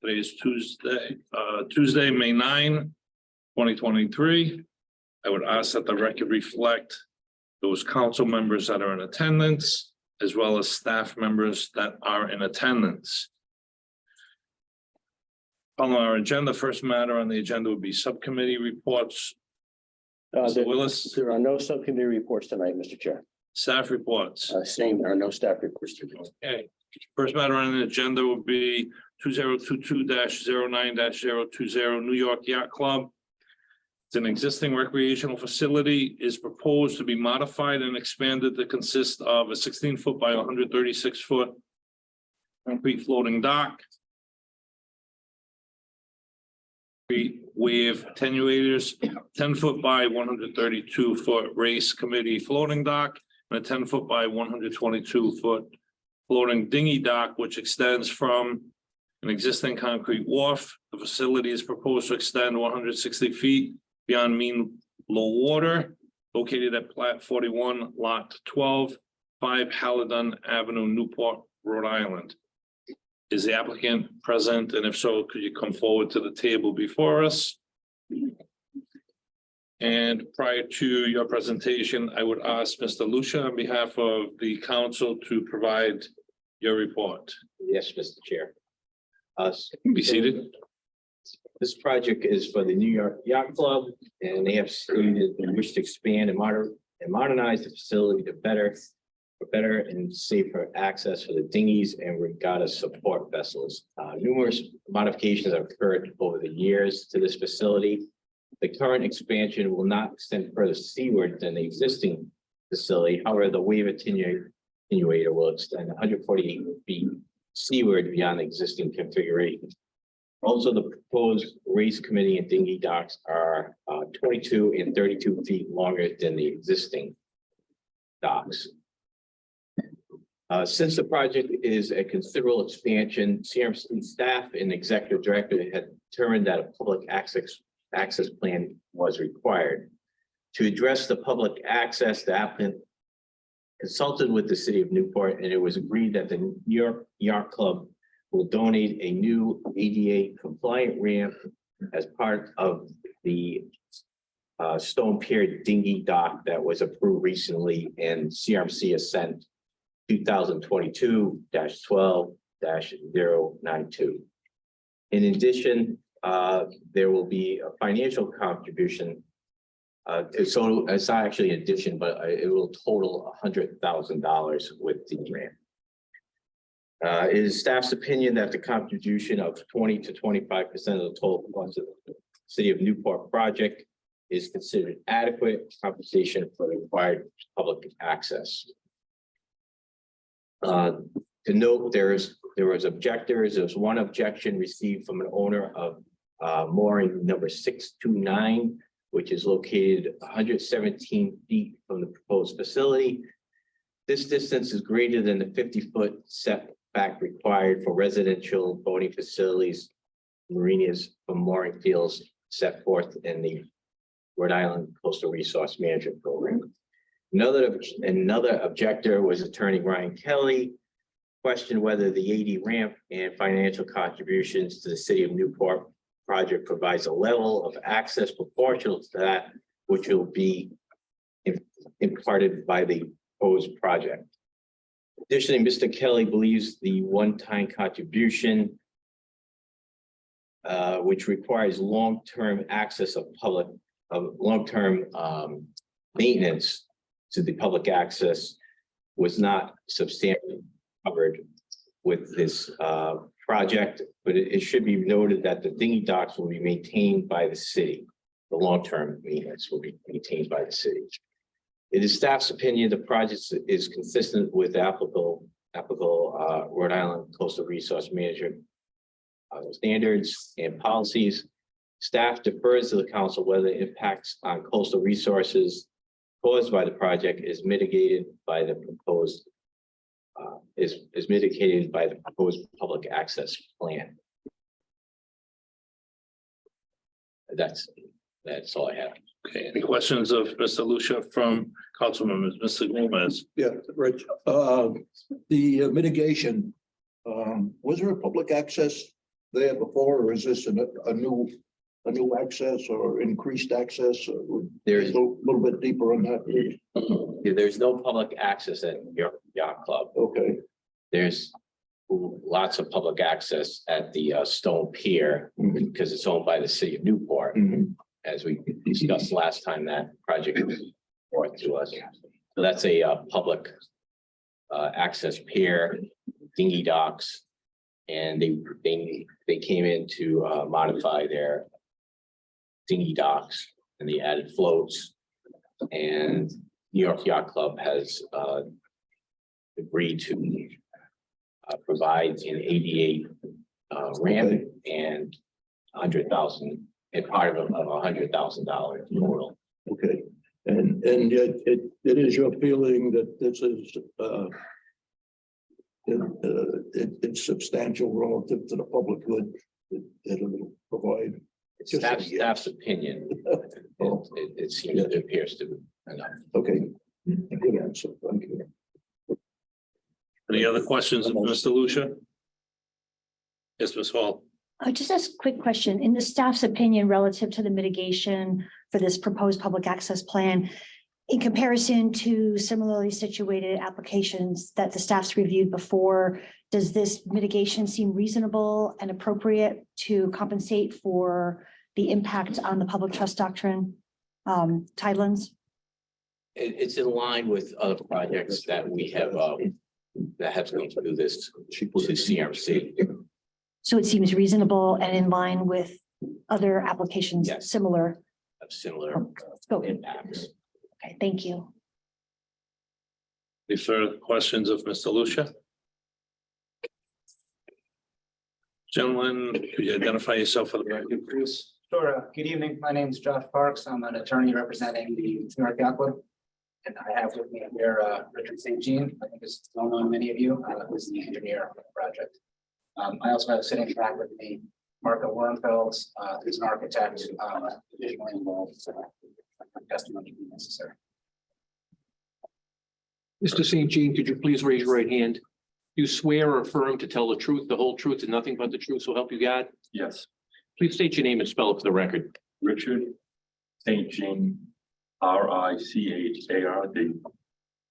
Today is Tuesday, May 9, 2023. I would ask that the record reflect those council members that are in attendance, as well as staff members that are in attendance. On our agenda, first matter on the agenda would be subcommittee reports. Mr. Willis, There are no subcommittee reports tonight, Mr. Chair. staff reports. Same, there are no staff reports tonight. Okay, first matter on the agenda will be 2022-09-020 New York Yacht Club. It's an existing recreational facility, is proposed to be modified and expanded to consist of a 16-foot by 136-foot concrete floating dock with attenuators, 10-foot by 132-foot race committee floating dock, and a 10-foot by 122-foot floating dinghy dock, which extends from an existing concrete wharf. The facility is proposed to extend 160 feet beyond mean low water, located at plat 41, lot 12, 5 Halidon Avenue, Newport, Rhode Island. Is the applicant present? And if so, could you come forward to the table before us? And prior to your presentation, I would ask Mr. Lucia on behalf of the council to provide your report. Yes, Mr. Chair. Be seated. This project is for the New York Yacht Club, and they have stated they wish to expand and modernize the facility to better and safer access for the dinghies and regatta support vessels. Numerous modifications have occurred over the years to this facility. The current expansion will not extend further seaward than the existing facility. However, the wave attenuator will extend 148 feet seaward beyond the existing configuration. Also, the proposed race committee and dinghy docks are 22 and 32 feet longer than the existing docks. Since the project is a considerable expansion, CRMC staff and executive director had determined that a public access plan was required. To address the public access, the applicant consulted with the city of Newport, and it was agreed that the New York Yacht Club will donate a new ADA compliant ramp as part of the stone pier dinghy dock that was approved recently in CRMC Assent 2022-12-092. In addition, there will be a financial contribution. So it's not actually an addition, but it will total $100,000 with the ramp. It is staff's opinion that the contribution of 20 to 25% of the total cost of the City of Newport project is considered adequate compensation for the required public access. To note, there was objectors. There was one objection received from an owner of mooring number 629, which is located 117 feet from the proposed facility. This distance is greater than the 50-foot setback required for residential boating facilities, marinas, from mooring fields set forth in the Rhode Island Coastal Resource Management Program. Another objector was attorney Ryan Kelly, questioned whether the AD ramp and financial contributions to the City of Newport project provides a level of access proportional to that which will be imparted by the proposed project. Additionally, Mr. Kelly believes the one-time contribution, which requires long-term access of long-term maintenance to the public access, was not substantially covered with this project, but it should be noted that the dinghy docks will be maintained by the city. The long-term maintenance will be maintained by the city. It is staff's opinion the project is consistent with applicable Rhode Island Coastal Resource Management standards and policies. Staff defers to the council whether impacts on coastal resources caused by the project is mitigated by the proposed public access plan. That's all I have. Okay, any questions of Mr. Lucia from council members? Mr. Gomez? Yeah, Rich, the mitigation, was there a public access there before, or is this a new access or increased access? There's- A little bit deeper on that. There's no public access at York Yacht Club. Okay, There's lots of public access at the Stone Pier because it's owned by the city of Newport, Mhm. as we discussed last time that project was brought to us. So that's a public access pier, dinghy docks, and they came in to modify their dinghy docks and they added floats. And New York Yacht Club has agreed to provide an ADA ramp and 100,000, and part of $100,000 total. okay. And yet it is your feeling that this is it's substantial relative to the public good that it'll provide. It's Just a staff's opinion. Oh. It seems, it appears to be enough. Okay, good answer. Thank you. Any other questions of Mr. Lucia? Yes, Ms. Hall. Just a quick question. In the staff's opinion relative to the mitigation for this proposed public access plan, in comparison to similarly situated applications that the staff's reviewed before, does this mitigation seem reasonable and appropriate to compensate for the impact on the public trust doctrine tidelands? It's in line with other projects that we have that have gone through this to CRC. So it seems reasonable and in line with other applications Yes. similar Of similar scope. impacts. Okay, thank you. Any further questions of Mr. Lucia? Gentlemen, could you identify yourself for the record, please? Sure. Good evening. My name is Josh Parks. I'm an attorney representing the New York Yacht Club. And I have with me here Richard St. Jean. I think it's well known to many of you, who's the engineer of the project. I also have sitting back with me Marco Wernfeld, who's an architect, additionally involved. Testimony be necessary. Mr. St. Jean, could you please raise your right hand? Do you swear or affirm to tell the truth, the whole truth, and nothing but the truth, so help you God? Yes, Please state your name and spell it for the record. Richard St. Jean, RICHARD,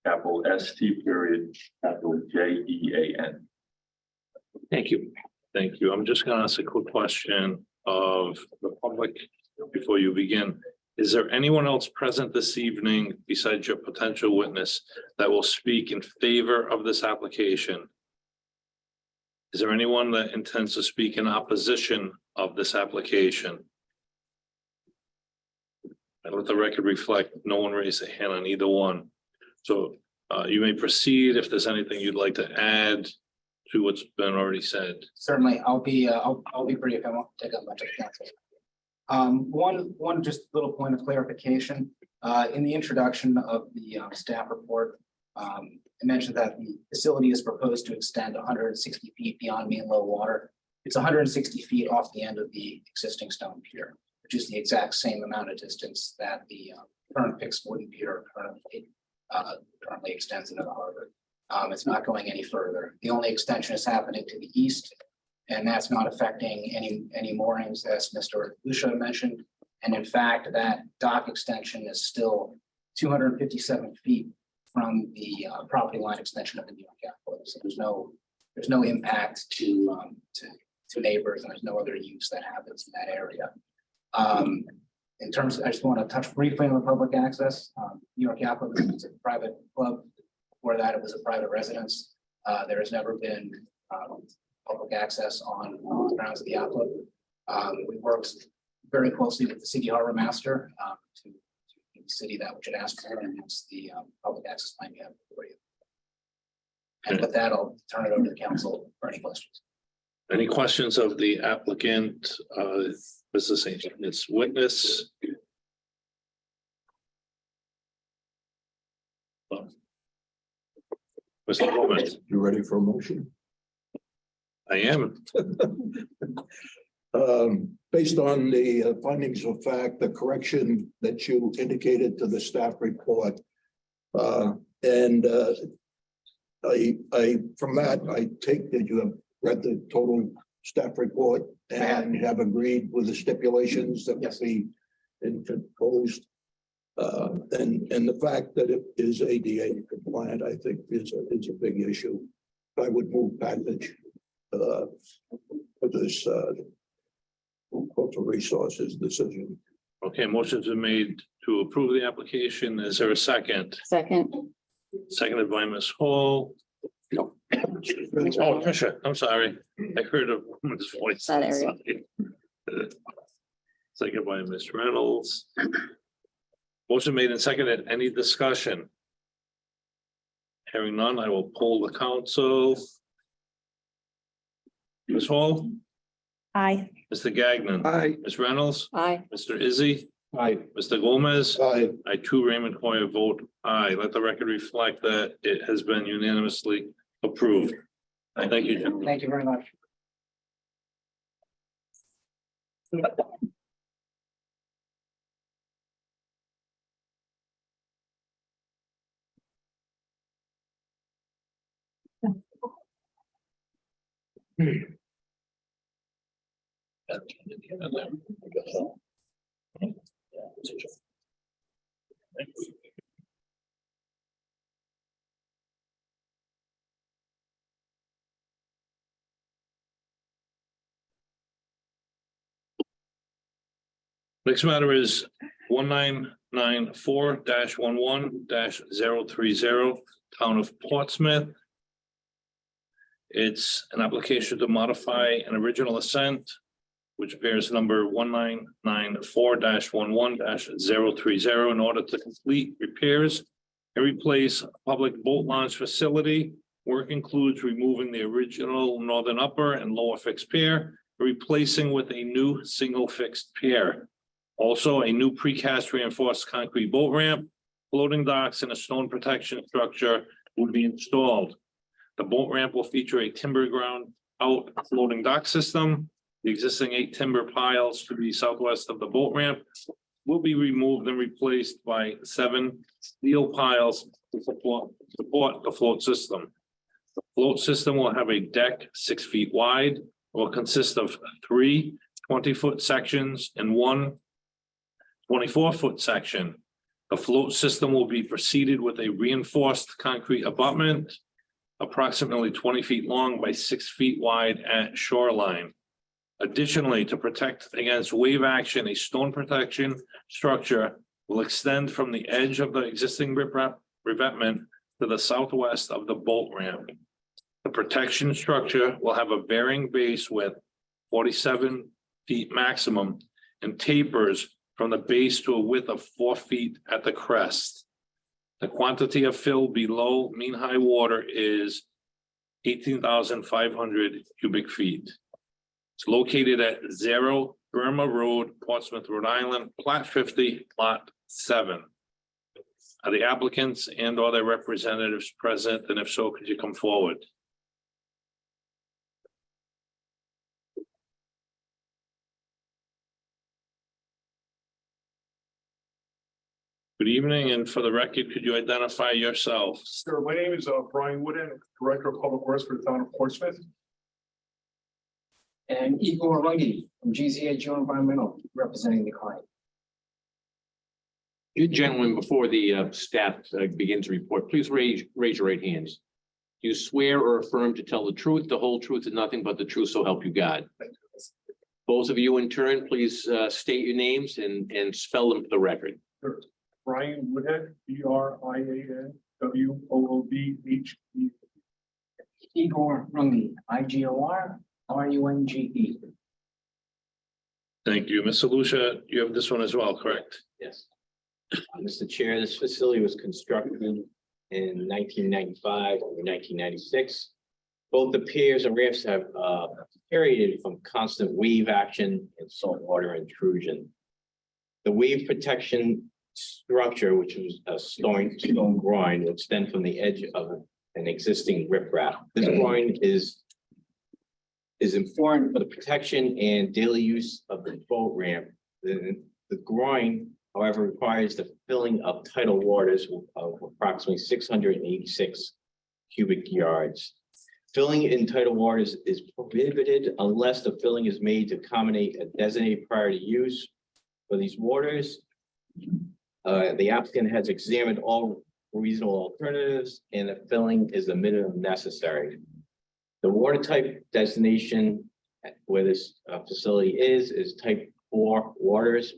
capital ST period, capital JEAN. Thank you. Thank you. I'm just gonna ask a quick question of the public before you begin. Is there anyone else present this evening besides your potential witness that will speak in favor of this application? Is there anyone that intends to speak in opposition of this application? And let the record reflect, no one raised a hand on either one. So you may proceed if there's anything you'd like to add to what's been already said. Certainly, I'll be brief. I won't take up much of the council. One just little point of clarification. In the introduction of the staff report, I mentioned that the facility is proposed to extend 160 feet beyond mean low water. It's 160 feet off the end of the existing stone pier, which is the exact same amount of distance that the current fixed wooden pier currently extends into the harbor. It's not going any further. The only extension is happening to the east, and that's not affecting any moorings, as Mr. Lucia mentioned. And in fact, that dock extension is still 257 feet from the property line extension of the New York Yacht Club. So there's no impact to neighbors, and there's no other use that happens in that area. In terms, I just want to touch briefly on the public access. New York Yacht Club is a private club. Before that, it was a private residence. There has never been public access on the grounds of the yacht club. We worked very closely with the city harbor master to the city that which had asked for, and hence the public access plan you have for you. And with that, I'll turn it over to the council for any questions. Any questions of the applicant, Mr. St. John, its witness? Mr. Gomez, You ready for a motion? I am. Based on the findings of fact, the correction that you indicated to the staff report, and I from that, I take that you have read the total staff report and have agreed with the stipulations that will be imposed. And the fact that it is ADA compliant, I think is a big issue. I would move passage for this cultural resources decision. Okay, motions are made to approve the application. Is there a second? Second. Seconded by Ms. Hall. No. Oh, Tricia, I'm sorry. I heard a woman's voice. That area. Seconded by Ms. Reynolds. Motion made and seconded. Any discussion? Hearing none, I will poll the council. Ms. Hall, Aye. Mr. Gagnon, Aye. Ms. Reynolds, Aye. Mr. Izzy, Aye. Mr. Gomez. Aye. I too, Raymond Hoyer, vote aye. Let the record reflect that it has been unanimously approved. Thank you, gentlemen. Thank you very much. Next matter is 1994-11-030, Town of Portsmouth. It's an application to modify an original Assent, which bears number 1994-11-030 in order to complete repairs and replace a public boat launch facility. Work includes removing the original northern upper and lower fixed pier, replacing with a new single fixed pier. Also, a new precast reinforced concrete boat ramp, floating docks, and a stone protection structure will be installed. The boat ramp will feature a timber ground out floating dock system. The existing 8 timber piles to the southwest of the boat ramp will be removed and replaced by 7 steel piles to support the float system. The float system will have a deck 6 feet wide, will consist of 3 20-foot sections and 1 24-foot section. The float system will be preceded with a reinforced concrete abutment, approximately 20 feet long by 6 feet wide at shoreline. Additionally, to protect against wave action, a stone protection structure will extend from the edge of the existing revetment to the southwest of the boat ramp. The protection structure will have a bearing base with 47 feet maximum and tapers from the base to a width of 4 feet at the crest. The quantity of fill below mean high water is 18,500 cubic feet. It's located at 0 Burma Road, Portsmouth, Rhode Island, plat 50, lot 7. Are the applicants and or their representatives present? And if so, could you come forward? Good evening, and for the record, could you identify yourself? Sure, my name is Brian Wooden, Director of Public Works for the Town of Portsmouth. And Igor Rungi from GZA Environmental, representing the client. You gentlemen, before the staff begins to report, please raise your right hands. Do you swear or affirm to tell the truth, the whole truth, and nothing but the truth, so help you God? Both of you in turn, please state your names and spell them for the record. Sure. Brian Woodhead, BRIANWOODHE. Igor Rungi, IGOR RUNGE. Thank you. Ms. Lucia, you have this one as well, correct? Yes. Mr. Chair, this facility was constructed in 1995 or 1996. Both the piers and ramps have deteriorated from constant wave action and saltwater intrusion. The wave protection structure, which was a stone groin, will extend from the edge of an existing riprap. This groin is important for the protection and daily use of the boat ramp. The groin, however, requires the filling of tidal waters of approximately 686 cubic yards. Filling in tidal waters is prohibited unless the filling is made to accommodate a designated priority use for these waters. The applicant has examined all reasonable alternatives and the filling is the minimum necessary. The water type designation where this facility is type 4 waters,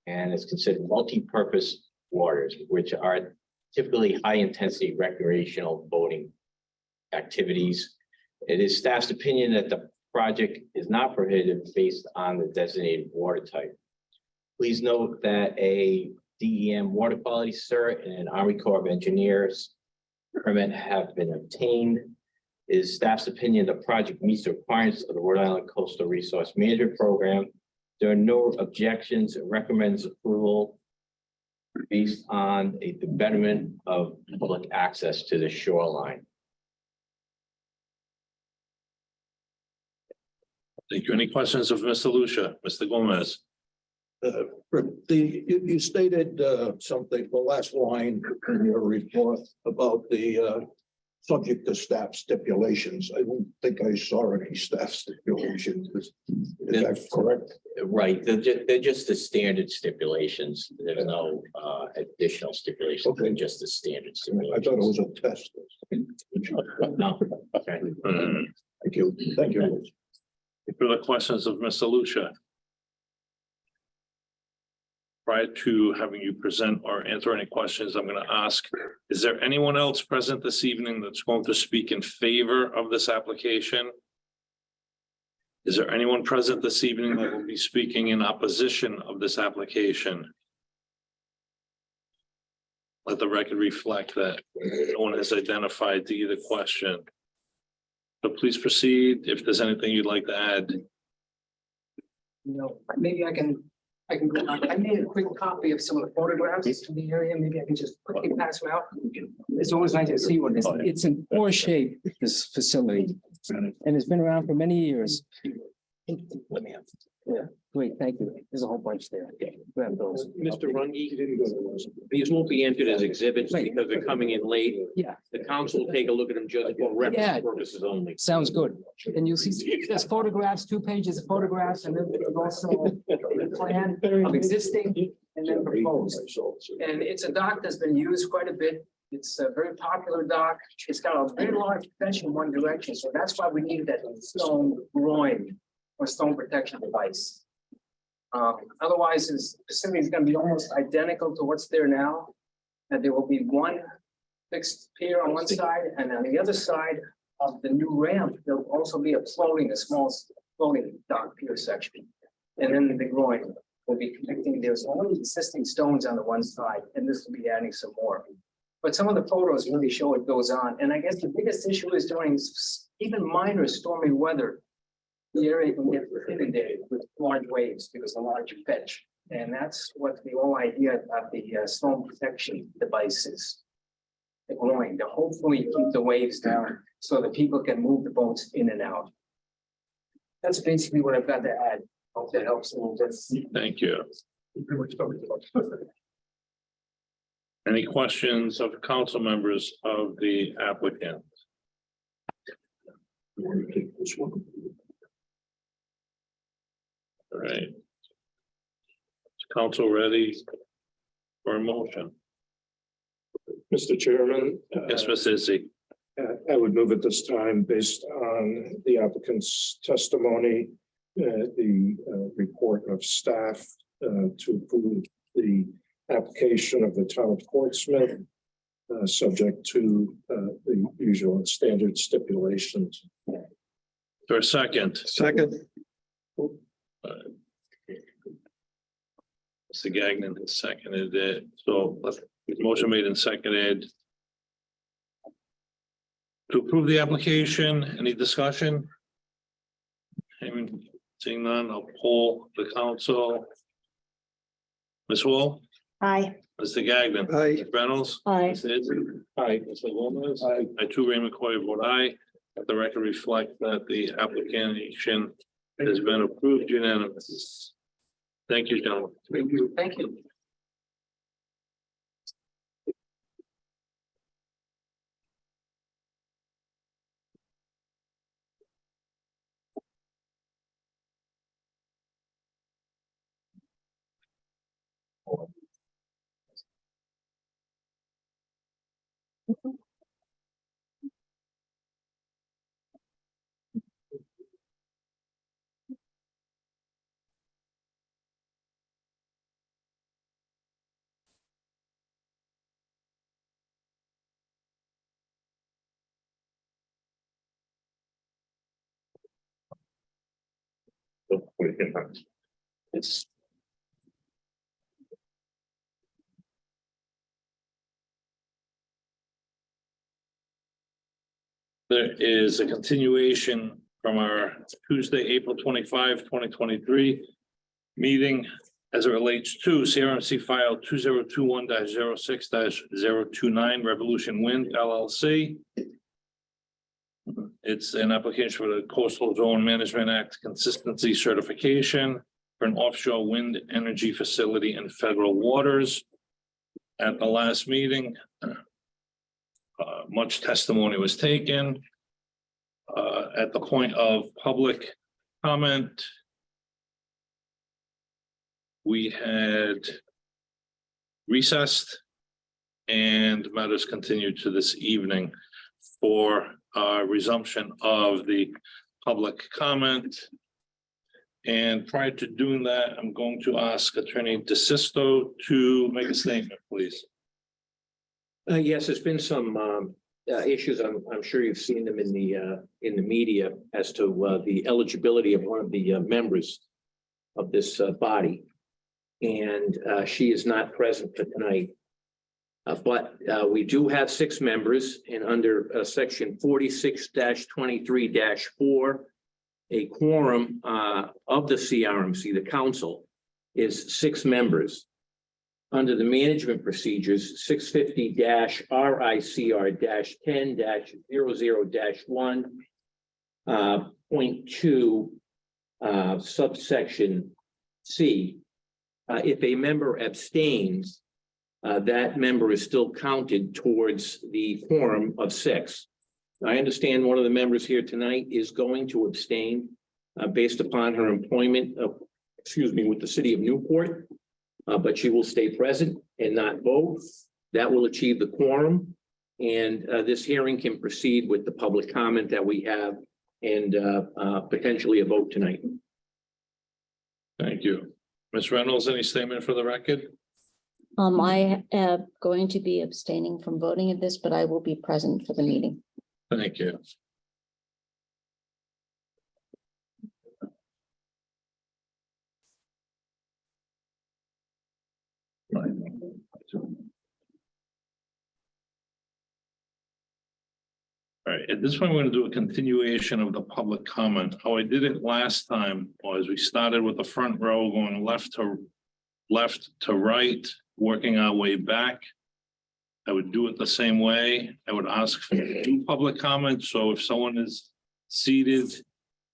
and it's considered multi-purpose waters, which are typically high-intensity recreational boating activities. It is staff's opinion that the project is not prohibited based on the designated water type. Please note that a DEM water quality cert and an Army Corps of Engineers permit have been obtained. It is staff's opinion the project meets the requirements of the Rhode Island Coastal Resource Management Program. There are no objections and recommends approval based on the betterment of public access to the shoreline. Thank you. Any questions of Mr. Lucia? Mr. Gomez? You stated something, the last line in your report about the subject to staff stipulations. I don't think I saw any staff stipulations. Is that correct? Right, they're just the standard stipulations. There's no additional stipulations, Okay. just the standard I thought it stipulations. was a test. No, okay. Thank you. Thank you. Further questions of Mr. Lucia? Prior to having you present or answer any questions, I'm going to ask, is there anyone else present this evening that's going to speak in favor of this application? Is there anyone present this evening that will be speaking in opposition of this application? Let the record reflect that no one has identified to either question. So please proceed if there's anything you'd like to add. Maybe I can go, I made a quick copy of some of the photographs of the area. Maybe I can just quickly pass them out. It's always nice to see what it is. It's in poor shape, this facility, and it's been around for many years. Let me have. Yeah, great, thank you. There's a whole bunch there. Grab those. Mr. Rungy, these won't be entered as exhibits Right. because they're coming in late. Yeah, The council will take a look at them just for Yeah. reference purposes only. sounds good. And you'll see, there's photographs, 2 pages of photographs, and then there's also a plan of existing and then proposed. And it's a dock that's been used quite a bit. It's a very popular dock. It's got a very large fetch in one direction, so that's why we needed that stone groin or stone protection device. Otherwise, this facility is going to be almost identical to what's there now. And there will be one fixed pier on one side, and on the other side of the new ramp, there'll also be a small floating dock pier section. And then the groin will be connecting. There's only existing stones on the one side, and this will be adding some more. But some of the photos really show it goes on. And I guess the biggest issue is during even minor stormy weather, the area can get inundated with large waves because of the large fetch. And that's what the whole idea of the storm protection device is. The groin, to hopefully keep the waves down so that people can move the boats in and out. That's basically what I've got to add. Hope that helps a little bit. Thank you. Any questions of council members of the applicant? All right. Is council ready for a motion? Mr. Chairman. Yes, Ms. Izzy. I would move at this time based on the applicant's testimony, the report of staff to approve the application of the town of Portsmouth, subject to the usual and standard stipulations. For a second. Second. Mr. Gagnon has seconded it. So motion made and seconded. To approve the application, any discussion? Seeing none, I'll poll the council. Ms. Wall, Aye. Mr. Gagnon. Aye. Ms. Reynolds. Aye. Ms. Izzy. Aye. Mr. Gomez. Aye. I too, Ray McCoy, vote aye. Let the record reflect that the application has been approved unanimously. Thank you, gentlemen. Thank you. It's There is a continuation from our Tuesday, April 25, 2023 meeting as it relates to CRMC file 2021-06-029 Revolution Wind LLC. It's an application for the Coastal Zone Management Act consistency certification for an offshore wind energy facility in federal waters. At the last meeting, much testimony was taken. At the point of public comment, we had recessed and matters continued to this evening for resumption of the public comment. And prior to doing that, I'm going to ask Attorney DeSisto to make a statement, please. Yes, there's been some issues. I'm sure you've seen them in the media as to the eligibility of one of the members of this body. And she is not present for tonight. But we do have 6 members, and under section 46-23-4, a quorum of the CRMC, the council, is 6 members. Under the management procedures, 650-RICR-10-00-1.2 subsection C. If a member abstains, that member is still counted towards the quorum of 6. I understand one of the members here tonight is going to abstain based upon her employment of, with the city of Newport, but she will stay present and not vote. That will achieve the quorum, and this hearing can proceed with the public comment that we have and potentially a vote tonight. Thank you. Ms. Reynolds, any statement for the record? I am going to be abstaining from voting at this, but I will be present for the meeting. Thank you. Right. All right, at this point, we're going to do a continuation of the public comment. How I did it last time was we started with the front row going left to right, working our way back. I would do it the same way. I would ask for new public comments. So if someone is seated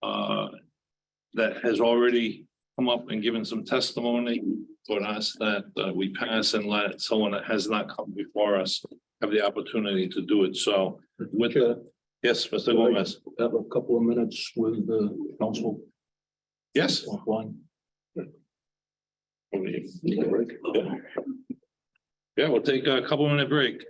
that has already come up and given some testimony, I would ask that we pass and let someone that has not come before us have the opportunity to do it. So with the, yes, Mr. Gomez. Have a couple of minutes with the council Yes. offline. Yeah, we'll take a couple minute break.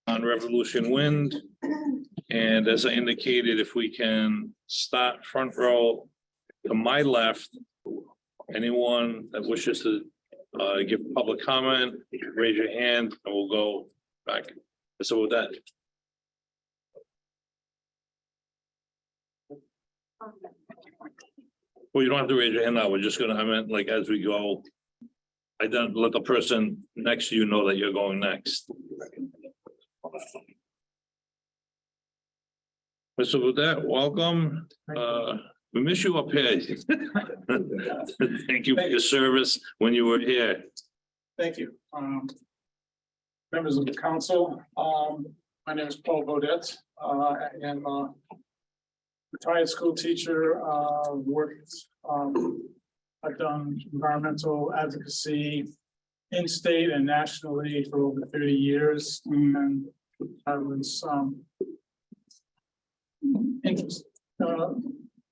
On Revolution Wind. And as I indicated, if we can start front row to my left, anyone that wishes to give public comment, raise your hand and we'll go back. So with that. Well, you don't have to raise your hand now. We're just gonna, I meant like as we go. I don't let the person next to you know that you're going next. So with that, welcome. We miss you up here. Thank you for your service when you were here. Thank you. Members of the council, my name is Paul Bodett. I am a retired school teacher, worked, I've done environmental advocacy in state and nationally for over 30 years. And I was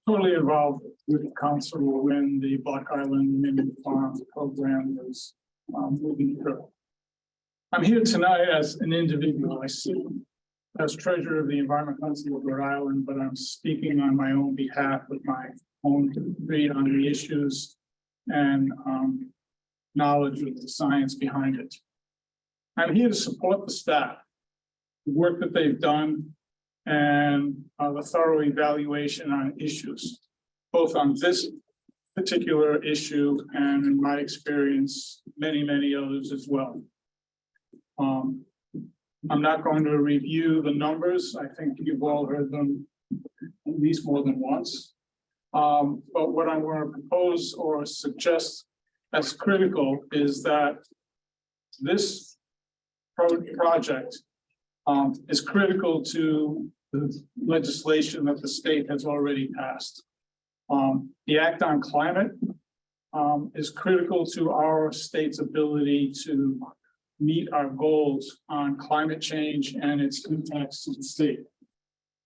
totally involved with the council when the Block Island Mini Farm program was moving through. I'm here tonight as an individual. I sit as treasurer of the Environment Council of Rhode Island, but I'm speaking on my own behalf with my own read on the issues and knowledge of the science behind it. I'm here to support the staff, the work that they've done, and the thorough evaluation on issues, both on this particular issue and in my experience, many others as well. I'm not going to review the numbers. I think you've all heard them at least more than once. But what I'm going to propose or suggest as critical is that this project is critical to the legislation that the state has already passed. The Act on Climate is critical to our state's ability to meet our goals on climate change and its impacts to the state.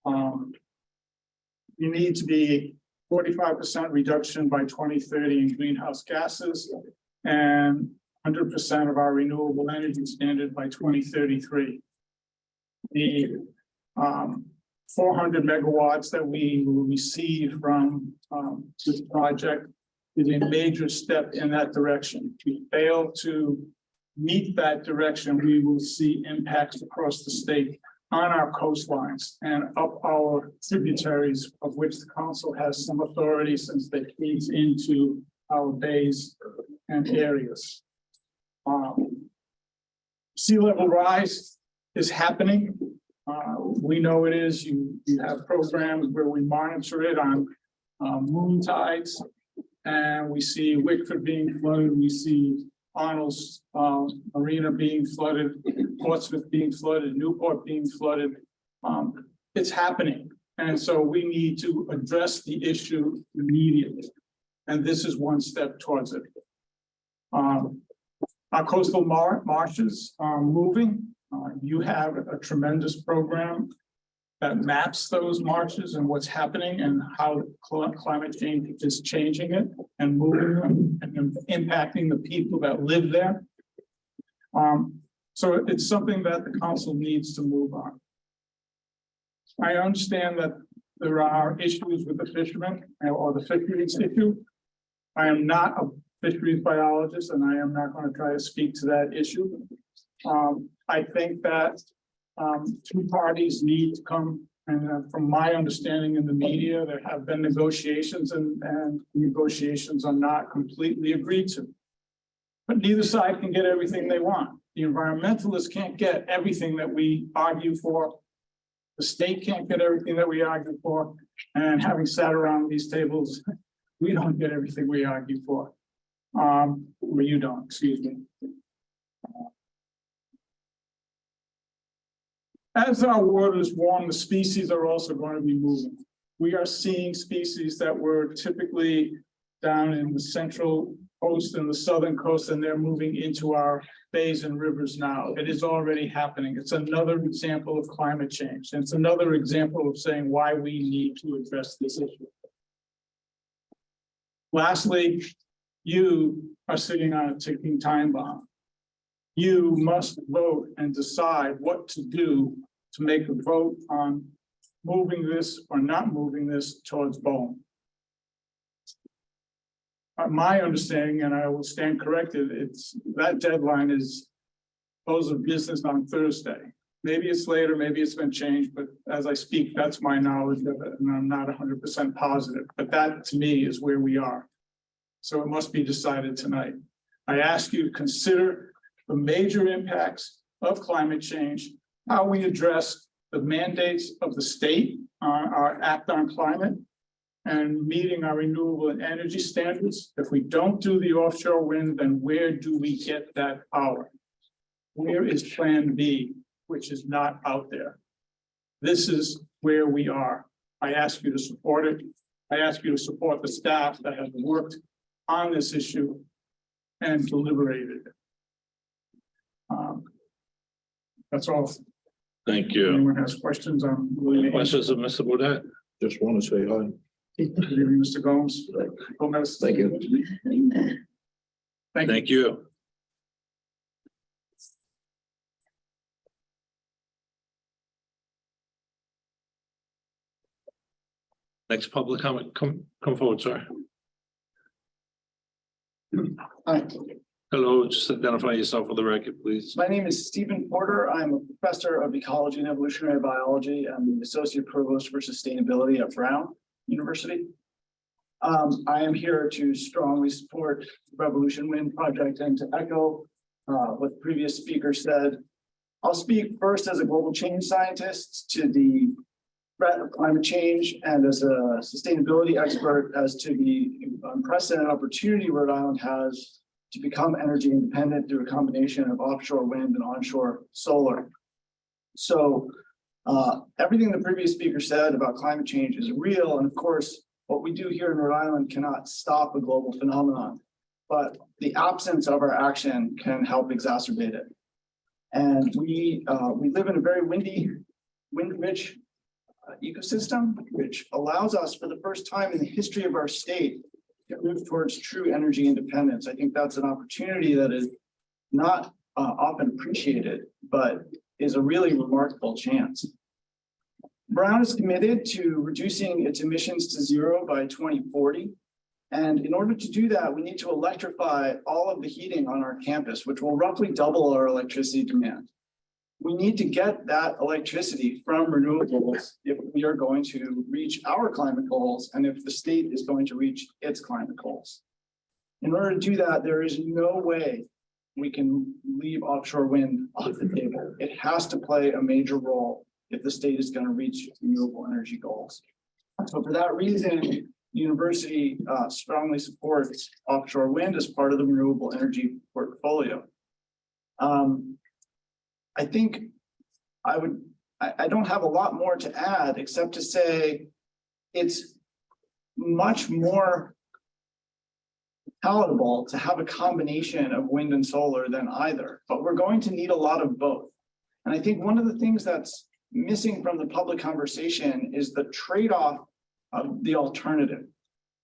You need to be 45% reduction by 2030 in greenhouse gases and 100% of our renewable energy standard by 2033. The 400 megawatts that we will receive from this project is a major step in that direction. If we fail to meet that direction, we will see impacts across the state on our coastlines and up our tributaries, of which the council has some authority since they feeds into our bays and areas. Sea level rise is happening. We know it is. You have programs where we monitor it on moon tides, and we see Wickford being flooded. We see Arnold's Marina being flooded, Portsmouth being flooded, Newport being flooded. It's happening. And so we need to address the issue immediately. And this is one step towards it. Our coastal marshes are moving. You have a tremendous program that maps those marshes and what's happening and how climate change is changing it and moving them and impacting the people that live there. So it's something that the council needs to move on. I understand that there are issues with the fishermen or the fisheries issue. I am not a fisheries biologist and I am not going to try to speak to that issue. I think that two parties need to come, and from my understanding in the media, there have been negotiations and negotiations are not completely agreed to. But neither side can get everything they want. The environmentalists can't get everything that we argue for. The state can't get everything that we argue for. And having sat around these tables, we don't get everything we argue for. Or you don't, excuse me. As our waters warm, the species are also going to be moving. We are seeing species that were typically down in the central coast and the southern coast, and they're moving into our bays and rivers now. It is already happening. It's another example of climate change. And it's another example of saying why we need to address this issue. Lastly, you are sitting on a ticking time bomb. You must vote and decide what to do to make a vote on moving this or not moving this towards Bowen. My understanding, and I will stand corrected, it's that deadline is close of business on Thursday. Maybe it's later, maybe it's been changed, but as I speak, that's my knowledge of it, and I'm not 100% positive. But that, to me, is where we are. So it must be decided tonight. I ask you to consider the major impacts of climate change, how we address the mandates of the state, our Act on Climate, and meeting our renewable energy standards. If we don't do the offshore wind, then where do we get that power? Where is Plan B, which is not out there? This is where we are. I ask you to support it. I ask you to support the staff that has worked on this issue and deliberated. That's all. Thank you. Anyone has questions on? Questions of Mr. Burdette? Just want to say hi. Good evening, Mr. Gomes. Gomez. Thank you. Thank you. Thank you. Next public comment, come forward, sir. Hi, Hello, just identify yourself for the record, please. my name is Stephen Porter. I'm a professor of ecology and evolutionary biology. I'm the associate provost for sustainability at Brown University. I am here to strongly support the Revolution Wind Project and to echo what the previous speaker said. I'll speak first as a global change scientist to the threat of climate change and as a sustainability expert as to the unprecedented opportunity Rhode Island has to become energy independent through a combination of offshore wind and onshore solar. So everything the previous speaker said about climate change is real. And of course, what we do here in Rhode Island cannot stop a global phenomenon, but the absence of our action can help exacerbate it. And we live in a very wind-rich ecosystem, which allows us for the first time in the history of our state to move towards true energy independence. I think that's an opportunity that is not often appreciated, but is a really remarkable chance. Brown is committed to reducing its emissions to zero by 2040. And in order to do that, we need to electrify all of the heating on our campus, which will roughly double our electricity demand. We need to get that electricity from renewables if we are going to reach our climate goals and if the state is going to reach its climate goals. In order to do that, there is no way we can leave offshore wind off the table. It has to play a major role if the state is going to reach renewable energy goals. So for that reason, the university strongly supports offshore wind as part of the renewable energy portfolio. I think I don't have a lot more to add except to say it's much more palatable to have a combination of wind and solar than either, but we're going to need a lot of both. And I think one of the things that's missing from the public conversation is the trade-off of the alternative.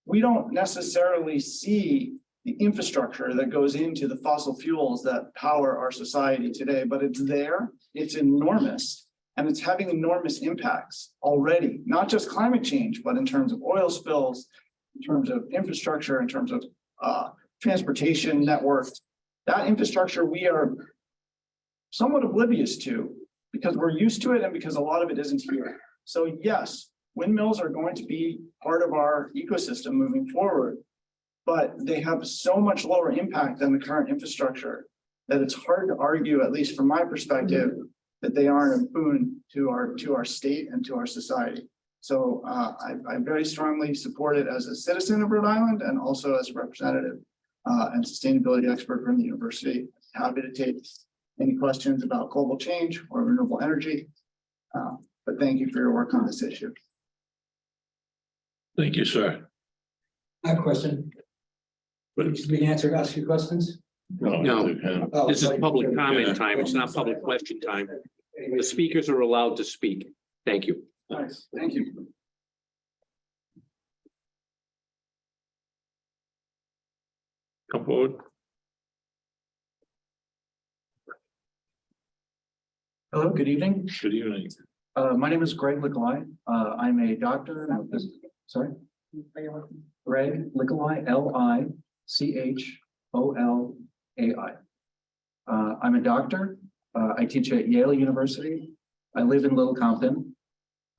We don't necessarily see the infrastructure that goes into the fossil fuels that power our society today, but it's there, it's enormous, and it's having enormous impacts already, not just climate change, but in terms of oil spills, in terms of infrastructure, in terms of transportation networks. That infrastructure we are somewhat oblivious to because we're used to it and because a lot of it isn't here. So yes, windmills are going to be part of our ecosystem moving forward, but they have so much lower impact than the current infrastructure that it's hard to argue, at least from my perspective, that they aren't a boon to our state and to our society. So I very strongly support it as a citizen of Rhode Island and also as a representative and sustainability expert from the university. Happy to take any questions about global change or renewable energy. But thank you for your work on this issue. Thank you, sir. I have a question. Should we ask you questions? No. Oh, This is sorry. public comment time. It's not public question time. The speakers are allowed to speak. Thank you. Nice, thank you. Come forward. Hello, good evening. Good evening. My name is Greg Licolai. I'm a doctor. Sorry? Greg Licolai, Licolai. I'm a doctor. I teach at Yale University. I live in Little Compton.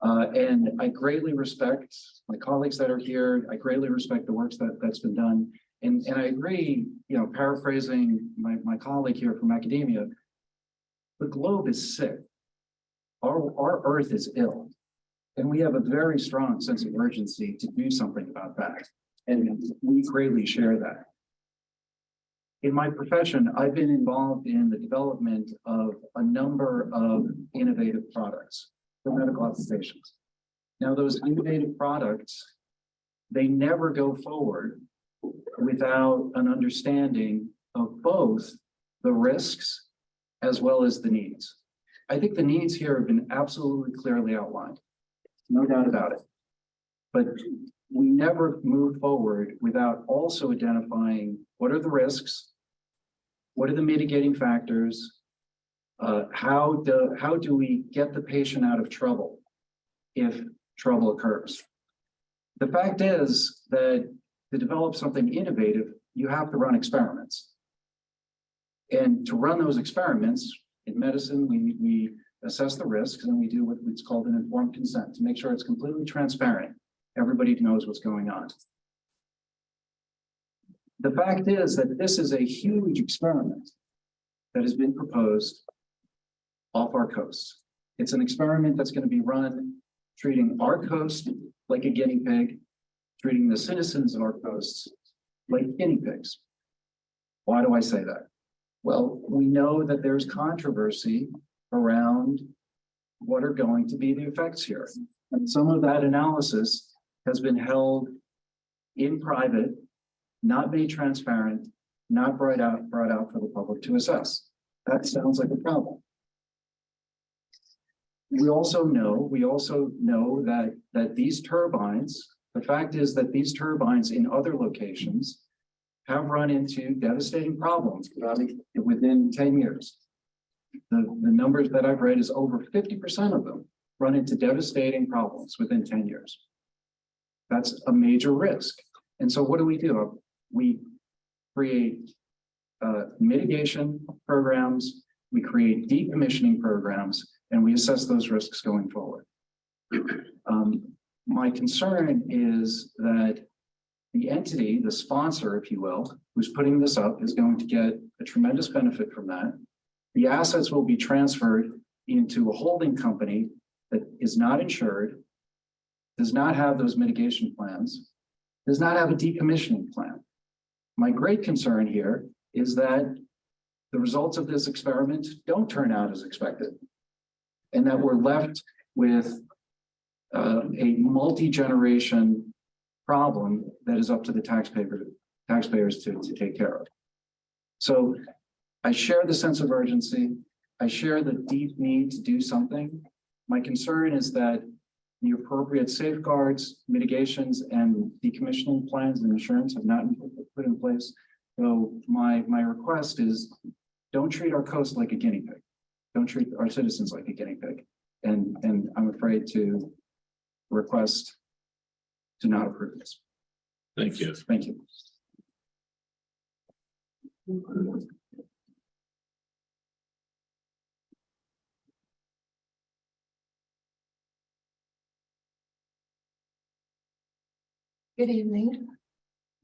And I greatly respect my colleagues that are here. I greatly respect the work that's been done. And I agree, paraphrasing my colleague here from academia, the globe is sick. our earth is ill. And we have a very strong sense of urgency to do something about that. And we greatly share that. In my profession, I've been involved in the development of a number of innovative products for medical applications. Now, those innovative products, they never go forward without an understanding of both the risks as well as the needs. I think the needs here have been absolutely clearly outlined, no doubt about it. But we never move forward without also identifying what are the risks, what are the mitigating factors, how do we get the patient out of trouble if trouble occurs. The fact is that to develop something innovative, you have to run experiments. And to run those experiments in medicine, we assess the risks and we do what's called an informed consent to make sure it's completely transparent. Everybody knows what's going on. The fact is that this is a huge experiment that has been proposed off our coast. It's an experiment that's going to be run treating our coast like a guinea pig, treating the citizens of our coasts like guinea pigs. Why do I say that? Well, we know that there's controversy around what are going to be the effects here. And some of that analysis has been held in private, not made transparent, not brought out for the public to assess. That sounds like a problem. We also know that these turbines, the fact is that these turbines in other locations have run into devastating problems within 10 years. The numbers that I've read is over 50% of them run into devastating problems within 10 years. That's a major risk. And so what do? We create mitigation programs, we create decommissioning programs, and we assess those risks going forward. My concern is that the entity, the sponsor, if you will, who's putting this up is going to get a tremendous benefit from that. The assets will be transferred into a holding company that is not insured, does not have those mitigation plans, does not have a decommissioning plan. My great concern here is that the results of this experiment don't turn out as expected, and that we're left with a multi-generation problem that is up to the taxpayers to take care of. So I share the sense of urgency. I share the deep need to do something. My concern is that the appropriate safeguards, mitigations, and decommissioning plans and insurance have not been put in place. So my request is don't treat our coast like a guinea pig. Don't treat our citizens like a guinea pig. And I'm afraid to request to not approve this. Thank you. Thank you. Good evening.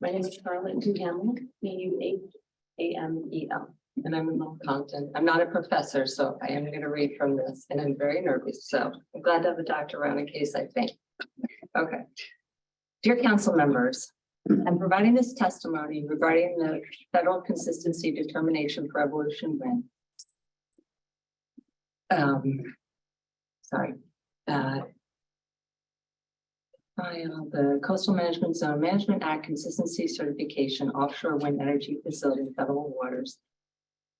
My name is Charlotte Duhamel, D-U-H-A-M-E-L, and I'm in Compton. I'm not a professor, so I am going to read from this, and I'm very nervous. So I'm glad to have a doctor around in case I faint. Okay. Dear council members, I'm providing this testimony regarding the federal consistency determination for Evolution Wind. The Coastal Management Zone Management Act Consistency Certification Offshore Wind Energy Facility in Federal Waters,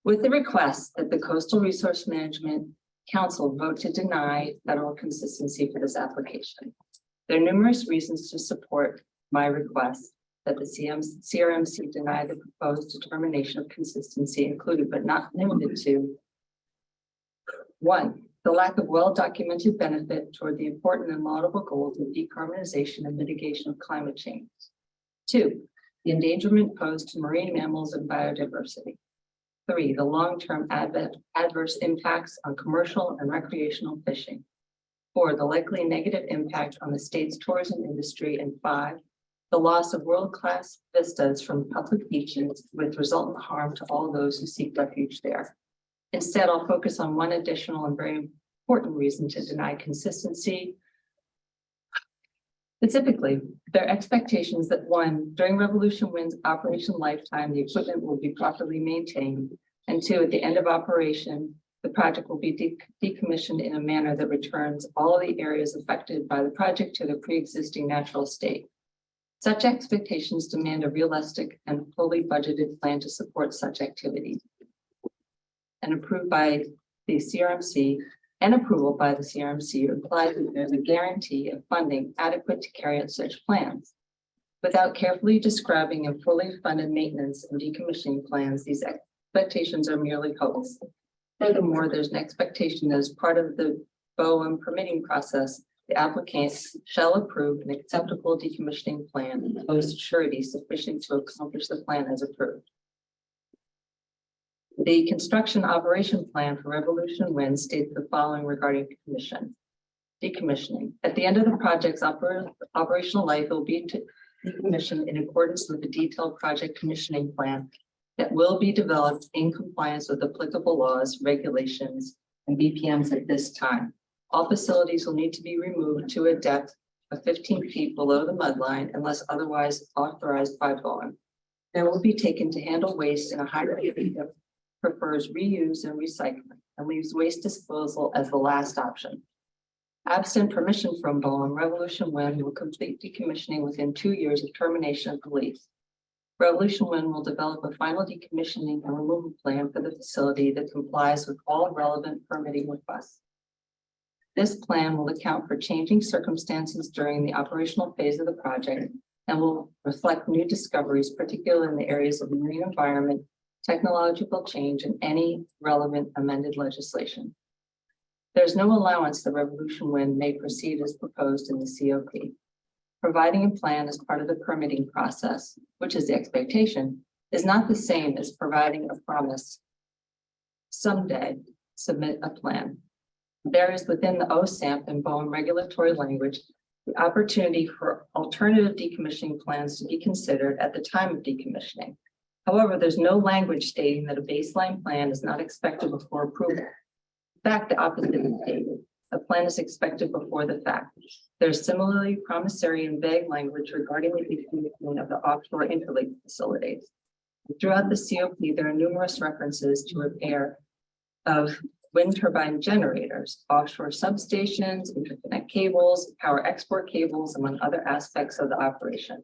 with the request that the Coastal Resource Management Council vote to deny federal consistency for this application. There are numerous reasons to support my request that the CRMC deny the proposed determination of consistency, included but not limited to: 1, the lack of well-documented benefit toward the important and laudable goals of decarbonization and mitigation of climate change. 2, the endangerment posed to marine mammals and biodiversity. 3, the long-term adverse impacts on commercial and recreational fishing. 4, the likely negative impact on the state's tourism industry. And 5, the loss of world-class vistas from public beaches with resultant harm to all those who seek refuge there. Instead, I'll focus on one additional and very important reason to deny consistency. Specifically, their expectations that one, during Revolution Wind's operation lifetime, the equipment will be properly maintained, and two, at the end of operation, the project will be decommissioned in a manner that returns all of the areas affected by the project to their pre-existing natural state. Such expectations demand a realistic and fully budgeted plan to support such activities. And approved by the CRMC, and approval by the CRMC implies that there's a guarantee of funding adequate to carry out such plans. Without carefully describing and fully funded maintenance and decommissioning plans, these expectations are merely hopes. Furthermore, there's an expectation that as part of the BOEM permitting process, the applicant shall approve an acceptable decommissioning plan and post surety sufficient to accomplish the plan as approved. The construction operation plan for Revolution Wind states the following regarding decommissioning. At the end of the project's operational life, it will be decommissioned in accordance with the detailed project commissioning plan that will be developed in compliance with applicable laws, regulations, and BPMs at this time. All facilities will need to be removed to a depth of 15 feet below the mud line unless otherwise authorized by BOEM. They will be taken to handle waste in a hierarchy that prefers reuse and recycling and leaves waste disposal as the last option. Absent permission from BOEM, Revolution Wind will complete decommissioning within 2 years of termination of the lease. Revolution Wind will develop a final decommissioning and removal plan for the facility that complies with all relevant permitting requests. This plan will account for changing circumstances during the operational phase of the project and will reflect new discoveries, particularly in the areas of marine environment, technological change, and any relevant amended legislation. There's no allowance that Revolution Wind may proceed as proposed in the COP. Providing a plan as part of the permitting process, which is the expectation, is not the same as providing a promise someday submit a plan. There is within the OSAMP and BOEM regulatory language the opportunity for alternative decommissioning plans to be considered at the time of decommissioning. However, there's no language stating that a baseline plan is not expected before approval. In fact, the opposite is stated. A plan is expected before the fact. There's similarly promissory and vague language regarding the decommissioning of the offshore interlake facilities. Throughout the COP, there are numerous references to repair of wind turbine generators, offshore substations, interconnect cables, power export cables, among other aspects of the operation.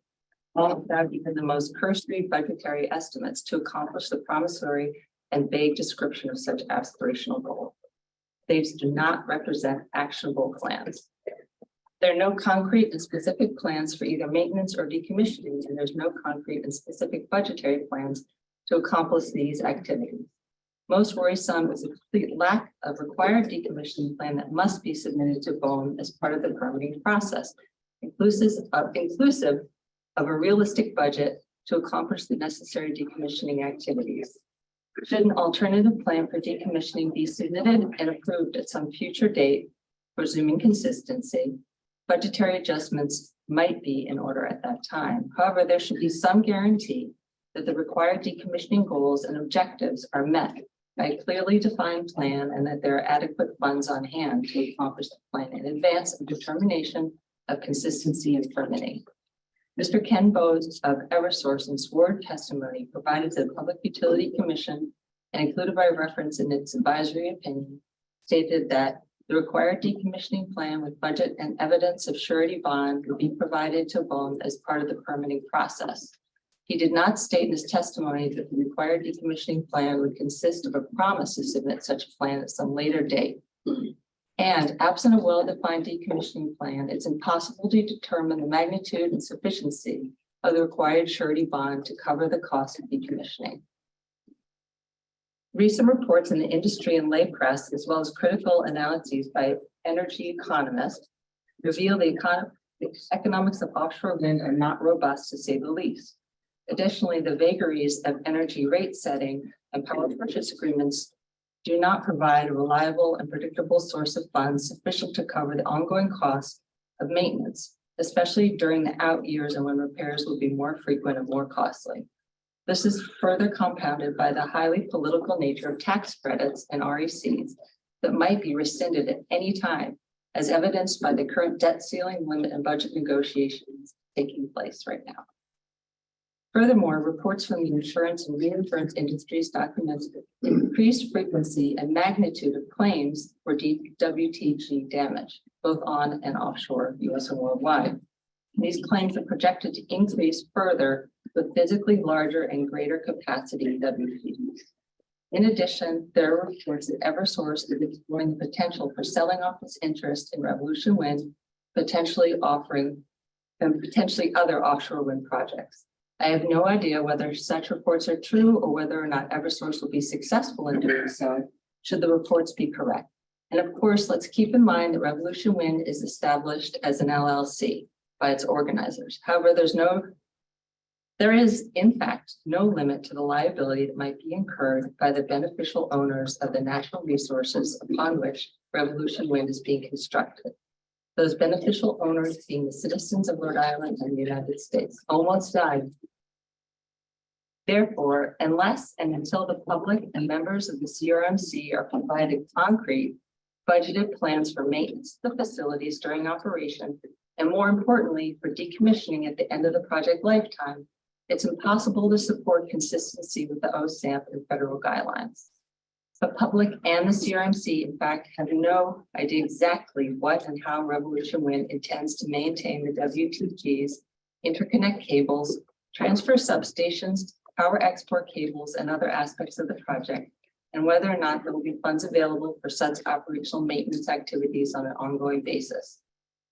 All without even the most cursory budgetary estimates to accomplish the promissory and vague description of such aspirational goals. These do not represent actionable plans. There are no concrete and specific plans for either maintenance or decommissioning, and there's no concrete and specific budgetary plans to accomplish these activities. Most worrisome is a complete lack of required decommissioning plan that must be submitted to BOEM as part of the permitting process, inclusive of a realistic budget to accomplish the necessary decommissioning activities. Should an alternative plan for decommissioning be submitted and approved at some future date, presuming consistency, budgetary adjustments might be in order at that time. However, there should be some guarantee that the required decommissioning goals and objectives are met by a clearly defined plan and that there are adequate funds on hand to accomplish the plan in advance of determination of consistency and permitting. Mr. Ken Bowes of Eversource in sworn testimony provided to the Public Utility Commission and included by reference in its advisory opinion, stated that the required decommissioning plan with budget and evidence of surety bond would be provided to BOEM as part of the permitting process. He did not state in his testimony that the required decommissioning plan would consist of a promise to submit such a plan at some later date. And absent a well-defined decommissioning plan, it's impossible to determine the magnitude and sufficiency of the required surety bond to cover the cost of decommissioning. Recent reports in the industry and lay press, as well as critical analyses by energy economists, reveal the economics of offshore wind are not robust, to say the least. Additionally, the vagaries of energy rate setting and power purchase agreements do not provide a reliable and predictable source of funds sufficient to cover the ongoing costs of maintenance, especially during the out years and when repairs will be more frequent and more costly. This is further compounded by the highly political nature of tax credits and RECs that might be rescinded at any time, as evidenced by the current debt ceiling limit and budget negotiations taking place right now. Furthermore, reports from the insurance and reinsurance industries document the increased frequency and magnitude of claims for WTG damage, both on and offshore US and worldwide. These claims are projected to increase further with physically larger and greater capacity WTGs. In addition, there are reports that Eversource is exploring the potential for selling off its interest in Revolution Wind, potentially offering and potentially other offshore wind projects. I have no idea whether such reports are true or whether or not Eversource will be successful in doing so, should the reports be correct. And of course, let's keep in mind that Revolution Wind is established as an LLC by its organizers. However, there is in fact no limit to the liability that might be incurred by the beneficial owners of the natural resources upon which Revolution Wind is being constructed. Those beneficial owners being the citizens of Rhode Island and the United States, almost died. Therefore, unless and until the public and members of the CRMC are provided concrete budgeted plans for maintenance of the facilities during operation, and more importantly, for decommissioning at the end of the project lifetime, it's impossible to support consistency with the OSAMP and federal guidelines. The public and the CRMC, in fact, have no idea exactly what and how Revolution Wind intends to maintain the WTGs, interconnect cables, transfer substations, power export cables, and other aspects of the project, and whether or not there will be funds available for such operational maintenance activities on an ongoing basis.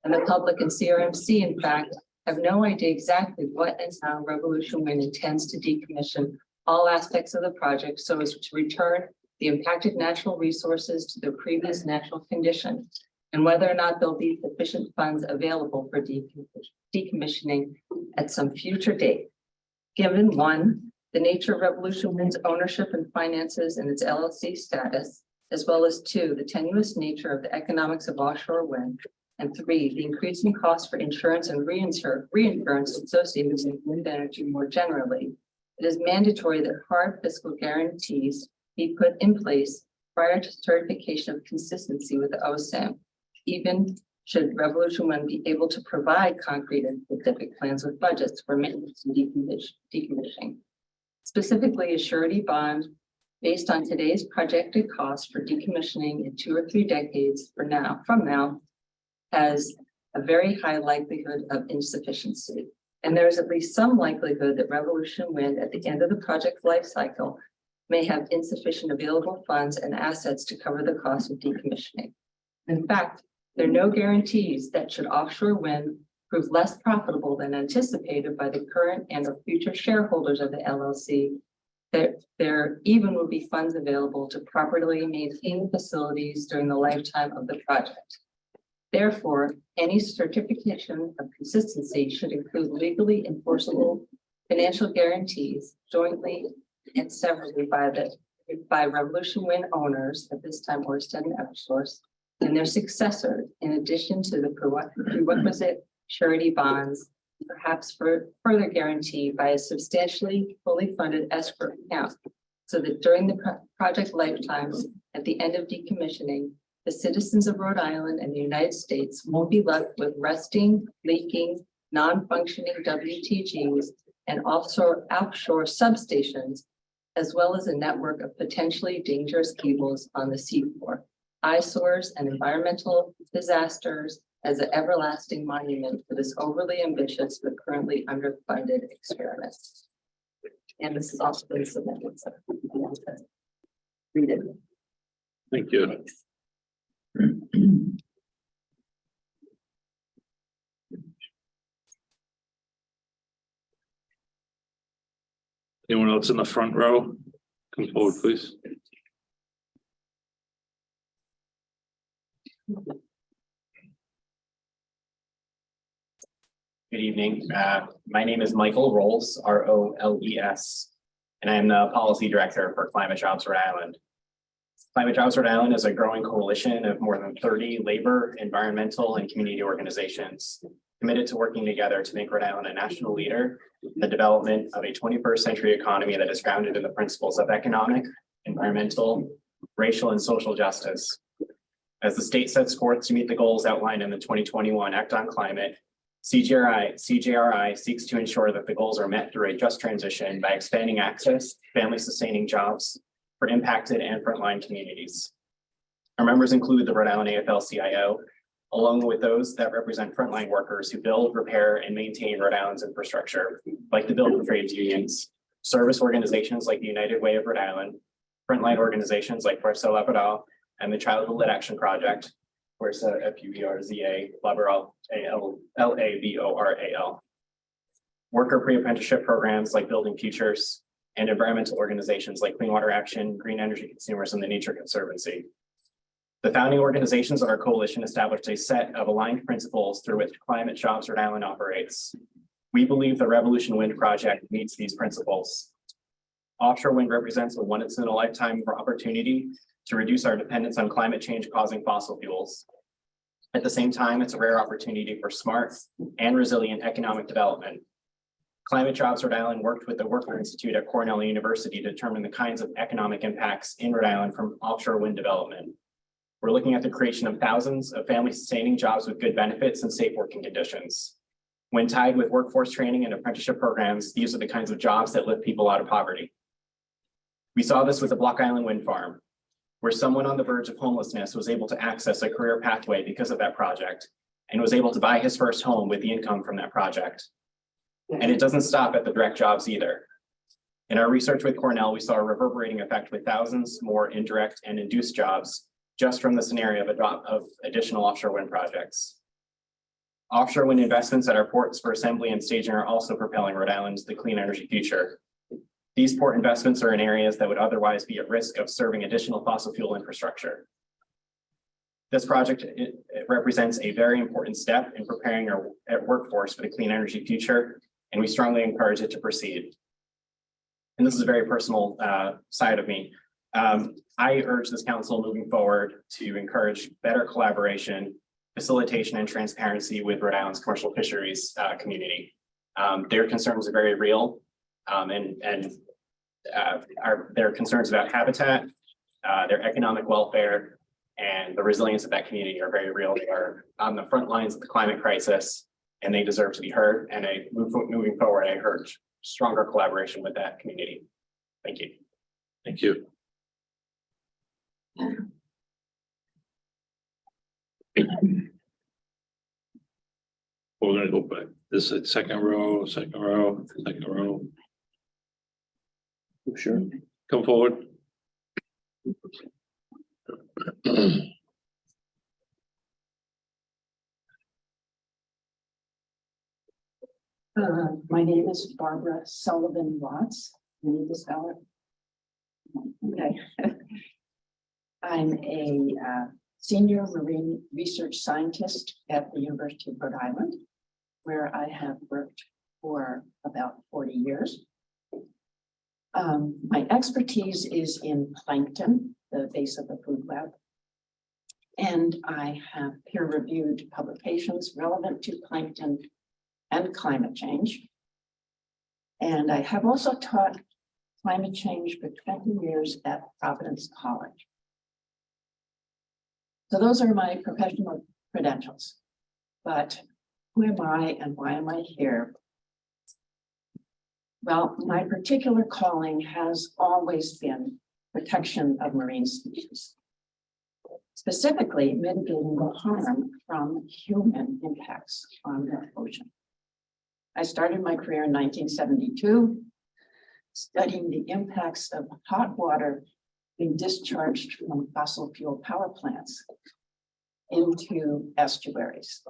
And the public and CRMC, in fact, have no idea exactly what and how Revolution Wind intends to decommission all aspects of the project so as to return the impacted natural resources to their previous natural condition, and whether or not there'll be sufficient funds available for decommissioning at some future date. Given one, the nature of Revolution Wind's ownership and finances and its LLC status, as well as two, the tenuous nature of the economics of offshore wind, and three, the increasing cost for insurance and reinsurance associated with wind energy more generally, it is mandatory that hard fiscal guarantees be put in place prior to certification of consistency with the OSAM, even should Revolution Wind be able to provide concrete and specific plans with budgets for maintenance and decommissioning. Specifically, a surety bond based on today's projected cost for decommissioning in 2 or 3 decades from now has a very high likelihood of insufficiency. And there is at least some likelihood that Revolution Wind at the end of the project life cycle may have insufficient available funds and assets to cover the cost of decommissioning. In fact, there are no guarantees that should offshore wind prove less profitable than anticipated by the current and or future shareholders of the LLC, that there even will be funds available to properly maintain the facilities during the lifetime of the project. Therefore, any certification of consistency should include legally enforceable financial guarantees jointly and severally by Revolution Wind owners, at this time Ørsted and Eversource, and their successors, in addition to the prerequisite surety bonds, perhaps for further guarantee by a substantially fully funded escrow account, so that during the project lifetime, at the end of decommissioning, the citizens of Rhode Island and the United States won't be left with resting, leaking, non-functioning WTGs and offshore substations, as well as a network of potentially dangerous cables on the seafloor, eyesores and environmental disasters as an everlasting monument for this overly ambitious but currently underfunded experiment. And this is also been submitted. So read it. Thank you. Anyone else in the front row? Come forward, please. Good evening. My name is Michael Rolls, R-O-L-E-S, and I'm the Policy Director for Climate Jobs Rhode Island. Climate Jobs Rhode Island is a growing coalition of more than 30 labor, environmental, and community organizations committed to working together to make Rhode Island a national leader in the development of a 21st century economy that is grounded in the principles of economic, environmental, racial, and social justice, As the state sets forth to meet the goals outlined in the 2021 Act on Climate, CJRI seeks to ensure that the goals are met through a just transition by expanding access, family sustaining jobs for impacted and frontline communities. Our members include the Rhode Island AFL-CIO, along with those that represent frontline workers who build, repair, and maintain Rhode Island's infrastructure, like the building trades unions, service organizations like the United Way of Rhode Island, frontline organizations like Fuerza Laboral and the Childhood Lit Action Project, Fuerza FUERZA Laboral LABORAL. Worker pre-apprenticeship programs like Building Futures, and environmental organizations like Clean Water Action, Green Energy Consumers, and the Nature Conservancy. The founding organizations of our coalition established a set of aligned principles through which Climate Jobs Rhode Island operates. We believe the Revolution Wind project meets these principles. Offshore wind represents a once-in-a-lifetime opportunity to reduce our dependence on climate change causing fossil fuels. At the same time, it's a rare opportunity for smart and resilient economic development. Climate Jobs Rhode Island worked with the Worker Institute at Cornell University to determine the kinds of economic impacts in Rhode Island from offshore wind development. We're looking at the creation of thousands of family-sustaining jobs with good benefits and safe working conditions. When tied with workforce training and apprenticeship programs, these are the kinds of jobs that lift people out of poverty. We saw this with the Block Island Wind Farm, where someone on the verge of homelessness was able to access a career pathway because of that project and was able to buy his first home with the income from that project. And it doesn't stop at the direct jobs either. In our research with Cornell, we saw a reverberating effect with thousands more indirect and induced jobs just from the scenario of additional offshore wind projects. Offshore wind investments at our ports for assembly and staging are also propelling Rhode Island to the clean energy future. These port investments are in areas that would otherwise be at risk of serving additional fossil fuel infrastructure. This project it represents a very important step in preparing our workforce for the clean energy future, and we strongly encourage it to proceed. And this is a very personal side of me. I urge this council moving forward to encourage better collaboration, facilitation, and transparency with Rhode Island's commercial fisheries community. Their concerns are very real, their concerns about habitat, their economic welfare, and the resilience of that community are very real. They are on the front lines of the climate crisis, and they deserve to be heard. And moving forward, I urge stronger collaboration with that community. Thank you. Thank you. We're gonna go back. This is second row. Sure. Come forward. My name is Barbara Sullivan Watts. You need to spell it. Okay. I'm a senior marine research scientist at the University of Rhode Island, where I have worked for about 40 years. My expertise is in plankton, the base of the food web. And I have peer-reviewed publications relevant to plankton and climate change. And I have also taught climate change for 20 years at Providence College. So those are my professional credentials. But who am I and why am I here? Well, my particular calling has always been protection of marine species, specifically mitigating the harm from human impacts on the ocean. I started my career in 1972, studying the impacts of hot water being discharged from fossil fuel power plants into estuaries.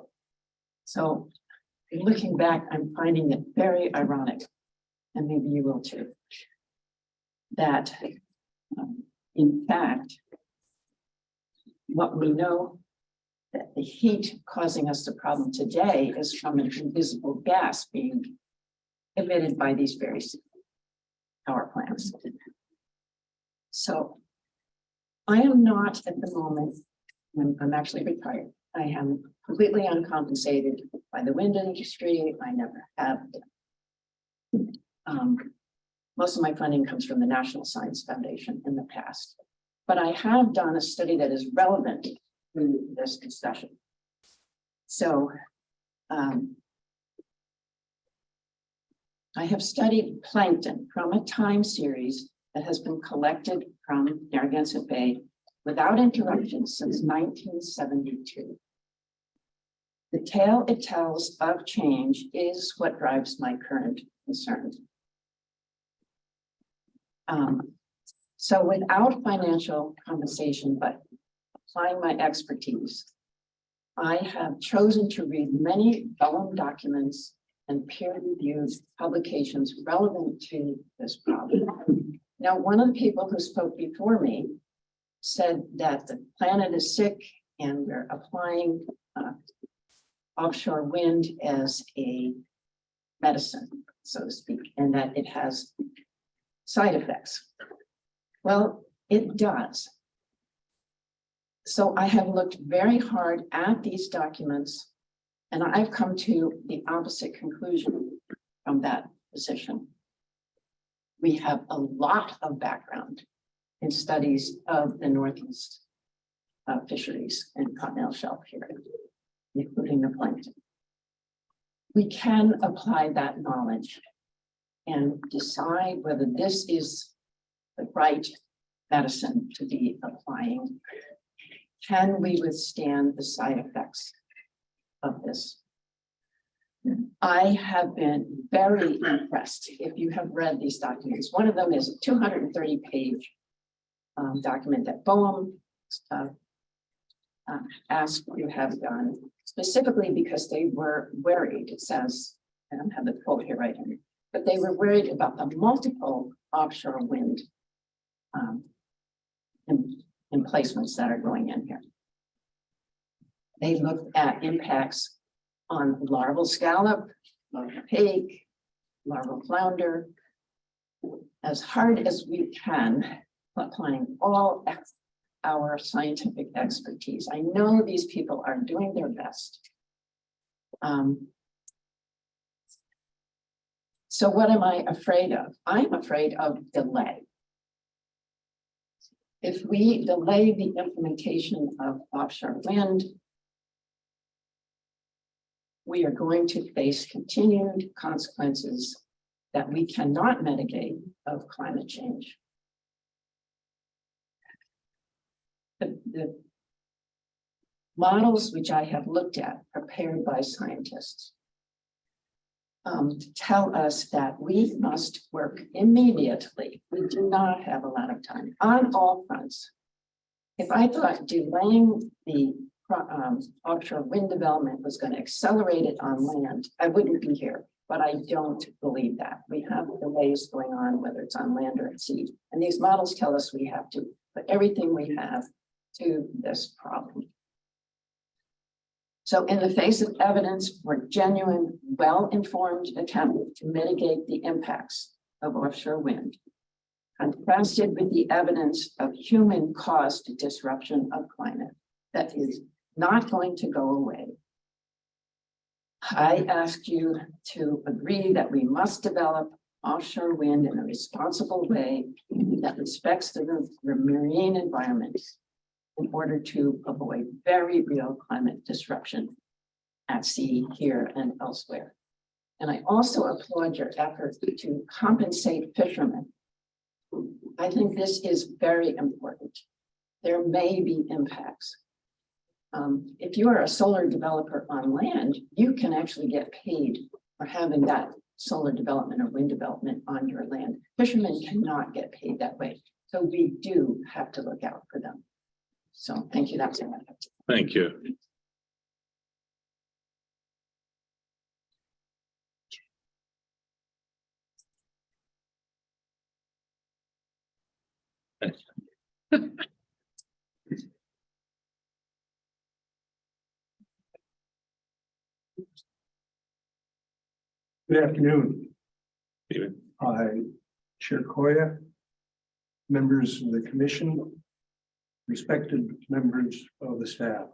So looking back, I'm finding it very ironic, and maybe you will too, that in fact, what we know that the heat causing us the problem today is from an invisible gas being emitted by these very power plants. So I am not at the moment, I'm actually retired. I am completely uncompensated by the wind industry. I never have been. Most of my funding comes from the National Science Foundation in the past, but I have done a study that is relevant through this discussion. So I have studied plankton from a time series that has been collected from Narragansett Bay without interruption since 1972. The tale it tells of change is what drives my current concern. So without financial compensation, but applying my expertise, I have chosen to read many vellum documents and peer-reviewed publications relevant to this problem. Now, one of the people who spoke before me said that the planet is sick and we're applying offshore wind as a medicine, so to speak, and that it has side effects. Well, it does. So I have looked very hard at these documents, and I've come to the opposite conclusion from that position. We have a lot of background in studies of the Northeast fisheries and continental shelf here, including the plankton. We can apply that knowledge and decide whether this is the right medicine to be applying. Can we withstand the side effects of this? I have been very impressed if you have read these documents. One of them is a 230-page document that BOEM asked you have done, specifically because they were worried, it says, and I don't have the quote here right here, but they were worried about the multiple offshore wind emplacements that are going in here. They looked at impacts on larval scallop, larval pike, larval flounder, as hard as we can, applying all our scientific expertise. I know these people are doing their best. So what am I afraid of? I'm afraid of delay. If we delay the implementation of offshore wind, we are going to face continued consequences that we cannot mitigate of climate change. The models which I have looked at, prepared by scientists, tell us that we must work immediately. We do not have a lot of time on all fronts. If I thought delaying the offshore wind development was going to accelerate it on land, I wouldn't be here, but I don't believe that. We have delays going on, whether it's on land or at sea. And these models tell us we have to put everything we have to this problem. So in the face of evidence for genuine, well-informed attempt to mitigate the impacts of offshore wind, contrasted with the evidence of human-caused disruption of climate that is not going to go away, I ask you to agree that we must develop offshore wind in a responsible way that respects the marine environment in order to avoid very real climate disruption at sea, here and elsewhere. And I also applaud your effort to compensate fishermen. I think this is very important. There may be impacts. If you are a solar developer on land, you can actually get paid for having that solar development or wind development on your land. Fishermen cannot get paid that way. So we do have to look out for them. So thank you. That's it. Thank you. Good afternoon. Steven. Chair Koya, members of the commission, respected members of the staff.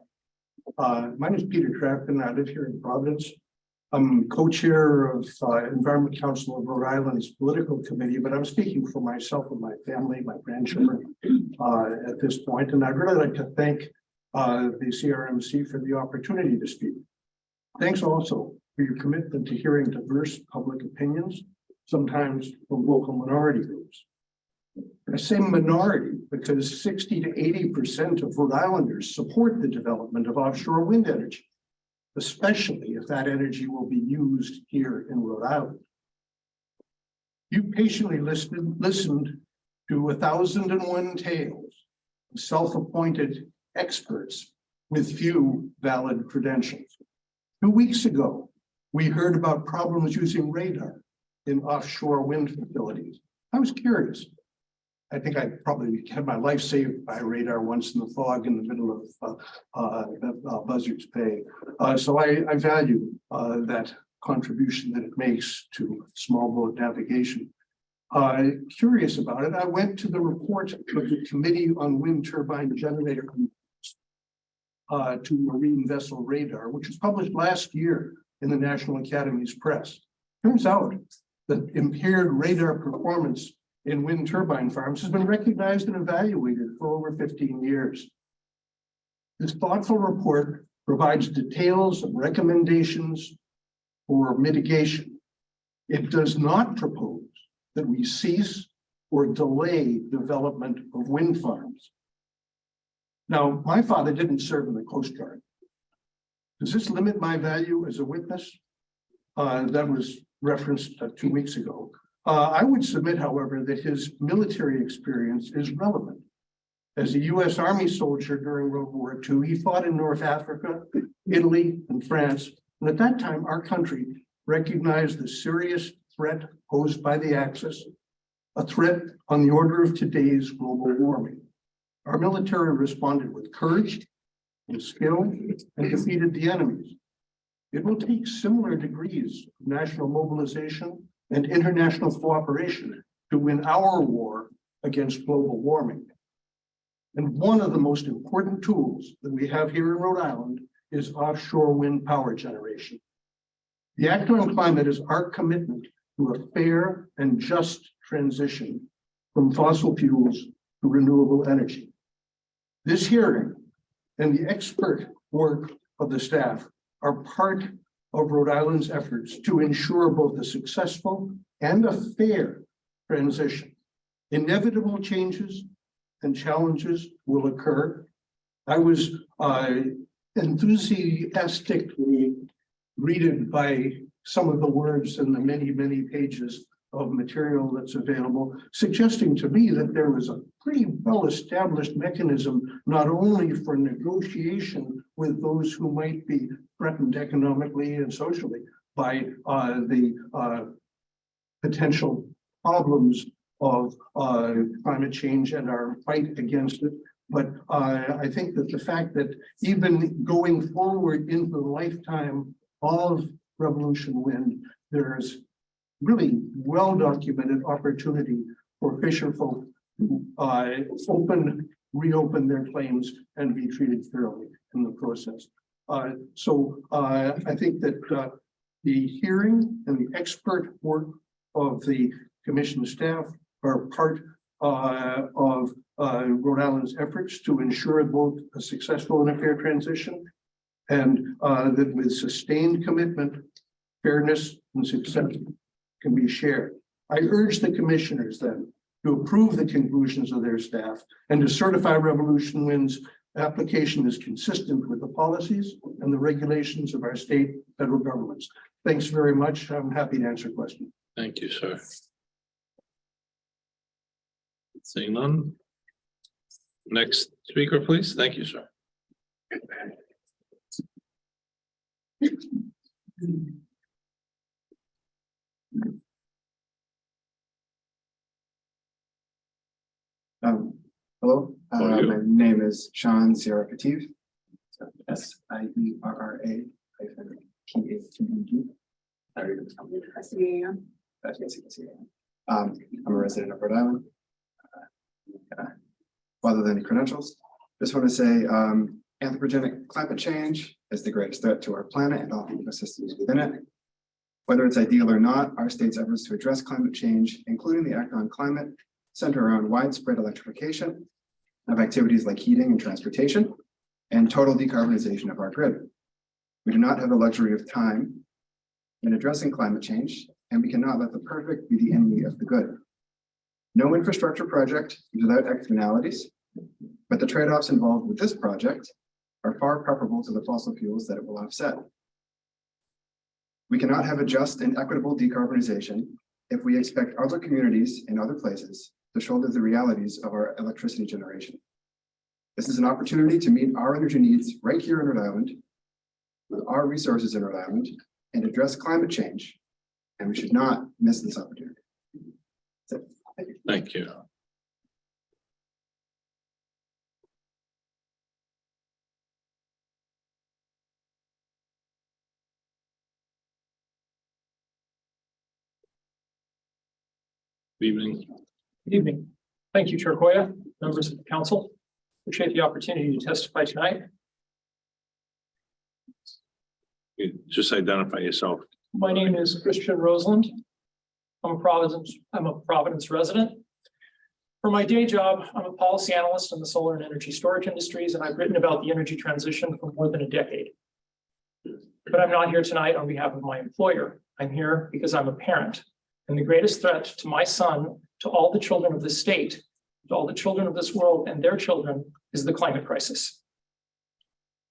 My name is Peter Trafton. I live here in Providence. I'm co-chair of Environment Council of Rhode Island's political committee, but I'm speaking for myself and my family, my grandchildren at this point. And I'd really like to thank the CRMC for the opportunity to speak. Thanks also for your commitment to hearing diverse public opinions, sometimes from local minority groups. I say minority because 60 to 80% of Rhode Islanders support the development of offshore wind energy, especially if that energy will be used here in Rhode Island. You patiently listened to 1,001 tales of self-appointed experts with few valid credentials. 2 weeks ago, we heard about problems using radar in offshore wind facilities. I was curious. I think I probably had my life saved by radar once in the fog in the middle of Buzzards Bay. So I value that contribution that it makes to small boat navigation. Curious about it, I went to the report of the Committee on Wind Turbine Generator to Marine Vessel Radar, which was published last year in the National Academy's Press. Turns out that impaired radar performance in wind turbine farms has been recognized and evaluated for over 15 years. This thoughtful report provides details and recommendations for mitigation. It does not propose that we cease or delay development of wind farms. Now, my father didn't serve in the Coast Guard. Does this limit my value as a witness? That was referenced 2 weeks ago. I would submit, however, that his military experience is relevant. As a U.S. Army soldier during World War II, he fought in North Africa, Italy, and France. And at that time, our country recognized the serious threat posed by the Axis, a threat on the order of today's global warming. Our military responded with courage and skill and defeated the enemies. It will take similar degrees of national mobilization and international cooperation to win our war against global warming. And one of the most important tools that we have here in Rhode Island is offshore wind power generation. The Act on Climate is our commitment to a fair and just transition from fossil fuels to renewable energy. This hearing and the expert work of the staff are part of Rhode Island's efforts to ensure both a successful and a fair transition. Inevitable changes and challenges will occur. I was enthusiastically greeted by some of the words in the many pages of material that's available, suggesting to me that there was a pretty well-established mechanism, not only for negotiation with those who might be threatened economically and socially by the potential problems of climate change and our fight against it. But I think that the fact that even going forward into the lifetime of Revolution Wind, there's really well-documented opportunity for fisher folk to reopen their claims and be treated fairly in the process. So I think that the hearing and the expert work of the commission staff are part of Rhode Island's efforts to ensure both a successful and a fair transition, and that with sustained commitment, fairness, and success can be shared. I urge the commissioners then to approve the conclusions of their staff and to certify Revolution Wind's application is consistent with the policies and the regulations of our state, federal governments. Thanks very much. I'm happy to answer questions. Thank you, sir. Seeing none. Next speaker, please. Thank you, sir. Hello, How are you? my name is Sean Sierra Kativ. SIERRA-PATEG. I'm a resident of Rhode Island. Rather than any credentials, just want to say anthropogenic climate change is the greatest threat to our planet and all the ecosystems within it. Whether it's ideal or not, our state's efforts to address climate change, including the Act on Climate, center around widespread electrification of activities like heating and transportation, and total decarbonization of our grid. We do not have the luxury of time in addressing climate change, and we cannot let the perfect be the enemy of the good. No infrastructure project is without externalities, but the trade-offs involved with this project are far preferable to the fossil fuels that it will offset. We cannot have a just and equitable decarbonization if we expect other communities in other places to shoulder the realities of our electricity generation. This is an opportunity to meet our energy needs right here in Rhode Island, with our resources in Rhode Island, and address climate change, and we should not miss this opportunity. That's it. Thank you. Thank you. Good evening. Good evening. Thank you, Chair Koya, members of the council. Appreciate the opportunity to testify tonight. You just identify yourself. My name is Christian Roseland. I'm a Providence resident. For my day job, I'm a policy analyst in the solar and energy storage industries, and I've written about the energy transition for more than a decade. But I'm not here tonight on behalf of my employer. I'm here because I'm a parent. And the greatest threat to my son, to all the children of this state, to all the children of this world and their children is the climate crisis.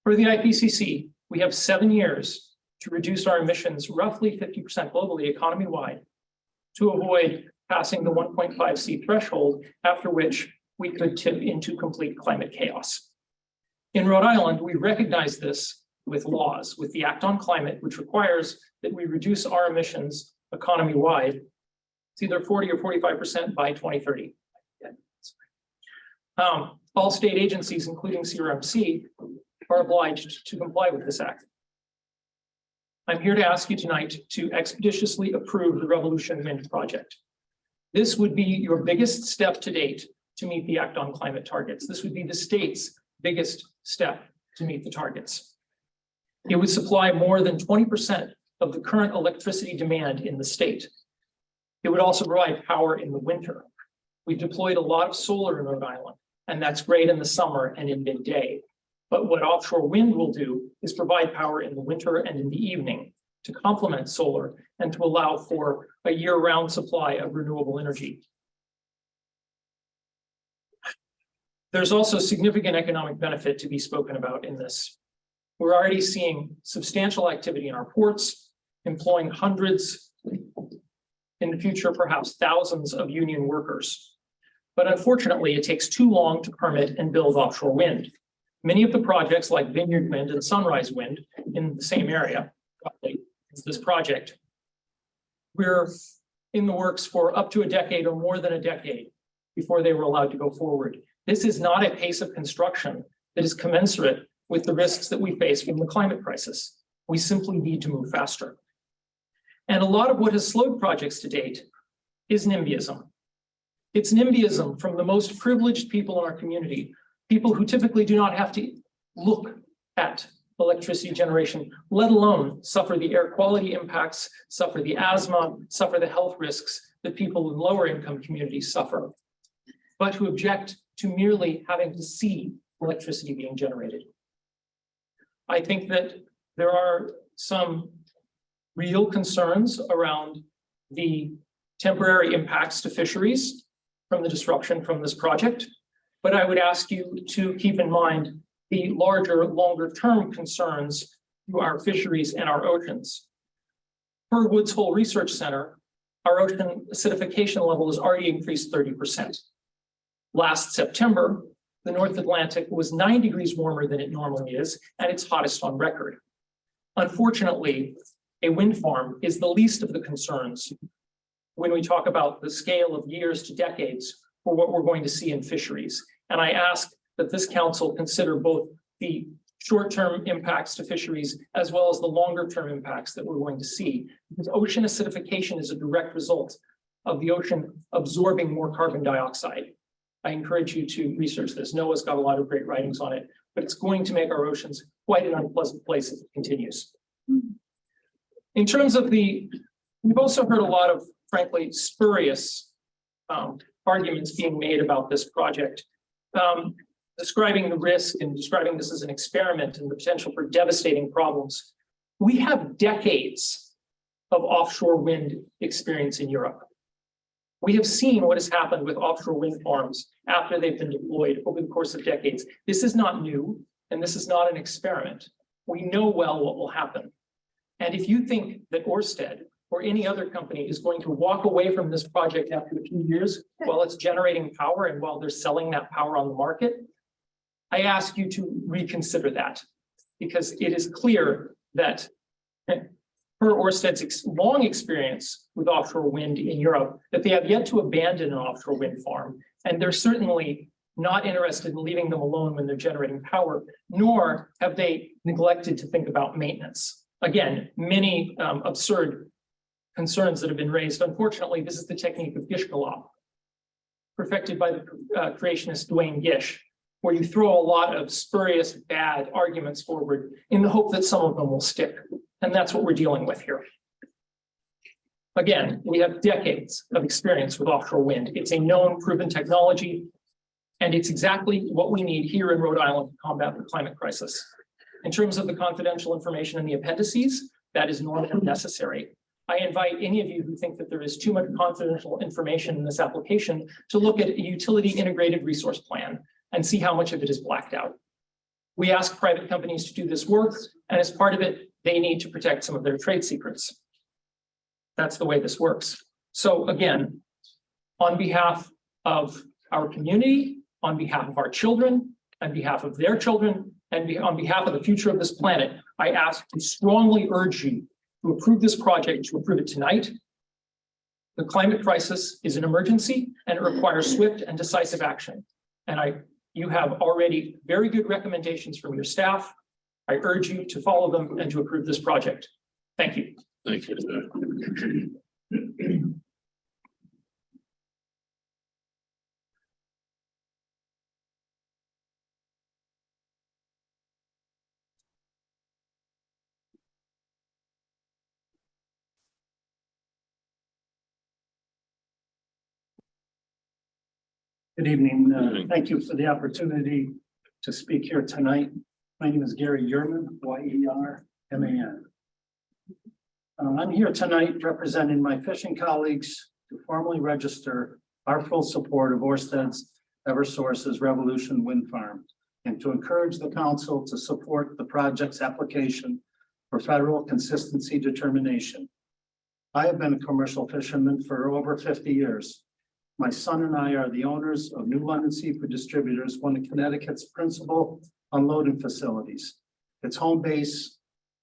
For the IPCC, we have 7 years to reduce our emissions roughly 50% globally, economy-wide, to avoid passing the 1.5C threshold, after which we could tip into complete climate chaos. In Rhode Island, we recognize this with laws, with the Act on Climate, which requires that we reduce our emissions economy-wide. It's either 40 or 45% by 2030. All state agencies, including CRMC, are obliged to comply with this act. I'm here to ask you tonight to expeditiously approve the Revolution Wind project. This would be your biggest step to date to meet the Act on Climate targets. This would be the state's biggest step to meet the targets. It would supply more than 20% of the current electricity demand in the state. It would also provide power in the winter. We've deployed a lot of solar in Rhode Island, and that's great in the summer and in midday. But what offshore wind will do is provide power in the winter and in the evening to complement solar and to allow for a year-round supply of renewable energy. There's also significant economic benefit to be spoken about in this. We're already seeing substantial activity in our ports, employing hundreds, in the future, perhaps thousands of union workers. But unfortunately, it takes too long to permit and build offshore wind. Many of the projects like Vineyard Wind and Sunrise Wind in the same area, this project, we're in the works for up to a decade or more than a decade before they were allowed to go forward. This is not a pace of construction that is commensurate with the risks that we face from the climate crisis. We simply need to move faster. And a lot of what has slowed projects to date is NIMBYism. It's NIMBYism from the most privileged people in our community, people who typically do not have to look at electricity generation, let alone suffer the air quality impacts, suffer the asthma, suffer the health risks that people in lower income communities suffer, but who object to merely having to see electricity being generated. I think that there are some real concerns around the temporary impacts to fisheries from the disruption from this project, but I would ask you to keep in mind the larger, longer-term concerns to our fisheries and our oceans. Per Woods Hole Research Center, our ocean acidification level has already increased 30%. Last September, the North Atlantic was 9 degrees warmer than it normally is, and it's hottest on record. Unfortunately, a wind farm is the least of the concerns when we talk about the scale of years to decades for what we're going to see in fisheries. And I ask that this council consider both the short-term impacts to fisheries as well as the longer-term impacts that we're going to see. Because ocean acidification is a direct result of the ocean absorbing more carbon dioxide. I encourage you to research this. NOAA's got a lot of great writings on it, but it's going to make our oceans quite an unpleasant place if it continues. In terms of we've also heard a lot of, frankly, spurious arguments being made about this project. The describing the risk and describing this as an experiment and the potential for devastating problems. We have decades of offshore wind experience in Europe. We have seen what has happened with offshore wind farms after they've been deployed over the course of decades. This is not new, and this is not an experiment. We know well what will happen. And if you think that Ørsted or any other company is going to walk away from this project after a few years while it's generating power and while they're selling that power on the market, I ask you to reconsider that, because it is clear that per Ørsted's long experience with offshore wind in Europe, that they have yet to abandon an offshore wind farm. And they're certainly not interested in leaving them alone when they're generating power, nor have they neglected to think about maintenance. Again, many absurd concerns that have been raised. Unfortunately, this is the technique of Gishgalop, perfected by the creationist Dwayne Gish, where you throw a lot of spurious, bad arguments forward in the hope that some of them will stick. And that's what we're dealing with here. Again, we have decades of experience with offshore wind. It's a known, proven technology, and it's exactly what we need here in Rhode Island to combat the climate crisis. In terms of the confidential information in the appendices, that is normal and necessary. I invite any of you who think that there is too much confidential information in this application to look at a utility integrated resource plan and see how much of it is blacked out. We ask private companies to do this work, and as part of it, they need to protect some of their trade secrets. That's the way this works. So again, on behalf of our community, on behalf of our children, on behalf of their children, and on behalf of the future of this planet, I ask to strongly urge you to approve this project, to approve it tonight. The climate crisis is an emergency and it requires swift and decisive action. And you have already very good recommendations from your staff. I urge you to follow them and to approve this project. Thank you. Thank you, sir. Good evening. Thank you for the opportunity to speak here tonight. My name is Gary Yerman, Y-E-R-M-A-N. I'm here tonight representing my fishing colleagues to formally register our full support of Ørsted's Eversource's Revolution Wind Farm and to encourage the council to support the project's application for federal consistency determination. I have been a commercial fisherman for over 50 years. My son and I are the owners of New London Seafood Distributors, one of Connecticut's principal unloading facilities. It's home base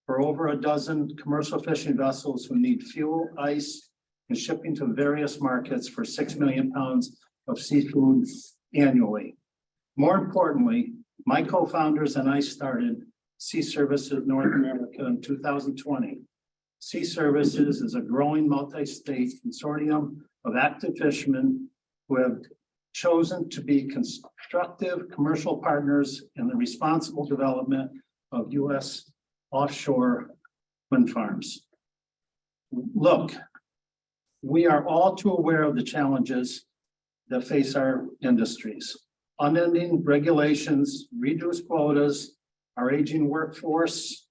for over a dozen commercial fishing vessels who need fuel, ice, and shipping to various markets for 6 million pounds of seafood annually. More importantly, my co-founders and I started Sea Services North America in 2020. Sea Services is a growing multi-state consortium of active fishermen who have chosen to be constructive commercial partners in the responsible development of U.S. offshore wind farms. Look, we are all too aware of the challenges that face our industries. Unending regulations, reduced quotas, our aging workforce,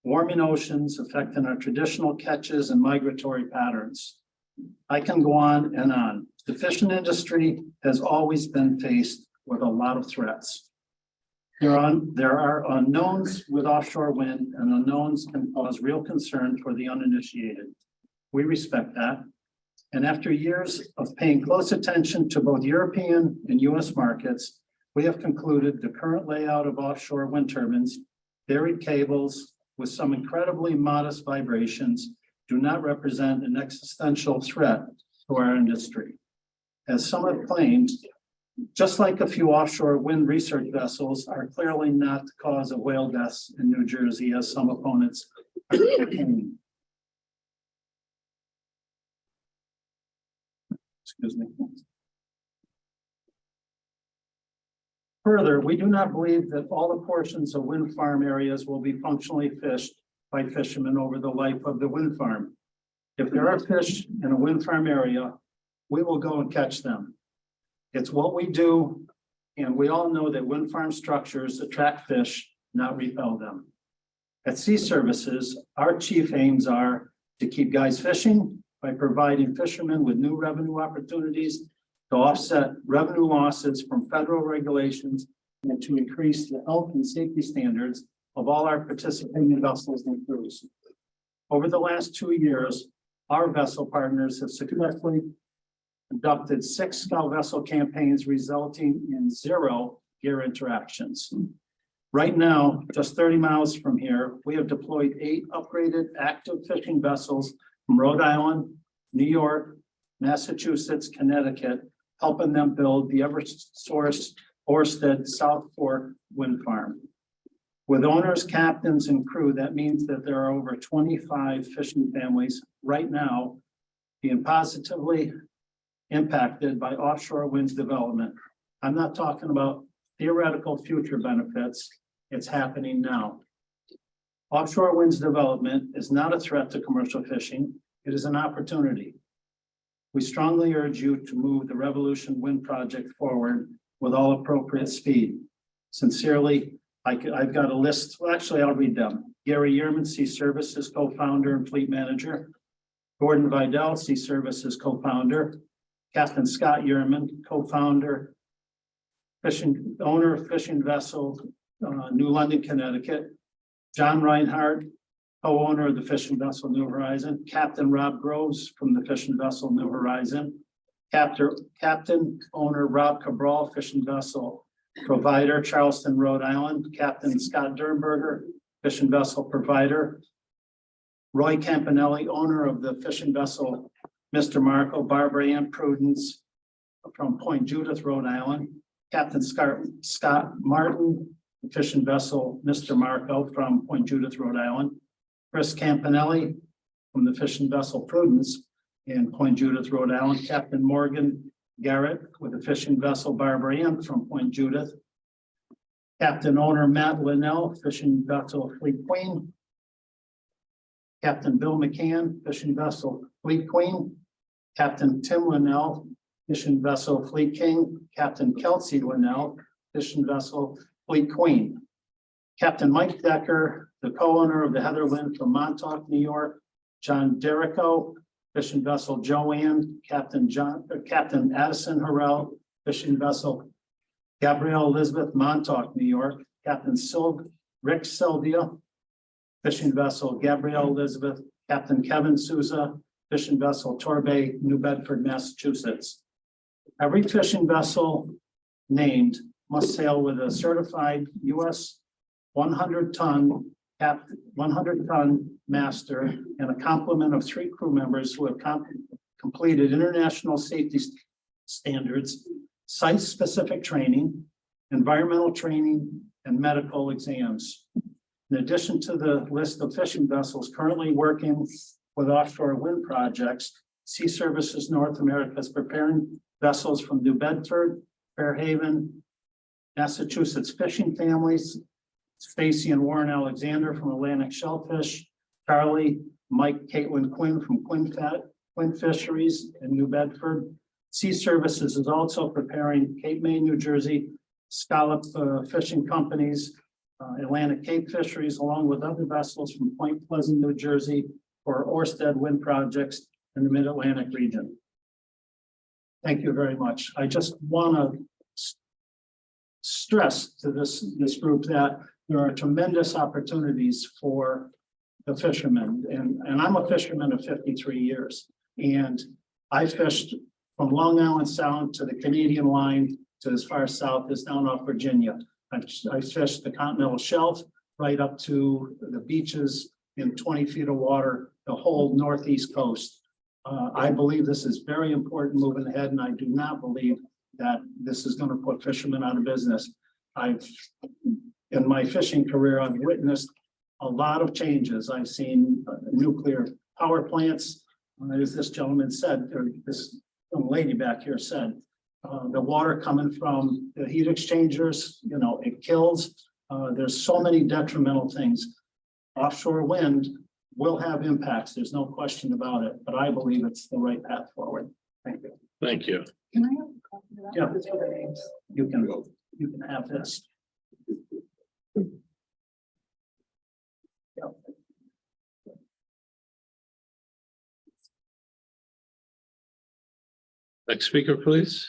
warming oceans affecting our traditional catches and migratory patterns. I can go on and on. The fishing industry has always been faced with a lot of threats. There are unknowns with offshore wind, and unknowns can cause real concern for the uninitiated. We respect that. And after years of paying close attention to both European and US markets, we have concluded the current layout of offshore wind turbines, buried cables with some incredibly modest vibrations, do not represent an existential threat to our industry. As some have claimed, just like a few offshore wind research vessels are clearly not the cause of whale deaths in New Jersey, as some opponents are claiming. Excuse me. Further, we do not believe that all the portions of wind farm areas will be functionally fished by fishermen over the life of the wind farm. If there are fish in a wind farm area, we will go and catch them. It's what we do And we all know that wind farm structures attract fish, not repel them. At Sea Services, our chief aims are to keep guys fishing by providing fishermen with new revenue opportunities, to offset revenue losses from federal regulations, and to increase the health and safety standards of all our participating vessels and crews. Over the last 2 years, our vessel partners have successfully conducted 6 scout vessel campaigns, resulting in 0 gear interactions. Right now, just 30 miles from here, we have deployed 8 upgraded active fishing vessels from Rhode Island, New York, Massachusetts, Connecticut, helping them build the Eversource Orsted South Fork Wind Farm. With owners, captains, and crew, that means that there are over 25 fishing families right now being positively impacted by offshore winds development. I'm not talking about theoretical future benefits. It's happening now. Offshore winds development is not a threat to commercial fishing. It is an opportunity. We strongly urge you to move the Revolution Wind project forward with all appropriate speed. Sincerely, I've got a list. Well, actually, I'll read them. Gary Yearman, Sea Services co-founder and fleet manager. Gordon Vidal, Sea Services co-founder. Captain Scott Yearman, co-founder, owner of fishing vessel, New London, Connecticut. John Reinhardt, co-owner of the fishing vessel New Horizon. Captain Rob Groves from the fishing vessel New Horizon. Captain owner Rob Cabral, fishing vessel provider, Charleston, Rhode Island. Captain Scott Dernberger, fishing vessel provider. Roy Campanelli, owner of the fishing vessel Mr. Marco. Barbara Ann Prudence from Point Judith, Rhode Island. Captain Scott Martin, fishing vessel Mr. Marco from Point Judith, Rhode Island. Chris Campanelli from the fishing vessel Prudence in Point Judith, Rhode Island. Captain Morgan Garrett with the fishing vessel Barbara Ann from Point Judith. Captain owner Matt Linnell, fishing vessel Fleet Queen. Captain Bill McCann, fishing vessel Fleet Queen. Captain Tim Linnell, fishing vessel Fleet King. Captain Kelsey Linnell, fishing vessel Fleet Queen. Captain Mike Decker, the co-owner of the Heatherwind from Montauk, New York. John Derrico, fishing vessel Joanne. Captain Addison Harrell, fishing vessel Gabrielle Elizabeth, Montauk, New York. Captain Rick Sylvia, fishing vessel Gabrielle Elizabeth. Captain Kevin Souza, fishing vessel Torbay, New Bedford, Massachusetts. Every fishing vessel named must sail with a certified U.S. 100-ton master and a complement of 3 crew members who have completed international safety standards, site-specific training, environmental training, and medical exams. In addition to the list of fishing vessels currently working with offshore wind projects, Sea Services North America is preparing vessels from New Bedford, Fairhaven, Massachusetts fishing families, Stacy and Warren Alexander from Atlantic Shellfish, Charlie, Mike, Caitlin Quinn from Quinn Fisheries in New Bedford. Sea Services is also preparing Cape May, New Jersey, scallop fishing companies, Atlantic Cape Fisheries, along with other vessels from Point Pleasant, New Jersey, for Orsted wind projects in the Mid-Atlantic region. Thank you very much. I just want to stress to this group that there are tremendous opportunities for the fishermen. And I'm a fisherman of 53 years. And I fished from Long Island Sound to the Canadian line to as far south as down off Virginia. I fished the continental shelf right up to the beaches in 20 feet of water, the whole northeast coast. I believe this is very important moving ahead, and I do not believe that this is going to put fishermen out of business. In my fishing career, I've witnessed a lot of changes. I've seen nuclear power plants, as this gentleman said, or this young lady back here said, the water coming from the heat exchangers, it kills. There's so many detrimental things. Offshore wind will have impacts. There's no question about it, but I believe it's the right path forward. Thank you. Thank you. Can I have a copy of that? Yeah. You can go. You can have this. Yeah. Next speaker, please.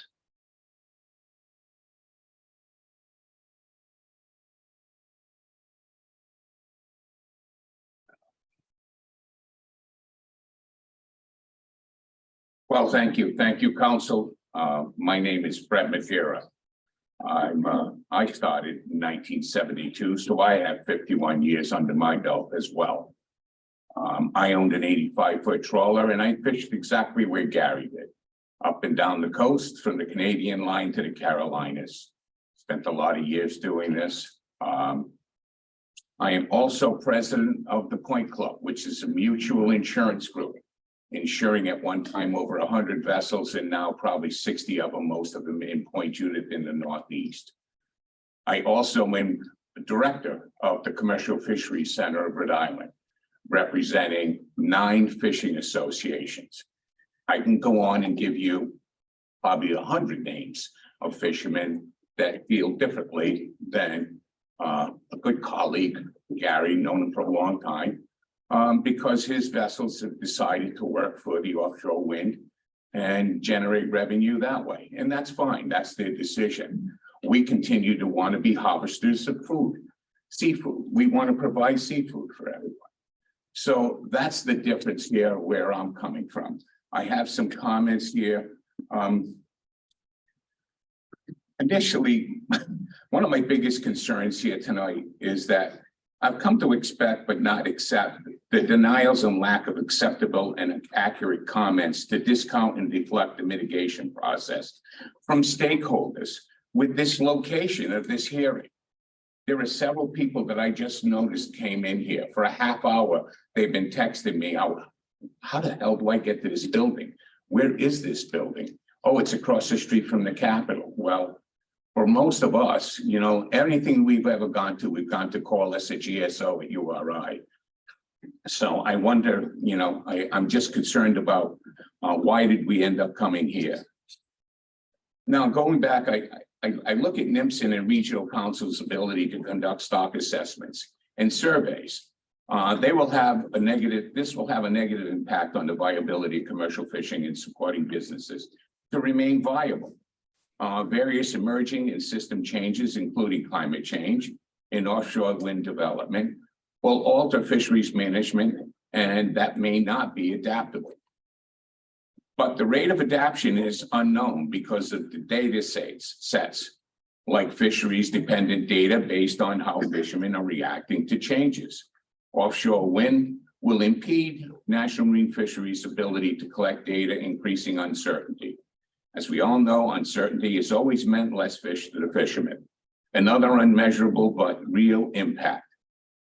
Well, thank you. Thank you, council. My name is Brett Matera. I started in 1972, so I have 51 years under my belt as well. I owned an 85-foot trawler and I fished exactly where Gary did, up and down the coast from the Canadian line to the Carolinas. Spent a lot of years doing this. I am also president of the Point Club, which is a mutual insurance group, insuring at one time over 100 vessels and now probably 60 of them, most of them in Point Judith in the Northeast. I also am the director of the Commercial Fisheries Center of Rhode Island, representing 9 fishing associations. I can go on and give you probably 100 names of fishermen that feel differently than a good colleague, Gary, known him for a long time, because his vessels have decided to work for the offshore wind and generate revenue that way. And that's fine. That's their decision. We continue to want to be harvesters of food, seafood. We want to provide seafood for everyone. So that's the difference here where I'm coming from. I have some comments here. Initially, one of my biggest concerns here tonight is that I've come to expect but not accept the denials and lack of acceptable and accurate comments to discount and deflect the mitigation process from stakeholders with this location of this hearing. There are several people that I just noticed came in here for a half hour. They've been texting me, how the hell do I get to this building? Where is this building? Oh, it's across the street from the Capitol. Well, for most of us, you know, anything we've ever gone to, we've gone to call us a GSO at URI. So I wonder, you know, I'm just concerned about why did we end up coming here? Now, going back, I look at NIMSN and regional council's ability to conduct stock assessments and surveys. This will have a negative impact on the viability of commercial fishing and supporting businesses to remain viable. Various emerging and system changes, including climate change and offshore wind development, will alter fisheries management, and that may not be adaptable. But the rate of adaptation is unknown because of the data sets, like fisheries dependent data based on how fishermen are reacting to changes. Offshore wind will impede national marine fisheries' ability to collect data, increasing uncertainty. As we all know, uncertainty has always meant less fish to the fishermen. Another unmeasurable but real impact,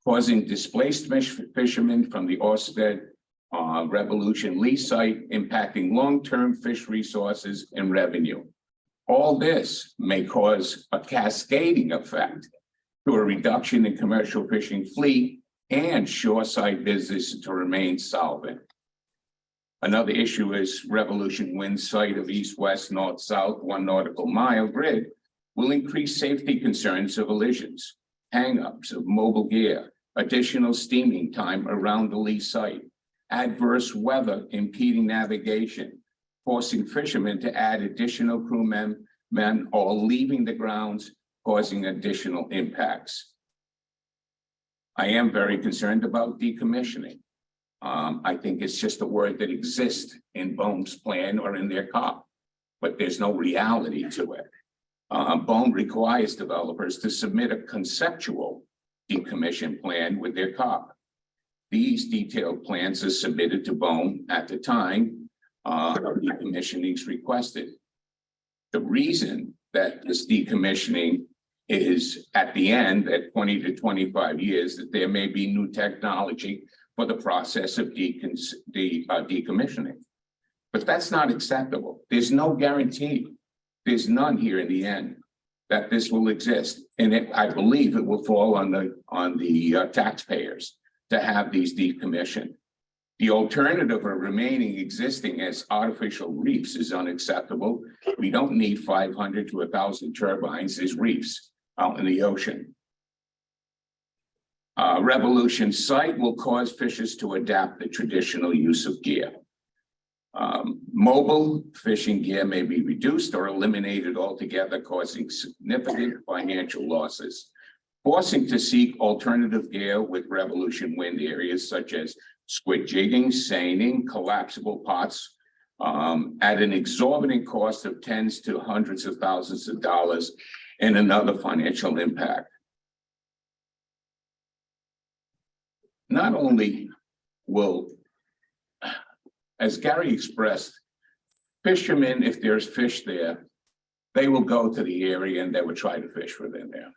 causing displaced fishermen from the Orsted Revolution lease site, impacting long-term fish resources and revenue. All this may cause a cascading effect to a reduction in commercial fishing fleet and shoreside business to remain solvent. Another issue is Revolution wind site of east-west, north-south, 1 nautical mile grid will increase safety concerns of collisions, hang-ups of mobile gear, additional steaming time around the lease site, adverse weather impeding navigation, forcing fishermen to add additional crewmen or leaving the grounds, causing additional impacts. I am very concerned about decommissioning. I think it's just a word that exists in BOEM's plan or in their COP, but there's no reality to it. BOEM requires developers to submit a conceptual decommission plan with their COP. These detailed plans are submitted to BOEM at the time decommissioning is requested. The reason that this decommissioning is at the end at 20 to 25 years, that there may be new technology for the process of decommissioning. But that's not acceptable. There's no guarantee. There's none here in the end that this will exist. And I believe it will fall on the taxpayers to have these decommissioned. The alternative of remaining existing as artificial reefs is unacceptable We don't need 500 to 1,000 turbines. There's reefs out in the ocean. Revolution site will cause fishers to adapt the traditional use of gear. Mobile fishing gear may be reduced or eliminated altogether, causing significant financial losses. Forcing to seek alternative gear with Revolution wind areas such as squid jigging, seining, collapsible pots, at an exorbitant cost of tens to hundreds of thousands of dollars and another financial impact. Not only will, as Gary expressed, fishermen, if there's fish there, they will go to the area and they will try to fish within there.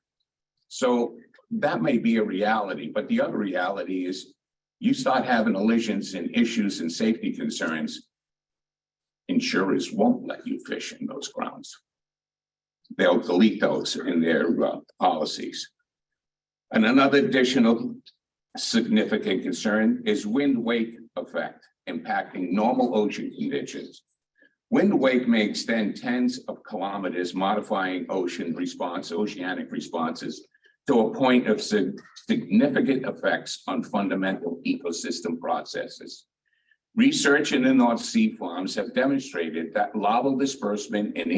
So that may be a reality, but the other reality is you start having elisions and issues and safety concerns, insurers won't let you fish in those grounds. They'll delete those in their policies. And another additional significant concern is wind wake effect impacting normal ocean conditions. Wind wake may extend tens of kilometers, modifying oceanic responses to a point of significant effects on fundamental ecosystem processes. Research in the North Sea farms have demonstrated that larval disbursement and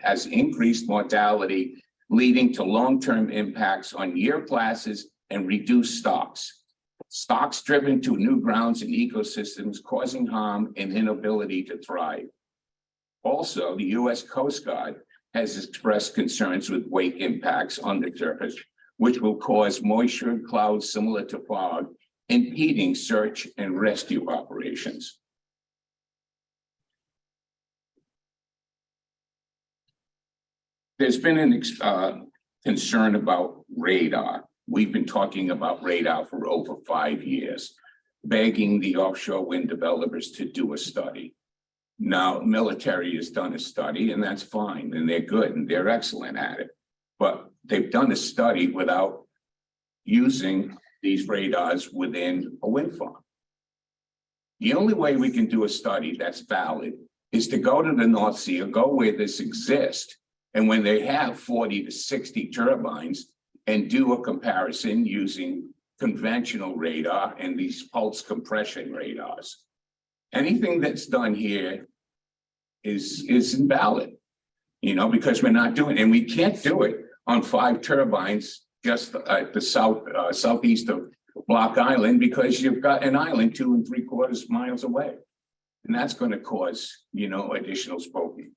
has increased mortality, leading to long-term impacts on year classes and reduced stocks. Stocks driven to new grounds and ecosystems, causing harm and inability to thrive. Also, the U.S. Coast Guard has expressed concerns with wake impacts on the surface, which will cause moisture clouds similar to fog, impeding search and rescue operations. There's been an concern about radar. We've been talking about radar for over 5 years, begging the offshore wind developers to do a study. Now, military has done a study, and that's fine, and they're good, and they're excellent at it. But they've done a study without using these radars within a wind farm. The only way we can do a study that's valid is to go to the North Sea or go where this exists, and when they have 40 to 60 turbines, and do a comparison using conventional radar and these pulse compression radars. Anything that's done here is invalid, you know, because we're not doing it, and we can't do it on 5 turbines just at the southeast of Block Island, because you've got an island 2 3/4 miles away, and that's going to cause, you know, additional spoken.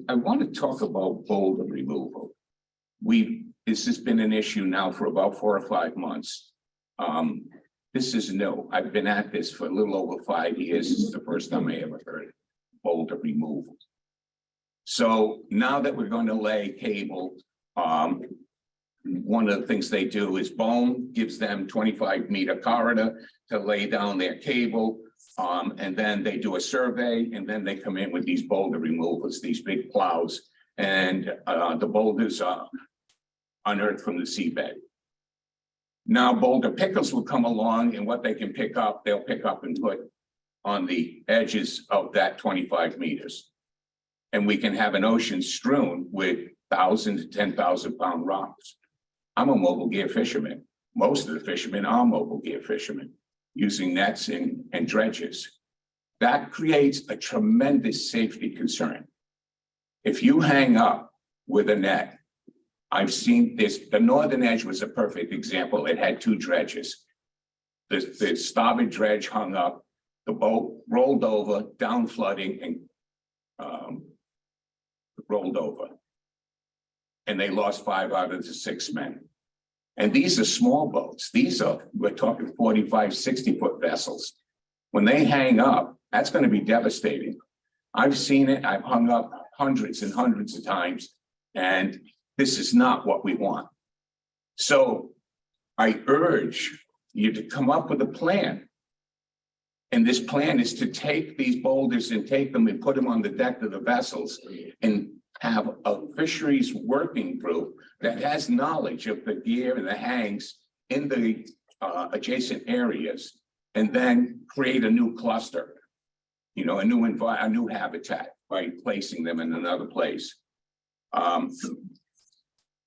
I want to talk about boulder removal. This has been an issue now for about 4 or 5 months. This is new. I've been at this for a little over 5 years. This is the first time I ever heard boulder removal. So now that we're going to lay cable, one of the things they do is BOEM gives them 25-meter corridor to lay down their cable. And then they do a survey, and then they come in with these boulder removals, these big plows, and the boulders are unearthed from the seabed. Now boulder pickers will come along, and what they can pick up, they'll pick up and put on the edges of that 25 meters. And we can have an ocean strewn with 1,000 to 10,000 pound rocks. I'm a mobile gear fisherman. Most of the fishermen are mobile gear fishermen, using nets and dredges. That creates a tremendous safety concern. If you hang up with a net, I've seen this, the northern edge was a perfect example. It had 2 dredges. The starboard dredge hung up, the boat rolled over, down flooding, and rolled over. And they lost 5 out of the 6 men. And these are small boats. We're talking 45, 60-foot vessels. When they hang up, that's going to be devastating. I've seen it. I've hung up hundreds and hundreds of times, and this is not what we want. So I urge you to come up with a plan. And this plan is to take these boulders and take them and put them on the deck of the vessels and have a fisheries working group that has knowledge of the gear and the hangs in the adjacent areas and then create a new cluster. You know, a new habitat by placing them in another place. I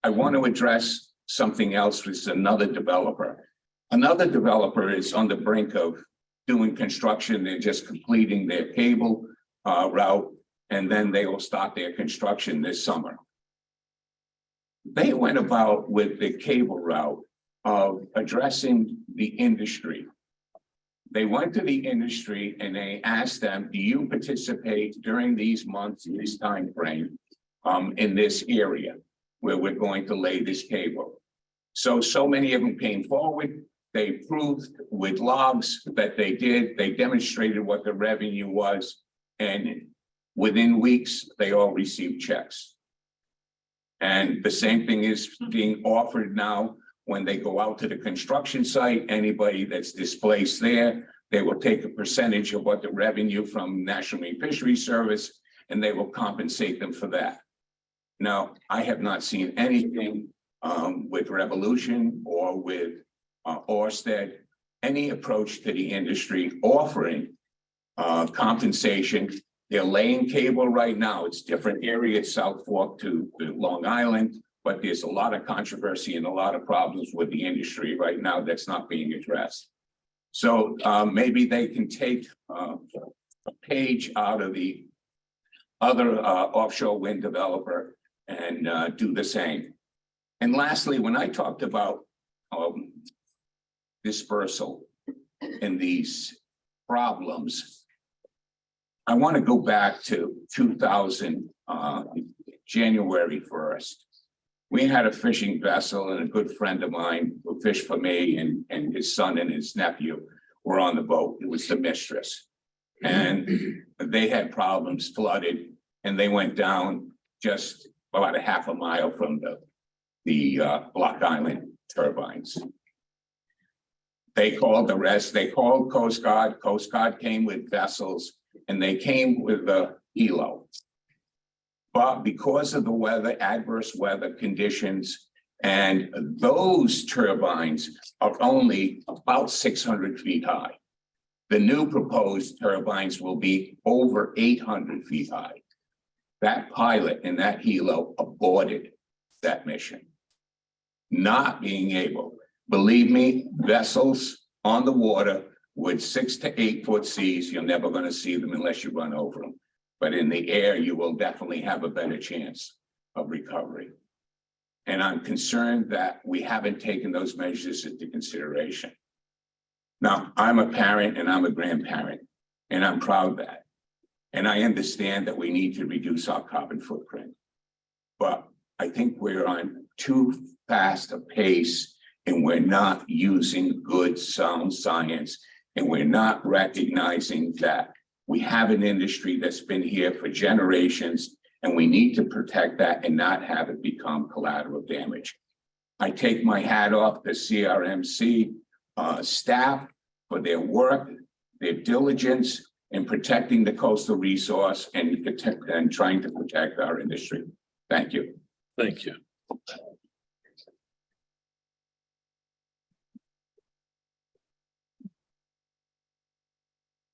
want to address something else with another developer. Another developer is on the brink of doing construction. They're just completing their cable route, and then they will start their construction this summer. They went about with the cable route of addressing the industry. They went to the industry and they asked them, do you participate during these months, in this time frame, in this area where we're going to lay this cable? So many of them came forward. They proved with logs that they did. They demonstrated what the revenue was. And within weeks, they all received checks. And the same thing is being offered now when they go out to the construction site. Anybody that's displaced there, they will take a percentage of what the revenue from National Marine Fisheries Service, and they will compensate them for that. Now, I have not seen anything with Revolution or with Orsted, any approach to the industry offering compensation. They're laying cable right now. It's different areas, South Fork to Long Island, but there's a lot of controversy and a lot of problems with the industry right now that's not being addressed. So maybe they can take a page out of the other offshore wind developer and do the same. And lastly, when I talked about dispersal in these problems, I want to go back to 2000, January 1st. We had a fishing vessel, and a good friend of mine who fished for me, and his son and his nephew were on the boat. It was the Mistress. And they had problems, flooded, and they went down just about a half a mile from the Block Island turbines. They called the rest. They called Coast Guard. Coast Guard came with vessels, and they came with the helo. But because of the weather, adverse weather conditions, and those turbines are only about 600 feet high. The new proposed turbines will be over 800 feet high. That pilot and that helo aborted that mission. Not being able, believe me, vessels on the water with 6 to 8 foot seas, you're never going to see them unless you run over them. But in the air, you will definitely have a better chance of recovery. And I'm concerned that we haven't taken those measures into consideration. Now, I'm a parent and I'm a grandparent, and I'm proud of that. And I understand that we need to reduce our carbon footprint. But I think we're on too fast a pace, and we're not using good, sound science, and we're not recognizing that we have an industry that's been here for generations, and we need to protect that and not have it become collateral damage. I take my hat off to CRMC staff for their work, their diligence in protecting the coastal resource and trying to protect our industry. Thank you. Thank you.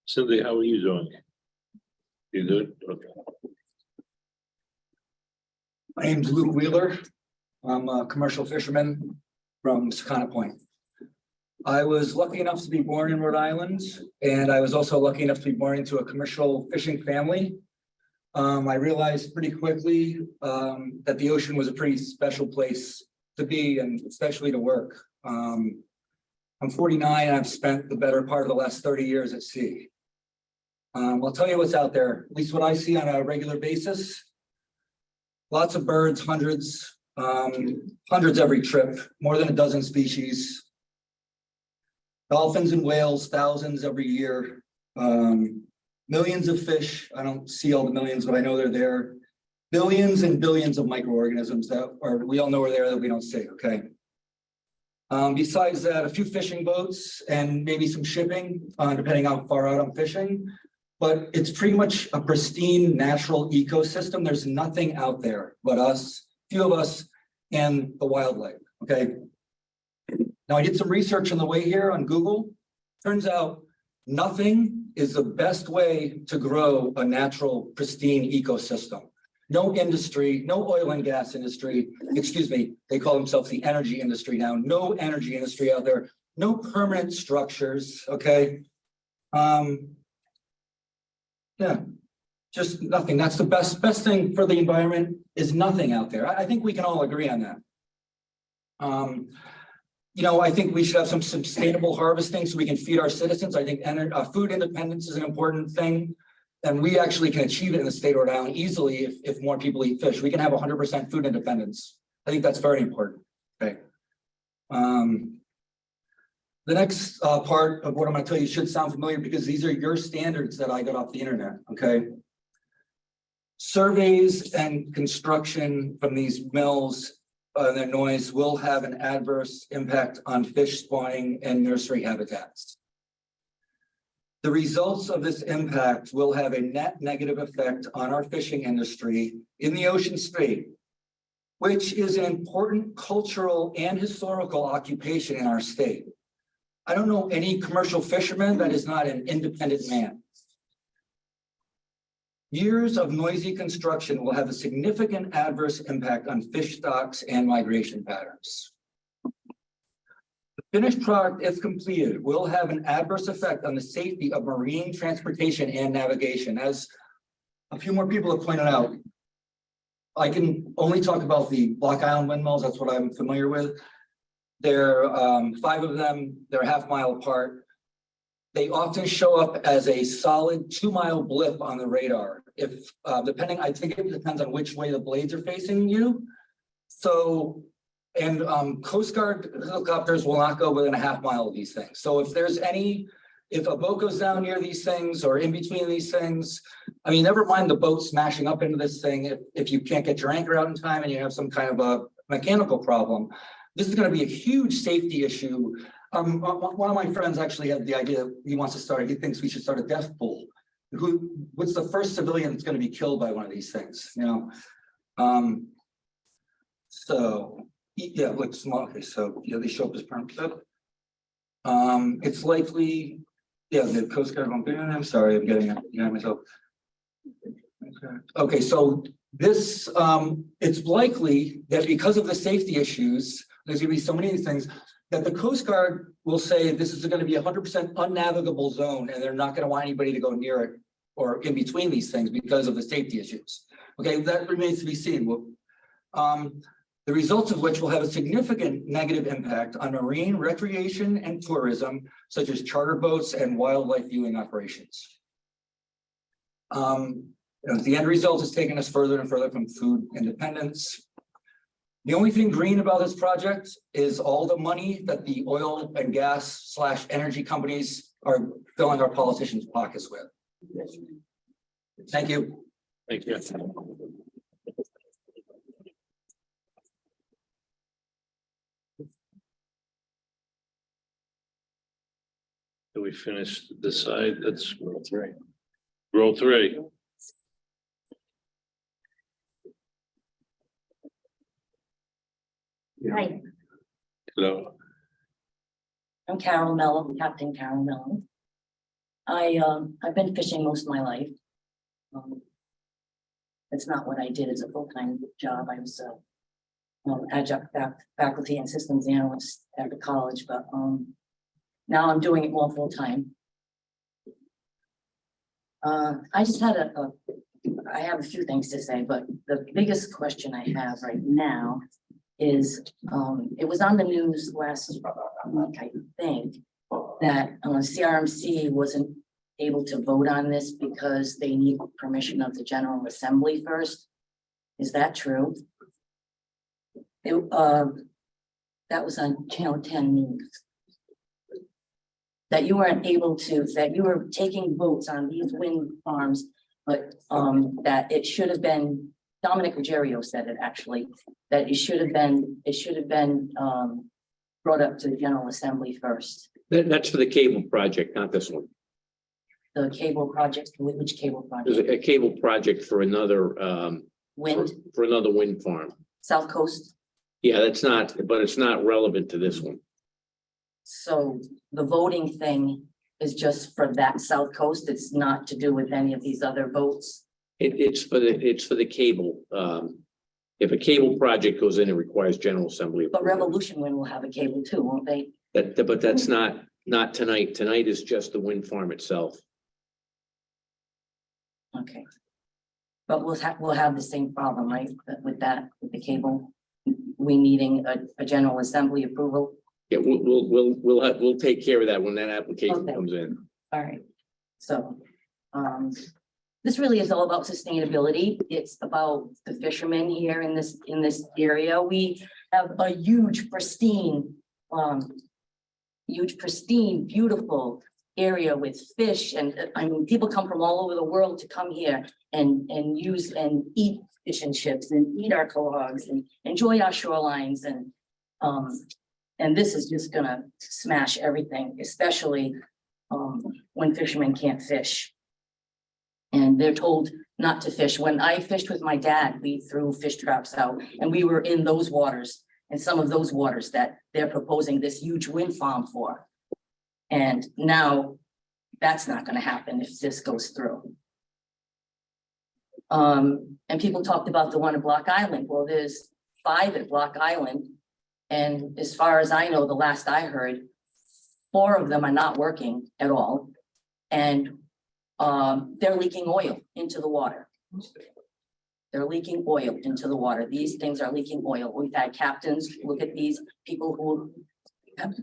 Cindy, how are you doing? You good? Okay. My name's Lou Wheeler. I'm a commercial fisherman from Secana Point. I was lucky enough to be born in Rhode Island, and I was also lucky enough to be born into a commercial fishing family. I realized pretty quickly that the ocean was a pretty special place to be, and especially to work. I'm 49, and I've spent the better part of the last 30 years at sea. I'll tell you what's out there, at least what I see on a regular basis. Lots of birds, hundreds every trip, more than a dozen species. Dolphins and whales, thousands every year. Millions of fish. I don't see all the millions, but I know they're there. Billions and billions of microorganisms that we all know are there that we don't see, okay? Besides that, a few fishing boats and maybe some shipping, depending how far out I'm fishing. But it's pretty much a pristine natural ecosystem. There's nothing out there but us, few of us, and the wildlife, okay? Now, I did some research on the way here on Google. Turns out nothing is the best way to grow a natural pristine ecosystem. No industry, no oil and gas industry, excuse me, they call themselves the energy industry now. No energy industry out there, no permanent structures, okay? Yeah, just nothing. That's the best thing for the environment is nothing out there. I think we can all agree on that. You know, I think we should have some sustainable harvesting so we can feed our citizens. I think food independence is an important thing. And we actually can achieve it in the state of Rhode Island easily if more people eat fish. We can have 100% food independence. I think that's very important. Okay. The next part of what I'm going to tell you should sound familiar because these are your standards that I got off the internet. Okay. Surveys and construction from these mills, their noise will have an adverse impact on fish spawning and nursery habitats. The results of this impact will have a net negative effect on our fishing industry in the ocean state, which is an important cultural and historical occupation in our state. I don't know any commercial fisherman that is not an independent man. Years of noisy construction will have a significant adverse impact on fish stocks and migration patterns. The finished product, if completed, will have an adverse effect on the safety of marine transportation and navigation. As a few more people have pointed out, I can only talk about the Block Island windmills. That's what I'm familiar with. There are 5 of them. They're half mile apart. They often show up as a solid 2-mile blip on the radar. If depending, I think it depends on which way the blades are facing you. So, and Coast Guard helicopters will not go within a half mile of these things. So if there's if a boat goes down near these things or in between these things, I mean, never mind the boat smashing up into this thing. If you can't get your anchor out in time and you have some kind of a mechanical problem, this is going to be a huge safety issue. One of my friends actually had the idea he wants to start. He thinks we should start a death pool. What's the first civilian that's going to be killed by one of these things? You know. So yeah, like small. Okay, so yeah, they show up as permanent. It's likely. Yeah, the Coast Guard won't be. I'm sorry, I'm getting behind myself. Okay, so this it's likely that because of the safety issues, there's going to be so many things that the Coast Guard will say this is going to be 100% unnavigable zone, and they're not going to want anybody to go near it or in between these things because of the safety issues. Okay, that remains to be seen. The results of which will have a significant negative impact on marine recreation and tourism, such as charter boats and wildlife viewing operations. The end result is taking us further and further from food independence. The only thing green about this project is all the money that the oil and gas / energy companies are filling our politicians' pockets with. Thank you. Thank you. Do we finish this side? That's row 3. Row 3. Hi, Hello. I'm Carol Mello, Captain Carol Mello. I've been fishing most of my life. It's not what I did as a full-time job. I was adjunct faculty and systems analyst at the college, but now I'm doing it more full-time. I just had I have a few things to say, but the biggest question I have right now is, it was on the news last week, I think, that CRMC wasn't able to vote on this because they need permission of the General Assembly first. Is that true? That was on Channel 10 News. That you weren't able to, that you were taking votes on these wind farms, but that it should have been, Dominic Ruggiero said it actually, that it should have been brought up to the General Assembly first. That's for the cable project, not this one. The cable project, which cable There's project? a cable project for another Wind, for another wind farm. South Coast? Yeah, that's not, but it's not relevant to this one. So the voting thing is just for that south coast. It's not to do with any of these other boats. It's for the cable. If a cable project goes in, it requires General Assembly. But Revolution Wind will have a cable too, won't they? But that's not tonight. Tonight is just the wind farm itself. Okay. But we'll have the same problem, right, with the cable? We needing a General Assembly approval? Yeah, we'll take care of that when that application Okay. comes in. All right, so, this really is all about sustainability. It's about the fishermen here in this area. We have a huge pristine, beautiful area with fish. And I mean, people come from all over the world to come here and use and eat fish and chips and eat our cohogs and enjoy our shorelines. And this is just gonna smash everything, especially when fishermen can't fish. And they're told not to fish. When I fished with my dad, we threw fish traps out and we were in those waters and some of those waters that they're proposing this huge wind farm for. And now that's not gonna happen if this goes through. And people talked about the one at Block Island. Well, there's 5 at Block Island. And as far as I know, the last I heard, 4 of them are not working at all. And they're leaking oil into the water. They're leaking oil into the water. These things are leaking oil. We've had captains look at these people who have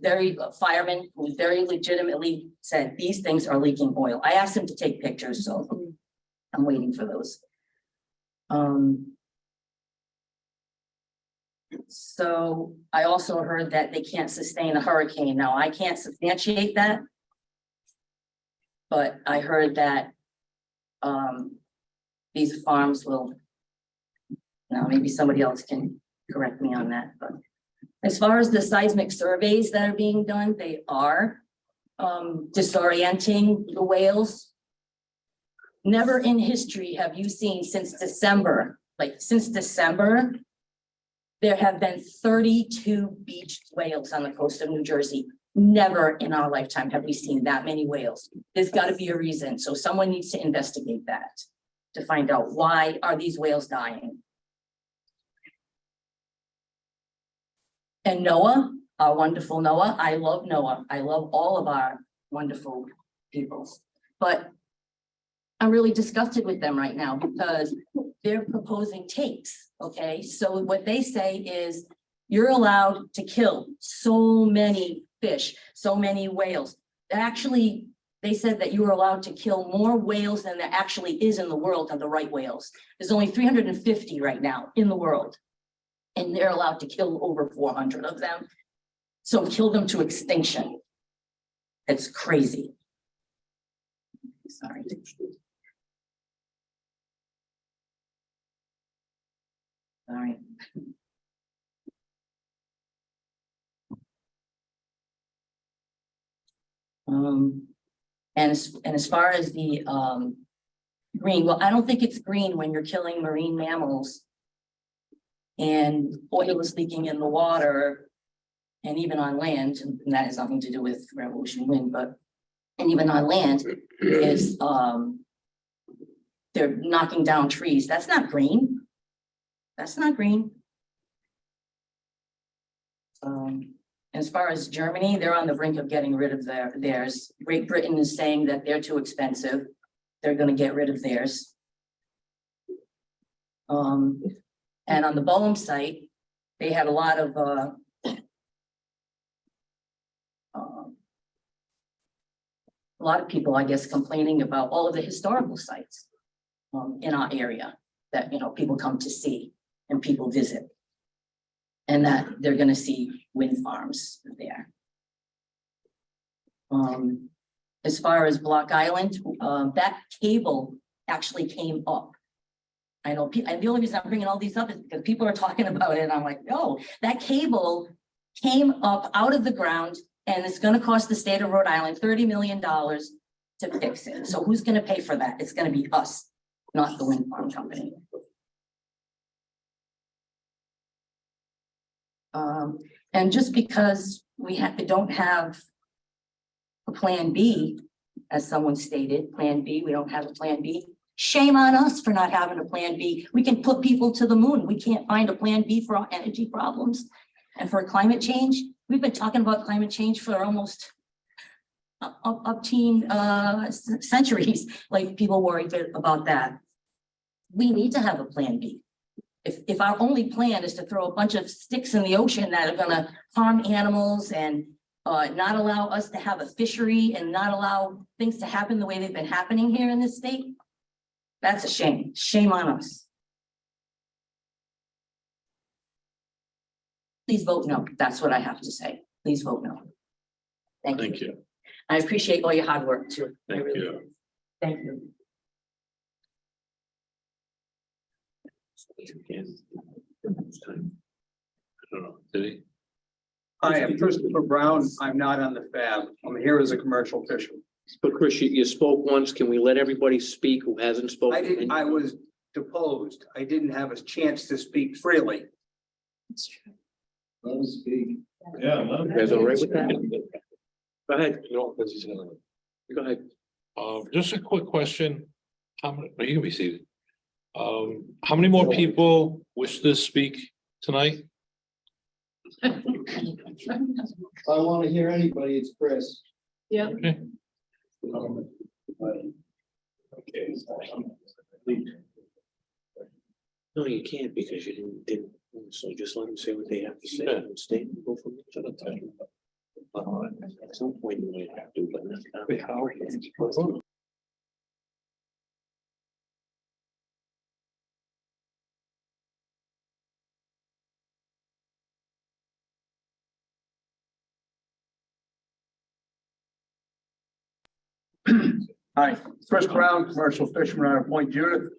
firemen who very legitimately said these things are leaking oil. I asked them to take pictures, so I'm waiting for those. So I also heard that they can't sustain a hurricane. Now, I can't substantiate that. But I heard that these farms will, now maybe somebody else can correct me on that, but as far as the seismic surveys that are being done, they are disorienting the whales. Never in history have you seen since December, there have been 32 beached whales on the coast of New Jersey. Never in our lifetime have we seen that many whales. There's got to be a reason. So someone needs to investigate that to find out why are these whales dying. And Noah, our wonderful Noah, I love Noah. I love all of our wonderful people. But I'm really disgusted with them right now because they're proposing takes, okay? So what they say is you're allowed to kill so many fish, so many whales. Actually, they said that you were allowed to kill more whales than there actually is in the world of the right whales. There's only 350 right now in the world, and they're allowed to kill over 400 of them. So kill them to extinction. It's crazy. Sorry. All right. And as far as the green, well, I don't think it's green when you're killing marine mammals and oil is leaking in the water and even on land, and that has nothing to do with Revolution Wind, and even on land is they're knocking down trees. That's not green. That's not green. As far as Germany, they're on the brink of getting rid of theirs. Great Britain is saying that they're too expensive. They're going to get rid of theirs. And on the Boehm site, they had a lot of people, I guess, complaining about all of the historical sites in our area that, you know, people come to see and people visit. And that they're going to see wind farms there. As far as Block Island, that cable actually came up. I know, and the only reason I'm bringing all these up is because people are talking about it, and I'm like, no, that cable came up out of the ground, and it's going to cost the state of Rhode Island $30 million to fix it. So who's going to pay for that? It's going to be us, not the wind farm company. And just because don't have a plan B, as someone stated, plan B, we don't have a plan B. Shame on us for not having a plan B. We can put people to the moon. We can't find a plan B for our energy problems. And for climate change, we've been talking about climate change for almost centuries, like people worry about that. We need to have a plan B. If our only plan is to throw a bunch of sticks in the ocean that are gonna harm animals and not allow us to have a fishery and not allow things to happen the way they've been happening here in this state, that's a shame. Shame on us. Please vote no. That's what I have to say. Please vote no. Thank you. I appreciate all your hard work too. I really do. Thank you. I don't know, did he? Hi, I'm Christopher Brown. I'm not on the FAB. I'm here as a commercial fisherman. But Chris, you spoke once. Can we let everybody speak who hasn't spoken? I was deposed. I didn't have a chance to speak freely. That's true. Let us speak. Yeah. You guys all right with that? Go ahead. Go ahead. Just a quick question. How many, you can be seated. How many more people wish to speak tonight? If I want to hear anybody, it's Chris. Yeah. Okay. Okay. No, you can't because you didn't. So just let them say what they have to say and stay and go from there. At some point you might have to, but not. Hi, Chris Brown, commercial fisherman out of Point Judith.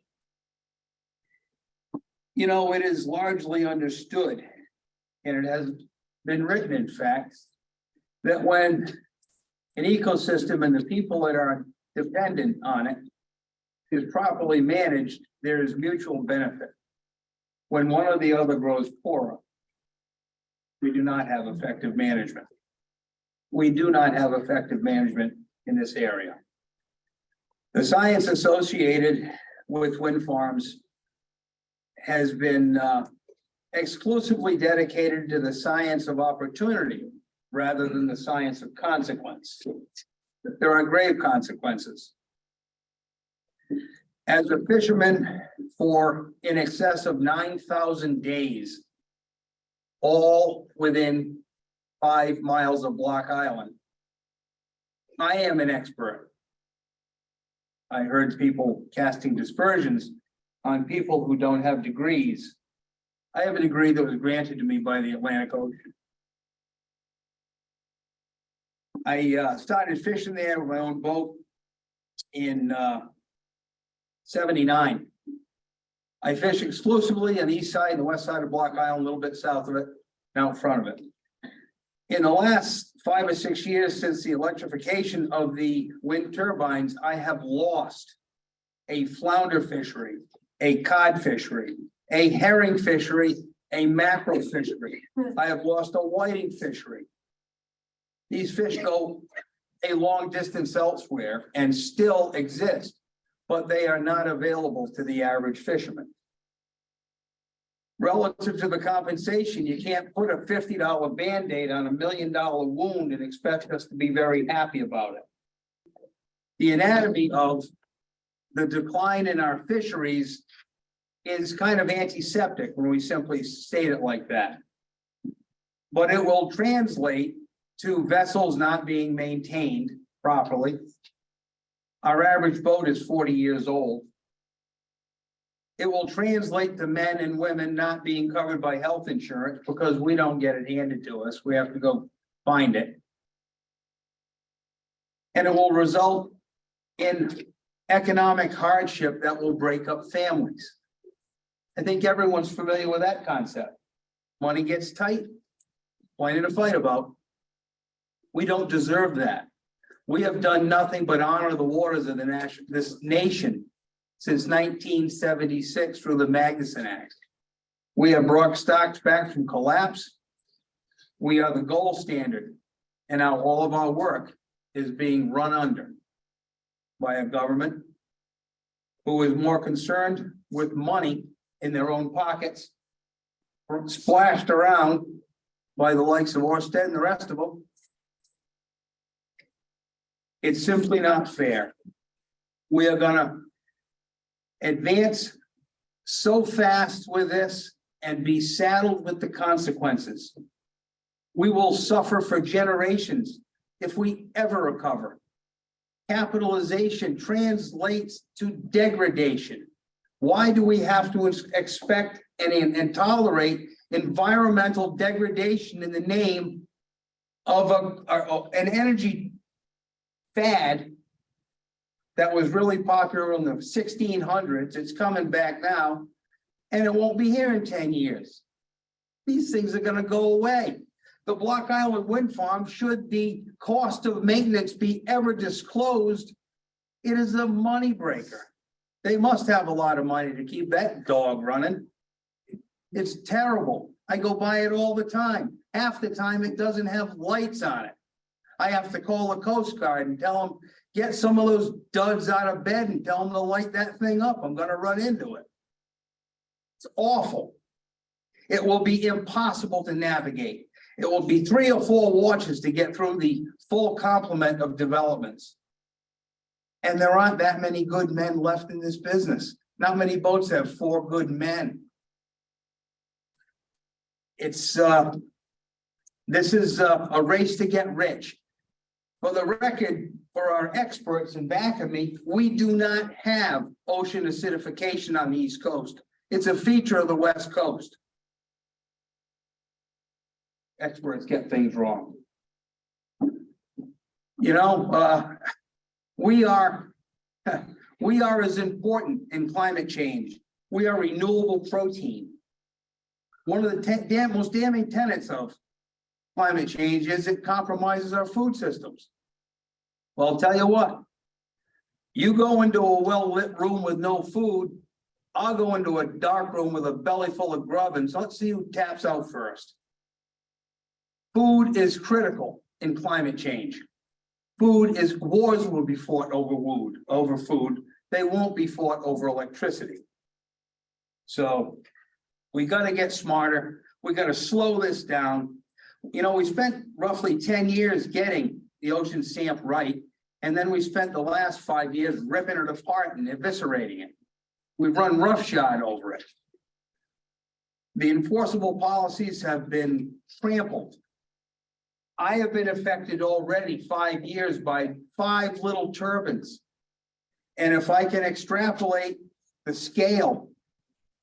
You know, it is largely understood, and it has been written, in fact, that when an ecosystem and the people that are dependent on it is properly managed, there is mutual benefit. When one or the other grows poorer, we do not have effective management. We do not have effective management in this area. The science associated with wind farms has been exclusively dedicated to the science of opportunity rather than the science of consequence. There are grave consequences. As a fisherman for in excess of 9,000 days, all within 5 miles of Block Island, I am an expert. I heard people casting dispersions on people who don't have degrees. I have a degree that was granted to me by the Atlantic Ocean. I started fishing there with my own boat in 79. I fish exclusively on the east side and the west side of Block Island, a little bit south of it, and out front of it. In the last 5 or 6 years since the electrification of the wind turbines, I have lost a flounder fishery, a cod fishery, a herring fishery, a mackerel fishery. I have lost a whiting fishery. These fish go a long distance elsewhere and still exist, but they are not available to the average fisherman. Relative to the compensation, you can't put a $50 Band-Aid on $1 million wound and expect us to be very happy about it. The anatomy of the decline in our fisheries is kind of antiseptic when we simply state it like that. But it will translate to vessels not being maintained properly. Our average boat is 40 years old. It will translate to men and women not being covered by health insurance because we don't get it handed to us. We have to go find it. And it will result in economic hardship that will break up families. I think everyone's familiar with that concept. Money gets tight, plenty to fight about. We don't deserve that. We have done nothing but honor the waters of this nation since 1976 through the Magnuson Act. We have brought stocks back from collapse. We are the gold standard. And now all of our work is being run under by a government who is more concerned with money in their own pockets, splashed around by the likes of Orsted and the rest of them. It's simply not fair. We are gonna advance so fast with this and be saddled with the consequences. We will suffer for generations if we ever recover. Capitalization translates to degradation. Why do we have to expect and tolerate environmental degradation in the name of an energy fad that was really popular in the 1600s? It's coming back now, and it won't be here in 10 years. These things are going to go away. The Block Island Wind Farm, should the cost of maintenance be ever disclosed, it is a money breaker. They must have a lot of money to keep that dog running. It's terrible. I go by it all the time. Half the time it doesn't have lights on it. I have to call the Coast Guard and tell them, get some of those duds out of bed and tell them to light that thing up. I'm going to run into it. It's awful. It will be impossible to navigate. It will be 3 or 4 watches to get through the full complement of developments. And there aren't that many good men left in this business. Not many boats have 4 good men. It's this is a race to get rich. For the record, for our experts in back of me, we do not have ocean acidification on the East Coast. It's a feature of the West Coast. Experts get things wrong. You know, we are as important in climate change. We are renewable protein. One of the most damning tenets of climate change is it compromises our food systems. Well, I'll tell you what, you go into a well-lit room with no food, I'll go into a dark room with a belly full of grub, and so let's see who taps out first. Food is critical in climate change. Wars will be fought over food. They won't be fought over electricity. So we got to get smarter. We got to slow this down. You know, we spent roughly 10 years getting the ocean stamp right. And then we spent the last 5 years ripping it apart and eviscerating it. We've run roughshod over it. The enforceable policies have been trampled. I have been affected already 5 years by 5 little turbines. And if I can extrapolate the scale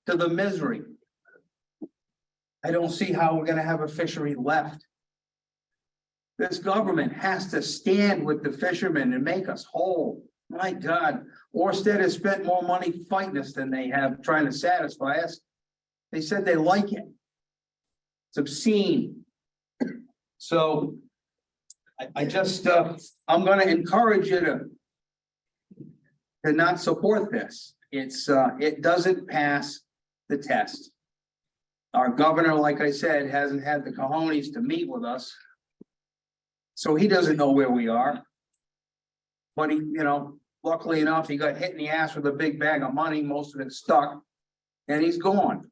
to the misery, I don't see how we're going to have a fishery left. This government has to stand with the fishermen and make us whole. My God, Orsted has spent more money fighting us than they have trying to satisfy us. They said they like it. It's obscene. So I just, I'm going to encourage you to not support this. It doesn't pass the test. Our governor, like I said, hasn't had the cojones to meet with us. So he doesn't know where we are. But he, you know, luckily enough, he got hit in the ass with a big bag of money, most of it stuck, and he's gone.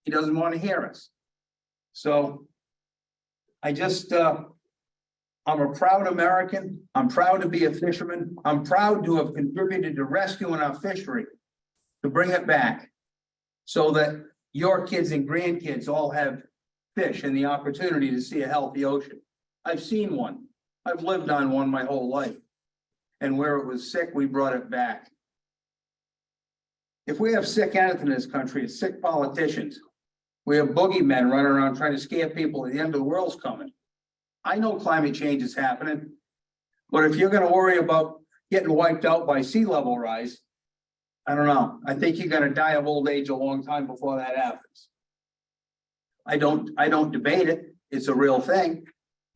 He doesn't want to hear us. So I just, I'm a proud American. I'm proud to be a fisherman. I'm proud to have contributed to rescuing our fishery, to bring it back so that your kids and grandkids all have fish and the opportunity to see a healthy ocean. I've seen one. I've lived on one my whole life. And where it was sick, we brought it back. If we have sick anything in this country, it's sick politicians. We have boogeymen running around trying to scare people at the end of the world's coming. I know climate change is happening, but if you're going to worry about getting wiped out by sea level rise, I don't know. I think you're going to die of old age a long time before that happens. I don't debate it. It's a real thing,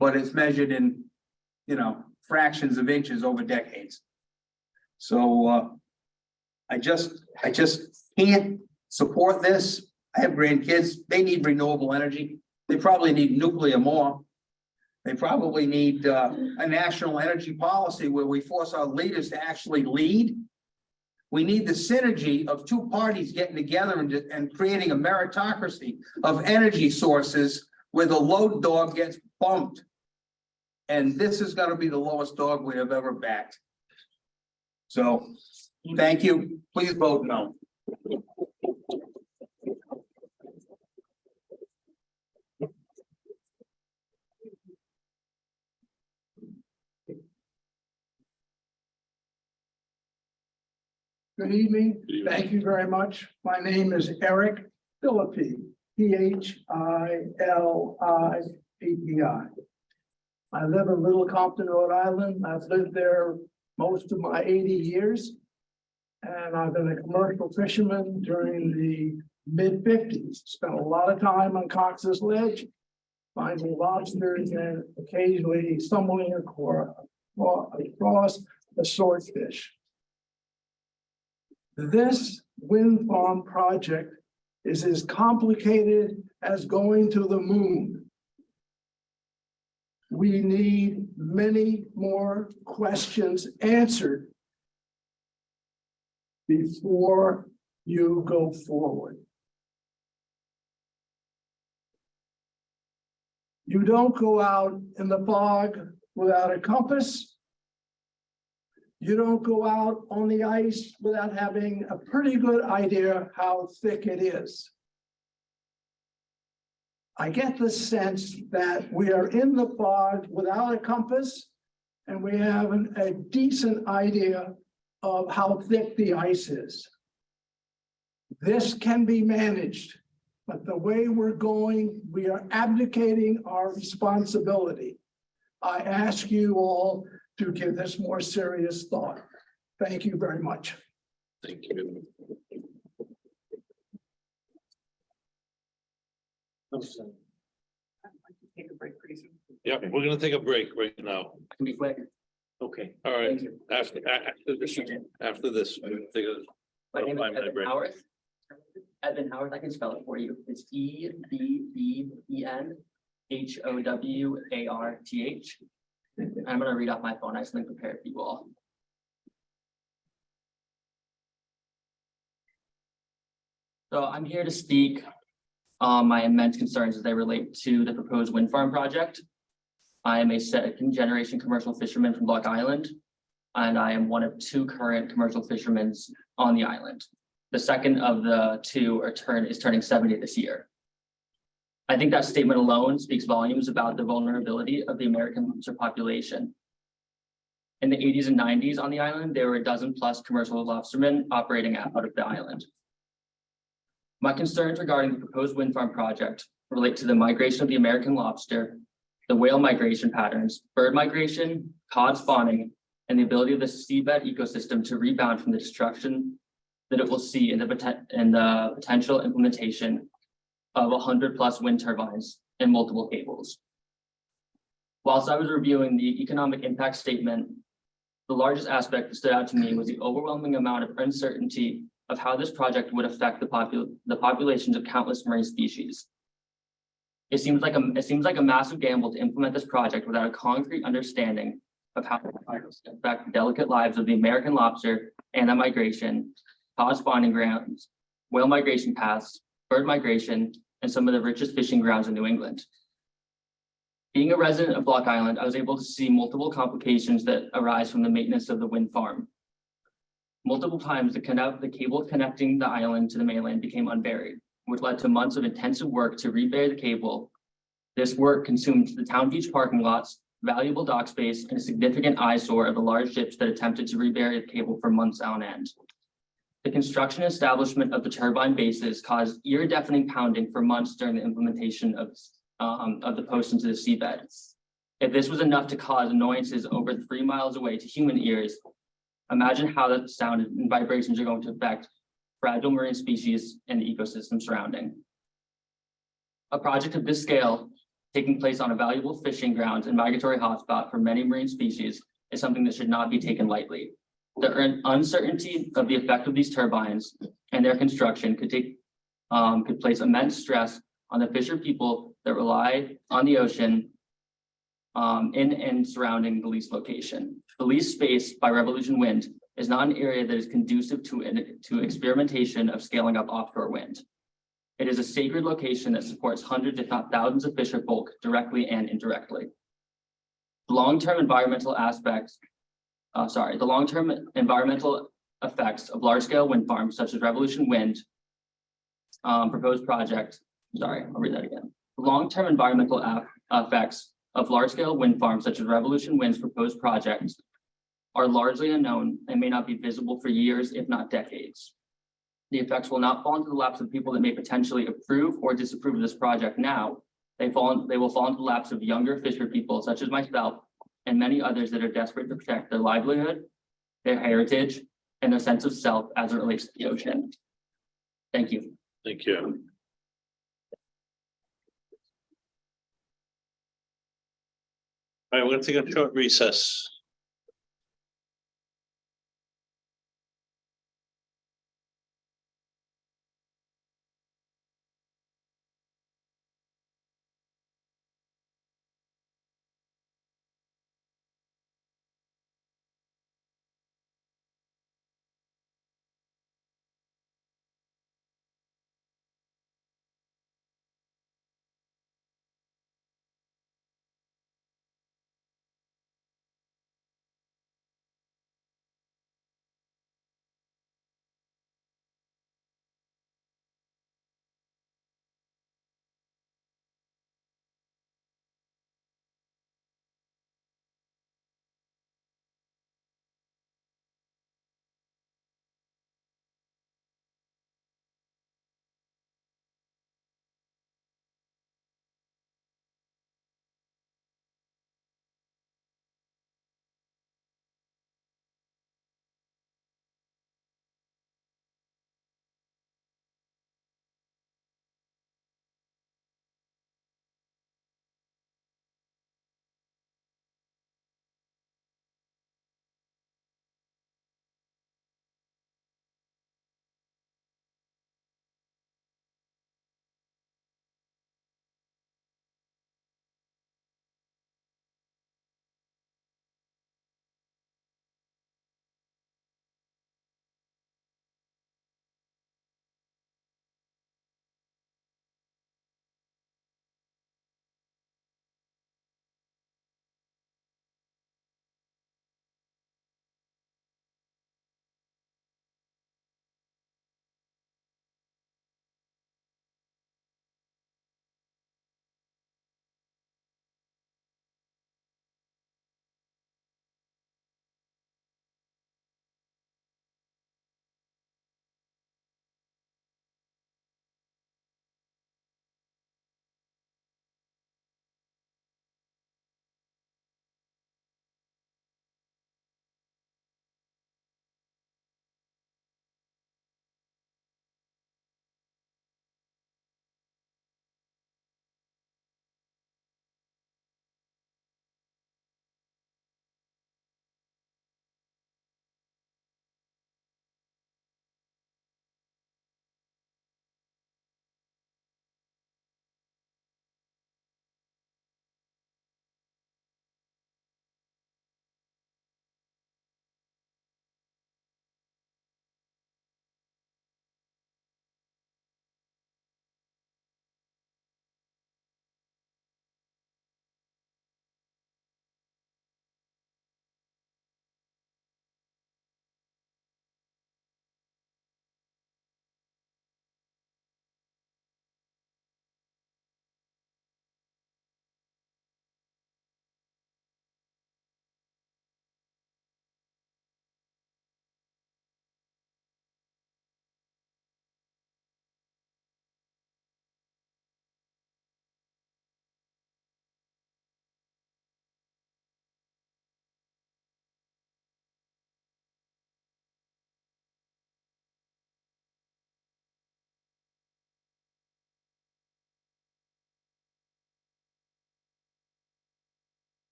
but it's measured in, you know, fractions of inches over decades. So I just can't support this. I have grandkids. They need renewable energy. They probably need nuclear more. They probably need a national energy policy where we force our leaders to actually lead. We need the synergy of two parties getting together and creating a meritocracy of energy sources where the low dog gets bumped. And this is gonna be the lowest dog we have ever backed. So, thank you. Please vote no. Good evening. Thank you very much. My name is Eric Philippi, Philippi. I live in Little Compton, Rhode Island. I've lived there most of my 80 years. And I've been a commercial fisherman during the mid-50s. Spent a lot of time on Cox's Ledge, finding lobsters and occasionally stumbling across the swordfish. This wind farm project is as complicated as going to the moon. We need many more questions answered before you go forward. You don't go out in the fog without a compass. You don't go out on the ice without having a pretty good idea how thick it is. I get the sense that we are in the fog without a compass, and we have a decent idea of how thick the ice is. This can be managed, but the way we're going, we are abdicating our responsibility. I ask you all to give this more serious thought. Thank you very much. Thank you. Take a break pretty soon. Yeah, we're gonna take a break right now. Can be quick. Okay. All right, Thank you. after this, we're gonna take a My name is 5-minute Evan break. Howard. Evan Howard, I can spell it for you. It's EBBENHOWARTH. I'm gonna read off my phone. I just been prepared for you all. So I'm here to speak on my immense concerns as they relate to the proposed wind farm project. I am a second generation commercial fisherman from Block Island, and I am one of two current commercial fishermen on the island. The second of the two is turning 70 this year. I think that statement alone speaks volumes about the vulnerability of the American lobster population. In the 80s and 90s on the island, there were a dozen plus commercial lobstermen operating out of the island. My concerns regarding the proposed wind farm project relate to the migration of the American lobster, the whale migration patterns, bird migration, cod spawning, and the ability of the seabed ecosystem to rebound from the destruction that it will see in the potential implementation of 100+ wind turbines and multiple cables. Whilst I was reviewing the economic impact statement, the largest aspect that stood out to me was the overwhelming amount of uncertainty of how this project would affect the populations of countless marine species. It seems like a massive gamble to implement this project without a concrete understanding of how it will affect the delicate lives of the American lobster and the migration, cod spawning grounds, whale migration paths, bird migration, and some of the richest fishing grounds in New England. Being a resident of Block Island, I was able to see multiple complications that arise from the maintenance of the wind farm. Multiple times, the cable connecting the island to the mainland became unburied, which led to months of intensive work to rebury the cable. This work consumed the town beach parking lots, valuable dock space, and a significant eyesore of the large ships that attempted to rebury the cable for months on end. The construction and establishment of the turbine bases caused ear-deafening pounding for months during the implementation of the post into the seabed. If this was enough to cause annoyances over 3 miles away to human ears, imagine how that sound and vibrations are going to affect fragile marine species and the ecosystem surrounding. A project of this scale, taking place on a valuable fishing ground and migratory hotspot for many marine species, is something that should not be taken lightly. The uncertainty of the effect of these turbines and their construction could place immense stress on the fisher people that rely on the ocean in and surrounding the lease location. The lease space by Revolution Wind is not an area that is conducive to experimentation of scaling up offshore wind. It is a sacred location that supports hundreds, if not thousands, of fisher folk directly and indirectly. The long-term environmental effects of large-scale wind farms such as Revolution Wind proposed project. Sorry, I'll read that again. The long-term environmental effects of large-scale wind farms such as Revolution Wind's proposed projects are largely unknown and may not be visible for years, if not decades. The effects will not fall into the laps of people that may potentially approve or disapprove of this project now. They will fall into the laps of younger fisher people such as myself and many others that are desperate to protect their livelihood, their heritage, and their sense of self as it relates to the ocean. Thank you. Thank you. All right, we're gonna take a short recess.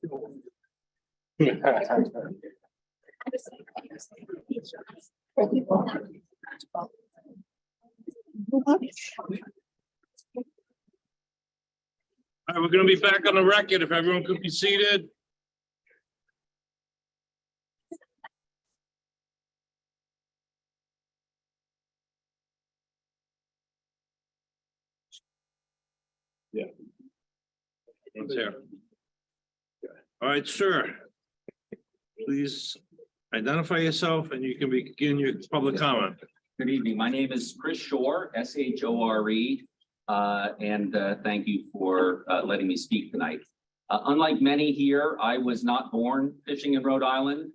All right, we're gonna be back on the record if everyone could be seated. Yeah. Everyone's here. All right, sir. Please identify yourself and you can begin your public comment. Good evening. My name is Chris Shore, S-H-O-R-E, and thank you for letting me speak tonight. Unlike many here, I was not born fishing in Rhode Island,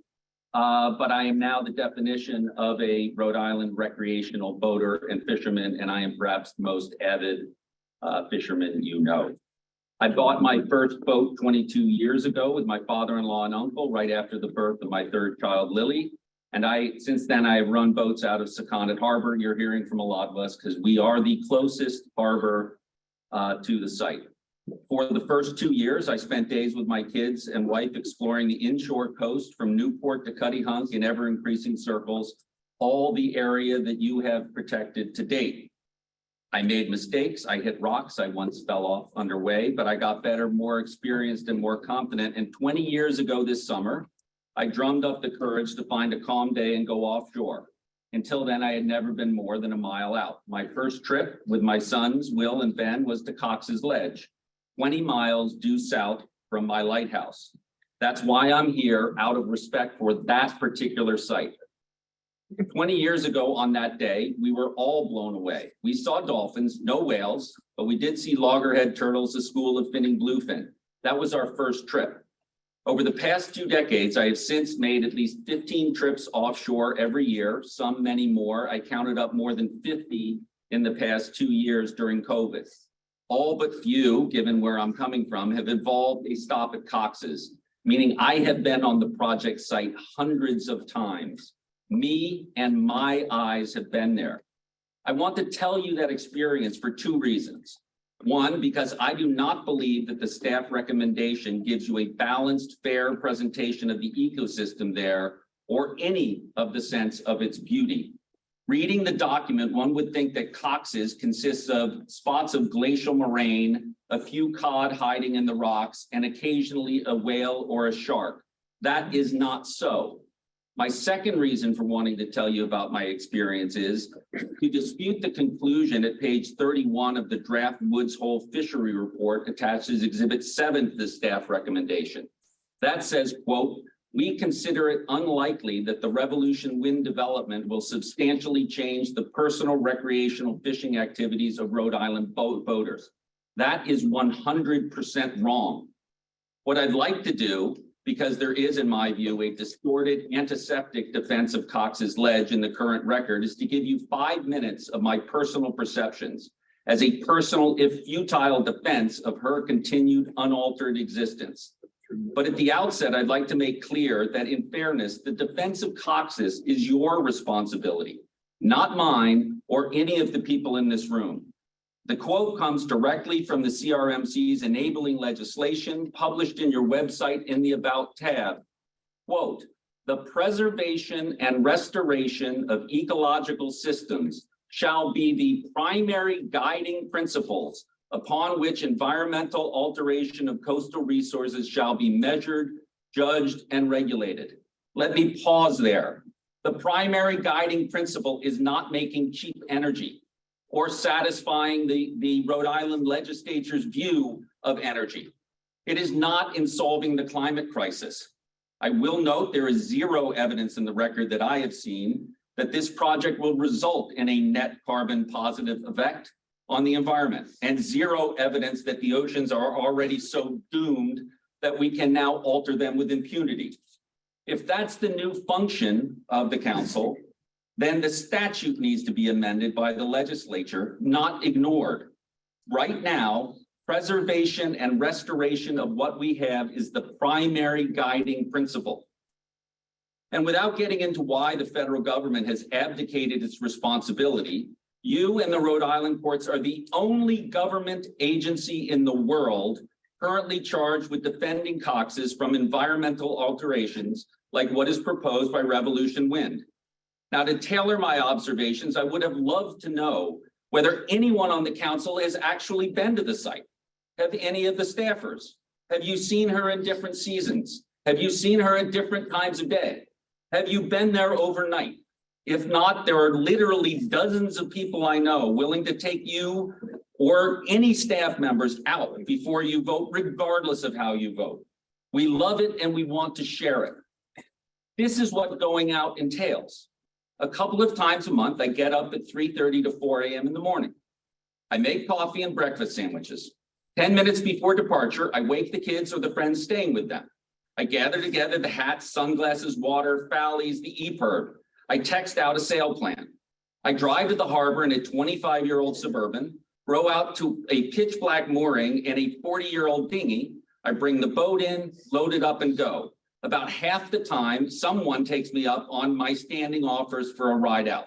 but I am now the definition of a Rhode Island recreational boater and fisherman, and I am perhaps the most avid fisherman you know. I bought my first boat 22 years ago with my father-in-law and uncle right after the birth of my third child, Lily. And since then, I have run boats out of Secundit Harbor. You're hearing from a lot of us because we are the closest harbor to the site. For the first 2 years, I spent days with my kids and wife exploring the inshore coast from Newport to Cuttyhunk in ever-increasing circles, all the area that you have protected to date. I made mistakes, I hit rocks, I once fell off underway, but I got better, more experienced, and more confident. And 20 years ago this summer, I drummed up the courage to find a calm day and go offshore. Until then, I had never been more than a mile out. My first trip with my sons, Will and Ben, was to Cox's Ledge, 20 miles due south from my lighthouse. That's why I'm here, out of respect for that particular site. 20 years ago on that day, we were all blown away. We saw dolphins, no whales, but we did see loggerhead turtles, a school of finning bluefin. That was our first trip. Over the past 2 decades, I have since made at least 15 trips offshore every year, some many more. I counted up more than 50 in the past 2 years during COVID. All but few, given where I'm coming from, have involved a stop at Cox's, meaning I have been on the project site hundreds of times. Me and my eyes have been there. I want to tell you that experience for 2 reasons. One, because I do not believe that the staff recommendation gives you a balanced, fair presentation of the ecosystem there or any of the sense of its beauty. Reading the document, one would think that Cox's consists of spots of glacial moraine, a few cod hiding in the rocks, and occasionally a whale or a shark. That is not so. My second reason for wanting to tell you about my experience is to dispute the conclusion at page 31 of the draft Woods Hole Fishery Report attached as Exhibit 7 to the staff recommendation. That says, quote, "We consider it unlikely that the Revolution Wind development will substantially change the personal recreational fishing activities of Rhode Island boaters." That is 100% wrong. What I'd like to do, because there is, in my view, a distorted antiseptic defense of Cox's Ledge in the current record, is to give you 5 minutes of my personal perceptions as a personal, if futile, defense of her continued unaltered existence. But at the outset, I'd like to make clear that in fairness, the defense of Cox's is your responsibility, not mine or any of the people in this room. The quote comes directly from the CRMC's enabling legislation published in your website in the About tab. Quote, "The preservation and restoration of ecological systems shall be the primary guiding principles upon which environmental alteration of coastal resources shall be measured, judged, and regulated." Let me pause there. The primary guiding principle is not making cheap energy or satisfying the Rhode Island legislature's view of energy. It is not in solving the climate crisis. I will note there is zero evidence in the record that I have seen that this project will result in a net carbon positive effect on the environment, and zero evidence that the oceans are already so doomed that we can now alter them with impunity. If that's the new function of the council, then the statute needs to be amended by the legislature, not ignored. Right now, preservation and restoration of what we have is the primary guiding principle. And without getting into why the federal government has abdicated its responsibility, you and the Rhode Island courts are the only government agency in the world currently charged with defending Cox's from environmental alterations like what is proposed by Revolution Wind. Now, to tailor my observations, I would have loved to know whether anyone on the council has actually been to the site. Have any of the staffers? Have you seen her in different seasons? Have you seen her at different times of day? Have you been there overnight? If not, there are literally dozens of people I know willing to take you or any staff members out before you vote, regardless of how you vote. We love it and we want to share it. This is what going out entails. A couple of times a month, I get up at 3:30 to 4 a.m. in the morning. I make coffee and breakfast sandwiches. 10 minutes before departure, I wake the kids or the friends staying with them. I gather together the hats, sunglasses, water, fallies, the EPIRB. I text out a sail plan. I drive to the harbor in a 25-year-old Suburban, row out to a pitch black mooring in a 40-year-old dinghy. I bring the boat in, load it up and go. About half the time, someone takes me up on my standing offers for a ride out.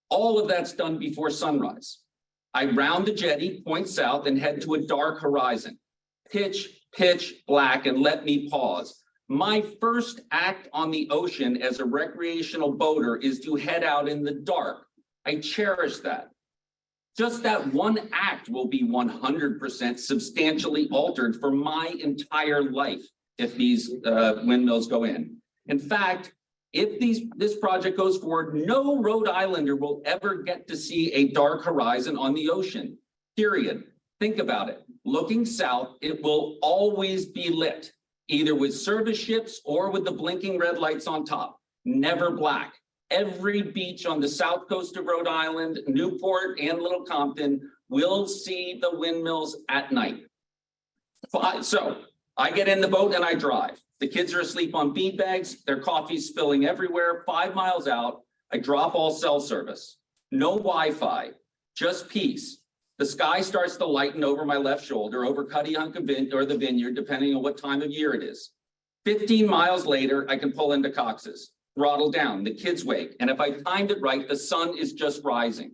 All of that's done before sunrise. I round the jetty, point south, and head to a dark horizon. Pitch black, and let me pause. My first act on the ocean as a recreational boater is to head out in the dark. I cherish that. Just that one act will be 100% substantially altered for my entire life if these windmills go in. In fact, if this project goes forward, no Rhode Islander will ever get to see a dark horizon on the ocean, period. Think about it. Looking south, it will always be lit, either with service ships or with the blinking red lights on top, never black. Every beach on the south coast of Rhode Island, Newport, and Little Compton will see the windmills at night. So I get in the boat and I drive. The kids are asleep on bean bags, their coffee's spilling everywhere. 5 miles out, I drop all cell service. No Wi-Fi, just peace. The sky starts to lighten over my left shoulder, over Cuttyhunk or the Vineyard, depending on what time of year it is. 15 miles later, I can pull into Cox's, throttle down, the kids wake, and if I timed it right, the sun is just rising.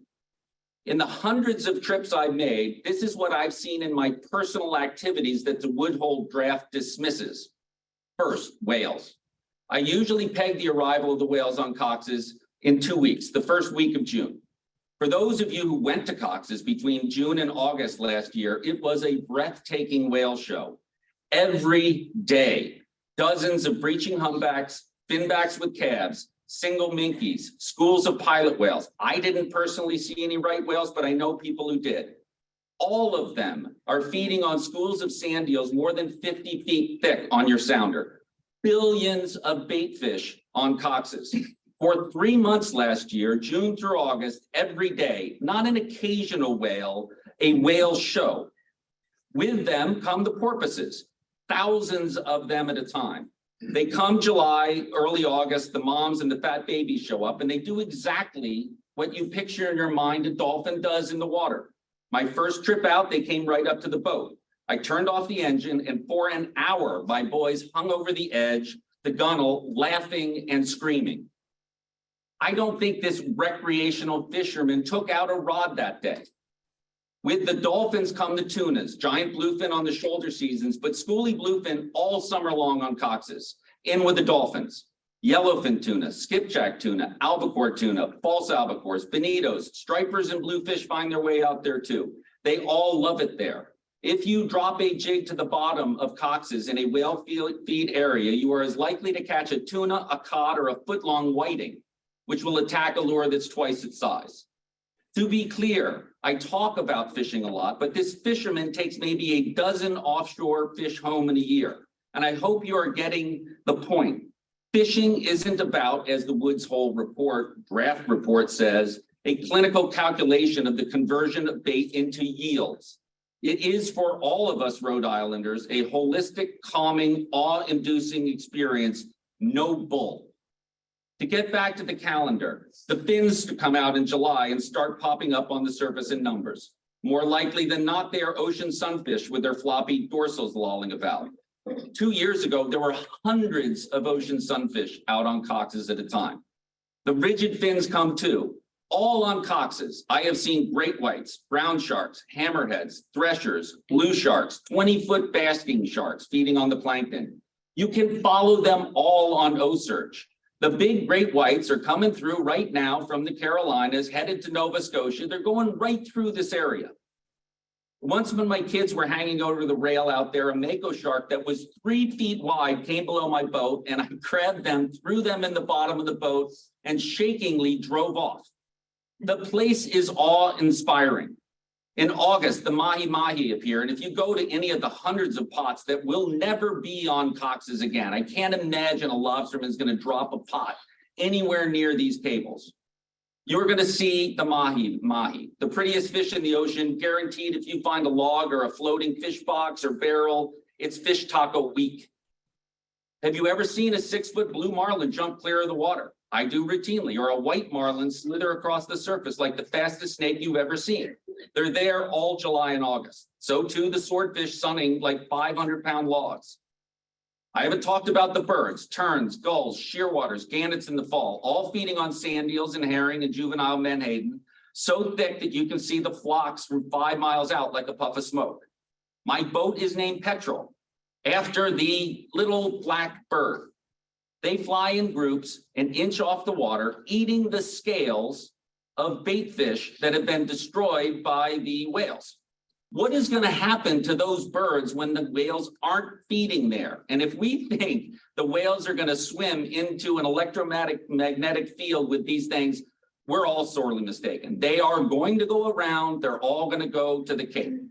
In the hundreds of trips I've made, this is what I've seen in my personal activities that the Woodhull draft dismisses. First, whales. I usually peg the arrival of the whales on Cox's in 2 weeks, the first week of June. For those of you who went to Cox's between June and August last year, it was a breathtaking whale show. Every day, dozens of breaching humpbacks, finbacks with calves, single minkies, schools of pilot whales. I didn't personally see any right whales, but I know people who did. All of them are feeding on schools of sand eels more than 50 feet thick on your sounder. Billions of bait fish on Cox's. For 3 months last year, June through August, every day, not an occasional whale, a whale show. With them come the porpoises, thousands of them at a time. They come July, early August, the moms and the fat babies show up, and they do exactly what you picture in your mind a dolphin does in the water. My first trip out, they came right up to the boat. I turned off the engine, and for an hour, my boys hung over the edge, the gunnel, laughing and screaming. I don't think this recreational fisherman took out a rod that day. With the dolphins come the tunas, giant bluefin on the shoulder seasons, but schoolie bluefin all summer long on Cox's. In with the dolphins. Yellowfin tuna, skipjack tuna, albacore tuna, false albacores, bonitos, stripers and bluefish find their way out there too. They all love it there. If you drop a jig to the bottom of Cox's in a whale feed area, you are as likely to catch a tuna, a cod, or a foot-long whiting, which will attack a lure that's twice its size. To be clear, I talk about fishing a lot, but this fisherman takes maybe a dozen offshore fish home in a year. And I hope you are getting the point. Fishing isn't about, as the Woods Hole draft report says, a clinical calculation of the conversion of bait into yields. It is for all of us Rhode Islanders, a holistic, calming, awe-inducing experience, no bull. To get back to the calendar, the fins to come out in July and start popping up on the surface in numbers. More likely than not, they are ocean sunfish with their floppy dorsals lolling about. 2 years ago, there were hundreds of ocean sunfish out on Cox's at a time. The rigid fins come too. all on coxes. I have seen great whites, brown sharks, hammerheads, threshers, blue sharks, 20-foot basking sharks feeding on the plankton. You can follow them all on O-Search. The big great whites are coming through right now from the Carolinas, headed to Nova Scotia. They're going right through this area. Once when my kids were hanging over the rail out there, a mako shark that was 3 feet wide came below my boat, and I grabbed them, threw them in the bottom of the boat, and shakingly drove off. The place is awe-inspiring. In August, the mahi-mahi appear, and if you go to any of the hundreds of pots that will never be on coxes again, I can't imagine a lobsterman is going to drop a pot anywhere near these cables. You're going to see the mahi-mahi, the prettiest fish in the ocean, guaranteed. If you find a log or a floating fish box or barrel, it's fish taco week. Have you ever seen a 6-foot blue marlin jump clear of the water? I do routinely, or a white marlin slither across the surface like the fastest snake you've ever seen. They're there all July and August. So too the swordfish sunning like 500-pound logs. I haven't talked about the birds, terns, gulls, shearwaters, gannets in the fall, all feeding on sand eels and herring and juvenile menhaden, so thick that you can see the flocks from 5 miles out like a puff of smoke. My boat is named Petrel, after the little black bird. They fly in groups an inch off the water, eating the scales of bait fish that have been destroyed by the whales. What is going to happen to those birds when the whales aren't feeding there? And if we think the whales are going to swim into an electromagnetic field with these things, we're all sorely mistaken. They are going to go around. They're all going to go to the Cape.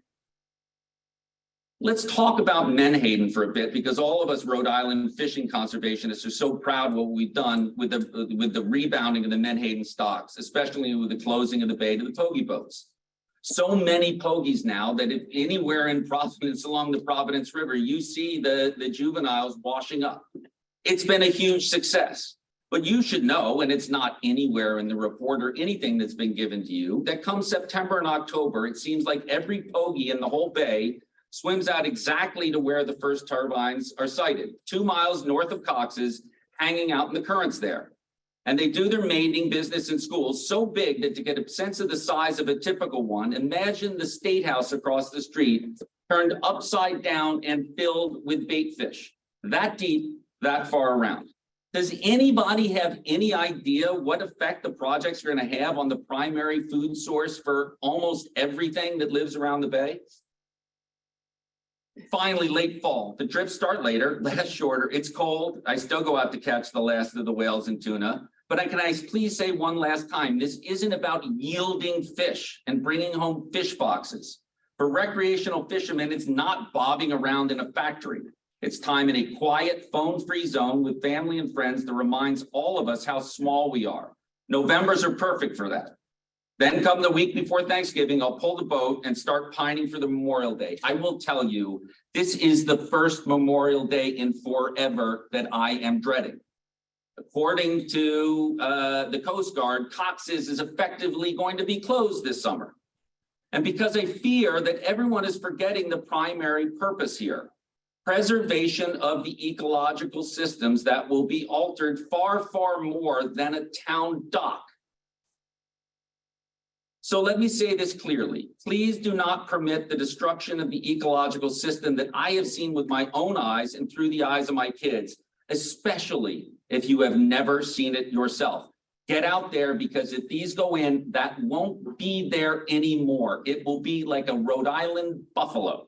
Let's talk about menhaden for a bit, because all of us Rhode Island fishing conservationists are so proud of what we've done with the rebounding of the menhaden stocks, especially with the closing of the bay to the pogie boats. So many pogies now that if anywhere in Providence along the Providence River, you see the juveniles washing up. It's been a huge success. But you should know, and it's not anywhere in the report or anything that's been given to you, that come September and October, it seems like every pogie in the whole bay swims out exactly to where the first turbines are sited, 2 miles north of Cox's, hanging out in the currents there. And they do their mating business in schools so big that to get a sense of the size of a typical one, imagine the State House across the street turned upside down and filled with bait fish, that deep, that far around. Does anybody have any idea what effect the projects are going to have on the primary food source for almost everything that lives around the bay? Finally, late fall, the trips start later, last shorter, it's cold. I still go out to catch the last of the whales and tuna. But can I please say one last time, this isn't about yielding fish and bringing home fish boxes. For recreational fishermen, it's not bobbing around in a factory. It's time in a quiet, phone-free zone with family and friends that reminds all of us how small we are. Novembers are perfect for that. Then come the week before Thanksgiving, I'll pull the boat and start pining for the Memorial Day. I will tell you, this is the first Memorial Day in forever that I am dreading. According to the Coast Guard, Cox's is effectively going to be closed this summer. And because I fear that everyone is forgetting the primary purpose here, preservation of the ecological systems that will be altered far, far more than a town dock. So let me say this clearly. Please do not permit the destruction of the ecological system that I have seen with my own eyes and through the eyes of my kids, especially if you have never seen it yourself. Get out there, because if these go in, that won't be there anymore. It will be like a Rhode Island buffalo.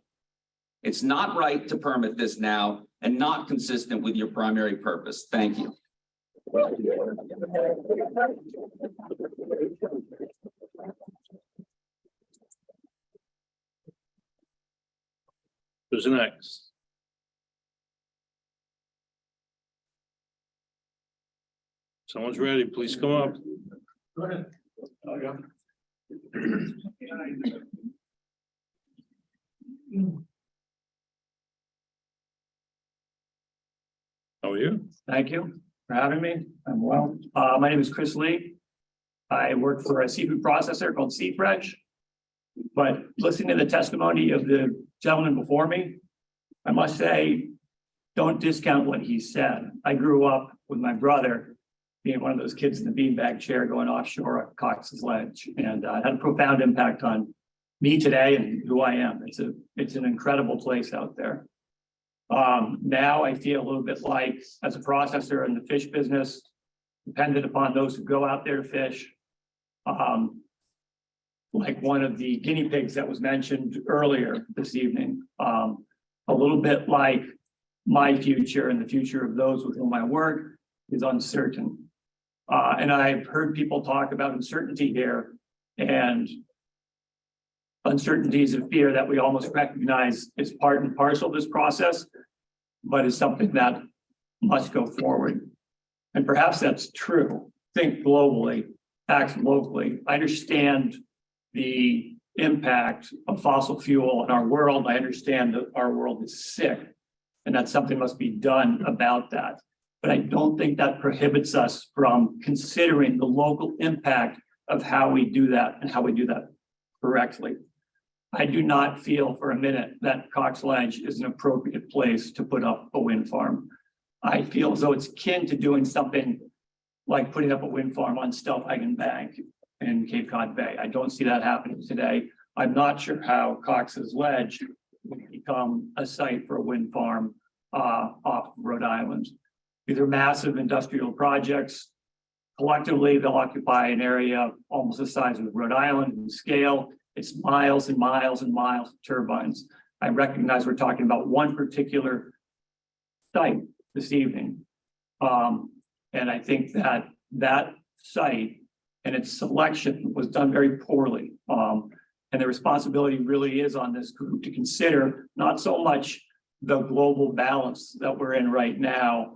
It's not right to permit this now and not consistent with your primary purpose. Thank you. Who's next? Someone's ready, please come up. Go ahead. How are you? Thank you for having me. I'm well. My name is Chris Lee. I work for a seafood processor called Sea Fresh. But listening to the testimony of the gentleman before me, I must say, don't discount what he said. I grew up with my brother being one of those kids in the beanbag chair going offshore at Cox's Ledge, and it had a profound impact on me today and who I am. It's an incredible place out there. Now I feel a little bit like, as a processor in the fish business, dependent upon those who go out there to fish. Like one of the guinea pigs that was mentioned earlier this evening, a little bit like my future and the future of those with whom I work is uncertain. And I've heard people talk about uncertainty here, and uncertainties of fear that we almost recognize as part and parcel of this process, but is something that must go forward. And perhaps that's true. Think globally, act locally. I understand the impact of fossil fuel in our world. I understand that our world is sick, and that something must be done about that. But I don't think that prohibits us from considering the local impact of how we do that and how we do that correctly. I do not feel for a minute that Cox Ledge is an appropriate place to put up a wind farm. I feel as though it's akin to doing something like putting up a wind farm on Stillhagen Bank in Cape Cod Bay. I don't see that happening today. I'm not sure how Cox's Ledge will become a site for a wind farm off Rhode Island. These are massive industrial projects. Collectively, they'll occupy an area almost the size of Rhode Island in scale. It's miles and miles and miles of turbines. I recognize we're talking about one particular site this evening. And I think that that site and its selection was done very poorly. And the responsibility really is on this group to consider not so much the global balance that we're in right now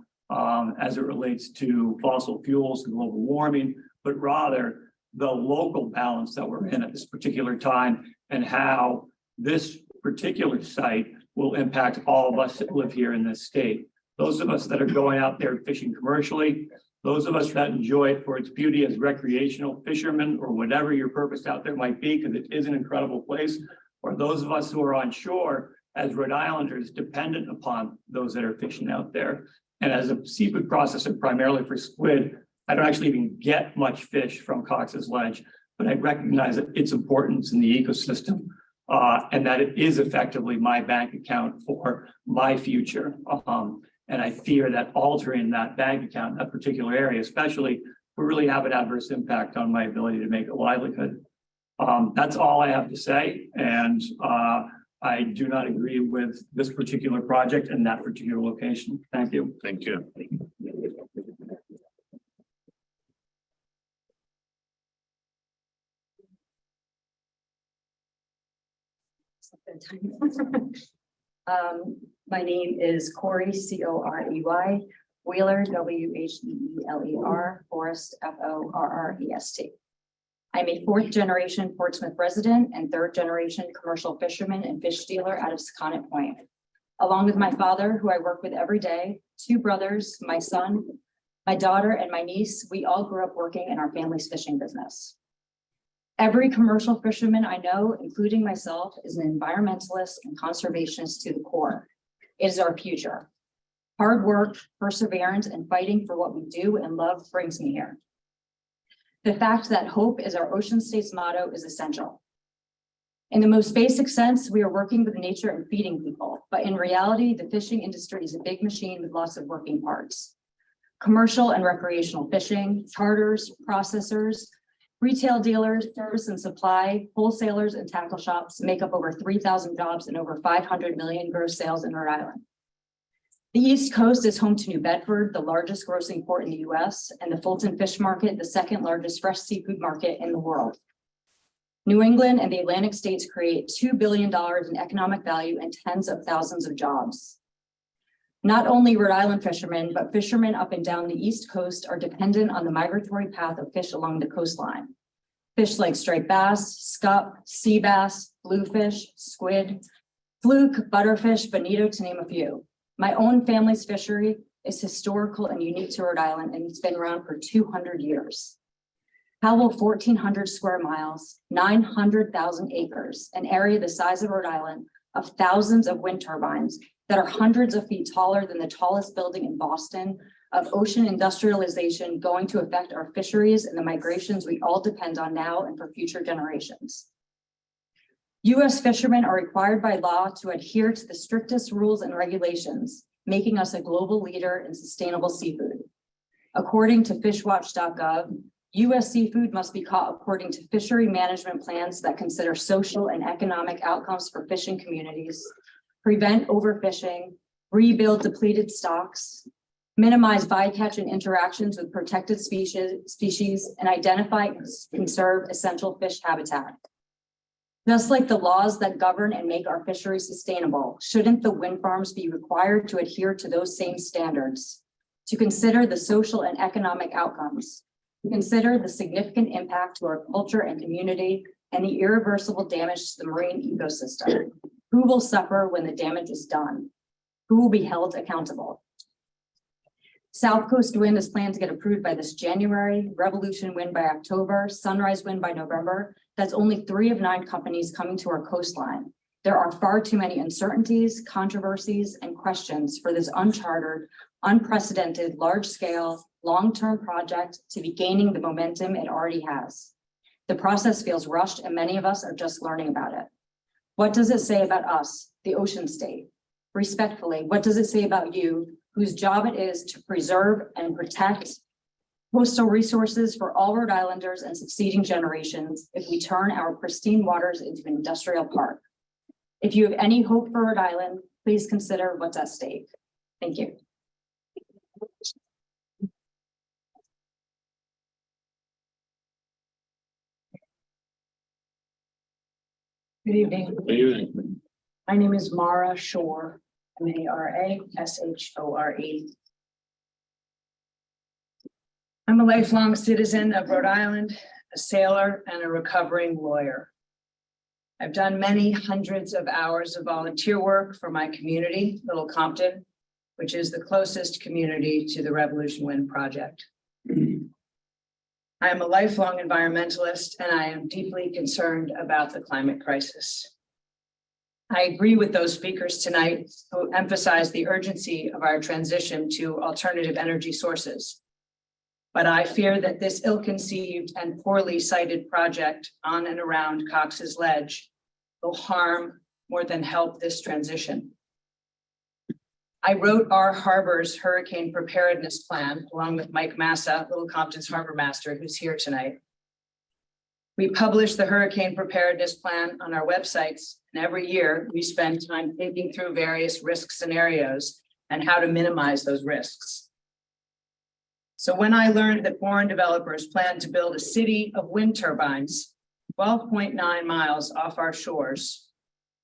as it relates to fossil fuels and global warming, but rather the local balance that we're in at this particular time and how this particular site will impact all of us that live here in this state. Those of us that are going out there fishing commercially, those of us that enjoy it for its beauty as recreational fishermen or whatever your purpose out there might be, because it is an incredible place, or those of us who are on shore as Rhode Islanders dependent upon those that are fishing out there. And as a seafood processor, primarily for squid, I don't actually even get much fish from Cox's Ledge, but I recognize its importance in the ecosystem and that it is effectively my bank account for my future. And I fear that altering that bank account in that particular area, especially, will really have an adverse impact on my ability to make a livelihood. That's all I have to say. And I do not agree with this particular project and that particular location. Thank you. Thank you. My name is Corey, Corey, Wheeler, Wheeler, Forrest, Forrest. I'm a fourth generation Portsmouth resident and third generation commercial fisherman and fish dealer out of Secana Point. Along with my father, who I work with every day, two brothers, my son, my daughter, and my niece, we all grew up working in our family's fishing business. Every commercial fisherman I know, including myself, is an environmentalist and conservationist to the core. It is our future. Hard work, perseverance, and fighting for what we do and love brings me here. The fact that hope is our ocean state's motto is essential. In the most basic sense, we are working with nature and feeding people, but in reality, the fishing industry is a big machine with lots of working parts. Commercial and recreational fishing, charters, processors, retail dealers, service and supply, wholesalers, and tackle shops make up over 3,000 jobs and over 500 million gross sales in Rhode Island. The East Coast is home to New Bedford, the largest grossing port in the US, and the Fulton Fish Market, the second largest fresh seafood market in the world. New England and the Atlantic states create $2 billion in economic value and tens of thousands of jobs. Not only Rhode Island fishermen, but fishermen up and down the East Coast are dependent on the migratory path of fish along the coastline. Fish like striped bass, scup, sea bass, bluefish, squid, fluke, butterfish, bonito, to name a few. My own family's fishery is historical and unique to Rhode Island, and it's been around for 200 years. How will 1,400 square miles, 900,000 acres, an area the size of Rhode Island, of thousands of wind turbines that are hundreds of feet taller than the tallest building in Boston, of ocean industrialization going to affect our fisheries and the migrations we all depend on now and for future generations. U.S. fishermen are required by law to adhere to the strictest rules and regulations, making us a global leader in sustainable seafood. According to fishwatch.gov, U.S. seafood must be caught according to fishery management plans that consider social and economic outcomes for fishing communities, prevent overfishing, rebuild depleted stocks, minimize bycatch and interactions with protected species, and identify and conserve essential fish habitat. Just like the laws that govern and make our fisheries sustainable, shouldn't the wind farms be required to adhere to those same standards, to consider the social and economic outcomes, to consider the significant impact to our culture and community, and the irreversible damage to the marine ecosystem? Who will suffer when the damage is done? Who will be held accountable? South Coast Wind is planned to get approved by this January, Revolution Wind by October, Sunrise Wind by November. That's only 3 of 9 companies coming to our coastline. There are far too many uncertainties, controversies, and questions for this unchartered, unprecedented, large-scale, long-term project to be gaining the momentum it already has. The process feels rushed, and many of us are just learning about it. What does it say about us, the ocean state? Respectfully, what does it say about you, whose job it is to preserve and protect coastal resources for all Rhode Islanders and succeeding generations if we turn our pristine waters into an industrial park? If you have any hope for Rhode Island, please consider what's at stake. Thank you. Good evening. Good evening. My name is Mara Shore, Marashore. I'm a lifelong citizen of Rhode Island, a sailor, and a recovering lawyer. I've done many hundreds of hours of volunteer work for my community, Little Compton, which is the closest community to the Revolution Wind project. I am a lifelong environmentalist, and I am deeply concerned about the climate crisis. I agree with those speakers tonight who emphasize the urgency of our transition to alternative energy sources. But I fear that this ill-conceived and poorly cited project on and around Cox's Ledge will harm more than help this transition. I wrote our harbor's hurricane preparedness plan along with Mike Massa, Little Compton's harbor master, who's here tonight. We publish the hurricane preparedness plan on our websites, and every year we spend time thinking through various risk scenarios and how to minimize those risks. So when I learned that foreign developers plan to build a city of wind turbines 12.9 miles off our shores,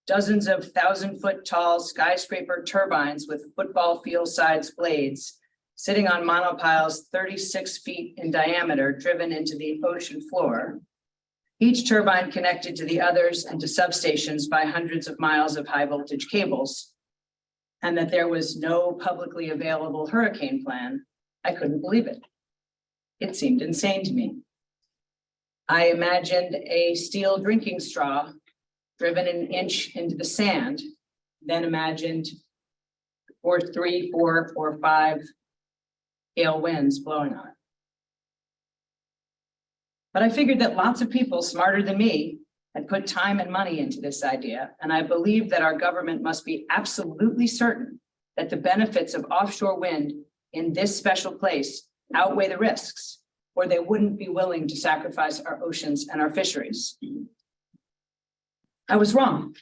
dozens of 1,000-foot tall skyscraper turbines with football field-sized blades sitting on monopiles 36 feet in diameter driven into the ocean floor, each turbine connected to the others and to substations by hundreds of miles of high voltage cables, and that there was no publicly available hurricane plan, I couldn't believe it. It seemed insane to me. I imagined a steel drinking straw driven an inch into the sand, then imagined 3, 4, or 5 gale winds blowing on it. But I figured that lots of people smarter than me had put time and money into this idea, and I believe that our government must be absolutely certain that the benefits of offshore wind in this special place outweigh the risks, or they wouldn't be willing to sacrifice our oceans and our fisheries. I was wrong.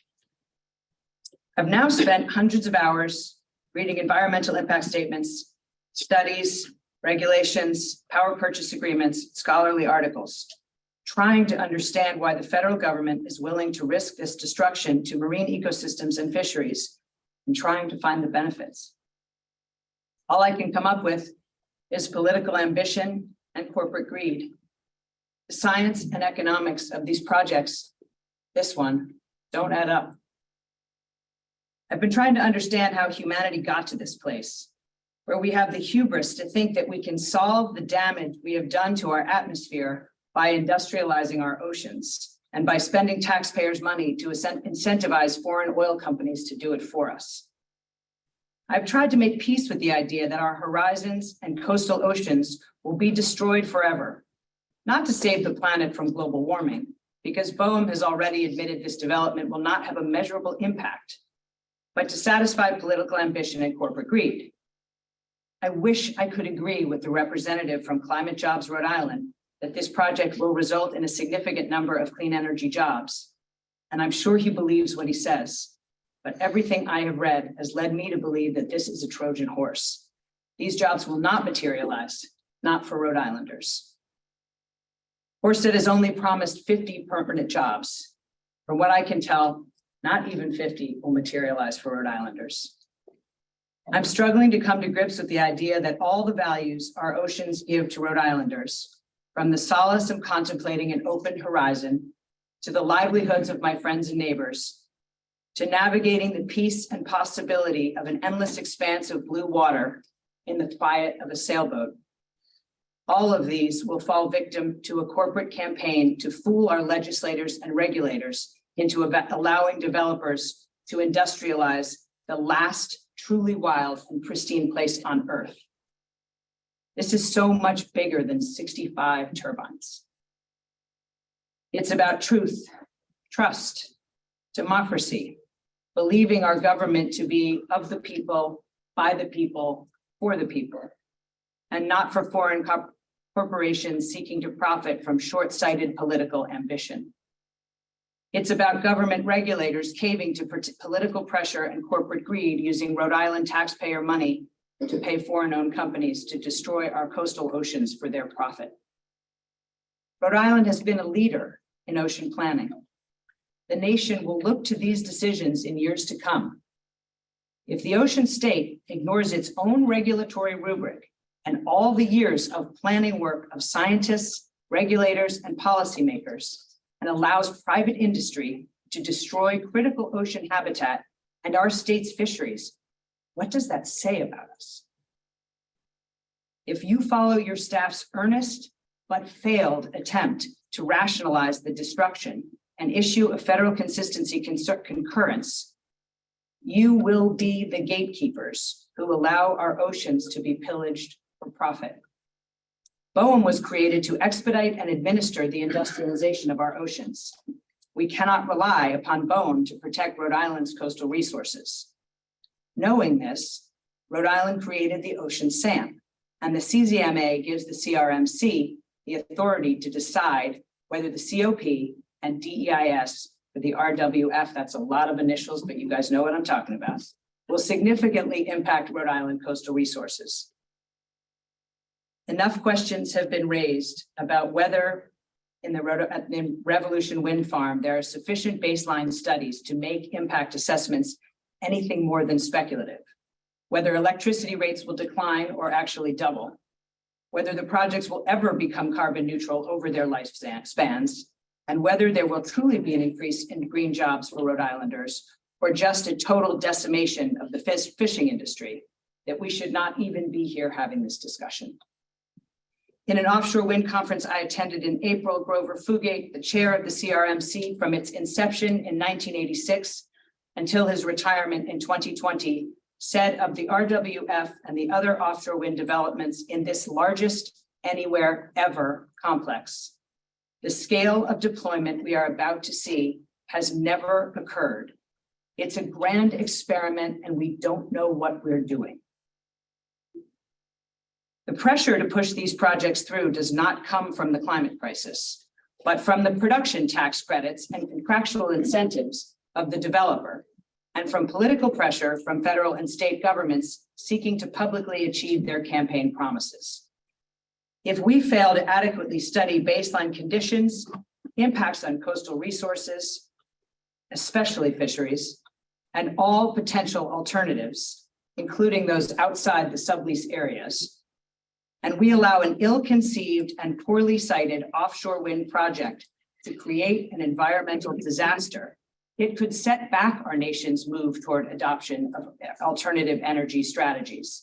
I've now spent hundreds of hours reading environmental impact statements, studies, regulations, power purchase agreements, scholarly articles, trying to understand why the federal government is willing to risk this destruction to marine ecosystems and fisheries, and trying to find the benefits. All I can come up with is political ambition and corporate greed. The science and economics of these projects, this one, don't add up. I've been trying to understand how humanity got to this place, where we have the hubris to think that we can solve the damage we have done to our atmosphere by industrializing our oceans and by spending taxpayers' money to incentivize foreign oil companies to do it for us. I've tried to make peace with the idea that our horizons and coastal oceans will be destroyed forever. Not to save the planet from global warming, because BOEM has already admitted this development will not have a measurable impact, but to satisfy political ambition and corporate greed. I wish I could agree with the representative from Climate Jobs Rhode Island that this project will result in a significant number of clean energy jobs. And I'm sure he believes what he says, but everything I have read has led me to believe that this is a Trojan horse. These jobs will not materialize, not for Rhode Islanders. Ørsted has only promised 50 permanent jobs. From what I can tell, not even 50 will materialize for Rhode Islanders. I'm struggling to come to grips with the idea that all the values our oceans give to Rhode Islanders, from the solace of contemplating an open horizon, to the livelihoods of my friends and neighbors, to navigating the peace and possibility of an endless expanse of blue water in the quiet of a sailboat. All of these will fall victim to a corporate campaign to fool our legislators and regulators into allowing developers to industrialize the last truly wild and pristine place on Earth. This is so much bigger than 65 turbines. It's about truth, trust, democracy, believing our government to be of the people, by the people, for the people, and not for foreign corporations seeking to profit from short-sighted political ambition. It's about government regulators caving to political pressure and corporate greed, using Rhode Island taxpayer money to pay foreign-owned companies to destroy our coastal oceans for their profit. Rhode Island has been a leader in ocean planning. The nation will look to these decisions in years to come. If the ocean state ignores its own regulatory rubric and all the years of planning work of scientists, regulators, and policymakers, and allows private industry to destroy critical ocean habitat and our state's fisheries, what does that say about us? If you follow your staff's earnest but failed attempt to rationalize the destruction and issue a federal consistency concurrence, you will be the gatekeepers who allow our oceans to be pillaged for profit. BOEM was created to expedite and administer the industrialization of our oceans. We cannot rely upon BOEM to protect Rhode Island's coastal resources. Knowing this, Rhode Island created the Ocean SAM, and the CZMA gives the CRMC the authority to decide whether the COP and DEIS for the RWF, that's a lot of initials, but you guys know what I'm talking about, will significantly impact Rhode Island coastal resources. Enough questions have been raised about whether in the Revolution Wind Farm, there are sufficient baseline studies to make impact assessments anything more than speculative, whether electricity rates will decline or actually double, whether the projects will ever become carbon neutral over their lifespans, and whether there will truly be an increase in green jobs for Rhode Islanders, or just a total decimation of the fishing industry, that we should not even be here having this discussion. In an offshore wind conference I attended in April, Grover Fugate, the chair of the CRMC from its inception in 1986 until his retirement in 2020, said of the RWF and the other offshore wind developments in this largest anywhere ever complex, the scale of deployment we are about to see has never occurred. It's a grand experiment and we don't know what we're doing. The pressure to push these projects through does not come from the climate crisis, but from the production tax credits and contractual incentives of the developer, and from political pressure from federal and state governments seeking to publicly achieve their campaign promises. If we fail to adequately study baseline conditions, impacts on coastal resources, especially fisheries, and all potential alternatives, including those outside the sublease areas, and we allow an ill-conceived and poorly sited offshore wind project to create an environmental disaster, it could set back our nation's move toward adoption of alternative energy strategies,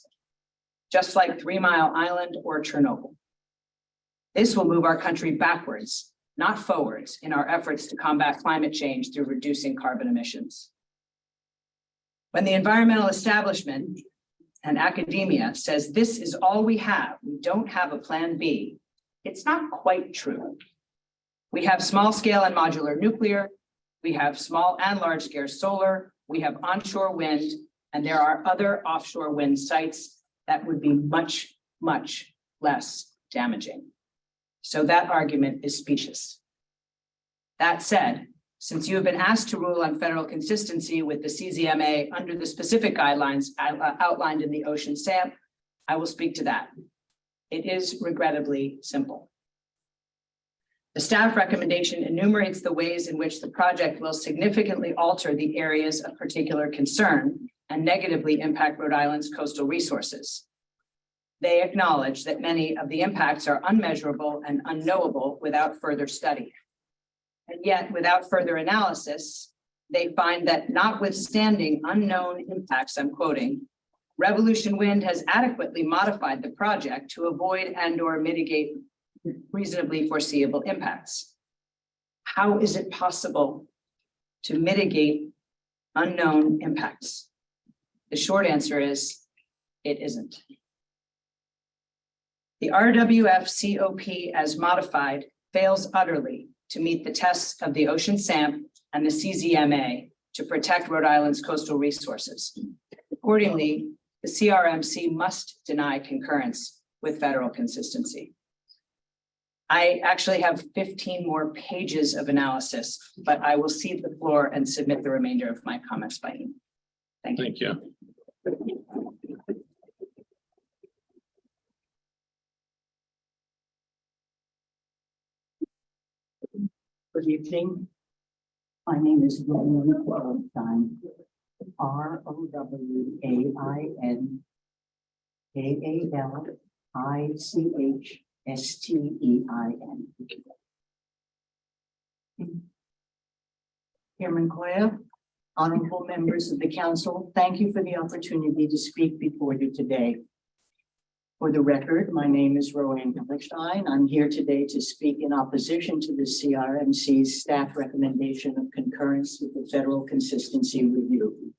just like 3 Mile Island or Chernobyl. This will move our country backwards, not forwards, in our efforts to combat climate change through reducing carbon emissions. When the environmental establishment, and academia says this is all we have, we don't have a plan B, it's not quite true. We have small scale and modular nuclear, we have small and large scale solar, we have onshore wind, and there are other offshore wind sites that would be much, much less damaging. So that argument is specious. That said, since you have been asked to rule on federal consistency with the CZMA under the specific guidelines outlined in the Ocean SAMP, I will speak to that. It is regrettably simple. The staff recommendation enumerates the ways in which the project will significantly alter the areas of particular concern and negatively impact Rhode Island's coastal resources. They acknowledge that many of the impacts are unmeasurable and unknowable without further study. And yet, without further analysis, they find that notwithstanding unknown impacts, I'm quoting, Revolution Wind has adequately modified the project to avoid and/or mitigate reasonably foreseeable impacts. How is it possible to mitigate unknown impacts? The short answer is, it isn't. The RWF COP as modified fails utterly to meet the tests of the Ocean SAMP and the CZMA to protect Rhode Island's coastal resources. Accordingly, the CRMC must deny concurrence with federal consistency. I actually have 15 more pages of analysis, but I will cede the floor and submit the remainder of my comments by email. Thank you. Thank you. Good evening. My name is Rowan Rowenstein, ROWAINKALICHSTEIN. Chairman Koya, honorable members of the council, thank you for the opportunity to speak before you today. For the record, my name is Rowan Rowenstein. I'm here today to speak in opposition to the CRMC's staff recommendation of concurrence with the federal consistency review.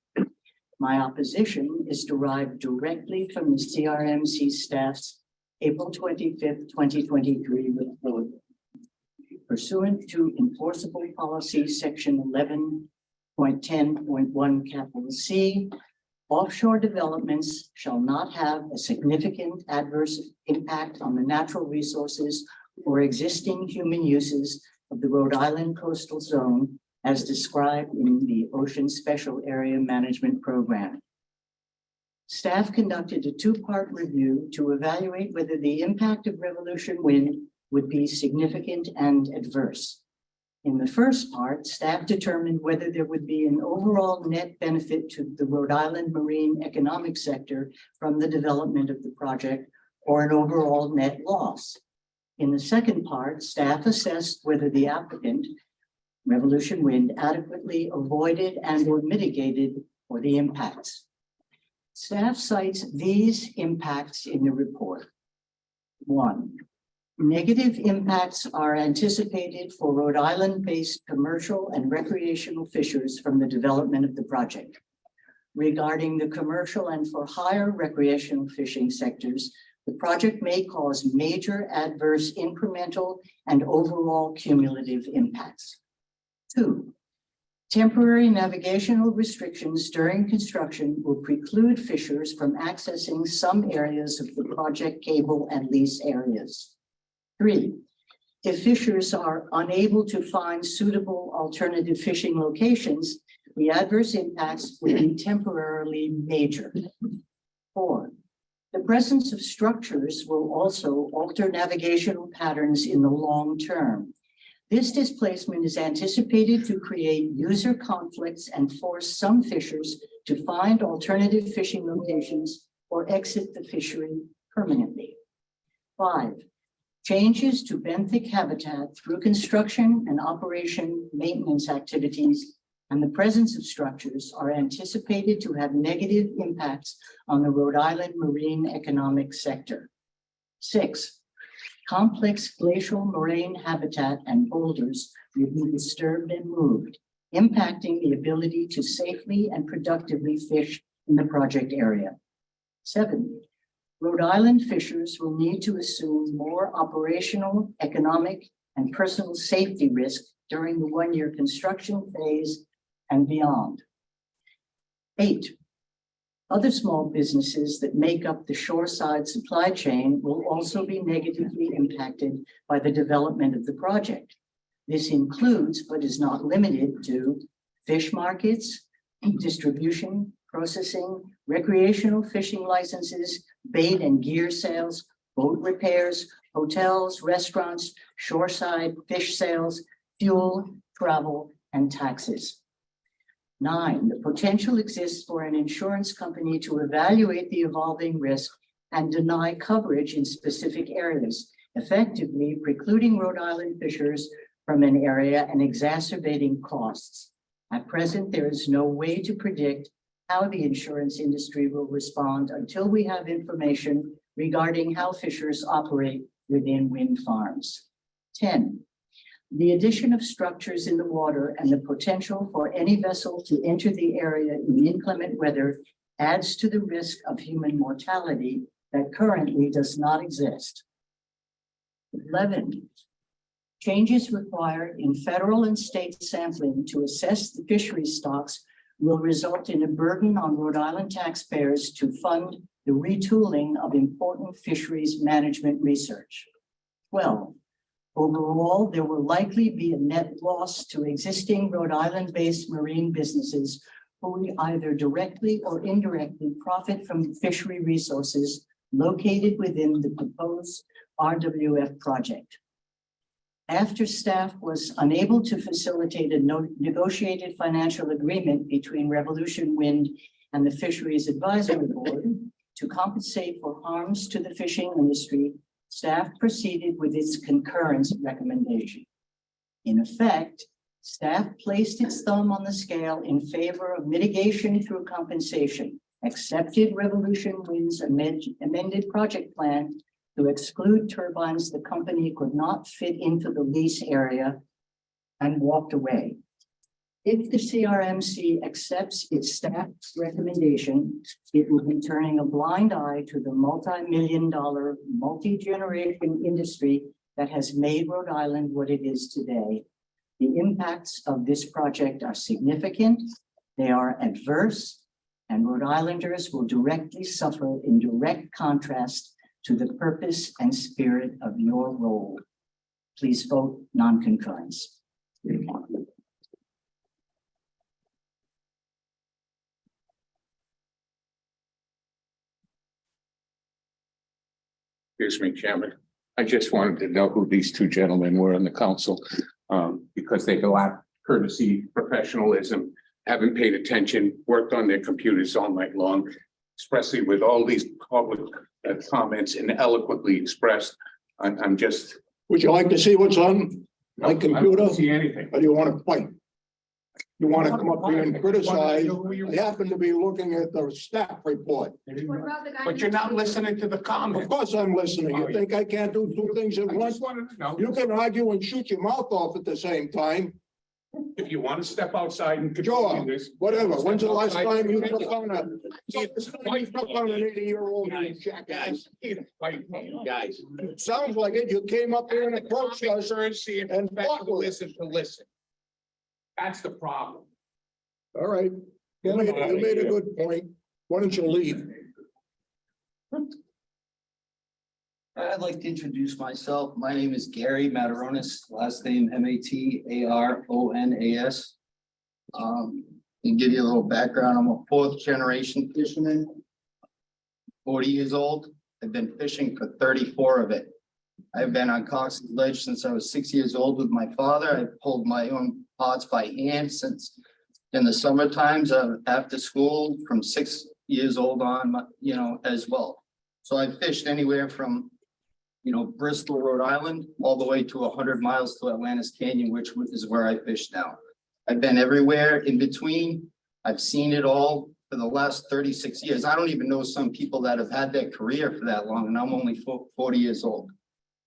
My opposition is derived directly from the CRMC staff's April 25th, 2023 report. Pursuant to enforceable policy section 11.10.1 capital C, offshore developments shall not have a significant adverse impact on the natural resources or existing human uses of the Rhode Island coastal zone as described in the Ocean Special Area Management Program. Staff conducted a two-part review to evaluate whether the impact of Revolution Wind would be significant and adverse. In the first part, staff determined whether there would be an overall net benefit to the Rhode Island marine economic sector from the development of the project or an overall net loss. In the second part, staff assessed whether the applicant, Revolution Wind, adequately avoided and or mitigated for the impacts. Staff cites these impacts in the report. 1. Negative impacts are anticipated for Rhode Island-based commercial and recreational fishers from the development of the project. Regarding the commercial and for hire recreational fishing sectors, the project may cause major adverse incremental and overall cumulative impacts. 2. Temporary navigational restrictions during construction will preclude fishers from accessing some areas of the project cable and lease areas. 3, if fishers are unable to find suitable alternative fishing locations, the adverse impacts will be temporarily major. 4, the presence of structures will also alter navigational patterns in the long term. This displacement is anticipated to create user conflicts and force some fishers to find alternative fishing locations or exit the fishery permanently. 5, changes to benthic habitat through construction and operation maintenance activities and the presence of structures are anticipated to have negative impacts on the Rhode Island marine economic sector. 6, complex glacial moraine habitat and boulders will be disturbed and moved, impacting the ability to safely and productively fish in the project area. 7, Rhode Island fishers will need to assume more operational, economic, and personal safety risk during the one-year construction phase and beyond. 8, other small businesses that make up the shoreside supply chain will also be negatively impacted by the development of the project. This includes, but is not limited to, fish markets, distribution, processing, recreational fishing licenses, bait and gear sales, boat repairs, hotels, restaurants, shoreside fish sales, fuel, travel, and taxes. 9, the potential exists for an insurance company to evaluate the evolving risk and deny coverage in specific areas, effectively precluding Rhode Island fishers from an area and exacerbating costs. At present, there is no way to predict how the insurance industry will respond until we have information regarding how fishers operate within wind farms. 10, the addition of structures in the water and the potential for any vessel to enter the area in inclement weather adds to the risk of human mortality that currently does not exist. 11, changes required in federal and state sampling to assess the fishery stocks will result in a burden on Rhode Island taxpayers to fund the retooling of important fisheries management research. 12, overall, there will likely be a net loss to existing Rhode Island-based marine businesses who either directly or indirectly profit from fishery resources located within the proposed RWF project. After staff was unable to facilitate a negotiated financial agreement between Revolution Wind and the Fisheries Advisory Board to compensate for harms to the fishing industry, staff proceeded with its concurrence recommendation. In effect, staff placed its thumb on the scale in favor of mitigation through compensation, accepted Revolution Wind's amended project plan to exclude turbines the company could not fit into the lease area, and walked away. If the CRMC accepts its staff's recommendation, it will be turning a blind eye to the multi-million-dollar, multi-generation industry that has made Rhode Island what it is today. The impacts of this project are significant, they are adverse, and Rhode Islanders will directly suffer in direct contrast to the purpose and spirit of your role. Please vote non-concurrence. Excuse me, Chairman. I just wanted to know who these two gentlemen were on the council, because they lack courtesy, professionalism, haven't paid attention, worked on their computers all night long, especially with all these public comments and eloquently expressed. I'm just. Would you like to see what's on my computer? I don't see anything. Or do you want to fight? You want to come up here and criticize? I happen to be looking at the staff report. But you're not listening to the Of comments. course I'm listening. You think I can't do two things at I once? just wanted to know You can argue and shoot your mouth off at the same time. if you want to step outside and Sure, continue this. whatever. When's the last Step outside. time you took on an 80-year-old jackass? Guys, Sounds like it. You came up here and approached us. Courtesy and and respect fought to with us. listen to listen. That's the problem. All right. You made a good point. Why don't you leave? I'd like to introduce myself. My name is Gary Mataronis, last name Mataronas. And give you a little background. I'm a 4th generation fisherman. 40 years old. I've been fishing for 34 of it. I've been on Cox's Ledge since I was 6 years old with my father. I pulled my own pots by hand since in the summer times after school from 6 years old on, as well. So I fished anywhere from, Bristol, Rhode Island, all the way to 100 miles to Atlantis Canyon, which is where I fish now. I've been everywhere in between. I've seen it all for the last 36 years. I don't even know some people that have had their career for that long, and I'm only 40 years old.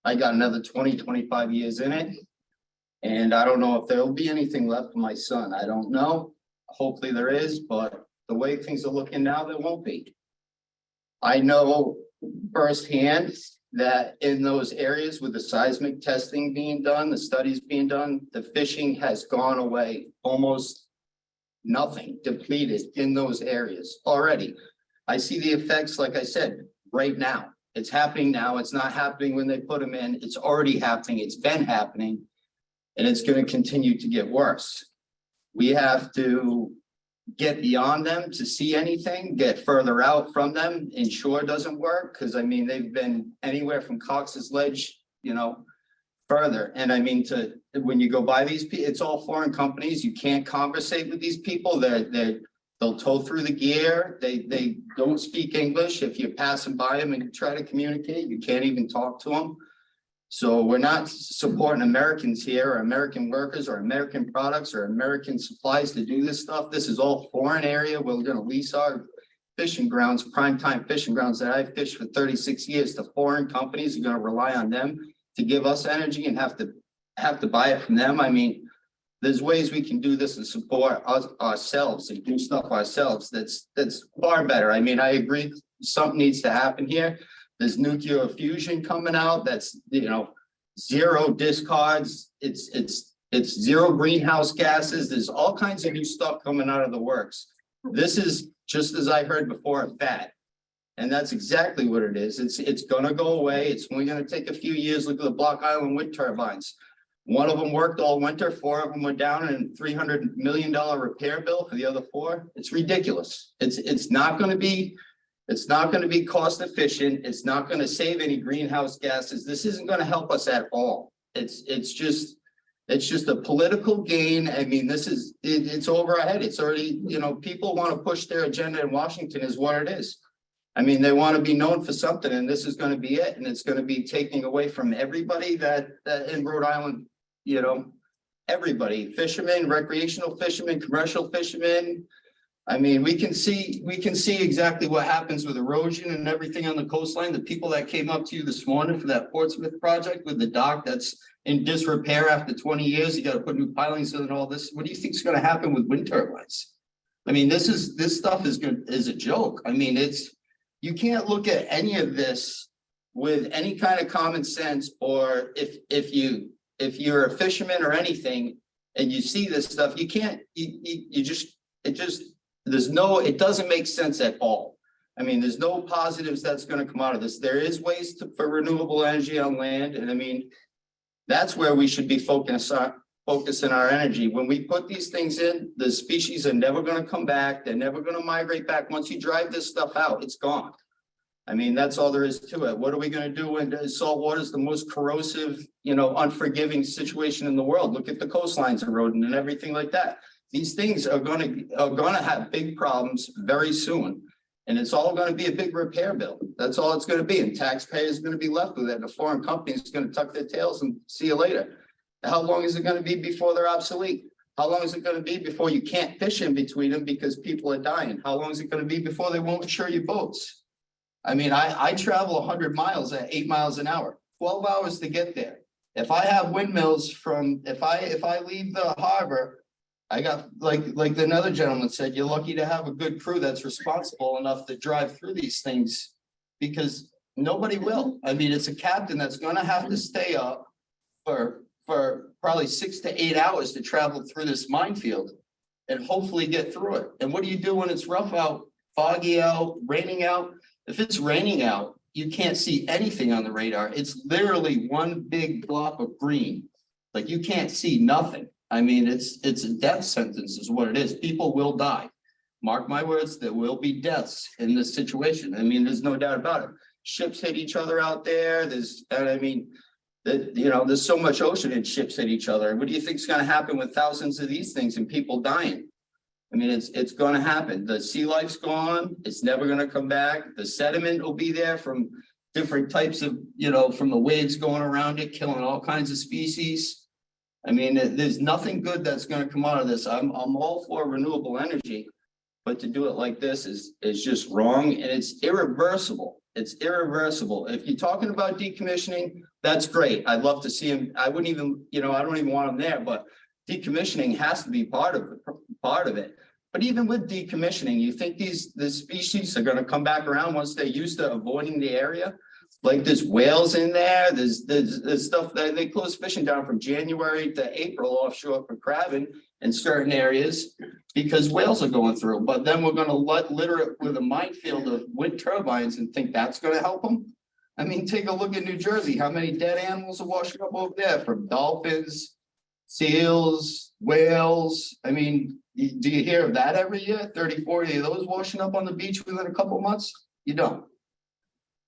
I got another 25 years in it. And I don't know if there'll be anything left for my son. I don't know. Hopefully there is, but the way things are looking now, there won't be. I know firsthand that in those areas with the seismic testing being done, the studies being done, the fishing has gone away, almost nothing, depleted in those areas already. I see the effects, like I said, right now. It's happening now. It's not happening when they put them in. It's already happening. It's been happening. And it's going to continue to get worse. We have to get beyond them to see anything, get further out from them. Inshore doesn't work because I mean, they've been anywhere from Cox's Ledge, you know, further. And I mean, when you go by these people, it's all foreign companies. You can't conversate with these people. They'll tow through the gear. They don't speak English. If you're passing by them and you try to communicate, you can't even talk to them. So we're not supporting Americans here, or American workers, or American products, or American supplies to do this stuff. This is all foreign area. We're going to lease our fishing grounds, primetime fishing grounds that I've fished for 36 years. The foreign companies are going to rely on them to give us energy and have to buy it from them. I mean, there's ways we can do this and support us ourselves and do stuff ourselves. That's far better. I mean, I agree something needs to happen here. There's nuclear fusion coming out. That's, you know, zero discards. It's zero greenhouse gases. There's all kinds of new stuff coming out of the works. This is, just as I heard before, a fad. And that's exactly what it is. It's gonna go away. It's only gonna take a few years. Look at the Block Island wind turbines. One of them worked all winter, 4 of them went down, and $300 million repair bill for the other 4. It's ridiculous. It's not going to be cost efficient. It's not going to save any greenhouse gases. This isn't going to help us at all. It's just a political gain. I mean, it's over our head. It's already, you know, people want to push their agenda in Washington is what it is. I mean, they want to be known for something, and this is going to be it. And it's going to be taking away from everybody that in Rhode Island, you know, everybody, fishermen, recreational fishermen, commercial fishermen. I mean, we can see exactly what happens with erosion and everything on the coastline. The people that came up to you this morning for that Portsmouth project with the dock that's in disrepair after 20 years, you got to put new pilings in and all this. What do you think is going to happen with wind turbines? I mean, this stuff is a joke. I mean, you can't look at any of this with any kind of common sense, or if you're a fisherman or anything and you see this stuff, you can't, it doesn't make sense at all. I mean, there's no positives that's going to come out of this. There is ways for renewable energy on land. And I mean, that's where we should be focusing our energy. When we put these things in, the species are never going to come back. They're never going to migrate back. Once you drive this stuff out, it's gone. I mean, that's all there is to it. What are we going to do when salt water is the most corrosive, you know, unforgiving situation in the world? Look at the coastlines eroding and everything like that. These things are going to have big problems very soon. And it's all going to be a big repair bill. That's all it's going to be. And taxpayers are going to be left with it. And the foreign companies are going to tuck their tails and see you later. How long is it going to be before they're obsolete? How long is it going to be before you can't fish in between them because people are dying? How long is it going to be before they won't insure your boats? I mean, I travel 100 miles at 8 miles an hour, 12 hours to get there. If I have windmills if I leave the harbor, I got, like another gentleman said, you're lucky to have a good crew that's responsible enough to drive through these things, because nobody will. I mean, it's a captain that's going to have to stay up for probably 6 to 8 hours to travel through this minefield and hopefully get through it. And what do you do when it's rough out, foggy out, raining out? If it's raining out, you can't see anything on the radar. It's literally one big block of green. Like, you can't see nothing. I mean, it's a death sentence is what it is. People will die. Mark my words, there will be deaths in this situation. I mean, there's no doubt about it. Ships hit each other out there. There's so much ocean and ships hit each other. What do you think is going to happen with thousands of these things and people dying? I mean, it's going to happen. The sea life's gone. It's never going to come back. The sediment will be there from different types of, from the waves going around it, killing all kinds of species. I mean, there's nothing good that's going to come out of this. I'm all for renewable energy, but to do it like this is just wrong, and it's irreversible. It's irreversible. If you're talking about decommissioning, that's great. I'd love to see him. I wouldn't even, I don't even want him there, but decommissioning has to be part of it. But even with decommissioning, you think the species are gonna come back around once they're used to avoiding the area? Like there's whales in there, there's stuff that they close fishing down from January to April offshore for crabbing in certain areas because whales are going through. But then we're gonna litter it with a minefield of wind turbines and think that's gonna help them? I mean, take a look at New Jersey, how many dead animals are washing up over there from dolphins, seals, whales? I mean, do you hear of that every year? 30, 40 of those washing up on the beach within a couple months? You don't.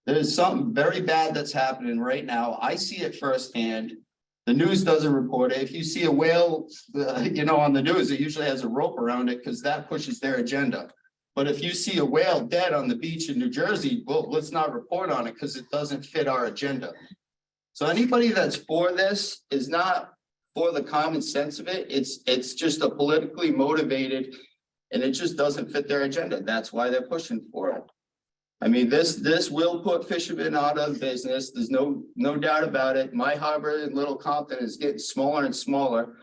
There's something very bad that's happening right now. I see it firsthand. The news doesn't report it. If you see a whale, on the news, it usually has a rope around it because that pushes their agenda. But if you see a whale dead on the beach in New Jersey, well, let's not report on it because it doesn't fit our agenda. So anybody that's for this is not for the common sense of it. It's just a politically motivated, and it just doesn't fit their agenda. That's why they're pushing for it. I mean, this will put fishermen out of business. There's no doubt about it. My harbor in Little Compton is getting smaller and smaller.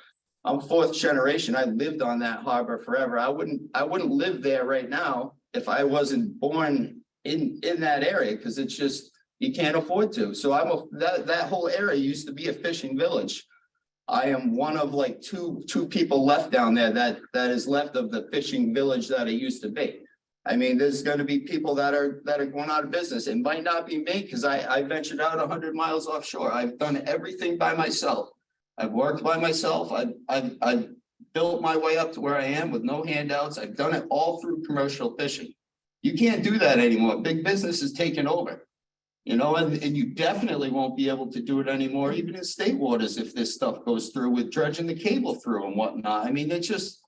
I'm fourth generation. I lived on that harbor forever. I wouldn't live there right now if I wasn't born in that area because it's just you can't afford to. So that whole area used to be a fishing village. I am one of like two people left down there that is left of the fishing village that it used to be. I mean, there's going to be people that are going out of business. It might not be me because I ventured out 100 miles offshore. I've done everything by myself. I've worked by myself. I've built my way up to where I am with no handouts. I've done it all through commercial fishing. You can't do that anymore. Big business is taking over, and you definitely won't be able to do it anymore, even in state waters, if this stuff goes through with dredging the cable through and whatnot. I mean, it's just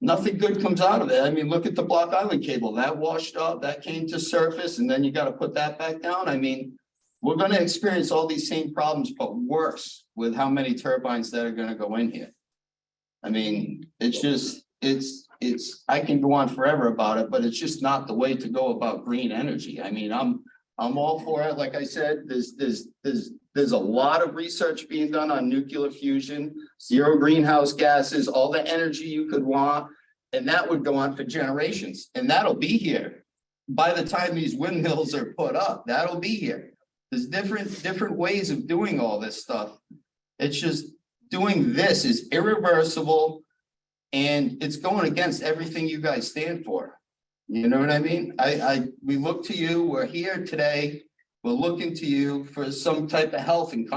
nothing good comes out of it. I mean, look at the Block Island cable that washed up, that came to surface, and then you got to put that back down. I mean, we're going to experience all these same problems, but worse with how many turbines that are going to go in here. I mean, I can go on forever about it, but it's just not the way to go about green energy. I mean, I'm all for it. Like I said, there's a lot of research being done on nuclear fusion, zero greenhouse gases, all the energy you could want, and that would go on for generations, and that'll be here. By the time these windmills are put up, that'll be here. There's different ways of doing all this stuff. It's just doing this is irreversible, and it's going against everything you guys stand for. You know what I mean? We look to you. We're here today. We're looking to you for some type of help and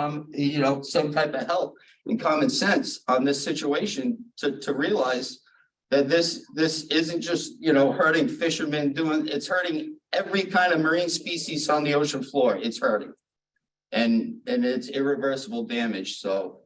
some type of help and common sense on this situation to realize that this isn't just hurting fishermen it's hurting every kind of marine species on the ocean floor. It's hurting, and it's irreversible damage. So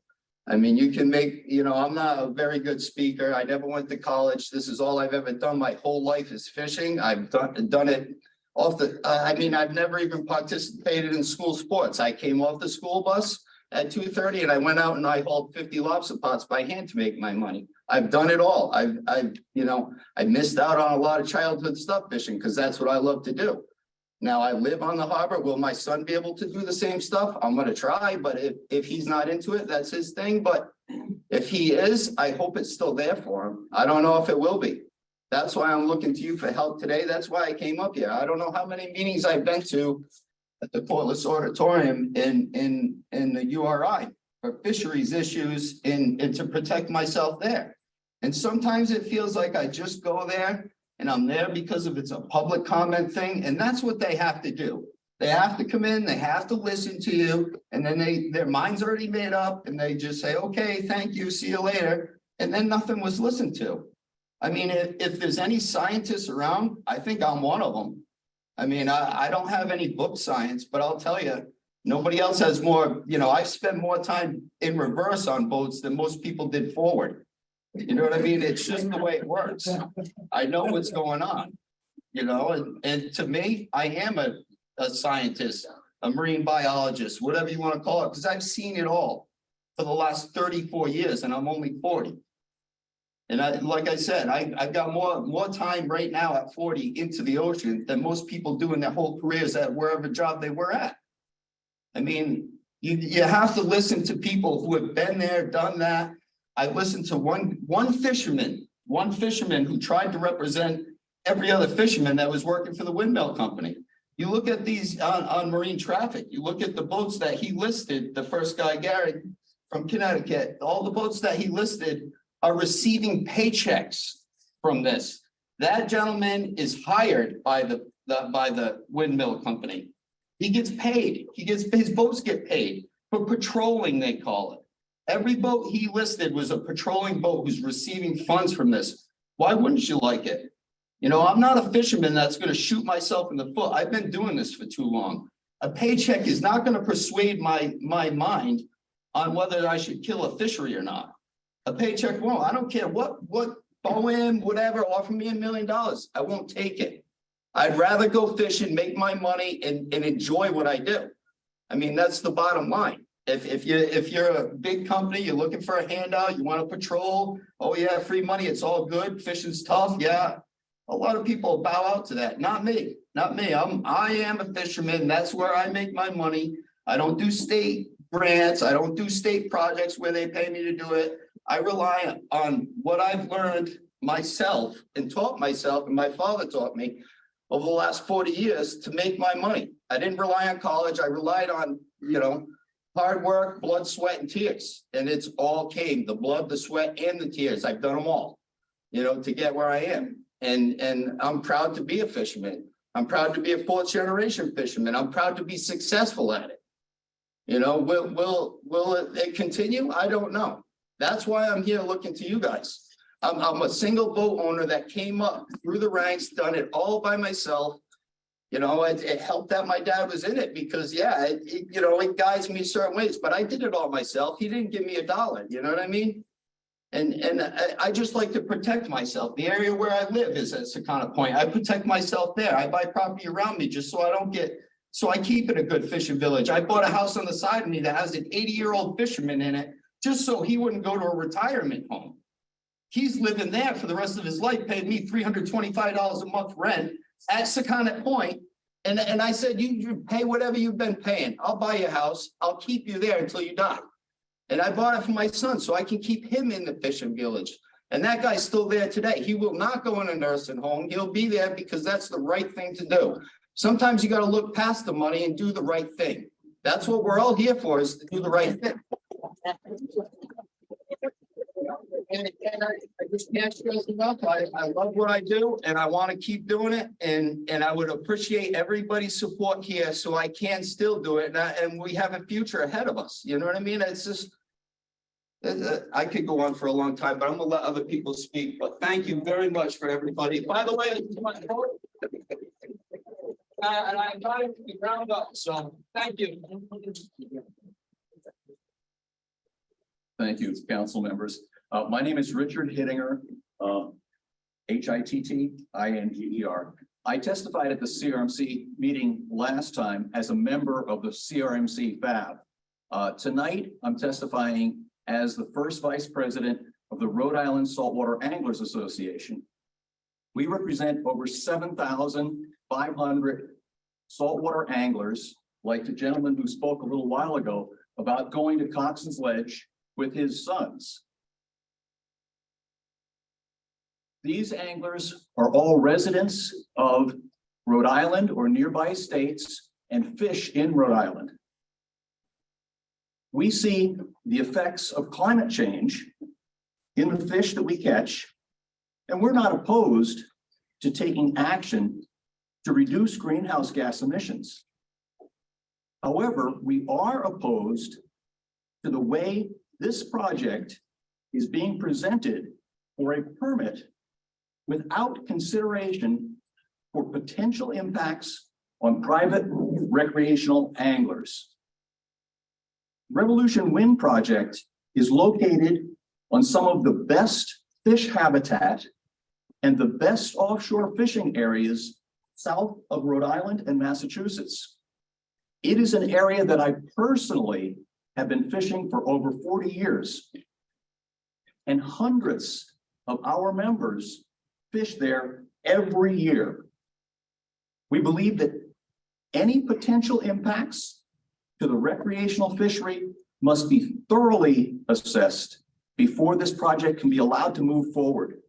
I mean, you can make, I'm not a very good speaker. I never went to college. This is all I've ever done. My whole life is fishing. I've done it off the, I've never even participated in school sports. I came off the school bus at 2:30 and I went out and I hauled 50 lobster pots by hand to make my money. I've done it all. I missed out on a lot of childhood stuff fishing because that's what I love to do. Now I live on the harbor. Will my son be able to do the same stuff? I'm going to try, but if he's not into it, that's his thing. But if he is, I hope it's still there for him. I don't know if it will be. That's why I'm looking to you for help today. That's why I came up here. I don't know how many meetings I've been to at the Portless Auditorium in the URI for fisheries issues and to protect myself there. And sometimes it feels like I just go there and I'm there because of it's a public comment thing. And that's what they have to do. They have to come in, they have to listen to you, and then their mind's already made up and they just say, okay, thank you, see you later. And then nothing was listened to. I mean, if there's any scientists around, I think I'm one of them. I mean, I don't have any book science, but I'll tell you, nobody else has more, I've spent more time in reverse on boats than most people did forward. You know what I mean? It's just the way it works. I know what's going on, and to me, I am a scientist, a marine biologist, whatever you want to call it, because I've seen it all for the last 34 years and I'm only 40. And like I said, I've got more time right now at 40 into the ocean than most people do in their whole careers at wherever job they were at. I mean, you have to listen to people who have been there, done that. I listened to one fisherman one fisherman who tried to represent every other fisherman that was working for the windmill company. You look at these on marine traffic, you look at the boats that he listed, the first guy, Gary, from Connecticut, all the boats that he listed are receiving paychecks from this. That gentleman is hired by the windmill company. He gets paid. His boats get paid for patrolling, they call it. Every boat he listed was a patrolling boat who's receiving funds from this. Why wouldn't you like it? You know, I'm not a fisherman that's going to shoot myself in the foot. I've been doing this for too long. A paycheck is not going to persuade my mind on whether I should kill a fishery or not. A paycheck won't. I don't care what Bowen, whatever, offer me $1 million. I won't take it. I'd rather go fishing, make my money, and enjoy what I do. I mean, that's the bottom line. If you're a big company, you're looking for a handout, you want to patrol, oh yeah, free money, it's all good, fishing's tough, yeah. A lot of people bow out to that. Not me, not me. I am a fisherman. That's where I make my money. I don't do state grants. I don't do state projects where they pay me to do it. I rely on what I've learned myself and taught myself, and my father taught me over the last 40 years to make my money. I didn't rely on college. I relied on, you know, hard work, blood, sweat, and tears. And it's all came, the blood, the sweat, and the tears. I've done them all, you know, to get where I am. And I'm proud to be a fisherman. I'm proud to be a fourth generation fisherman. I'm proud to be successful at it. You know, will it continue? I don't know. That's why I'm here looking to you guys. I'm a single boat owner that came up through the ranks, done it all by myself. You know, it helped that my dad was in it because, yeah, you know, it guides me certain ways, but I did it all myself. He didn't give me $1. You know what I mean? And I just like to protect myself. The area where I live is at Secana Point. I protect myself there. I buy property around me just so I don't get, so I keep it a good fishing village. I bought a house on the side of me that has an 80-year-old fisherman in it just so he wouldn't go to a retirement home. He's living there for the rest of his life, paying me $325 a month rent at Secana Point. And I said, you pay whatever you've been paying. I'll buy your house. I'll keep you there until you die. And I bought it for my son so I can keep him in the fishing village. And that guy's still there today. He will not go in a nursing home. He'll be there because that's the right thing to do. Sometimes you got to look past the money and do the right thing. That's what we're all here for, is to do the right thing. And I just can't stress enough. I love what I do and I want to keep doing it. And I would appreciate everybody's support here so I can still do it. And we have a future ahead of us. You know what I mean? It's just, I could go on for a long time, but I'm gonna let other people speak. But thank you very much for everybody. By the way, I just want to vote. And I got it to be round up. So thank you. Thank you, council members. My name is Richard Hittinger, Hittinger. I testified at the CRMC meeting last time as a member of the CRMC FAB. Tonight, I'm testifying as the first vice president of the Rhode Island Saltwater Anglers Association. We represent over 7,500 saltwater anglers, like the gentleman who spoke a little while ago about going to Coxon's Ledge with his sons. These anglers are all residents of Rhode Island or nearby states and fish in Rhode Island. We see the effects of climate change in the fish that we catch, and we're not opposed to taking action to reduce greenhouse gas emissions. However, we are opposed to the way this project is being presented for a permit without consideration for potential impacts on private recreational anglers. Revolution Wind Project is located on some of the best fish habitat and the best offshore fishing areas south of Rhode Island and Massachusetts. It is an area that I personally have been fishing for over 40 years. And hundreds of our members fish there every year. We believe that any potential impacts to the recreational fishery must be thoroughly assessed before this project can be allowed to move forward.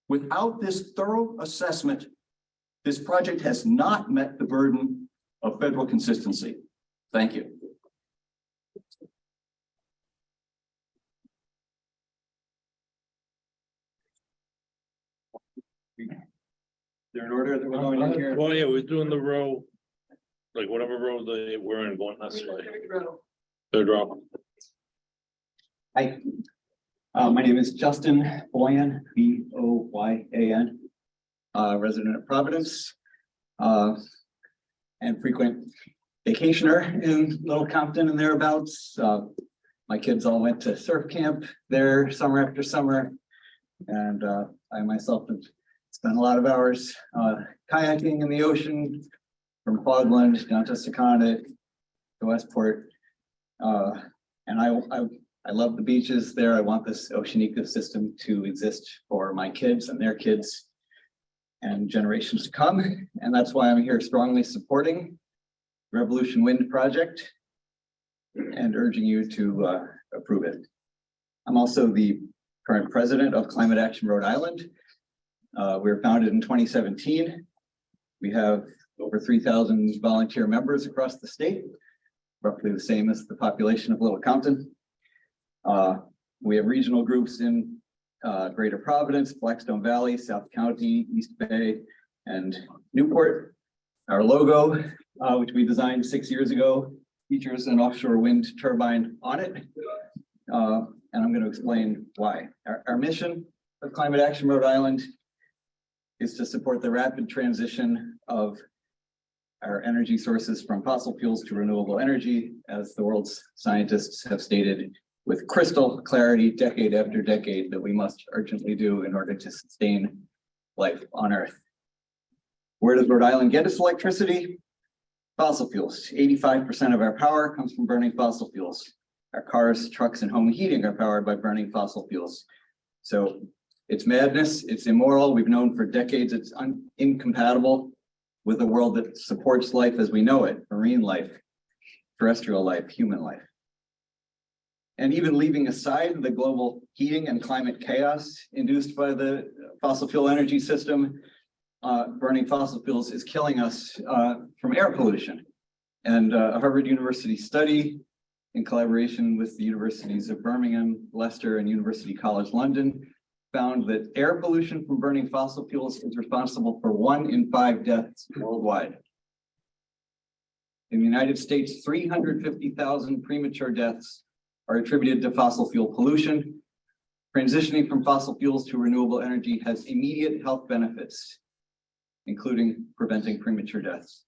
Without this thorough assessment, this project has not met the burden of federal consistency. Thank you. There an order that we're going in here? Well, yeah, we're doing the row, like whatever row we're in, going this way. Third row. Hi, my name is Justin Boyan, Boyan, resident of Providence, and frequent vacationer in Little Compton and thereabouts. My kids all went to surf camp there summer after summer, and I myself have spent a lot of hours kayaking in the ocean from Fogland down to Secana to Westport, and I love the beaches there. I want this ocean ecosystem to exist for my kids and their kids and generations to come. And that's why I'm here strongly supporting Revolution Wind project and urging you to approve it. I'm also the current president of Climate Action Rhode Island. We were founded in 2017. We have over 3,000 volunteer members across the state, roughly the same as the population of Little Compton. We have regional groups in Greater Providence, Blackstone Valley, South County, East Bay, and Newport. Our logo, which we designed 6 years ago, features an offshore wind turbine on it. And I'm going to explain why. Our mission of Climate Action Rhode Island is to support the rapid transition of our energy sources from fossil fuels to renewable energy, as the world's scientists have stated with crystal clarity, decade after decade, that we must urgently do in order to sustain life on Earth. Where does Rhode Island get its electricity? Fossil fuels. 85% of our power comes from burning fossil fuels. Our cars, trucks, and home heating are powered by burning fossil fuels. So it's madness, it's immoral. We've known for decades it's incompatible with a world that supports life as we know it, marine life, terrestrial life, human life. And even leaving aside the global heating and climate chaos induced by the fossil fuel energy system, burning fossil fuels is killing us from air pollution. And a Harvard University study in collaboration with the universities of Birmingham, Leicester, and University College London found that air pollution from burning fossil fuels is responsible for 1 in 5 deaths worldwide. In the United States, 350,000 premature deaths are attributed to fossil fuel pollution. Transitioning from fossil fuels to renewable energy has immediate health benefits, including preventing premature deaths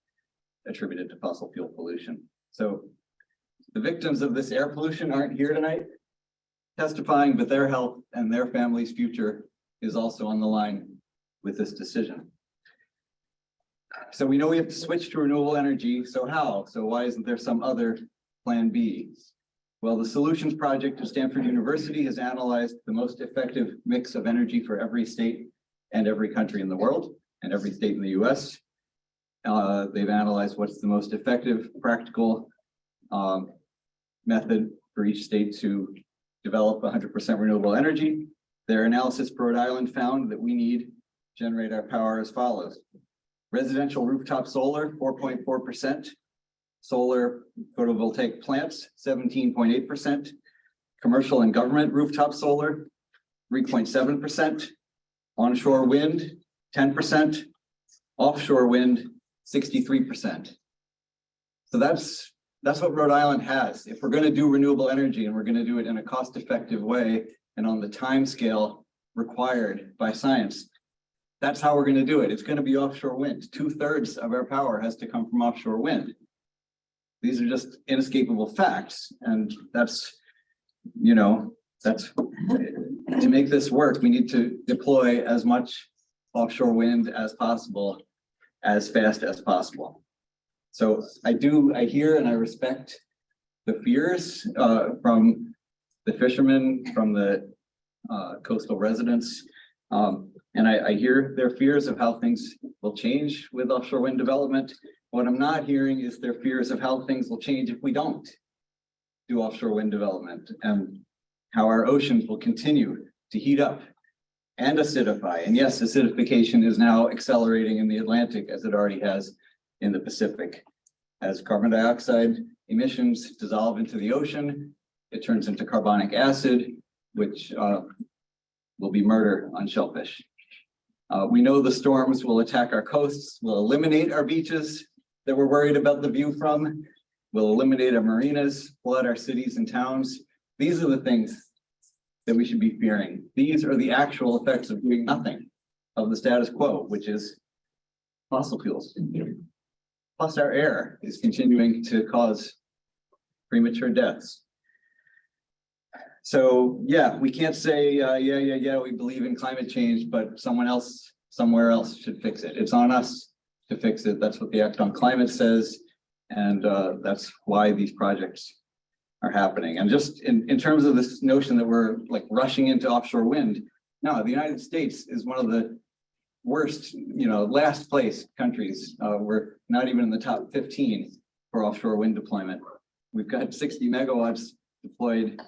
attributed to fossil fuel pollution. So the victims of this air pollution aren't here tonight testifying, but their health and their family's future is also on the line with this decision. So we know we have to switch to renewable energy. So how? So why isn't there some other plan B? Well, the Solutions Project of Stanford University has analyzed the most effective mix of energy for every state and every country in the world and every state in the US. They've analyzed what's the most effective, practical method for each state to develop 100% renewable energy. Their analysis for Rhode Island found that we need to generate our power as follows. Residential rooftop solar, 4.4%. Solar photovoltaic plants, 17.8%. Commercial and government rooftop solar, 3.7%. Onshore wind, 10%. Offshore wind, 63%. So that's what Rhode Island has. If we're going to do renewable energy and we're going to do it in a cost-effective way and on the time scale required by science, that's how we're going to do it. It's going to be offshore wind. 2/3 of our power has to come from offshore wind. These are just inescapable facts. And that's to make this work, we need to deploy as much offshore wind as possible, as fast as possible. So I hear and I respect the fears from the fishermen, from the coastal residents. And I hear their fears of how things will change with offshore wind development. What I'm not hearing is their fears of how things will change if we don't do offshore wind development, and how our oceans will continue to heat up and acidify. And yes, acidification is now accelerating in the Atlantic as it already has in the Pacific. As carbon dioxide emissions dissolve into the ocean, it turns into carbonic acid, which will be murder on shellfish. We know the storms will attack our coasts, will eliminate our beaches that we're worried about the view from, will eliminate our marinas, flood our cities and towns. These are the things that we should be fearing. These are the actual effects of doing nothing, of the status quo, which is fossil fuels. Plus our air is continuing to cause premature deaths. So yeah, we can't say, we believe in climate change, but someone else, somewhere else should fix it. It's on us to fix it. That's what the Act on Climate says. And that's why these projects are happening. And just in terms of this notion that we're like rushing into offshore wind, no, the United States is one of the worst, last place countries. We're not even in the top 15 for offshore wind deployment. We've got 60 megawatts deployed.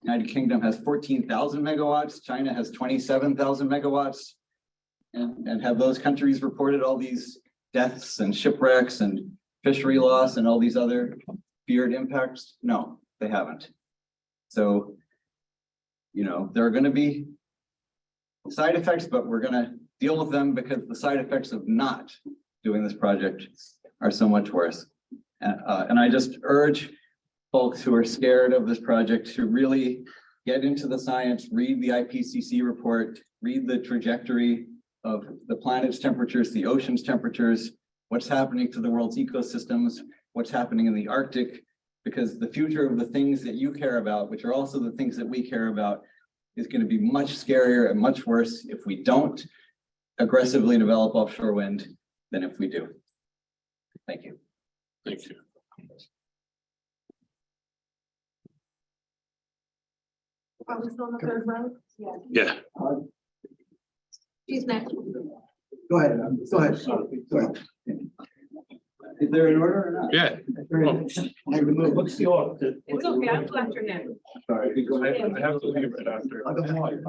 United Kingdom has 14,000 megawatts. China has 27,000 megawatts. And have those countries reported all these deaths and shipwrecks and fishery loss and all these other feared impacts? No, they haven't. So, there are going to be side effects, but we're going to deal with them because the side effects of not doing this project are so much worse. And I just urge folks who are scared of this project to really get into the science, read the IPCC report, read the trajectory of the planet's temperatures, the ocean's temperatures, what's happening to the world's ecosystems, what's happening in the Arctic, because the future of the things that you care about, which are also the things that we care about, is going to be much scarier and much worse if we don't aggressively develop offshore wind than if we do. Thank you. Thank you. Are we still on the third row? Yeah. She's next. Go ahead. Is there an order or not? Yeah. What's the order? It's okay, I'm glad you're here. Sorry, I have to leave right after.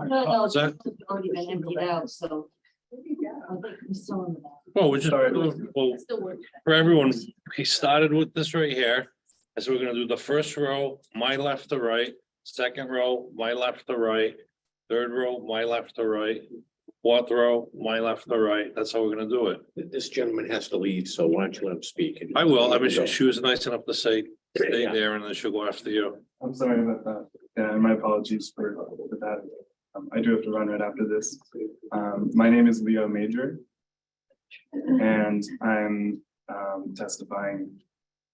No, Is that- it's already been emptied out, so. I think we're still in the back. Well, Still working. for everyone, we started with this right here. And so we're gonna do the first row, my left to right, second row, my left to right, third row, my left to right, fourth row, my left to right. That's how we're gonna do it. This gentleman has to leave, so why don't you let him speak? I will. I mean, she was nice enough to say, stay there and then she'll go after you. I'm sorry about that. Yeah, my apologies for that. I do have to run right after this. My name is Leo Major. And I'm testifying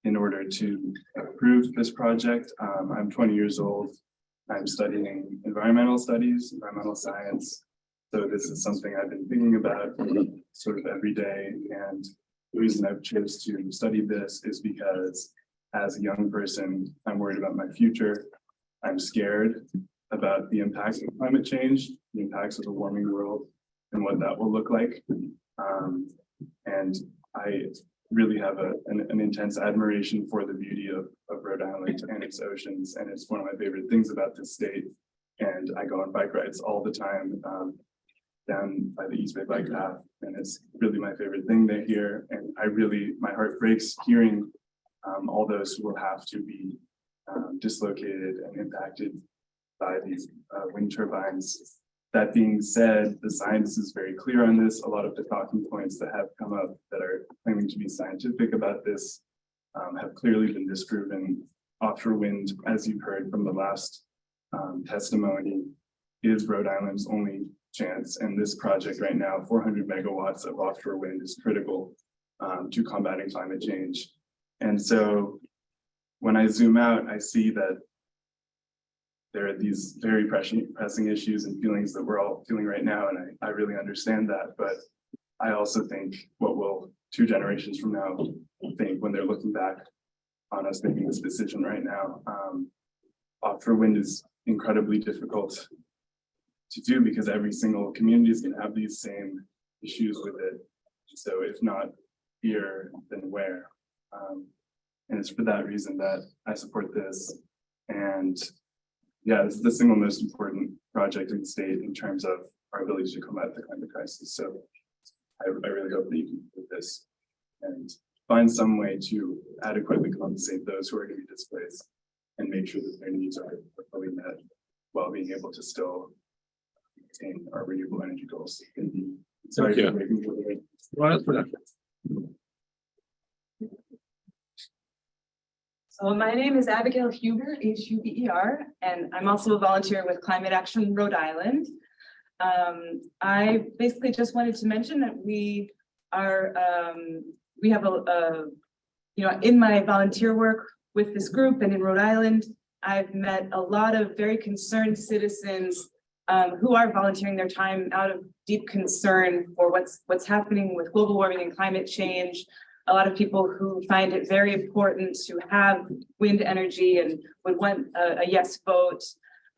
in order to approve this project. I'm 20 years old. I'm studying environmental studies, environmental science. So this is something I've been thinking about sort of every day. And the reason I've chose to study this is because as a young person, I'm worried about my future. I'm scared about the impacts of climate change, the impacts of the warming world, and what that will look like. And I really have an intense admiration for the beauty of Rhode Island and its oceans. And it's one of my favorite things about this state. And I go on bike rides all the time down by the East Bay Bike Path. And it's really my favorite thing to hear. And my heart breaks hearing all those who will have to be dislocated and impacted by these wind turbines. That being said, the science is very clear on this. A lot of the talking points that have come up that are claiming to be scientific about this have clearly been disproven. Offshore wind, as you've heard from the last testimony, is Rhode Island's only chance. And this project right now, 400 megawatts of offshore wind, is critical to combating climate change. And so when I zoom out, I see that there are these very pressing issues and feelings that we're all feeling right now. And I really understand that. But I also think, what will 2 generations from now think when they're looking back on us making this decision right now? Offshore wind is incredibly difficult to do because every single community is going to have these same issues with it. So if not here, then where? And it's for that reason that I support this. And yeah, this is the single most important project in the state in terms of our ability to combat the climate crisis. So I really hope that you can do this and find some way to adequately compensate those who are going to be displaced and make sure that their needs are fully met while being able to still maintain our renewable energy goals. Sorry. So my name is Abigail Huber, Huber, and I'm also a volunteer with Climate Action Rhode Island. I basically just wanted to mention that we are, we have in my volunteer work with this group and in Rhode Island, I've met a lot of very concerned citizens who are volunteering their time out of deep concern for what's happening with global warming and climate change. A lot of people who find it very important to have wind energy and would want a yes vote.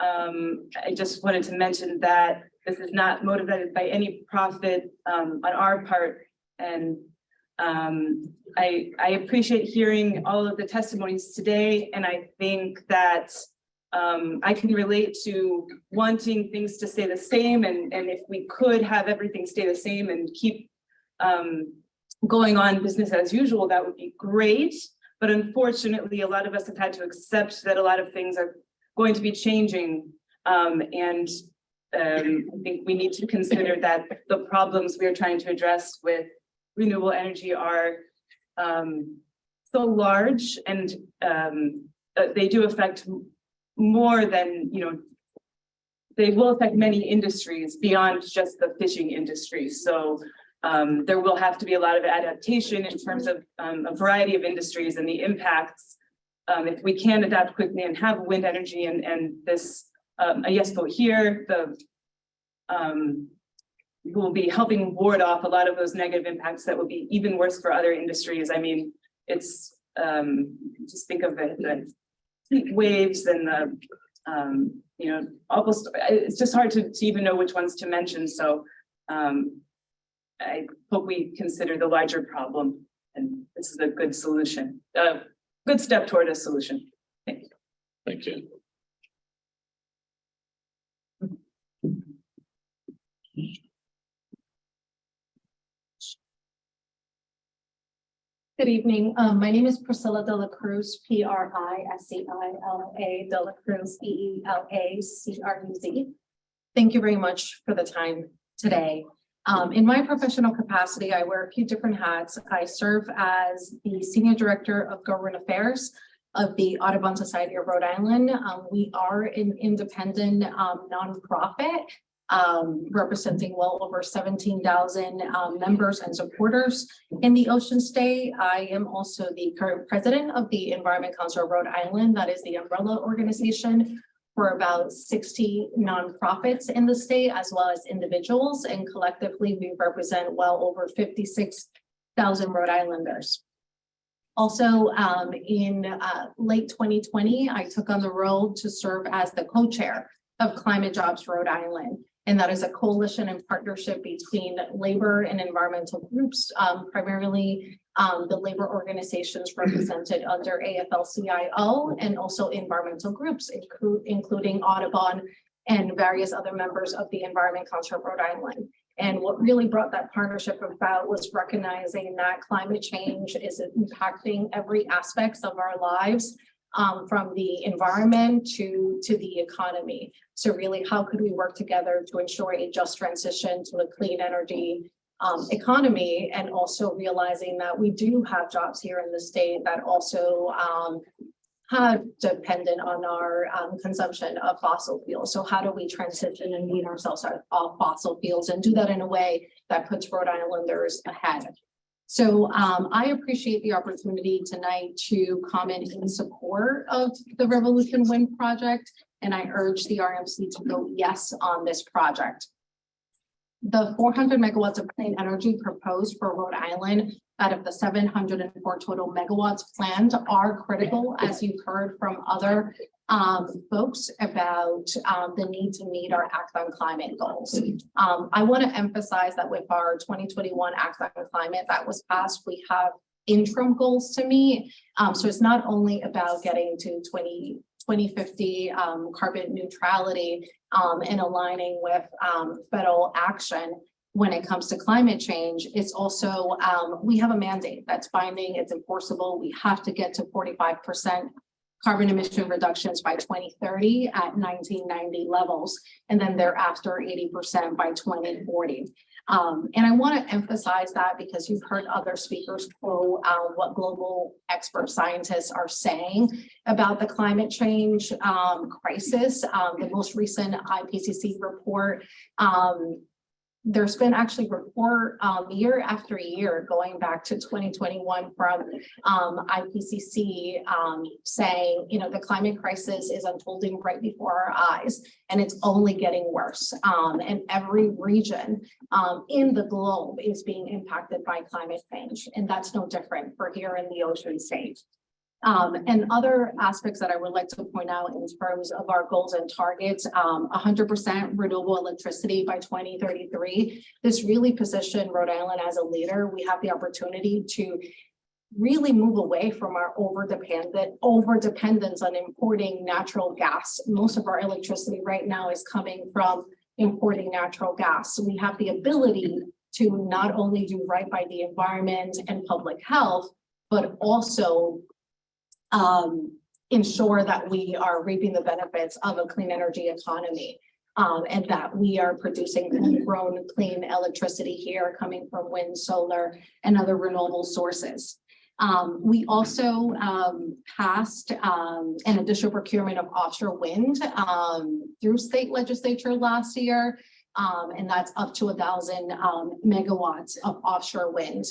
I just wanted to mention that this is not motivated by any profit on our part. And I appreciate hearing all of the testimonies today. And I think that I can relate to wanting things to stay the same. And if we could have everything stay the same and keep going on business as usual, that would be great. But unfortunately, a lot of us have had to accept that a lot of things are going to be changing. I think we need to consider that the problems we are trying to address with renewable energy are so large, and they do affect more than, they will affect many industries beyond just the fishing industry. So there will have to be a lot of adaptation in terms of a variety of industries and the impacts. If we can adapt quickly and have wind energy and this a yes vote here, will be helping ward off a lot of those negative impacts that would be even worse for other industries. I mean, it's just think of the heat waves and the almost, it's just hard to even know which ones to mention. So I hope we consider the larger problem, and this is a good solution, good step toward a solution. Thank you. Thank you. Good evening. My name is Priscilla De La Cruz, Priscilla De La Cruz, EELACRUZ. Thank you very much for the time today. In my professional capacity, I wear a few different hats. I serve as the Senior Director of Government Affairs of the Audubon Society of Rhode Island. We are an independent nonprofit representing well over 17,000 members and supporters in the Ocean State. I am also the current president of the Environment Council of Rhode Island. That is the umbrella organization for about 60 nonprofits in the state, as well as individuals. And collectively, we represent well over 56,000 Rhode Islanders. Also, in late 2020, I took on the role to serve as the co-chair of Climate Jobs Rhode Island. And that is a coalition and partnership between labor and environmental groups, primarily the labor organizations represented under AFL-CIO, and also environmental groups, including Audubon and various other members of the Environment Council of Rhode Island. And what really brought that partnership about was recognizing that climate change is impacting every aspect of our lives, from the environment to the economy. So really, how could we work together to ensure a just transition to a clean energy economy, and also realizing that we do have jobs here in the state that also have dependent on our consumption of fossil fuels. So how do we transition and wean ourselves out of fossil fuels and do that in a way that puts Rhode Islanders ahead? So I appreciate the opportunity tonight to comment in support of the Revolution Wind project, and I urge the RMC to vote yes on this project. The 400 megawatts of clean energy proposed for Rhode Island out of the 704 total megawatts planned are critical, as you've heard from other folks about the need to meet our Act on Climate goals. I want to emphasize that with our 2021 Act on Climate that was passed, we have interim goals to meet. So it's not only about getting to 2050 carbon neutrality and aligning with federal action when it comes to climate change. It's also, we have a mandate that's binding, it's enforceable. We have to get to 45% carbon emission reductions by 2030 at 1990 levels, and then thereafter 80% by 2040. And I want to emphasize that because you've heard other speakers quote what global expert scientists are saying about the climate change crisis. The most recent IPCC report, there's been actually report year after year going back to 2021 from IPCC saying, you know, the climate crisis is unfolding right before our eyes and it's only getting worse. And every region in the globe is being impacted by climate change. And that's no different for here in the ocean state. And other aspects that I would like to point out in terms of our goals and targets, 100% renewable electricity by 2033. This really positioned Rhode Island as a leader. We have the opportunity to really move away from our over dependence on importing natural gas. Most of our electricity right now is coming from importing natural gas. So we have the ability to not only do right by the environment and public health, but also ensure that we are reaping the benefits of a clean energy economy, and that we are producing homegrown clean electricity here coming from wind, solar, and other renewable sources. We also passed an additional procurement of offshore wind through state legislature last year, and that's up to 1,000 megawatts of offshore wind.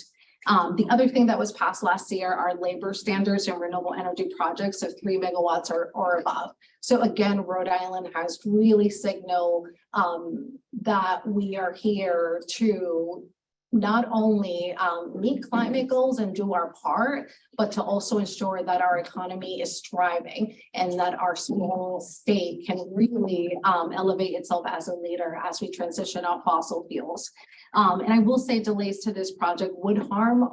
The other thing that was passed last year are labor standards and renewable energy projects of 3 megawatts or above. So again, Rhode Island has really signaled that we are here to not only meet climate goals and do our part, but to also ensure that our economy is thriving and that our small state can really elevate itself as a leader as we transition off fossil fuels. And I will say delays to this project would harm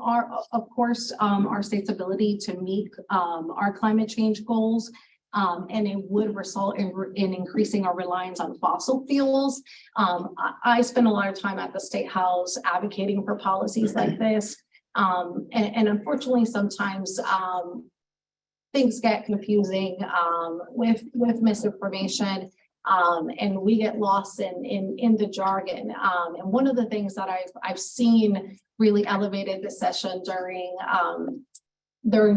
of course, our state's ability to meet our climate change goals. And it would result in increasing our reliance on fossil fuels. I spend a lot of time at the State House advocating for policies like this. And unfortunately, sometimes things get confusing with misinformation. And we get lost in the jargon. And one of the things that I've seen really elevated this session during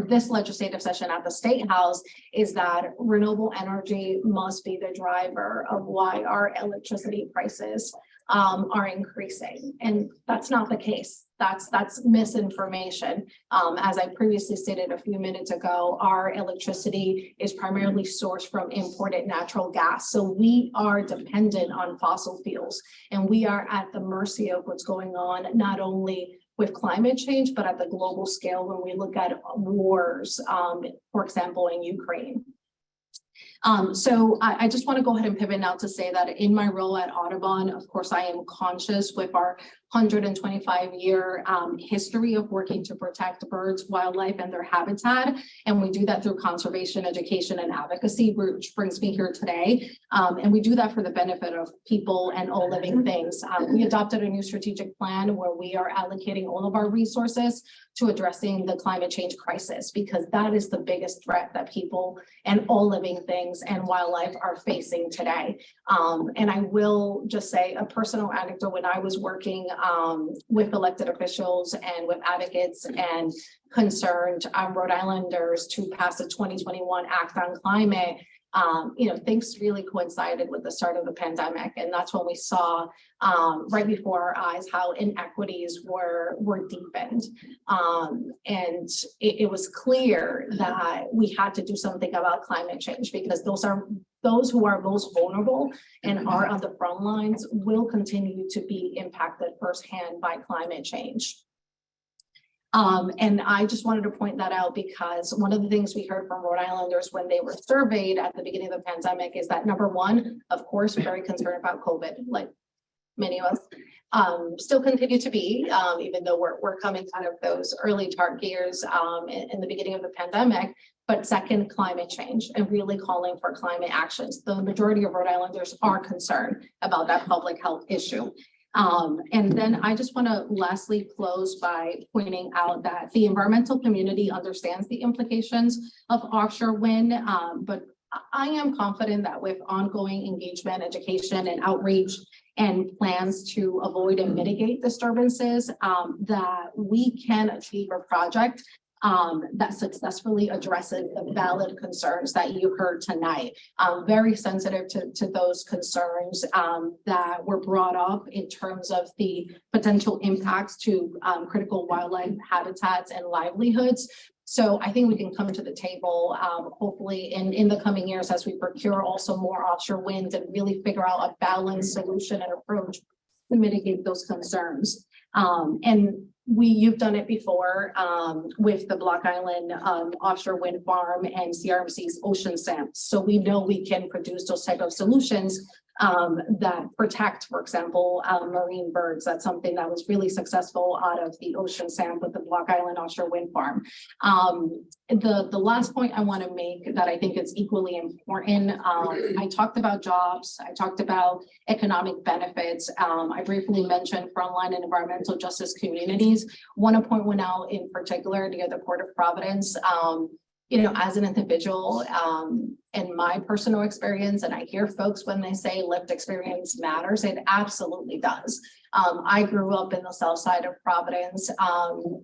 this legislative session at the State House is that renewable energy must be the driver of why our electricity prices are increasing. And that's not the case. That's misinformation. As I previously stated a few minutes ago, our electricity is primarily sourced from imported natural gas. So we are dependent on fossil fuels, and we are at the mercy of what's going on, not only with climate change, but at the global scale when we look at wars, for example, in Ukraine. So I just want to go ahead and pivot now to say that in my role at Audubon, of course, I am conscious with our 125-year history of working to protect birds, wildlife, and their habitat. And we do that through conservation, education, and advocacy, which brings me here today. And we do that for the benefit of people and all living things. We adopted a new strategic plan where we are allocating all of our resources to addressing the climate change crisis, because that is the biggest threat that people and all living things and wildlife are facing today. And I will just say a personal anecdote. When I was working with elected officials and with advocates and concerned Rhode Islanders to pass the 2021 Act on Climate, things really coincided with the start of the pandemic. And that's when we saw right before our eyes how inequities were deepened. And it was clear that we had to do something about climate change, because those who are most vulnerable and are on the front lines will continue to be impacted firsthand by climate change. And I just wanted to point that out because one of the things we heard from Rhode Islanders when they were surveyed at the beginning of the pandemic is that, number one, of course, very concerned about COVID, like many of us still continue to be, even though we're coming out of those early dark years in the beginning of the pandemic. but second, climate change and really calling for climate actions. The majority of Rhode Islanders are concerned about that public health issue. And then I just want to lastly close by pointing out that the environmental community understands the implications of offshore wind, but I am confident that with ongoing engagement, education, and outreach and plans to avoid and mitigate disturbances, that we can achieve a project that successfully addresses the valid concerns that you heard tonight. I'm very sensitive to those concerns that were brought up in terms of the potential impacts to critical wildlife habitats and livelihoods. So I think we can come to the table, hopefully in the coming years as we procure also more offshore winds and really figure out a balanced solution and approach to mitigate those concerns. And you've done it before with the Block Island offshore wind farm and CRMC's ocean SAMs. So we know we can produce those type of solutions that protect, for example, marine birds. That's something that was really successful out of the ocean SAM with the Block Island offshore wind farm. The last point I want to make that I think is equally important, I talked about jobs, I talked about economic benefits. I briefly mentioned frontline and environmental justice communities. Want to point one out in particular near the Port of Providence. You know, as an individual, in my personal experience, and I hear folks when they say lived experience matters, it absolutely does. I grew up in the south side of Providence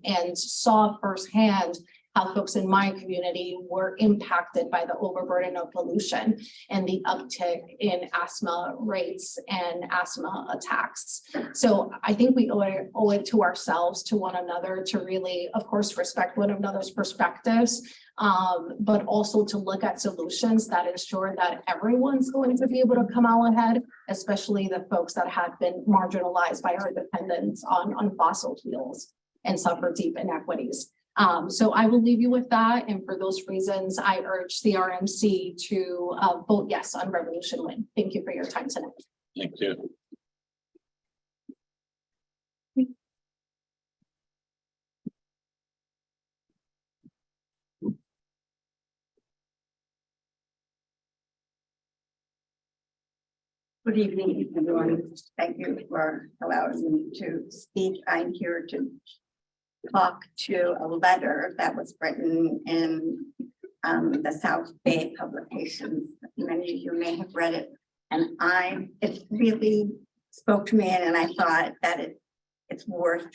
and saw firsthand how folks in my community were impacted by the overburden of pollution and the uptick in asthma rates and asthma attacks. So I think we owe it to ourselves, to one another, to really, of course, respect one another's perspectives, but also to look at solutions that ensure that everyone's going to be able to come out ahead, especially the folks that have been marginalized by our dependence on fossil fuels and suffer deep inequities. So I will leave you with that. And for those reasons, I urge CRMC to vote yes on Revolution Wind. Thank you for your time tonight. Thank you. Good evening, everyone. Thank you for allowing me to speak. I'm here to talk to a letter that was written in the South Bay publications. Many of you may have read it, and it really spoke to me, and I thought that it's worth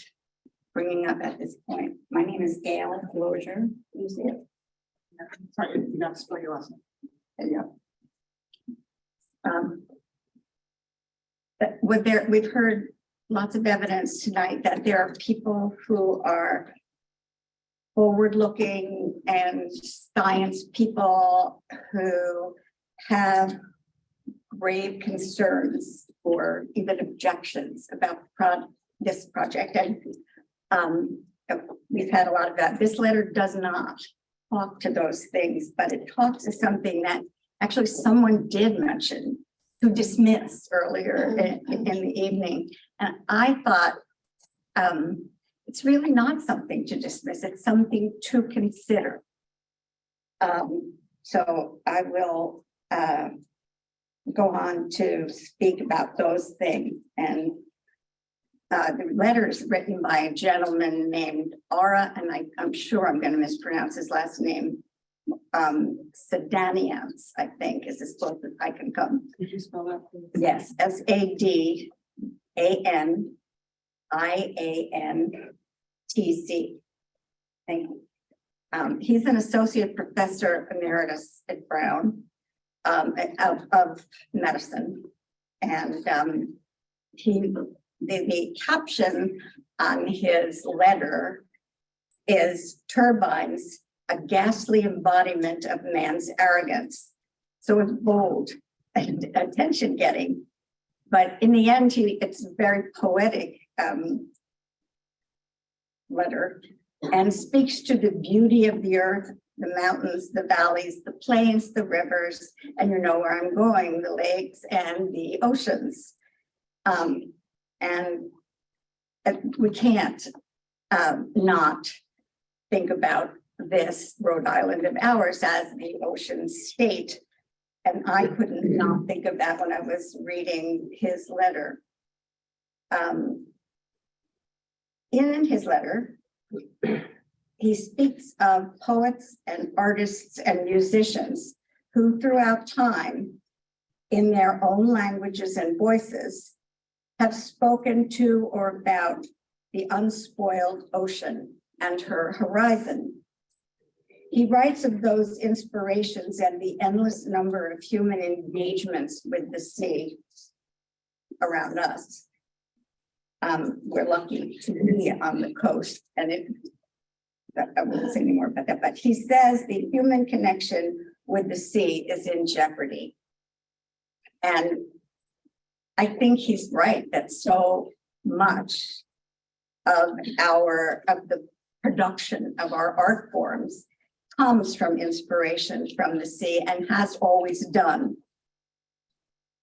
bringing up at this point. My name is Gail Lozier. You see it? Sorry, you got to spell your last name. There you go. We've heard lots of evidence tonight that there are people who are forward-looking and science people who have grave concerns or even objections about this project. And we've had a lot of that. This letter does not talk to those things, but it talks to something that actually someone did mention to dismiss earlier in the evening. And I thought it's really not something to dismiss, it's something to consider. So I will go on to speak about those things. And the letter is written by a gentleman named Ara, and I'm sure I'm going to mispronounce his last name. Sadanians, I think, is as close as I can come. Did you spell that, please? Yes, SADANIANTZ. Thank you. He's an associate professor emeritus at Brown of medicine, and the caption on his letter is "Turbines, a ghastly embodiment of man's arrogance." So it's bold and attention-getting, but in the end, it's a very poetic letter, and speaks to the beauty of the earth, the mountains, the valleys, the plains, the rivers, and you know where I'm going, the lakes and the oceans. And we can't not think about this Rhode Island of ours as the ocean state. And I couldn't not think of that when I was reading his letter. In his letter, he speaks of poets and artists and musicians who throughout time, in their own languages and voices, have spoken to or about the unspoiled ocean and her horizon. He writes of those inspirations and the endless number of human engagements with the sea around us. We're lucky to be on the coast, and I won't say any more about that, but he says the human connection with the sea is in jeopardy. And I think he's right that so much of the production of our art forms comes from inspiration from the sea and has always done.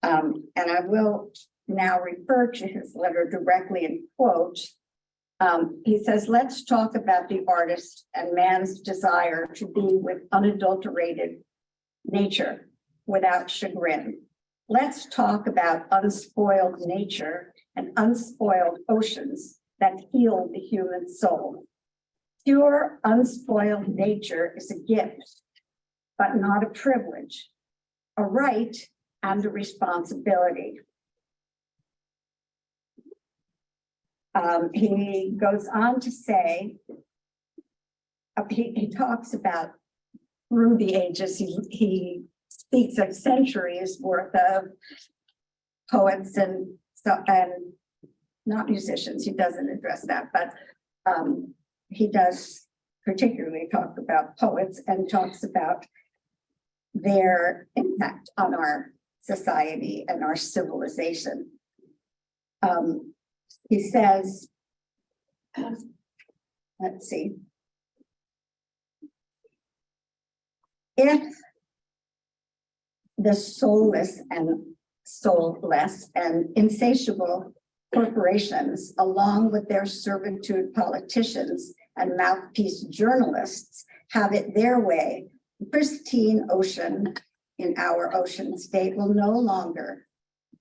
And I will now refer to his letter directly and quote. He says, let's talk about the artist and man's desire to be with unadulterated nature without chagrin. Let's talk about unspoiled nature and unspoiled oceans that heal the human soul. Pure, unspoiled nature is a gift, but not a privilege, a right and a responsibility. He goes on to say, he talks about through the ages, he speaks of centuries worth of poets and not musicians, he doesn't address that, but he does particularly talk about poets and talks about their impact on our society and our civilization. He says, let's see, if the soulless and insatiable corporations, along with their servitude politicians and mouthpiece journalists, have it their way, the pristine ocean in our ocean state will no longer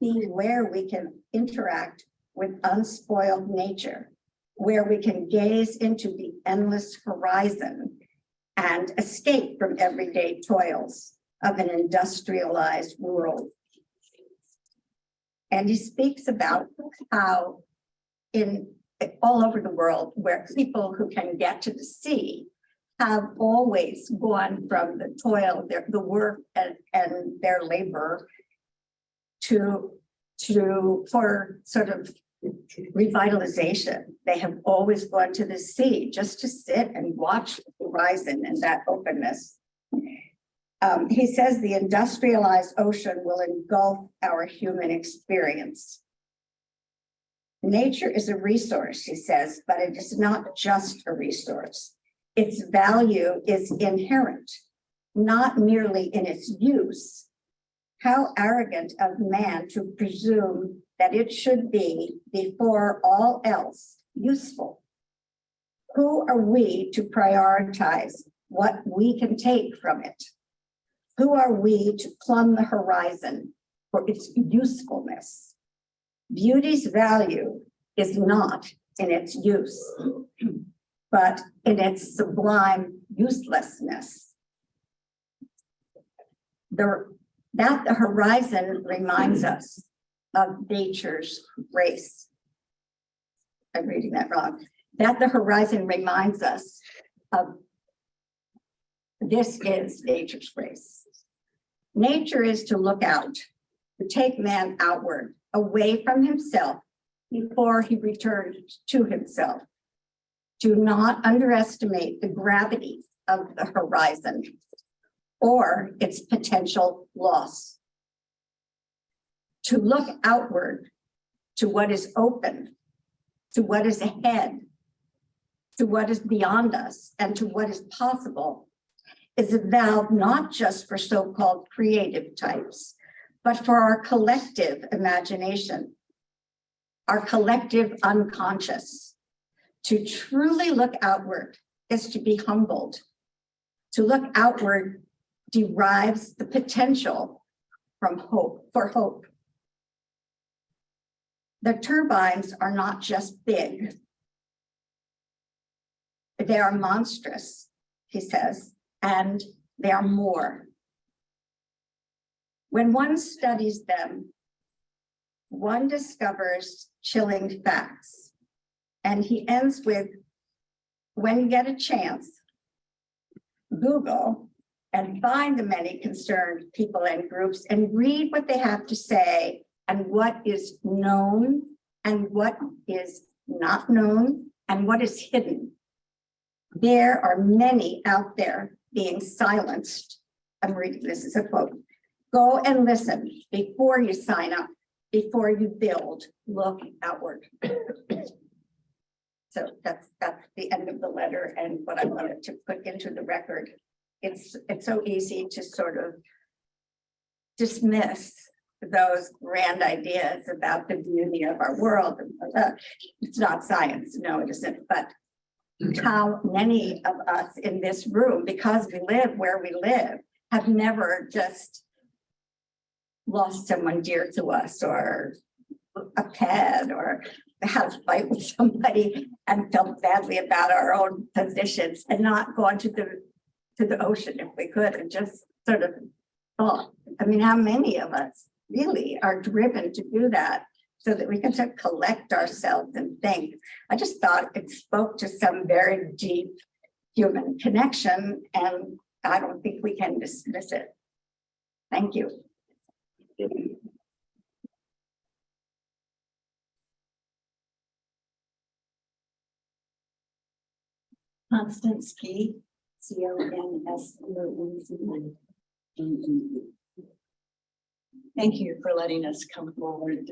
be where we can interact with unspoiled nature, where we can gaze into the endless horizon and escape from everyday toils of an industrialized world. And he speaks about how all over the world, where people who can get to the sea have always gone from the toil, the work and their labor for sort of revitalization. They have always gone to the sea just to sit and watch the horizon and that openness. He says the industrialized ocean will engulf our human experience. Nature is a resource, he says, but it is not just a resource. Its value is inherent, not merely in its use. How arrogant of man to presume that it should be, before all else, useful. Who are we to prioritize what we can take from it? Who are we to plumb the horizon for its usefulness? Beauty's value is not in its use, but in its sublime uselessness. That the horizon reminds us of nature's grace. I'm reading that wrong. That the horizon reminds us of this is nature's grace. Nature is to look out, to take man outward, away from himself before he returned to himself. Do not underestimate the gravity of the horizon or its potential loss. To look outward to what is open, to what is ahead, to what is beyond us, and to what is possible is a valve not just for so-called creative types, but for our collective imagination, our collective unconscious. To truly look outward is to be humbled To look outward derives the potential from hope, for hope. The turbines are not just big. They are monstrous, he says, and they are more. When one studies them, one discovers chilling facts. And he ends with, when you get a chance, Google and find the many concerned people and groups and read what they have to say and what is known and what is not known and what is hidden. There are many out there being silenced. I'm reading, this is a quote. Go and listen before you sign up, before you build, look outward. So that's the end of the letter and what I wanted to put into the record. It's so easy to sort of dismiss those grand ideas about the beauty of our world. It's not science, no, it isn't, but how many of us in this room, because we live where we live, have never just lost someone dear to us or a pet or had a fight with somebody and felt badly about our own positions and not gone to the ocean if we could and just sort of thought. I mean, how many of us really are driven to do that so that we can sort of collect ourselves and think? I just thought it spoke to some very deep human connection, and I don't think we can dismiss it. Thank you. Constance Key, CONSTANCE. Thank you for letting us come forward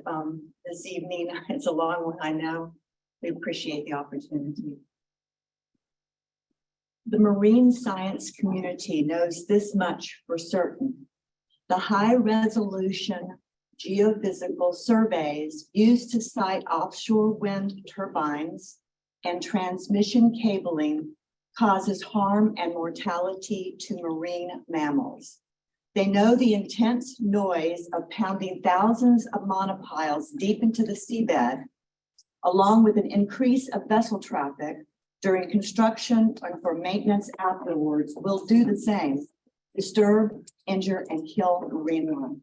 this evening. It's a long one, I know. We appreciate the opportunity. The marine science community knows this much for certain. The high-resolution geophysical surveys used to site offshore wind turbines and transmission cabling causes harm and mortality to marine mammals. They know the intense noise of pounding thousands of monopiles deep into the seabed, along with an increase of vessel traffic during construction and for maintenance afterwards, will do the same: disturb, injure, and kill marine life.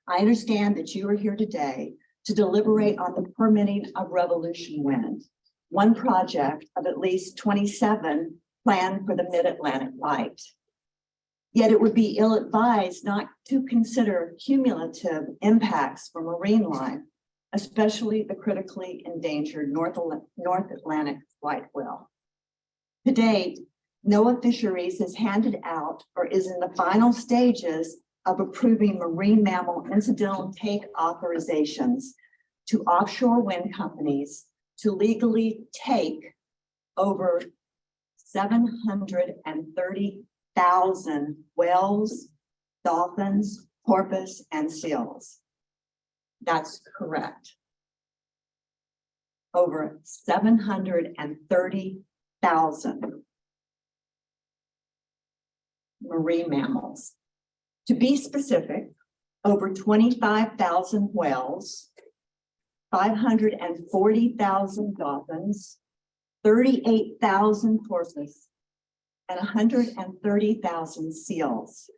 I understand that you are here today to deliberate on the permitting of Revolution Wind, one project of at least 27 planned for the Mid-Atlantic Bight. Yet it would be ill-advised not to consider cumulative impacts for marine life, especially the critically endangered North Atlantic white whale. To date, NOAA Fisheries has handed out or is in the final stages of approving marine mammal incidental take authorizations to offshore wind companies to legally take over 730,000 whales, dolphins, porpoise, and seals. That's correct. Over 730,000 marine mammals. To be specific, over 25,000 whales, 540,000 dolphins, 38,000 porpoise, and 130,000 seals.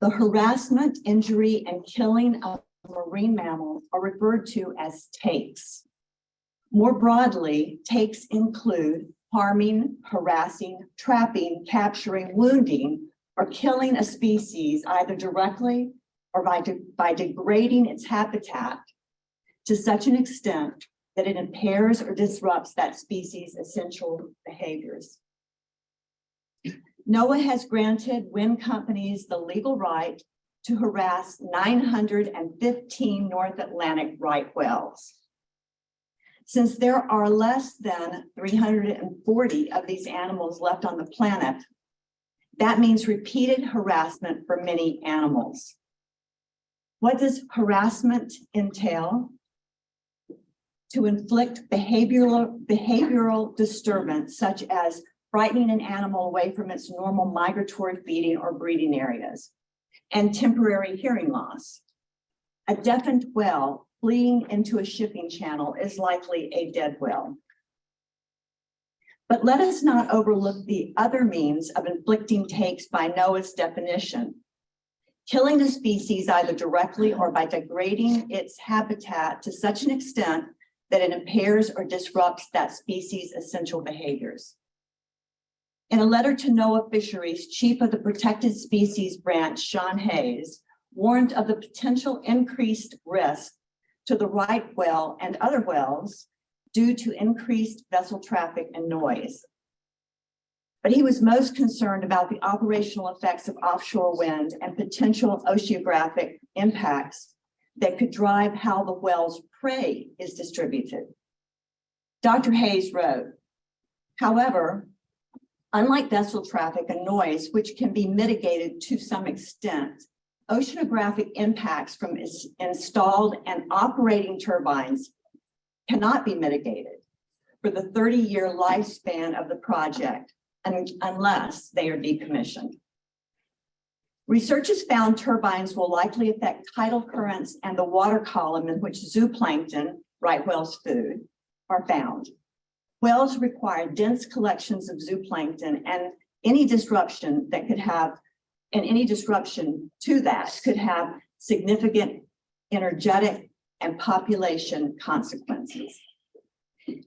The harassment, injury, and killing of marine mammals are referred to as takes. More broadly, takes include harming, harassing, trapping, capturing, wounding, or killing a species either directly or by degrading its habitat to such an extent that it impairs or disrupts that species' essential behaviors. NOAA has granted wind companies the legal right to harass 915 North Atlantic right whales. Since there are less than 340 of these animals left on the planet, that means repeated harassment for many animals. What does harassment entail? To inflict behavioral disturbance such as frightening an animal away from its normal migratory feeding or breeding areas, and temporary hearing loss. A deafened whale fleeing into a shipping channel is likely a dead whale. But let us not overlook the other means of inflicting takes by NOAA's definition. Killing a species either directly or by degrading its habitat to such an extent that it impairs or disrupts that species' essential behaviors. In a letter to NOAA Fisheries, Chief of the Protected Species Branch, Sean Hayes, warned of the potential increased risk to the right whale and other whales due to increased vessel traffic and noise. But he was most concerned about the operational effects of offshore wind and potential oceanographic impacts that could drive how the whale's prey is distributed. Dr. Hayes wrote, however, unlike vessel traffic and noise, which can be mitigated to some extent, oceanographic impacts from installed and operating turbines cannot be mitigated for the 30-year lifespan of the project unless they are decommissioned. Researchers found turbines will likely affect tidal currents and the water column in which zooplankton, right whale's food, are found. Whales require dense collections of zooplankton, and any disruption to that could have significant energetic and population consequences.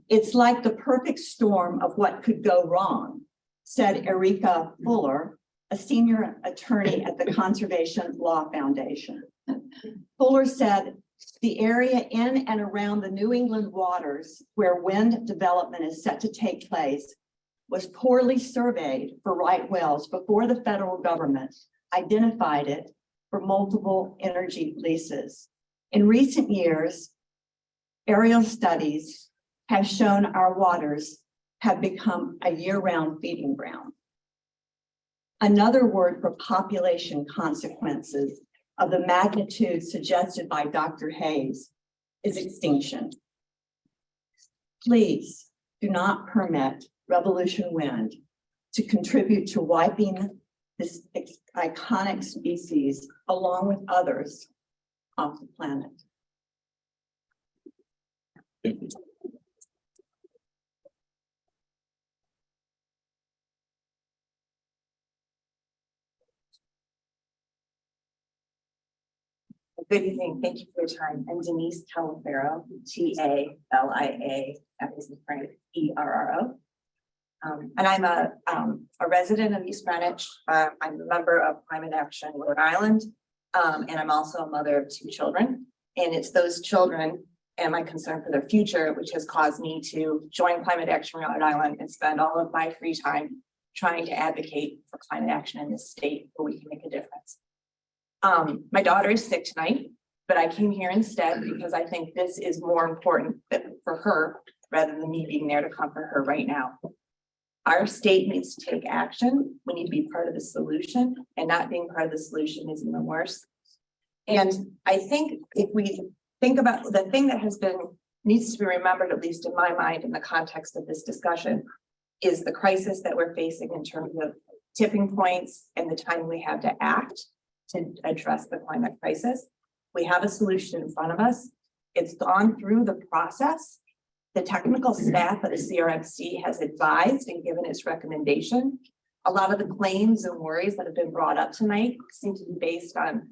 It's like the perfect storm of what could go wrong, said Erika Fuller, a senior attorney at the Conservation Law Foundation. Fuller said, the area in and around the New England waters where wind development is set to take place was poorly surveyed for right whales before the federal government identified it for multiple energy leases. In recent years, aerial studies have shown our waters have become a year-round feeding ground. Another word for population consequences of the magnitude suggested by Dr. Hayes is extinction. Please do not permit Revolution Wind to contribute to wiping this iconic species along with others off the planet. Good evening. Thank you for your time. I'm Denise Talafero, T-A-L-I-A, E-R-R-O. And I'm a resident of East Greenwich. I'm a member of Climate Action Rhode Island, and I'm also a mother of 2 children. And it's those children and my concern for their future, which has caused me to join Climate Action Rhode Island and spend all of my free time trying to advocate for climate action in this state where we can make a difference. My daughter is sick tonight, but I came here instead because I think this is more important for her rather than me being there to comfort her right now. Our state needs to take action. We need to be part of the solution, and not being part of the solution is even worse. And I think if we think about the thing that needs to be remembered, at least in my mind, in the context of this discussion, is the crisis that we're facing in terms of tipping points and the time we have to act to address the climate crisis. We have a solution in front of us. It's gone through the process. The technical staff of the CRMC has advised and given its recommendation. A lot of the claims and worries that have been brought up tonight seem to be based on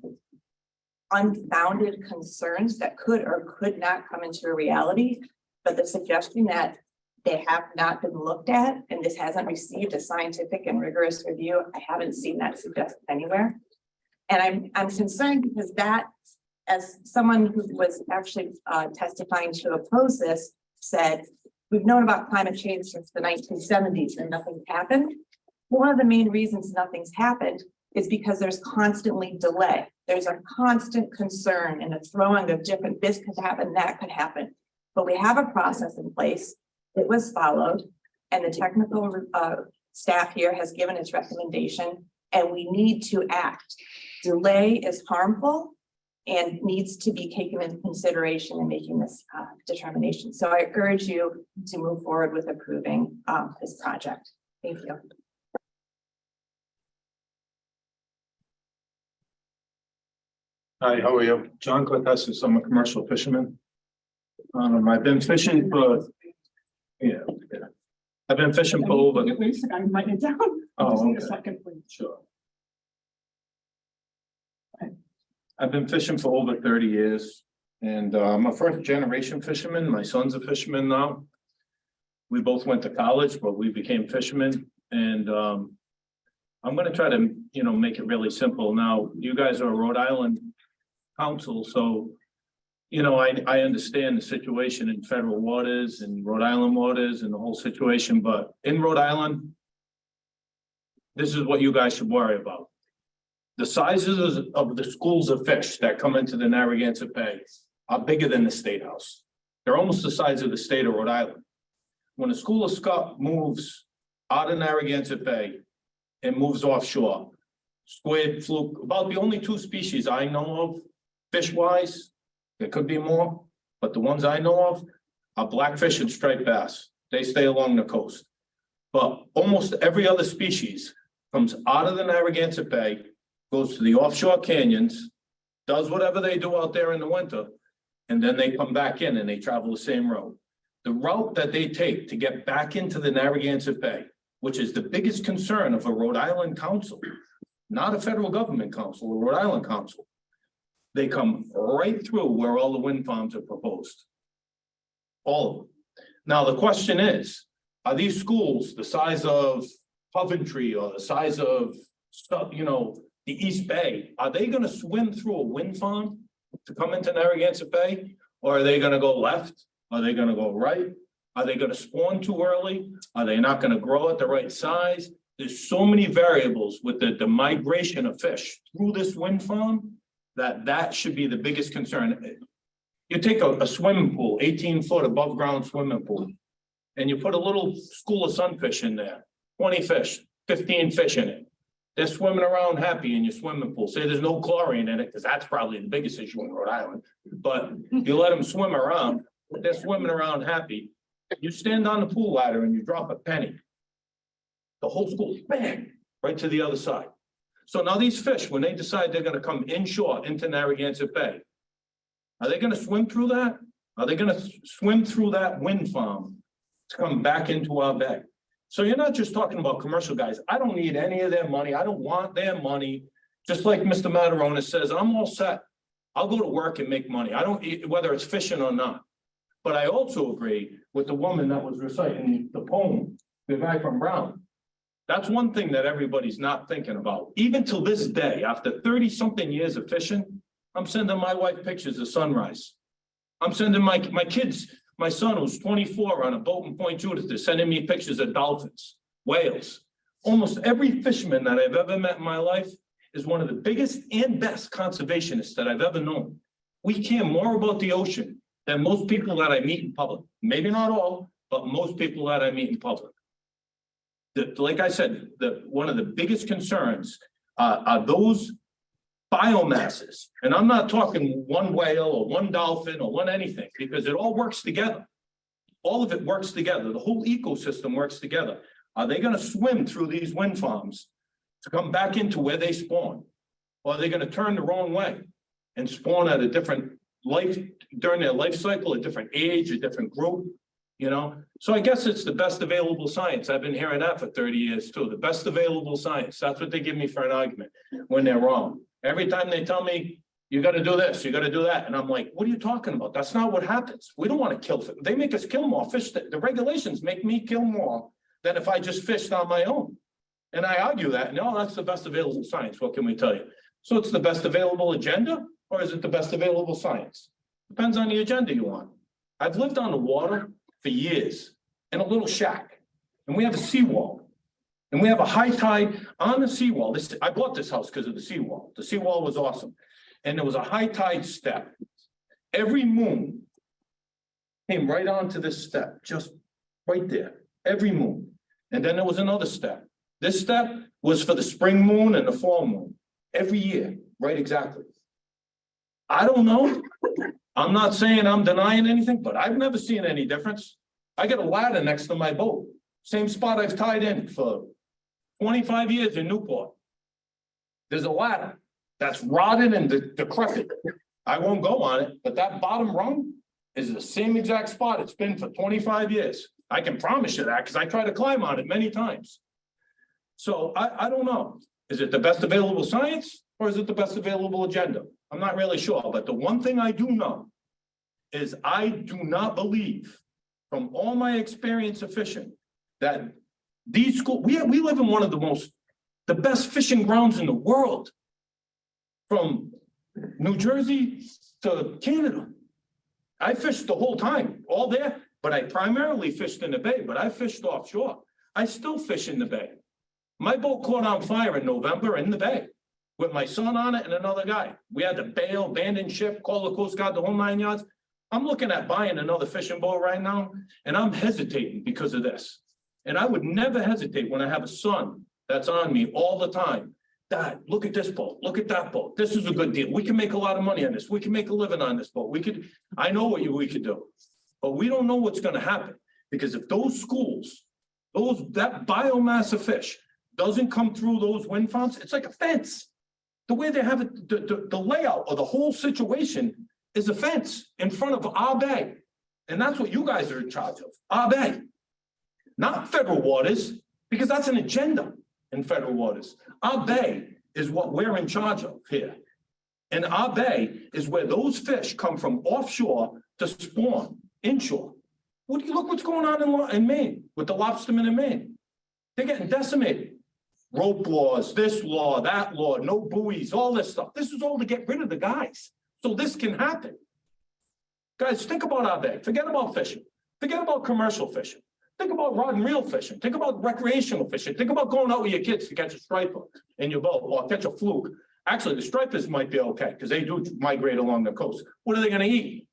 unfounded concerns that could or could not come into a reality. But the suggestion that they have not been looked at and this hasn't received a scientific and rigorous review, I haven't seen that suggested anywhere. And I'm concerned because that, as someone who was actually testifying to oppose this, said, we've known about climate change since the 1970s and nothing's happened. One of the main reasons nothing's happened is because there's constantly delay. There's a constant concern and a throwing of different, this could happen, that could happen. But we have a process in place. It was followed, and the technical staff here has given its recommendation, and we need to act. Delay is harmful and needs to be taken into consideration in making this determination. So I urge you to move forward with approving this project. Thank you. Hi, how are you? John Cortez, I'm a commercial fisherman. I've been fishing for, yeah. I've been fishing for over. Wait a second, I'm writing it down. Oh, Just need a okay. second, please. Sure. I've been fishing for over 30 years and I'm a first generation fisherman. My son's a fisherman now. We both went to college, but we became fishermen and I'm gonna try to, make it really simple. Now, you guys are a Rhode Island council, so I understand the situation in federal waters and Rhode Island waters and the whole situation, but in Rhode Island, this is what you guys should worry about. The sizes of the schools of fish that come into the Narragansett Bay are bigger than the State House. They're almost the size of the state of Rhode Island. When a school of scup moves out of Narragansett Bay and moves offshore, squid, fluke, about the only two species I know of, fish-wise, there could be more, but the ones I know of are blackfish and striped bass. They stay along the coast. But almost every other species comes out of the Narragansett Bay, goes to the offshore canyons, does whatever they do out there in the winter, and then they come back in and they travel the same route. The route that they take to get back into the Narragansett Bay, which is the biggest concern of a Rhode Island council, not a federal government council, a Rhode Island council. They come right through where all the wind farms are proposed. All of them. Now, the question is, are these schools the size of Coventry or the size of, the East Bay? Are they gonna swim through a wind farm to come into Narragansett Bay? Or are they gonna go left? Are they gonna go right? Are they gonna spawn too early? Are they not gonna grow at the right size? There's so many variables with the migration of fish through this wind farm that should be the biggest concern. You take a swimming pool, 18-foot above ground swimming pool, and you put a little school of sunfish in there, 20 fish, 15 fish in it. They're swimming around happy in your swimming pool. Say there's no chlorine in it, because that's probably the biggest issue in Rhode Island. But you let them swim around, they're swimming around happy. You stand on the pool ladder and you drop a penny. The whole school, bang, right to the other side. So now these fish, when they decide they're gonna come inshore into Narragansett Bay, are they gonna swim through that? Are they gonna swim through that wind farm to come back into our bay? So you're not just talking about commercial guys. I don't need any of their money. I don't want their money. Just like Mr. Matarona says, I'm all set. I'll go to work and make money. I don't, whether it's fishing or not. But I also agree with the woman that was reciting the poem, the guy from Brown. That's one thing that everybody's not thinking about. Even till this day, after 30-something years of fishing, I'm sending my wife pictures of sunrise. I'm sending my kids, my son who's 24 on a boat in Point Judith, they're sending me pictures of dolphins, whales. Almost every fisherman that I've ever met in my life is one of the biggest and best conservationists that I've ever known. We care more about the ocean than most people that I meet in public. Maybe not all, but most people that I meet in public. Like I said, one of the biggest concerns are those biomasses. And I'm not talking one whale or one dolphin or one anything, because it all works together. All of it works together. The whole ecosystem works together. Are they gonna swim through these wind farms to come back into where they spawn? Or are they gonna turn the wrong way and spawn at a different life, during their life cycle, a different age, a different group? So I guess it's the best available science. I've been hearing that for 30 years too. The best available science. That's what they give me for an argument when they're wrong. Every time they tell me, you got to do this, you got to do that. And I'm like, what are you talking about? That's not what happens. We don't want to kill fish. They make us kill more fish. The regulations make me kill more than if I just fished on my own. And I argue that, no, that's the best available science. What can we tell you? So it's the best available agenda, or is it the best available science? Depends on the agenda you want. I've lived on the water for years in a little shack, and we have a seawall. And we have a high tide on the seawall. I bought this house because of the seawall. The seawall was awesome. And there was a high tide step. Every moon came right onto this step, just right there, every moon. And then there was another step. This step was for the spring moon and the fall moon, every year, right exactly. I don't know. I'm not saying I'm denying anything, but I've never seen any difference. I got a ladder next to my boat. Same spot I've tied in for 25 years in Newport. There's a ladder that's rotted and decrepit. I won't go on it, but that bottom rung is the same exact spot it's been for 25 years. I can promise you that because I tried to climb on it many times. So I don't know. Is it the best available science or is it the best available agenda? I'm not really sure, but the one thing I do know is I do not believe, from all my experience of fishing, that these schools, we live in one of the best fishing grounds in the world. From New Jersey to Canada. I fished the whole time, all there, but I primarily fished in the bay, but I fished offshore. I still fish in the bay. My boat caught on fire in November in the bay with my son on it and another guy. We had to bail, abandon ship, call the Coast Guard, the whole 9 yards. I'm looking at buying another fishing boat right now, and I'm hesitating because of this. And I would never hesitate when I have a son that's on me all the time. Dad, look at this boat, look at that boat. This is a good deal. We can make a lot of money on this. We can make a living on this boat. I know what we could do, but we don't know what's gonna happen. Because if those schools, that biomass of fish doesn't come through those wind farms, it's like a fence. The way they have it, the layout of the whole situation is a fence in front of our bay. And that's what you guys are in charge of, our bay. Not federal waters, because that's an agenda in federal waters. Our bay is what we're in charge of here. And our bay is where those fish come from offshore to spawn inshore. Look what's going on in Maine with the lobstermen in Maine. They're getting decimated. Rope laws, this law, that law, no buoys, all this stuff. This is all to get rid of the guys. So this can happen. Guys, think about our bay. Forget about fishing. Forget about commercial fishing. Think about rod and reel fishing. Think about recreational fishing. Think about going out with your kids to catch a striper in your boat or catch a fluke. Actually, the stripers might be okay because they do migrate along the coast. What are they going to eat?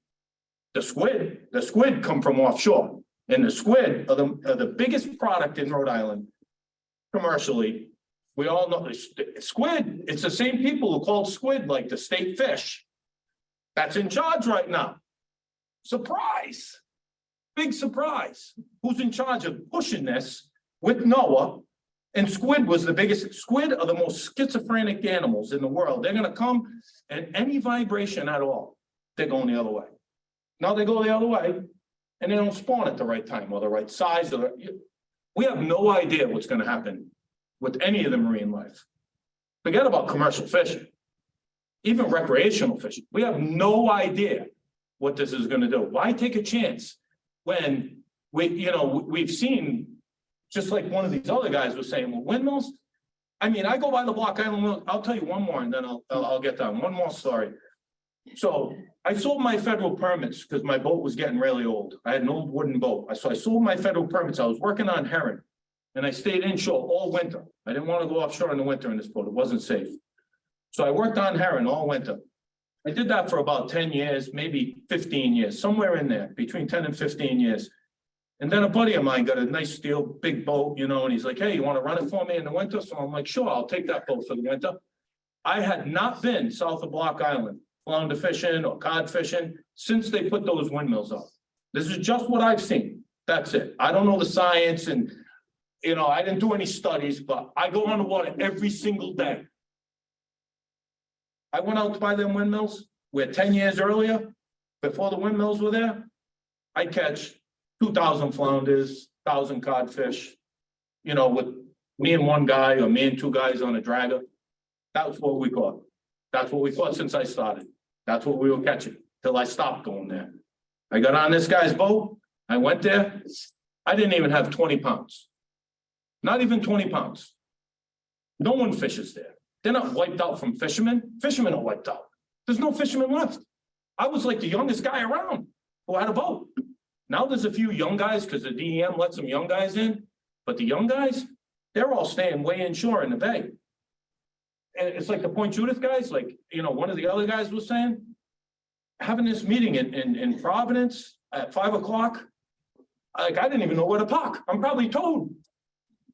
The squid. The squid come from offshore. And the squid are the biggest product in Rhode Island commercially. We all know squid. It's the same people who call squid like the state fish that's in charge right now. Surprise. Big surprise. Who's in charge of pushing this with NOAA? And squid was the biggest. Squid are the most schizophrenic animals in the world. They're going to come and any vibration at all, they're going the other way. Now they go the other way and they don't spawn at the right time or the right size. We have no idea what's going to happen with any of the marine life. Forget about commercial fishing, even recreational fishing. We have no idea what this is going to do. Why take a chance? When we've seen, just like one of these other guys was saying, well, windmills. I mean, I go by the Block Island. I'll tell you one more, and then I'll get done. One more story. So I sold my federal permits because my boat was getting really old. I had an old wooden boat, so I sold my federal permits. I was working on herring, and I stayed inshore all winter. I didn't want to go offshore in the winter in this boat. It wasn't safe. So I worked on herring all winter. I did that for about 10 years, maybe 15 years, somewhere in there, between 10 and 15 years. And then a buddy of mine got a nice steel big boat, and he's like, hey, you want to run it for me in the winter? So I'm like, sure, I'll take that boat for the winter. I had not been south of Block Island, flounder fishing or cod fishing since they put those windmills up. This is just what I've seen. That's it. I don't know the science and, I didn't do any studies, but I go on the water every single day. I went out to buy them windmills where 10 years earlier, before the windmills were there, I catch 2,000 flounders, 1,000 codfish, with me and one guy or me and two guys on a dragger. That's what we caught. That's what we caught since I started. That's what we were catching till I stopped going there. I got on this guy's boat. I went there. I didn't even have 20 pounds. Not even 20 pounds. No one fishes there. They're not wiped out from fishermen. Fishermen are wiped out. There's no fishermen left. I was like the youngest guy around who had a boat. Now there's a few young guys because the DEM let some young guys in. But the young guys, they're all staying way inshore in the bay. And it's like the Point Judith guys, like, one of the other guys was saying, having this meeting in Providence at 5 o'clock, like, I didn't even know where to park. I'm probably towed.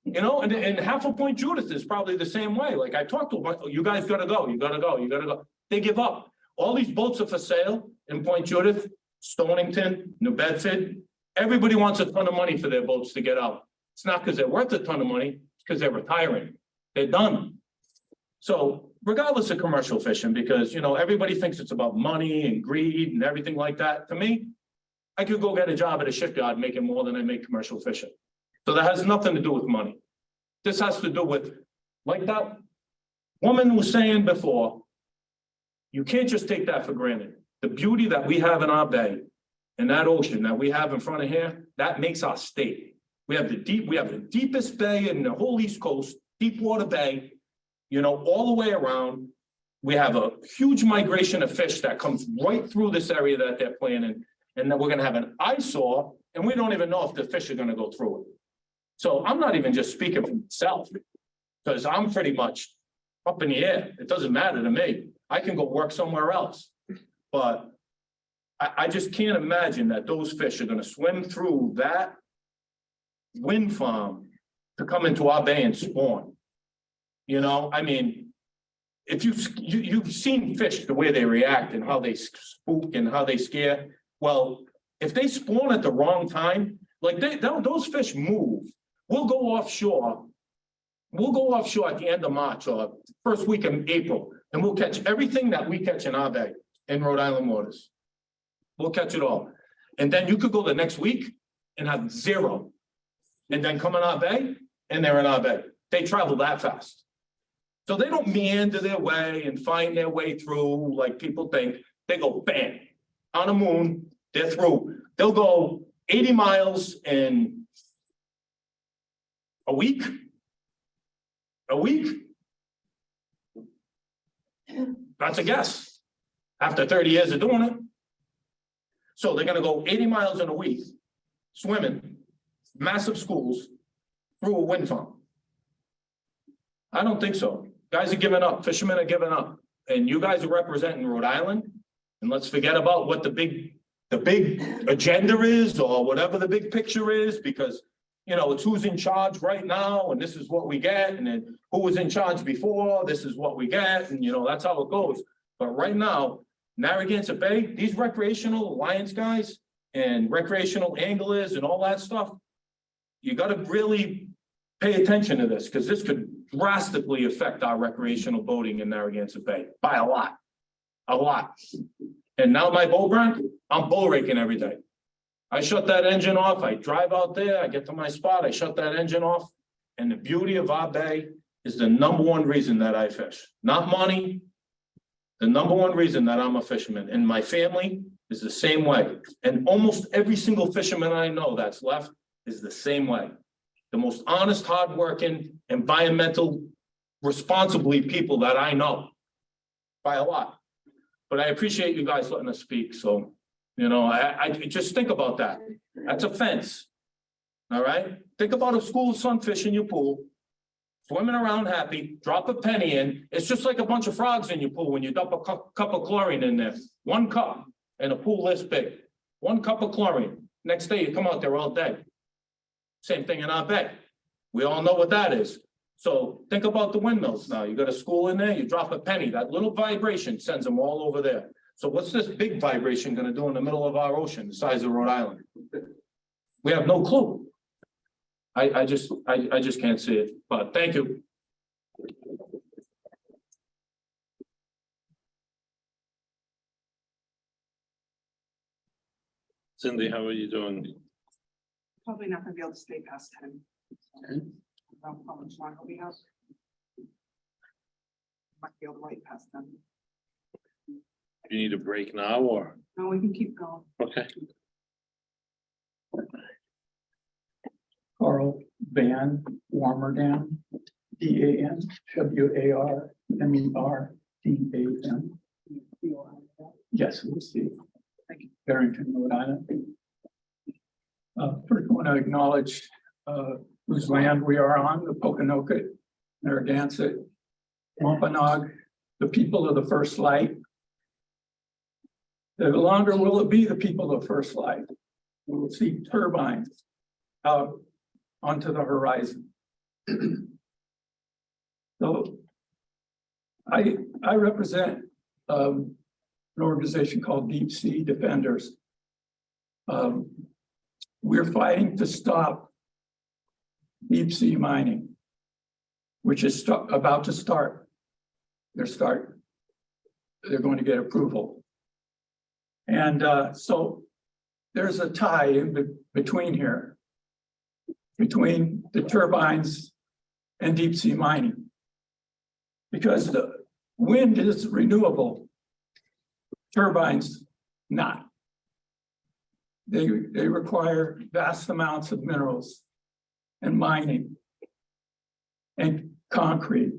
And half of Point Judith is probably the same way. Like I talked to them, you guys gotta go, you gotta go, you gotta go. They give up. All these boats are for sale in Point Judith, Stonington, New Bedford. Everybody wants a ton of money for their boats to get out. It's not because they're worth a ton of money, it's because they're retiring. They're done. So regardless of commercial fishing, because, you know, everybody thinks it's about money and greed and everything like that. To me, I could go get a job at a shipyard making more than I make commercial fishing. So that has nothing to do with money. This has to do with, like that woman was saying before, you can't just take that for granted. The beauty that we have in our bay and that ocean that we have in front of here, that makes our state. We have the deepest bay in the whole East Coast, deep water bay, you know, all the way around. We have a huge migration of fish that comes right through this area that they're planning. And then we're gonna have an eyesore, and we don't even know if the fish are gonna go through it. So I'm not even just speaking for myself, because I'm pretty much up in the air. It doesn't matter to me. I can go work somewhere else. But I just can't imagine that those fish are gonna swim through that wind farm to come into our bay and spawn. You know, I mean, if you've seen fish, the way they react and how they spook and how they scare. Well, if they spawn at the wrong time, like those fish move. We'll go offshore. We'll go offshore at the end of March or first week of April, and we'll catch everything that we catch in our bay in Rhode Island waters. We'll catch it all. And then you could go the next week and have zero. And then come in our bay, and they're in our bay. They travel that fast. So they don't meander their way and find their way through like people think. They go bam, on the moon, they're through. They'll go 80 miles in a week. A week? That's a guess. After 30 years of doing it. So they're gonna go 80 miles in a week, swimming, massive schools, through a wind farm. I don't think so. Guys are giving up, fishermen are giving up. And you guys are representing Rhode Island. And let's forget about what the big agenda is or whatever the big picture is, because you know, it's who's in charge right now, and this is what we get, and then who was in charge before, this is what we get, and you know, that's how it goes. But right now, Narragansett Bay, these recreational alliance guys and recreational anglers and all that stuff, you gotta really pay attention to this, because this could drastically affect our recreational boating in Narragansett Bay by a lot. And now my boat burnt, I'm bull raking every day. I shut that engine off, I drive out there, I get to my spot, I shut that engine off. And the beauty of our bay is the number one reason that I fish. Not money, the number one reason that I'm a fisherman. And my family is the same way. And almost every single fisherman I know that's left is the same way. The most honest, hardworking, environmental, responsibly people that I know by a lot. But I appreciate you guys letting us speak, so. You know, I just think about that. That's a fence. All right? Think about a school sunfish in your pool, swimming around happy, drop a penny in. It's just like a bunch of frogs in your pool when you dump a cup of chlorine in there. 1 cup in a pool this big. 1 cup of chlorine. Next day you come out there all dead. Same thing in our bay. We all know what that is. So think about the windmills now. You got a school in there, you drop a penny. That little vibration sends them all over there. So what's this big vibration gonna do in the middle of our ocean, the size of Rhode Island? We have no clue. I just can't see it, but thank you. Cindy, how are you doing? Probably not gonna be able to stay past 10. I don't know how much longer we have. Might be able to wait past 10. You need a break now or? No, we can keep going. Okay. Carl Van Warmerdam, DAN, WARMERDAM. Yes, we'll see. Barrington, Rhode Island. First, I want to acknowledge whose land we are on, the Pokanoket, Narragansett, Wampanoag, the people of the first light. The longer will it be the people of first light. We will see turbines out onto the horizon. So I represent an organization called Deep Sea Defenders. We're fighting to stop deep sea mining, which is about to start. They're going to get approval. And so there's a tie in between here, between the turbines and deep sea mining. Because the wind is renewable, turbines not. They require vast amounts of minerals and mining and concrete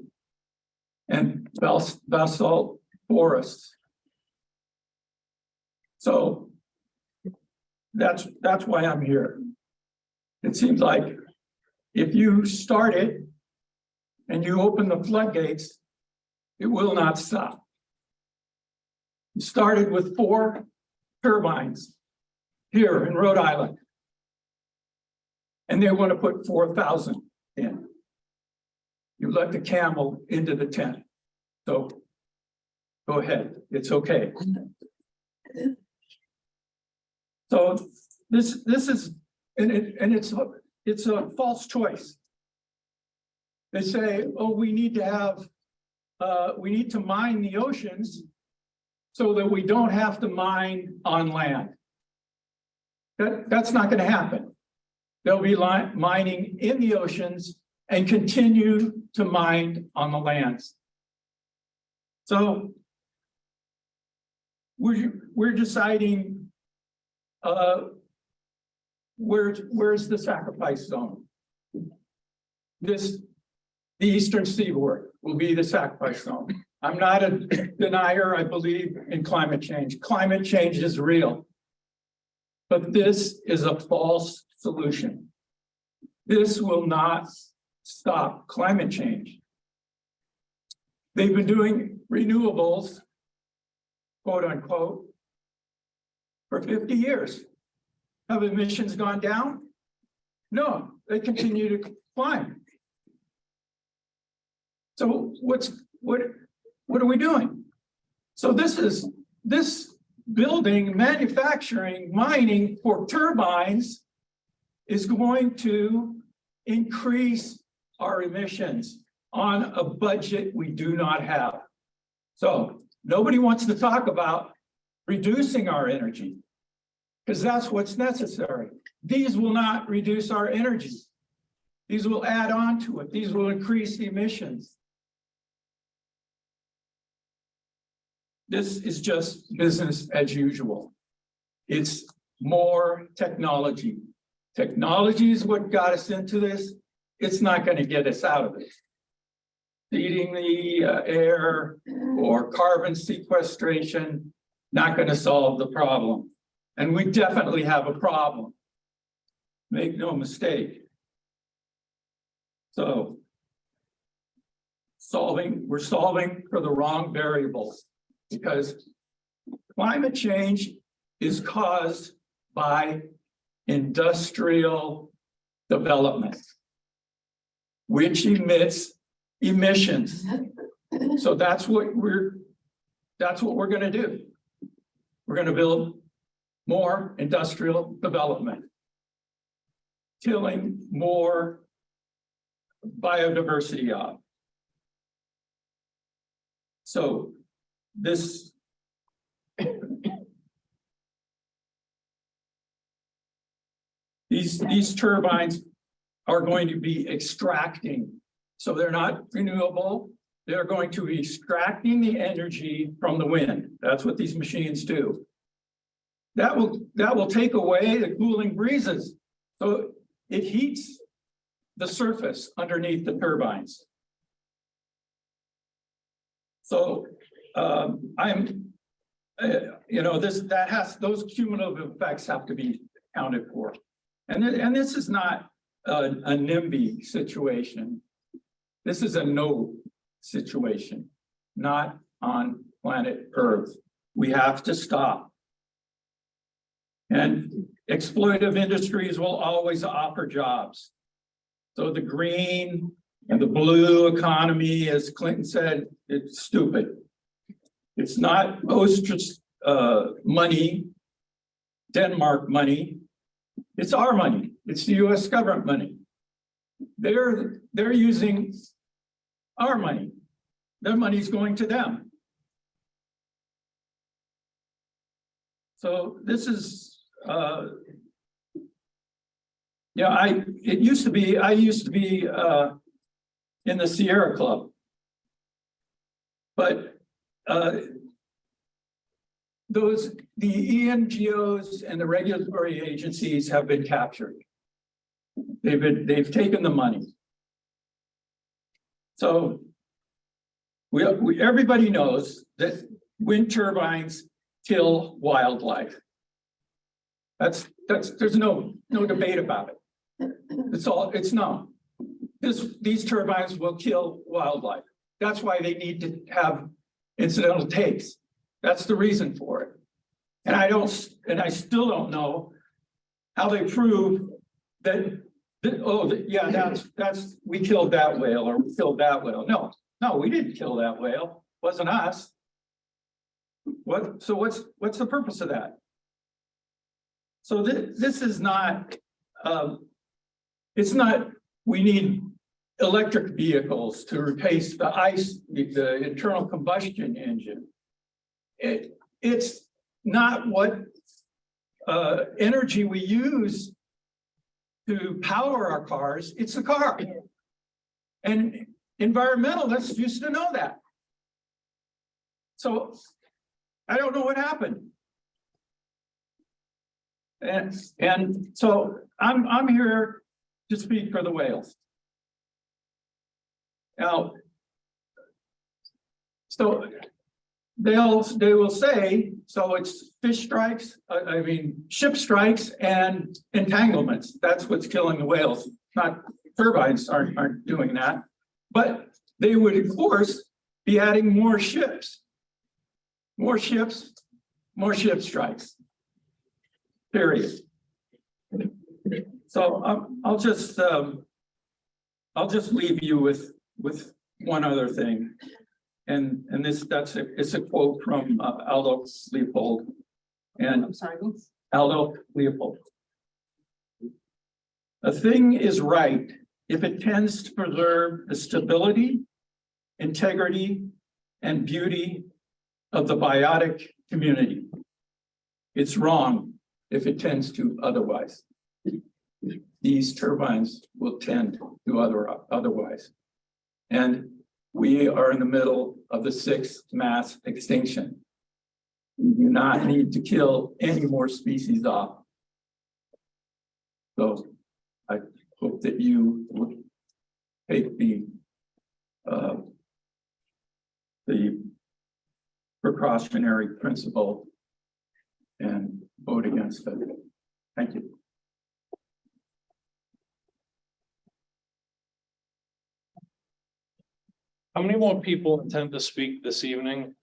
and basalt forests. So that's why I'm here. It seems like if you start it and you open the floodgates, it will not stop. You started with 4 turbines here in Rhode Island, and they want to put 4,000 in. You let the camel into the tent. So go ahead, it's okay. So this is, and it's a false choice. They say, oh, we need to mine the oceans so that we don't have to mine on land. That's not going to happen. They'll be mining in the oceans and continue to mine on the lands. So we're deciding where's the sacrifice zone. The Eastern Seaboard will be the sacrifice zone. I'm not a denier. I believe in climate change. Climate change is real. But this is a false solution. This will not stop climate change. They've been doing renewables, quote unquote, for 50 years. Have emissions gone down? No, they continue to climb. So what are we doing? So this building, manufacturing, mining for turbines is going to increase our emissions on a budget we do not have. So nobody wants to talk about reducing our energy because that's what's necessary. These will not reduce our energy. These will add on to it. These will increase the emissions. This is just business as usual. It's more technology. Technology is what got us into this. It's not going to get us out of it. Heating the air or carbon sequestration, not going to solve the problem. And we definitely have a problem. Make no mistake. So we're solving for the wrong variables. Because climate change is caused by industrial development, which emits emissions. So that's what we're going to do. We're going to build more industrial development, killing more biodiversity off. So these turbines are going to be extracting. So they're not renewable. They're going to be extracting the energy from the wind. That's what these machines do. That will take away the cooling breezes. So it heats the surface underneath the turbines. So those cumulative effects have to be accounted for. And this is not a NIMBY situation. This is a no situation, not on planet Earth. We have to stop. And exploitive industries will always offer jobs. So the green and the blue economy, as Clinton said, it's stupid. It's not ostrich money, Denmark money. It's our money. It's the US government money. they're using our money. Their money's going to them. So this is, yeah, I used to be in the Sierra Club. But the ENGOs and the regulatory agencies have been captured. They've taken the money. So everybody knows that wind turbines kill wildlife. There's no debate about it. It's known. These turbines will kill wildlife. That's why they need to have incidental takes. That's the reason for it. And I still don't know how they prove that, we killed that whale or we killed that whale. No, we didn't kill that whale. It wasn't us. What's the purpose of that? So this is not, it's not, we need electric vehicles to replace the internal combustion engine. It's not what energy we use to power our cars, it's a car. And environmentalists used to know that. So I don't know what happened. And so I'm here to speak for the whales. Now, so they will say, so it's fish strikes, ship strikes and entanglements. That's what's killing the whales. Not turbines aren't doing that, but they would of course be adding more ships, more ship strikes. Period. So I'll just leave you with one other thing. And it's a quote from Aldo Leopold. And I'm sorry. Aldo Leopold. A thing is right if it tends to preserve the stability, integrity, and beauty of the biotic community. It's wrong if it tends to otherwise. These turbines will tend to otherwise. And we are in the middle of the 6th mass extinction. We do not need to kill any more species off. So I hope that you would take the precautionary principle and vote against it. Thank you. How many more people intend to speak this evening?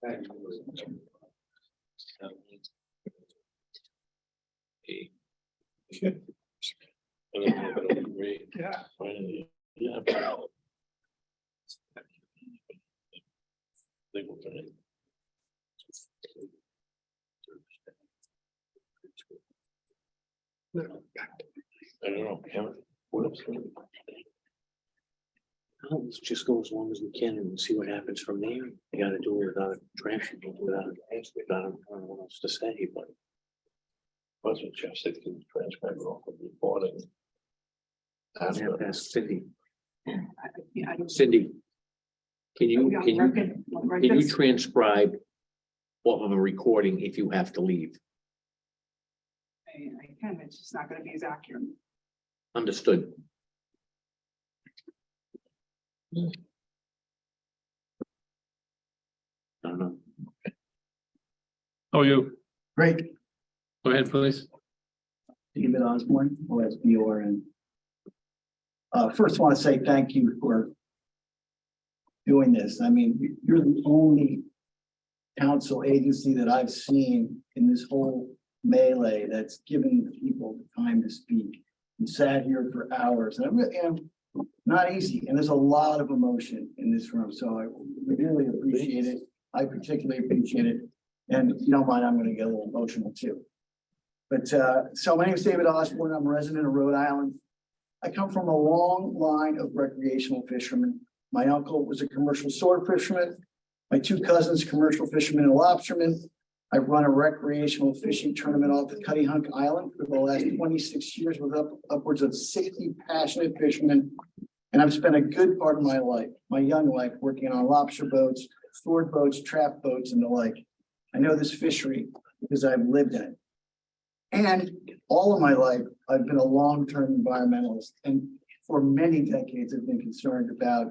I don't know, Kevin, what else? Let's just go as long as we can and see what happens from there. You gotta do it without anyone else to say, but. That's what Jeff said, can transcribe it off of the recording. Ask Cindy. Cindy, can you transcribe off of a recording if you have to leave? I can, it's just not gonna be as accurate. Understood. I don't know. How are you? Great. Go ahead, please. David Osborne, OSBOR, and first want to say thank you for doing this. I mean, you're the only council agency that I've seen in this whole melee that's given people the time to speak and sat here for hours. And I really am not easy, and there's a lot of emotion in this room, so I really appreciate it. I particularly appreciate it, and if you don't mind, I'm going to get a little emotional too. But so my name is David Osborne. I'm a resident of Rhode Island. I come from a long line of recreational fishermen. My uncle was a commercial sword fisherman. My two cousins, commercial fishermen and lobstermen. I've run a recreational fishing tournament off the Cuttyhunk Island for the last 26 years with upwards of 60 passionate fishermen. And I've spent a good part of my life, my young life, working on lobster boats, sword boats, trap boats, and the like. I know this fishery because I've lived in it. And all of my life, I've been a long-term environmentalist. And for many decades, I've been concerned about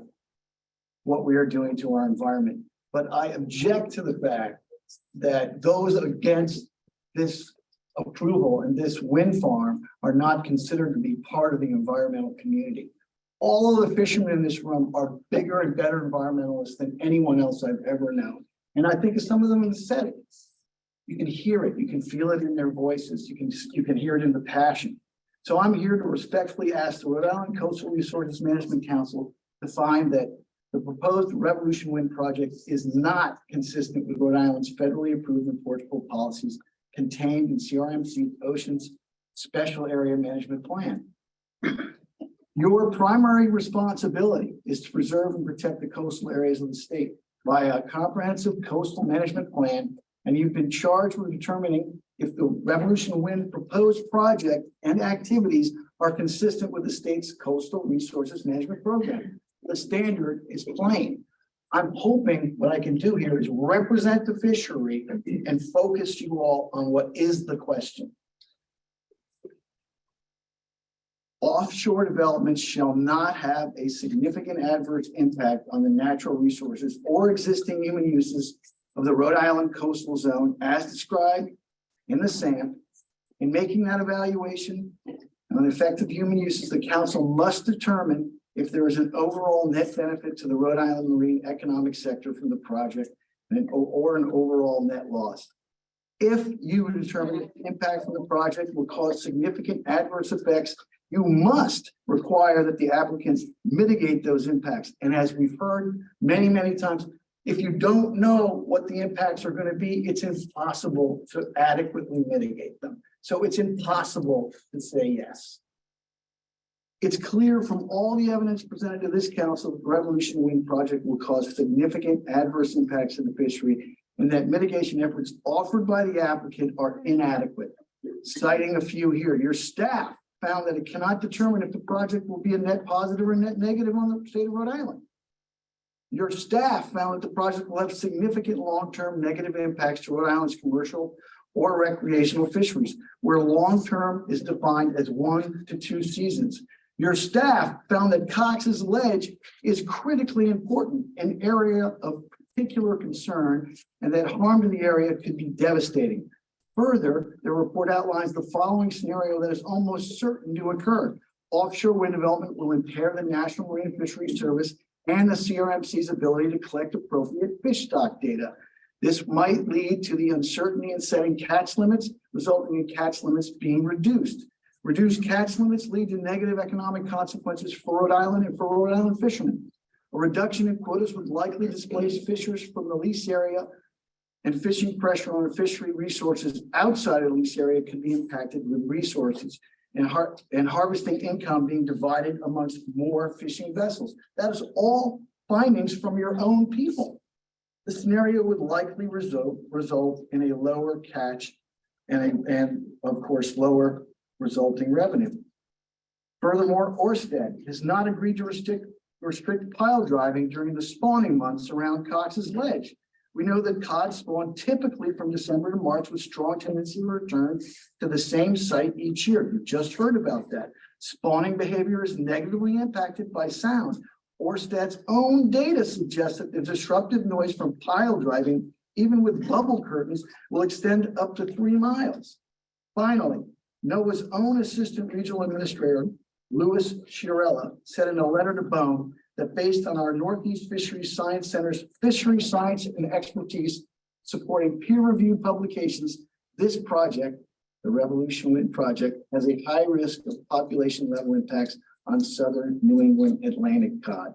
what we are doing to our environment. But I object to the fact that those against this approval and this wind farm are not considered to be part of the environmental community. All of the fishermen in this room are bigger and better environmentalists than anyone else I've ever known. And I think of some of them in the setting. You can hear it, you can feel it in their voices, you can hear it in the passion. So I'm here to respectfully ask the Rhode Island Coastal Resources Management Council to find that the proposed Revolution Wind project is not consistent with Rhode Island's federally approved enforceable policies contained in CRMC Ocean's Special Area Management Plan. Your primary responsibility is to preserve and protect the coastal areas of the state via a comprehensive coastal management plan, and you've been charged with determining if the Revolution Wind proposed project and activities are consistent with the state's coastal resources management program. The standard is plain. I'm hoping what I can do here is represent the fishery and focus you all on what is the question. Offshore developments shall not have a significant adverse impact on the natural resources or existing human uses of the Rhode Island coastal zone as described in the SAMP. In making that evaluation on effective human uses, the council must determine if there is an overall net benefit to the Rhode Island marine economic sector from the project or an overall net loss. If you determine that the impact from the project will cause significant adverse effects, you must require that the applicants mitigate those impacts. And as we've heard many, many times, if you don't know what the impacts are going to be, it's impossible to adequately mitigate them. So it's impossible to say yes. It's clear from all the evidence presented to this council that the Revolution Wind project will cause significant adverse impacts to the fishery and that mitigation efforts offered by the applicant are inadequate. Citing a few here, your staff found that it cannot determine if the project will be a net positive or net negative on the state of Rhode Island. Your staff found that the project will have significant long-term negative impacts to Rhode Island's commercial or recreational fisheries, where long-term is defined as 1 to 2 seasons. Your staff found that Cox's Ledge is critically important, an area of particular concern, and that harm to the area could be devastating. Further, the report outlines the following scenario that is almost certain to occur. Offshore wind development will impair the National Marine Fisheries Service and the CRMC's ability to collect appropriate fish stock data. This might lead to the uncertainty in setting catch limits, resulting in catch limits being reduced. Reduced catch limits lead to negative economic consequences for Rhode Island and for Rhode Island fishermen. A reduction in quotas would likely displace fishers from the lease area, and fishing pressure on fishery resources outside of the lease area could be impacted with resources and harvesting income being divided amongst more fishing vessels. That is all findings from your own people. The scenario would likely result in a lower catch and of course, lower resulting revenue. Furthermore, Orsted has not agreed to restrict pile driving during the spawning months around Cox's Ledge. We know that cod spawn typically from December to March with strong tendency to return to the same site each year. You just heard about that. Spawning behavior is negatively impacted by sound. Orsted's own data suggests that the disruptive noise from pile driving, even with bubble curtains, will extend up to 3 miles. Finally, NOAA's own Assistant Regional Administrator, Louis Chiarella, said in a letter to BOEM that based on our Northeast Fisheries Science Center's fishery science and expertise supporting peer-reviewed publications, this project, the Revolution Wind project, has a high risk of population level impacts on southern New England Atlantic cod.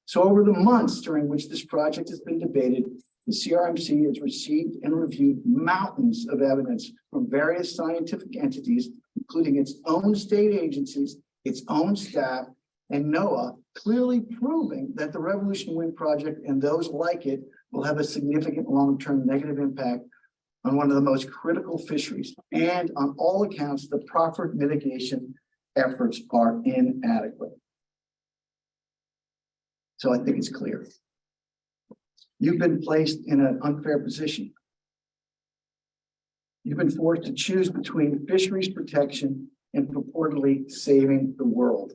So over the months during which this project has been debated, The CRMC has received and reviewed mountains of evidence from various scientific entities, including its own state agencies, its own staff, and NOAA, clearly proving that the Revolution Wind project and those like it will have a significant long-term negative impact on one of the most critical fisheries. And on all accounts, the proper mitigation efforts are inadequate. So I think it's clear. You've been placed in an unfair position. You've been forced to choose between fisheries protection and purportedly saving the world.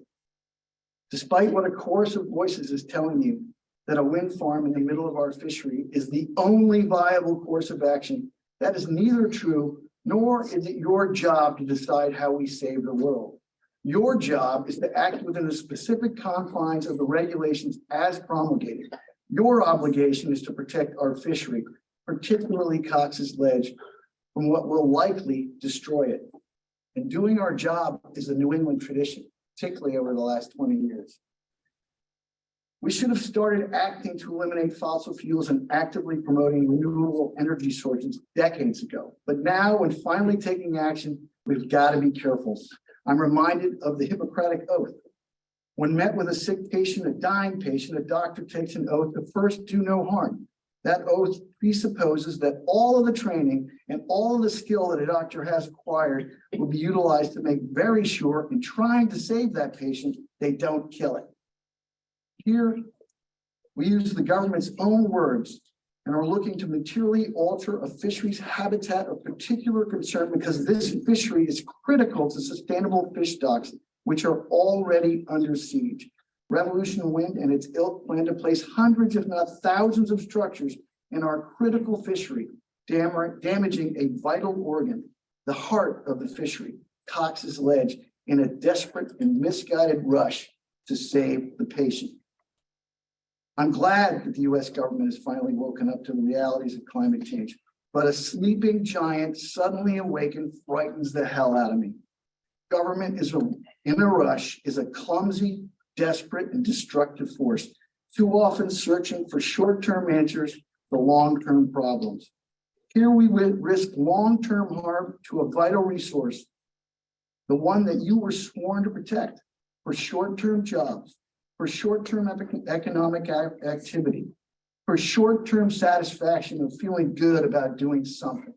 Despite what a chorus of voices is telling you, that a wind farm in the middle of our fishery is the only viable course of action, that is neither true, nor is it your job to decide how we save the world. Your job is to act within the specific confines of the regulations as promulgated. Your obligation is to protect our fishery, particularly Cox's Ledge, from what will likely destroy it. And doing our job is a New England tradition, particularly over the last 20 years. We should have started acting to eliminate fossil fuels and actively promoting renewable energy sources decades ago. But now, when finally taking action, we've got to be careful. I'm reminded of the Hippocratic Oath. When met with a sick patient, a dying patient, a doctor takes an oath to first do no harm. That oath presupposes that all of the training and all of the skill that a doctor has acquired will be utilized to make very sure in trying to save that patient, they don't kill it. Here, we use the government's own words and are looking to materially alter a fishery's habitat of particular concern because this fishery is critical to sustainable fish stocks, which are already under siege. Revolution Wind and its ilk plan to place hundreds, if not thousands, of structures in our critical fishery, damaging a vital organ, the heart of the fishery, Cox's Ledge, in a desperate and misguided rush to save the patient. I'm glad that the US government has finally woken up to the realities of climate change, but a sleeping giant suddenly awakened frightens the hell out of me. Government in a rush is a clumsy, desperate, and destructive force, too often searching for short-term answers for long-term problems. Here we risk long-term harm to a vital resource, the one that you were sworn to protect, for short-term jobs, for short-term economic activity, for short-term satisfaction of feeling good about doing something.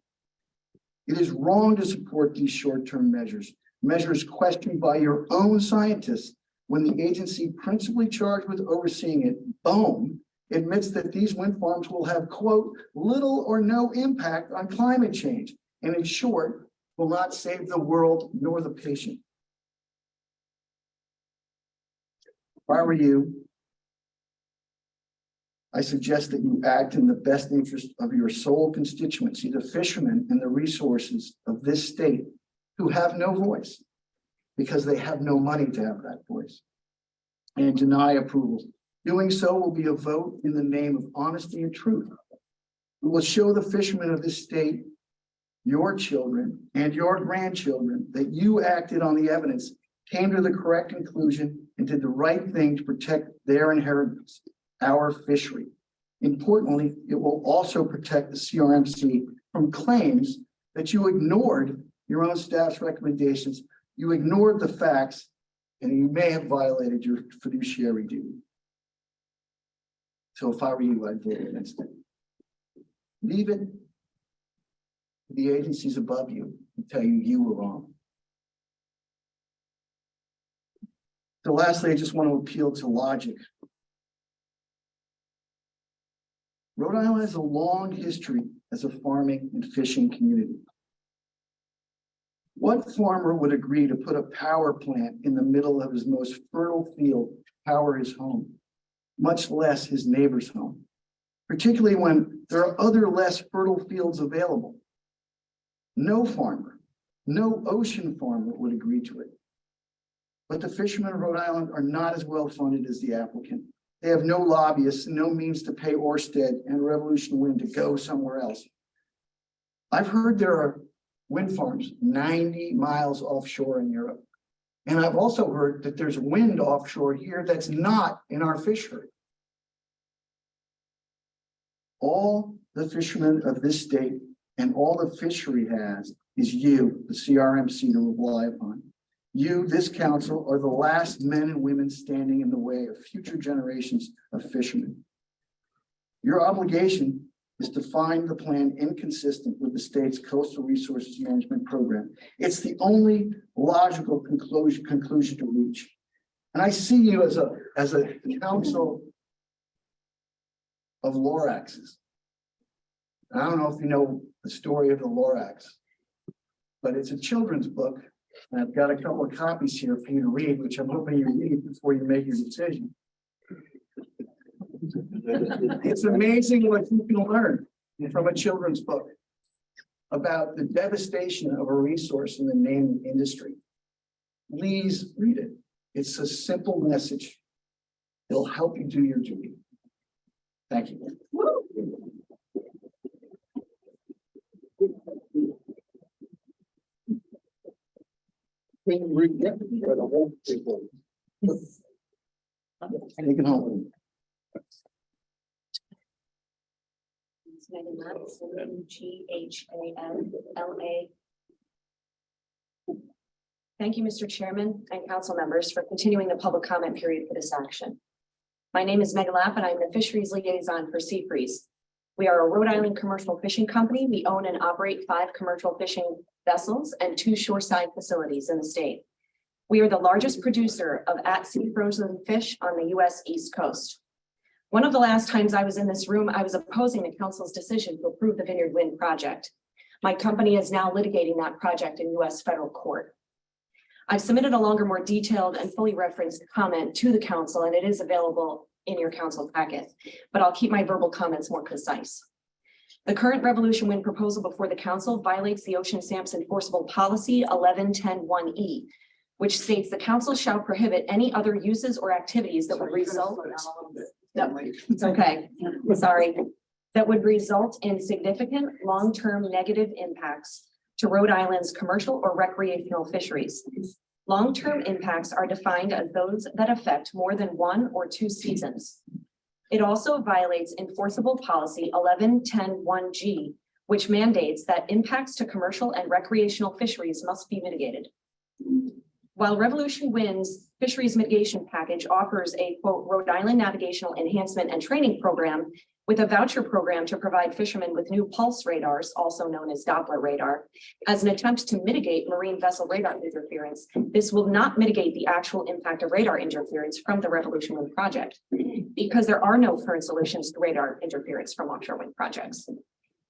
It is wrong to support these short-term measures questioned by your own scientists when the agency principally charged with overseeing it, BOEM, admits that these wind farms will have, quote, little or no impact on climate change, and in short, will not save the world nor the patient. If I were you, I suggest that you act in the best interest of your sole constituency, the fishermen and the resources of this state who have no voice because they have no money to have that voice, and deny approval. Doing so will be a vote in the name of honesty and truth. We will show the fishermen of this state, your children and your grandchildren, that you acted on the evidence, came to the correct conclusion, and did the right thing to protect their inheritance, our fishery. Importantly, it will also protect the CRMC from claims that you ignored your own staff's recommendations, you ignored the facts, and you may have violated your fiduciary duty. So if I were you, I'd vote against it. Leave it to the agencies above you and tell you were wrong. So lastly, I just want to appeal to logic. Rhode Island has a long history as a farming and fishing community. What farmer would agree to put a power plant in the middle of his most fertile field to power his home, much less his neighbor's home, particularly when there are other less fertile fields available? No farmer, no ocean farmer would agree to it. But the fishermen of Rhode Island are not as well funded as the applicant. They have no lobbyists and no means to pay Ørsted and Revolution Wind to go somewhere else. I've heard there are wind farms 90 miles offshore in Europe. And I've also heard that there's wind offshore here that's not in our fishery. All the fishermen of this state and all the fishery has is you, the CRMC, to rely upon. You, this council, are the last men and women standing in the way of future generations of fishermen. Your obligation is to find the plan inconsistent with the state's coastal resources management program. It's the only logical conclusion to reach. And I see you as a council of Loraxes. I don't know if you know the story of the Lorax, but it's a children's book. And I've got a couple of copies here for you to read, which I'm hoping you read before you make your decision. It's amazing what you can learn from a children's book about the devastation of a resource in the naming industry. Please read it. It's a simple message. It'll help you do your duty. Thank you. Take it home. It's Megan Lutz, GHANLA. Thank you, Mr. Chairman and council members, for continuing the public comment period for this action. My name is Megan Lapp, and I'm the fisheries liaison for Sea Breeze. We are a Rhode Island commercial fishing company. We own and operate 5 commercial fishing vessels and 2 shoreside facilities in the state. We are the largest producer of at-sea frozen fish on the U.S. East Coast. One of the last times I was in this room, I was opposing the council's decision to approve the Vineyard Wind project. My company is now litigating that project in U.S. federal court. I've submitted a longer, more detailed and fully referenced comment to the council, and it is available in your council packet, but I'll keep my verbal comments more concise. The current Revolution Wind proposal before the council violates the Ocean SAMP's enforceable policy 1110(1)E, which states the council shall prohibit any other uses or activities that would result. No, it's okay. Sorry. That would result in significant long-term negative impacts to Rhode Island's commercial or recreational fisheries. Long-term impacts are defined as those that affect more than 1 or 2 seasons. It also violates enforceable policy 1110(1)G, which mandates that impacts to commercial and recreational fisheries must be mitigated. While Revolution Wind's fisheries mitigation package offers a quote Rhode Island navigational enhancement and training program with a voucher program to provide fishermen with new pulse radars, also known as Doppler radar, as an attempt to mitigate marine vessel radar interference, this will not mitigate the actual impact of radar interference from the Revolution Wind project, because there are no current solutions to radar interference from offshore wind projects.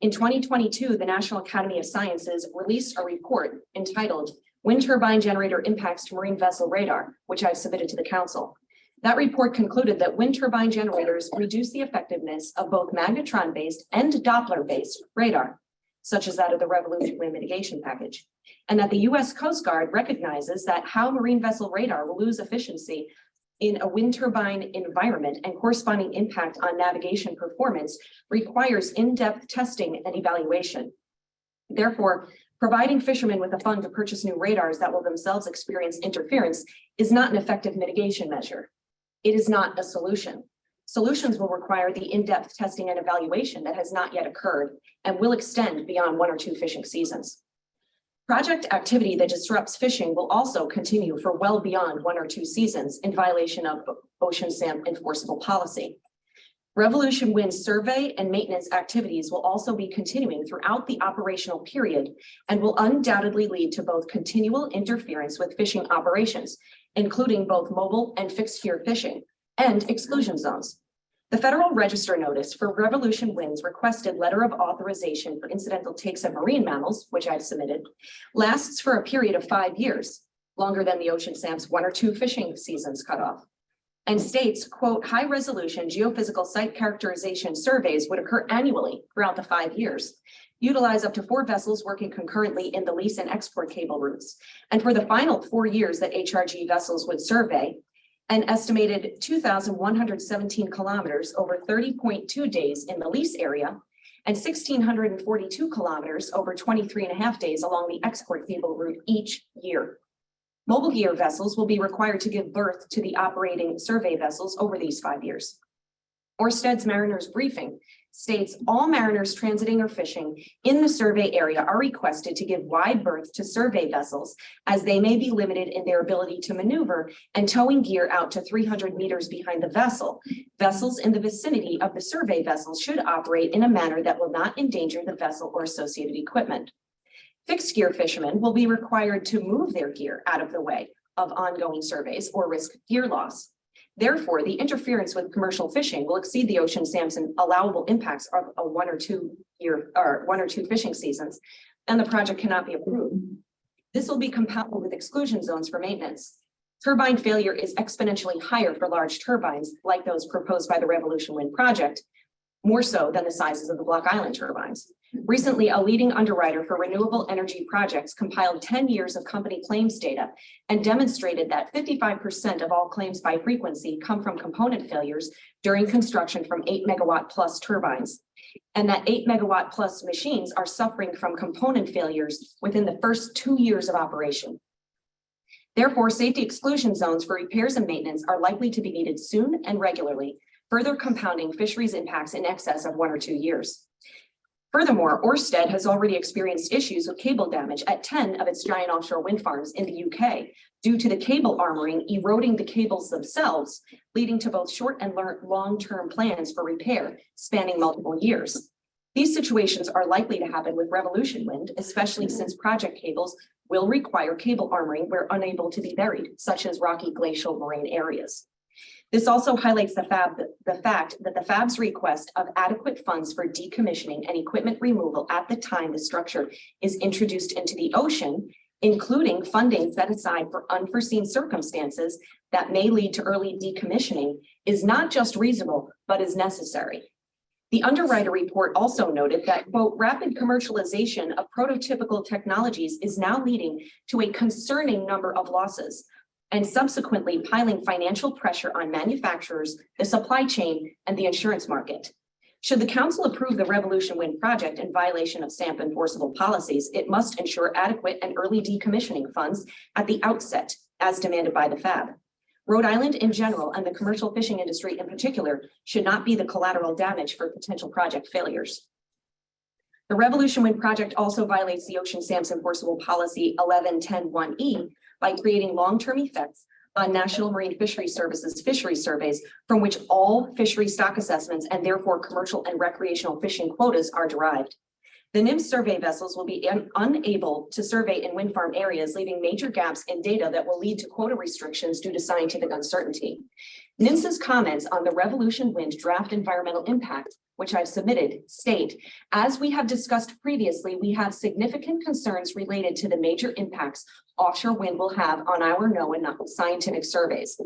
In 2022, the National Academy of Sciences released a report entitled Wind Turbine Generator Impacts to Marine Vessel Radar, which I've submitted to the council. That report concluded that wind turbine generators reduce the effectiveness of both magnetron-based and Doppler-based radar, such as that of the Revolution Wind mitigation package, and that the U.S. Coast Guard recognizes that how marine vessel radar will lose efficiency in a wind turbine environment and corresponding impact on navigation performance requires in-depth testing and evaluation. Therefore, providing fishermen with a fund to purchase new radars that will themselves experience interference is not an effective mitigation measure. It is not a solution. Solutions will require the in-depth testing and evaluation that has not yet occurred and will extend beyond 1 or 2 fishing seasons. Project activity that disrupts fishing will also continue for well beyond 1 or 2 seasons in violation of Ocean SAMP enforceable policy. Revolution Wind survey and maintenance activities will also be continuing throughout the operational period and will undoubtedly lead to both continual interference with fishing operations, including both mobile and fixed pier fishing, and exclusion zones. The Federal Register notice for Revolution Wind's requested letter of authorization for incidental takes of marine mammals, which I've submitted, lasts for a period of 5 years, longer than the Ocean SAMP's 1 or 2 fishing seasons cutoff, and states, quote, high resolution geophysical site characterization surveys would occur annually throughout the 5 years, utilize up to 4 vessels working concurrently in the lease and export cable routes. And for the final 4 years that HRG vessels would survey, an estimated 2,117 kilometers over 30.2 days in the lease area and 1,642 kilometers over 23.5 days along the export cable route each year. Mobile gear vessels will be required to give birth to the operating survey vessels over these 5 years. Orsted's Mariners Briefing states all mariners transiting or fishing in the survey area are requested to give wide berth to survey vessels, as they may be limited in their ability to maneuver and towing gear out to 300 meters behind the vessel. Vessels in the vicinity of the survey vessels should operate in a manner that will not endanger the vessel or associated equipment. Fixed gear fishermen will be required to move their gear out of the way of ongoing surveys or risk gear loss. Therefore, the interference with commercial fishing will exceed the Ocean Sampson allowable impacts of a 1 or 2 fishing seasons, and the project cannot be approved. This will be compatible with exclusion zones for maintenance. Turbine failure is exponentially higher for large turbines like those proposed by the Revolution Wind project, more so than the sizes of the Block Island turbines. Recently, a leading underwriter for renewable energy projects compiled 10 years of company claims data and demonstrated that 55% of all claims by frequency come from component failures during construction from 8 megawatt plus turbines, and that 8 megawatt plus machines are suffering from component failures within the first 2 years of operation. Therefore, safety exclusion zones for repairs and maintenance are likely to be needed soon and regularly, further compounding fisheries impacts in excess of 1 or 2 years. Furthermore, Ørsted has already experienced issues with cable damage at 10 of its giant offshore wind farms in the UK due to the cable armoring eroding the cables themselves, leading to both short and long-term plans for repair spanning multiple years. These situations are likely to happen with Revolution Wind, especially since project cables will require cable armoring where unable to be buried, such as rocky glacial moraine areas. This also highlights the fact that the FAB's request of adequate funds for decommissioning and equipment removal at the time the structure is introduced into the ocean, including funding set aside for unforeseen circumstances that may lead to early decommissioning, is not just reasonable, but is necessary. The underwriter report also noted that, quote, rapid commercialization of prototypical technologies is now leading to a concerning number of losses, and subsequently piling financial pressure on manufacturers, the supply chain, and the insurance market. Should the council approve the Revolution Wind project in violation of SAMP enforceable policies, it must ensure adequate and early decommissioning funds at the outset, as demanded by the FAB. Rhode Island in general and the commercial fishing industry in particular should not be the collateral damage for potential project failures. The Revolution Wind project also violates the Ocean SAMP's enforceable policy 11.10.1e by creating long-term effects on National Marine Fisheries Services fishery surveys from which all fishery stock assessments and therefore commercial and recreational fishing quotas are derived. The NIMS survey vessels will be unable to survey in wind farm areas, leaving major gaps in data that will lead to quota restrictions due to scientific uncertainty. NIMS's comments on the Revolution Wind draft environmental impact, which I've submitted, state, as we have discussed previously, we have significant concerns related to the major impacts offshore wind will have on our NOAA scientific surveys.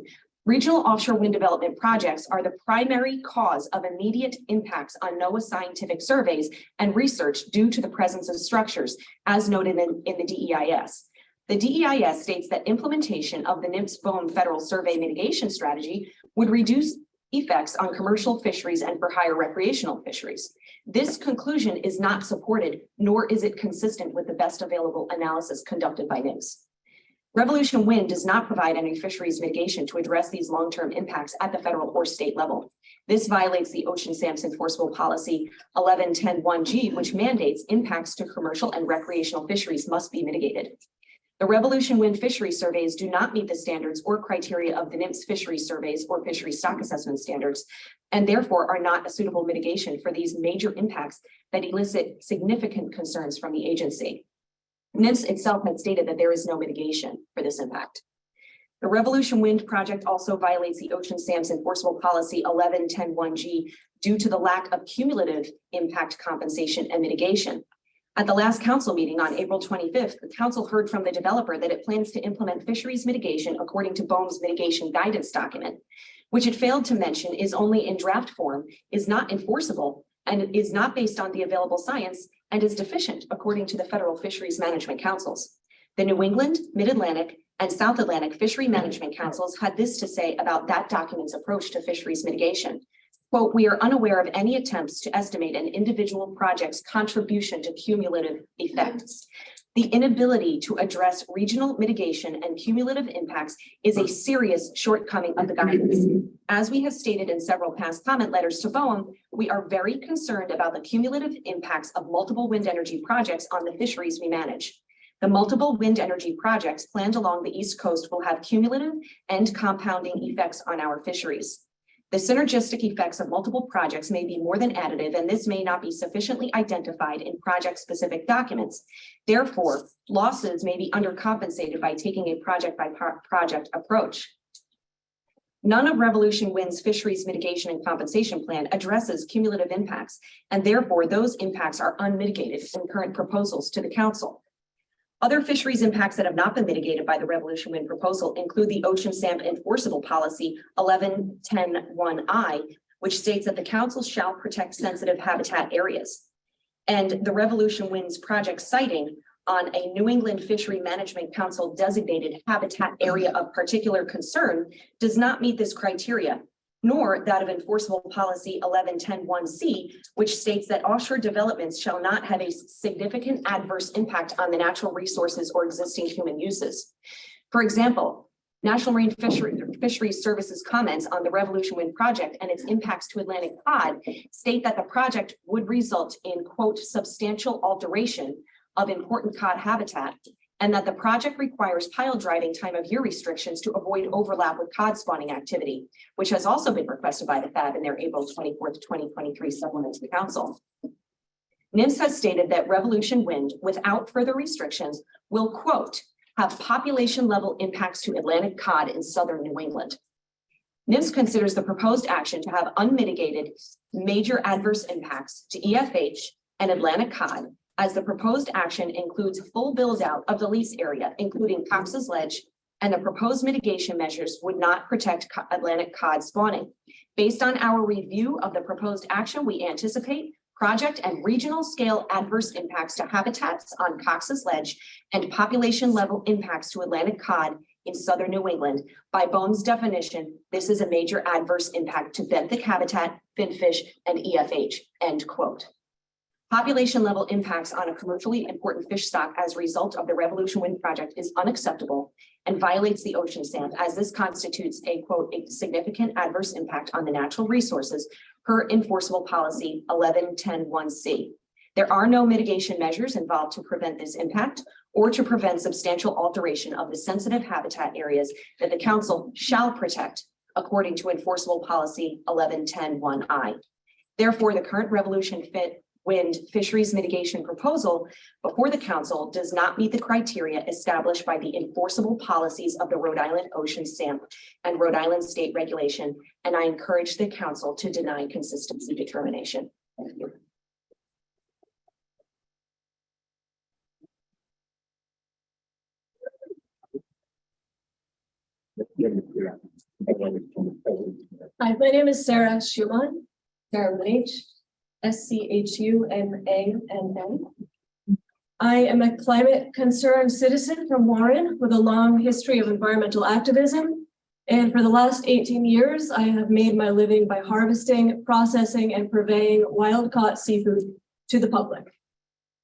Regional offshore wind development projects are the primary cause of immediate impacts on NOAA scientific surveys and research due to the presence of structures, as noted in the DEIS. The DEIS states that implementation of the NIMS-BOEM federal survey mitigation strategy would reduce effects on commercial fisheries and for higher recreational fisheries. This conclusion is not supported, nor is it consistent with the best available analysis conducted by NIMS. Revolution Wind does not provide any fisheries mitigation to address these long-term impacts at the federal or state level. This violates the Ocean SAMP's enforceable policy 11.10.1g, which mandates impacts to commercial and recreational fisheries must be mitigated. The Revolution Wind fishery surveys do not meet the standards or criteria of the NIMS fishery surveys or fishery stock assessment standards, and therefore are not a suitable mitigation for these major impacts that elicit significant concerns from the agency. NIMS itself had stated that there is no mitigation for this impact. The Revolution Wind project also violates the Ocean SAMP's enforceable policy 11.10.1g due to the lack of cumulative impact compensation and mitigation. At the last council meeting on April 25th, the council heard from the developer that it plans to implement fisheries mitigation according to BOEM's mitigation guidance document, which it failed to mention is only in draft form, is not enforceable, and is not based on the available science, and is deficient according to the federal fisheries management councils. The New England, Mid-Atlantic, and South Atlantic fishery management councils had this to say about that document's approach to fisheries mitigation. Quote, "We are unaware of any attempts to estimate an individual project's contribution to cumulative effects. The inability to address regional mitigation and cumulative impacts is a serious shortcoming of the guidance. As we have stated in several past comment letters to BOEM, we are very concerned about the cumulative impacts of multiple wind energy projects on the fisheries we manage. The multiple wind energy projects planned along the East Coast will have cumulative and compounding effects on our fisheries. The synergistic effects of multiple projects may be more than additive, and this may not be sufficiently identified in project-specific documents. Therefore, losses may be undercompensated by taking a project-by-project approach. None of Revolution Wind's fisheries mitigation and compensation plan addresses cumulative impacts, and therefore those impacts are unmitigated in current proposals to the council. Other fisheries impacts that have not been mitigated by the Revolution Wind proposal include the Ocean SAMP Enforceable Policy 11.10.1I, which states that the council shall protect sensitive habitat areas. And the Revolution Wind's project siting on a New England Fishery Management Council designated habitat area of particular concern does not meet this criteria, nor that of Enforceable Policy 11.10.1C, which states that offshore developments shall not have a significant adverse impact on the natural resources or existing human uses. For example, National Marine Fisheries Services comments on the Revolution Wind project and its impacts to Atlantic cod state that the project would result in, quote, substantial alteration of important cod habitat, and that the project requires pile driving time of year restrictions to avoid overlap with cod spawning activity, which has also been requested by the FAB in their April 24th, 2023 supplement to the council. NIMS has stated that Revolution Wind, without further restrictions, will, quote, have population level impacts to Atlantic cod in southern New England. NIMS considers the proposed action to have unmitigated major adverse impacts to EFH and Atlantic cod, as the proposed action includes full build out of the lease area, including Cox's Ledge, and the proposed mitigation measures would not protect Atlantic cod spawning. Based on our review of the proposed action, we anticipate project and regional scale adverse impacts to habitats on Cox's Ledge and population level impacts to Atlantic cod in southern New England. By BOEM's definition, this is a major adverse impact to benthic habitat, finfish, and EFH, end quote. Population level impacts on a commercially important fish stock as a result of the Revolution Wind project is unacceptable and violates the ocean SAMP, as this constitutes a, quote, a significant adverse impact on the natural resources per Enforceable Policy 11.10.1C. There are no mitigation measures involved to prevent this impact or to prevent substantial alteration of the sensitive habitat areas that the council shall protect according to Enforceable Policy 11.10.1I. Therefore, the current Revolution Wind fisheries mitigation proposal before the council does not meet the criteria established by the enforceable policies of the Rhode Island Ocean SAMP and Rhode Island State Regulation, and I encourage the council to deny consistency determination. Thank you. Hi, my name is Sarah Schumann, Sarah with H, SCHUMANN. I am a climate concerned citizen from Warren with a long history of environmental activism. And for the last 18 years, I have made my living by harvesting, processing, and purveying wild-caught seafood to the public.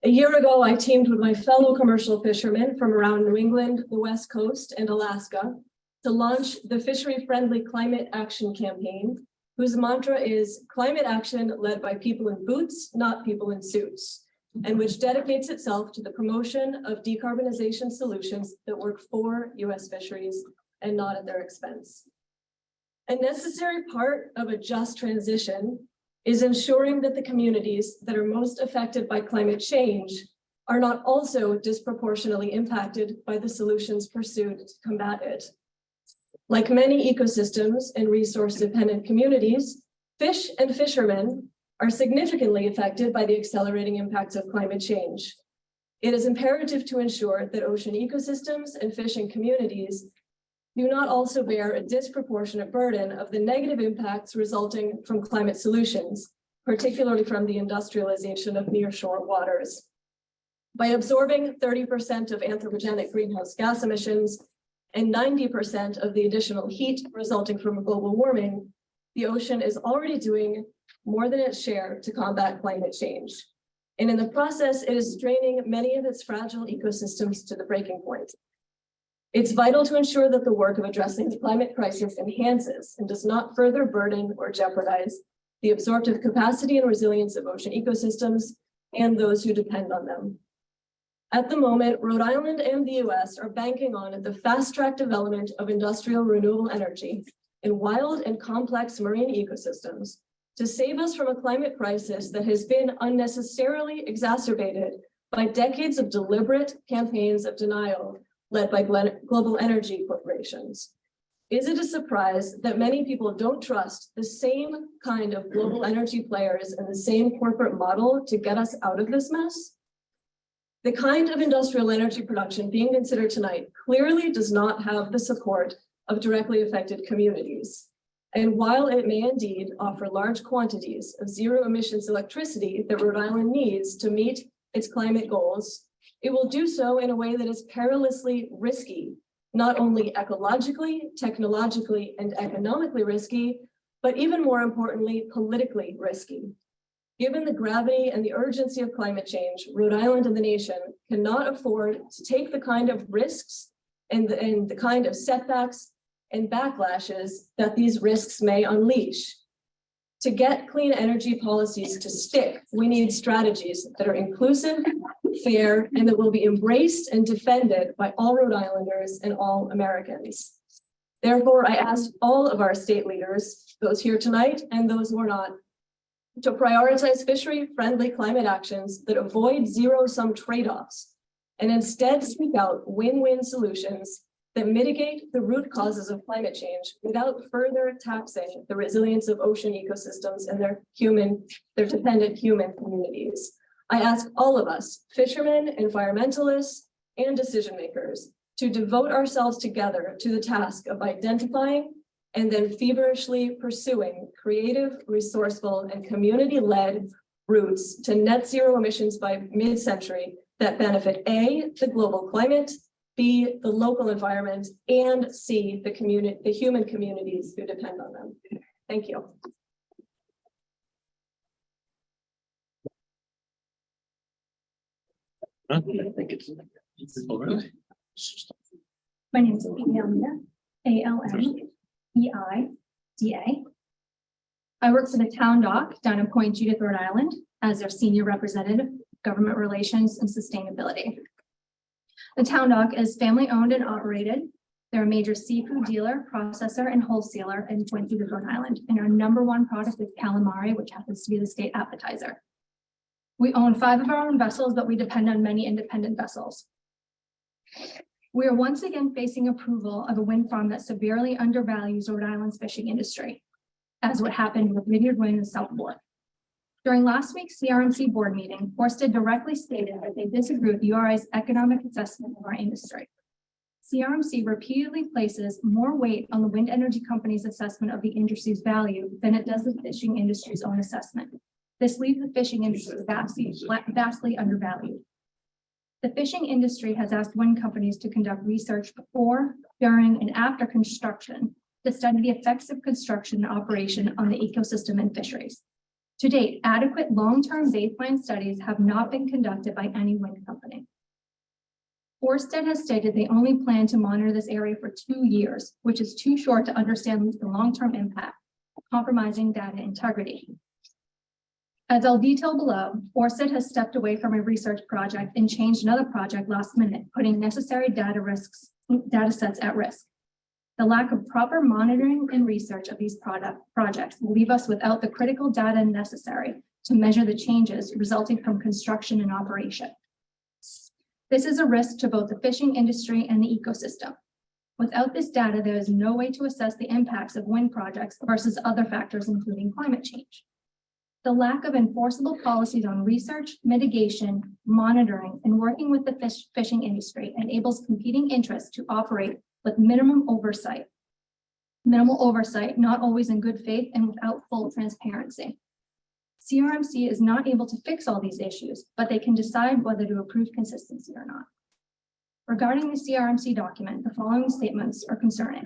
A year ago, I teamed with my fellow commercial fishermen from around New England, the West Coast, and Alaska to launch the Fishery-Friendly Climate Action Campaign, whose mantra is climate action led by people in boots, not people in suits, and which dedicates itself to the promotion of decarbonization solutions that work for U.S. fisheries and not at their expense. A necessary part of a just transition is ensuring that the communities that are most affected by climate change are not also disproportionately impacted by the solutions pursued to combat it. Like many ecosystems and resource-dependent communities, fish and fishermen are significantly affected by the accelerating impacts of climate change. It is imperative to ensure that ocean ecosystems and fishing communities do not also bear a disproportionate burden of the negative impacts resulting from climate solutions, particularly from the industrialization of nearshore waters. By absorbing 30% of anthropogenic greenhouse gas emissions and 90% of the additional heat resulting from global warming, the ocean is already doing more than its share to combat climate change. And in the process, it is straining many of its fragile ecosystems to the breaking point. It's vital to ensure that the work of addressing the climate crisis enhances and does not further burden or jeopardize the absorptive capacity and resilience of ocean ecosystems and those who depend on them. At the moment, Rhode Island and the US are banking on the fast-track development of industrial renewable energy in wild and complex marine ecosystems to save us from a climate crisis that has been unnecessarily exacerbated by decades of deliberate campaigns of denial led by global energy corporations. Is it a surprise that many people don't trust the same kind of global energy players and the same corporate model to get us out of this mess? The kind of industrial energy production being considered tonight clearly does not have the support of directly affected communities. And while it may indeed offer large quantities of zero emissions electricity that Rhode Island needs to meet its climate goals, it will do so in a way that is perilously risky, not only ecologically, technologically, and economically risky, but even more importantly, politically risky. Given the gravity and the urgency of climate change, Rhode Island and the nation cannot afford to take the kind of risks and the kind of setbacks and backlashes that these risks may unleash. To get clean energy policies to stick, we need strategies that are inclusive, fair, and that will be embraced and defended by all Rhode Islanders and all Americans. Therefore, I ask all of our state leaders, those here tonight and those who are not, to prioritize fishery-friendly climate actions that avoid zero-sum trade-offs and instead seek out win-win solutions that mitigate the root causes of climate change without further taxing the resilience of ocean ecosystems and their dependent human communities. I ask all of us, fishermen, environmentalists, and decision makers, to devote ourselves together to the task of identifying and then feverishly pursuing creative, resourceful, and community-led routes to net zero emissions by mid-century that benefit A, the global climate, B, the local environment, and C, the human communities who depend on them. Thank you. I think it's. Oh, really? My name is Almeida, ALMEIDA. I work for the Town Dock down in Point Judith, Rhode Island, as their senior representative, government relations and sustainability. The Town Dock is family owned and operated. They're a major seafood dealer, processor, and wholesaler in Point Judith, Rhode Island. And our #1 product is calamari, which happens to be the state appetizer. We own 5 of our own vessels, but we depend on many independent vessels. We are once again facing approval of a wind farm that severely undervalues Rhode Island's fishing industry, as what happened with Vineyard Wind and Southport. During last week's CRMC board meeting, Ørsted directly stated that they disagree with URI's economic assessment of our industry. CRMC repeatedly places more weight on the wind energy company's assessment of the industry's value than it does the fishing industry's own assessment. This leaves the fishing industry vastly undervalued. The fishing industry has asked wind companies to conduct research before, during, and after construction to study the effects of construction and operation on the ecosystem and fisheries. To date, adequate long-term baseline studies have not been conducted by any wind company. Ørsted has stated they only plan to monitor this area for 2 years, which is too short to understand the long-term impact, compromising data integrity. As I'll detail below, Ørsted has stepped away from a research project and changed another project last minute, putting necessary data sets at risk. The lack of proper monitoring and research of these projects will leave us without the critical data necessary to measure the changes resulting from construction and operation. This is a risk to both the fishing industry and the ecosystem. Without this data, there is no way to assess the impacts of wind projects versus other factors, including climate change. The lack of enforceable policies on research, mitigation, monitoring, and working with the fishing industry enables competing interests to operate with minimal oversight, not always in good faith and without full transparency. CRMC is not able to fix all these issues, but they can decide whether to approve consistency or not. Regarding the CRMC document, the following statements are concerning.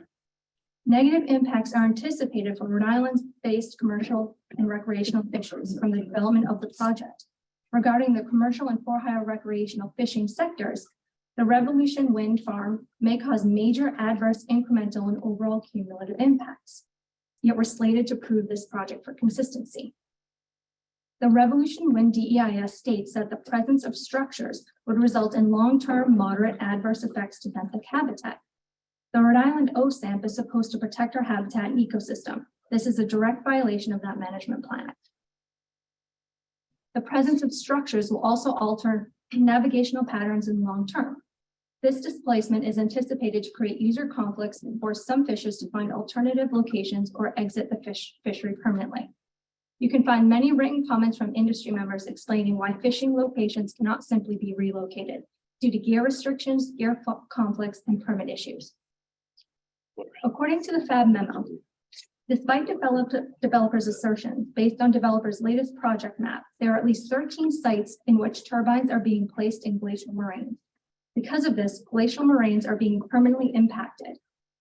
Negative impacts are anticipated for Rhode Island-based commercial and recreational fisheries from the development of the project. Regarding the commercial and for-hire recreational fishing sectors, the Revolution Wind Farm may cause major adverse incremental and overall cumulative impacts. Yet we're slated to prove this project for consistency. The Revolution Wind DEIS states that the presence of structures would result in long-term moderate adverse effects to benthic habitat. The Rhode Island OSAMP is supposed to protect our habitat and ecosystem. This is a direct violation of that management plan. The presence of structures will also alter navigational patterns in the long term. This displacement is anticipated to create user conflicts and force some fishers to find alternative locations or exit the fishery permanently. You can find many written comments from industry members explaining why fishing locations cannot simply be relocated due to gear restrictions, gear conflicts, and permit issues. According to the FAB memo, despite developers' assertions based on developers' latest project map, there are at least 13 sites in which turbines are being placed in glacial moraines. Because of this, glacial moraines are being permanently impacted.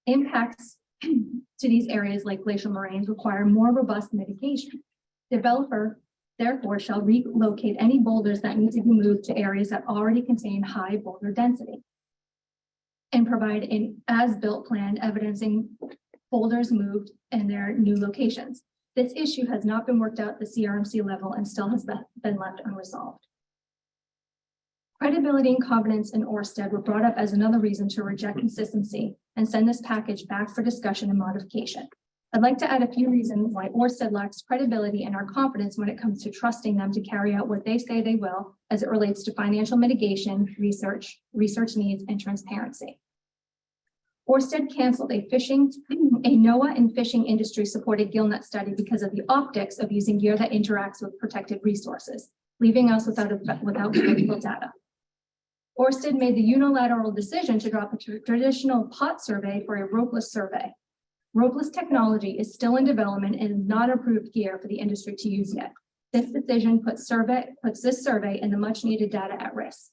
Impacts to these areas like glacial moraines require more robust mitigation. Developer, therefore, shall relocate any boulders that need to be moved to areas that already contain high boulder density and provide an as-built plan evidencing boulders moved and their new locations. This issue has not been worked out at the CRMC level and still has been left unresolved. Credibility and confidence in Ørsted were brought up as another reason to reject consistency and send this package back for discussion and modification. I'd like to add a few reasons why Ørsted lacks credibility and our confidence when it comes to trusting them to carry out what they say they will as it relates to financial mitigation, research needs, and transparency. Ørsted canceled a NOAA and fishing industry supported gillnet study because of the optics of using gear that interacts with protected resources, leaving us without credible data. Ørsted made the unilateral decision to drop a traditional pot survey for a ropeless survey. Ropeless technology is still in development and is not approved gear for the industry to use yet. This decision puts this survey and the much needed data at risk.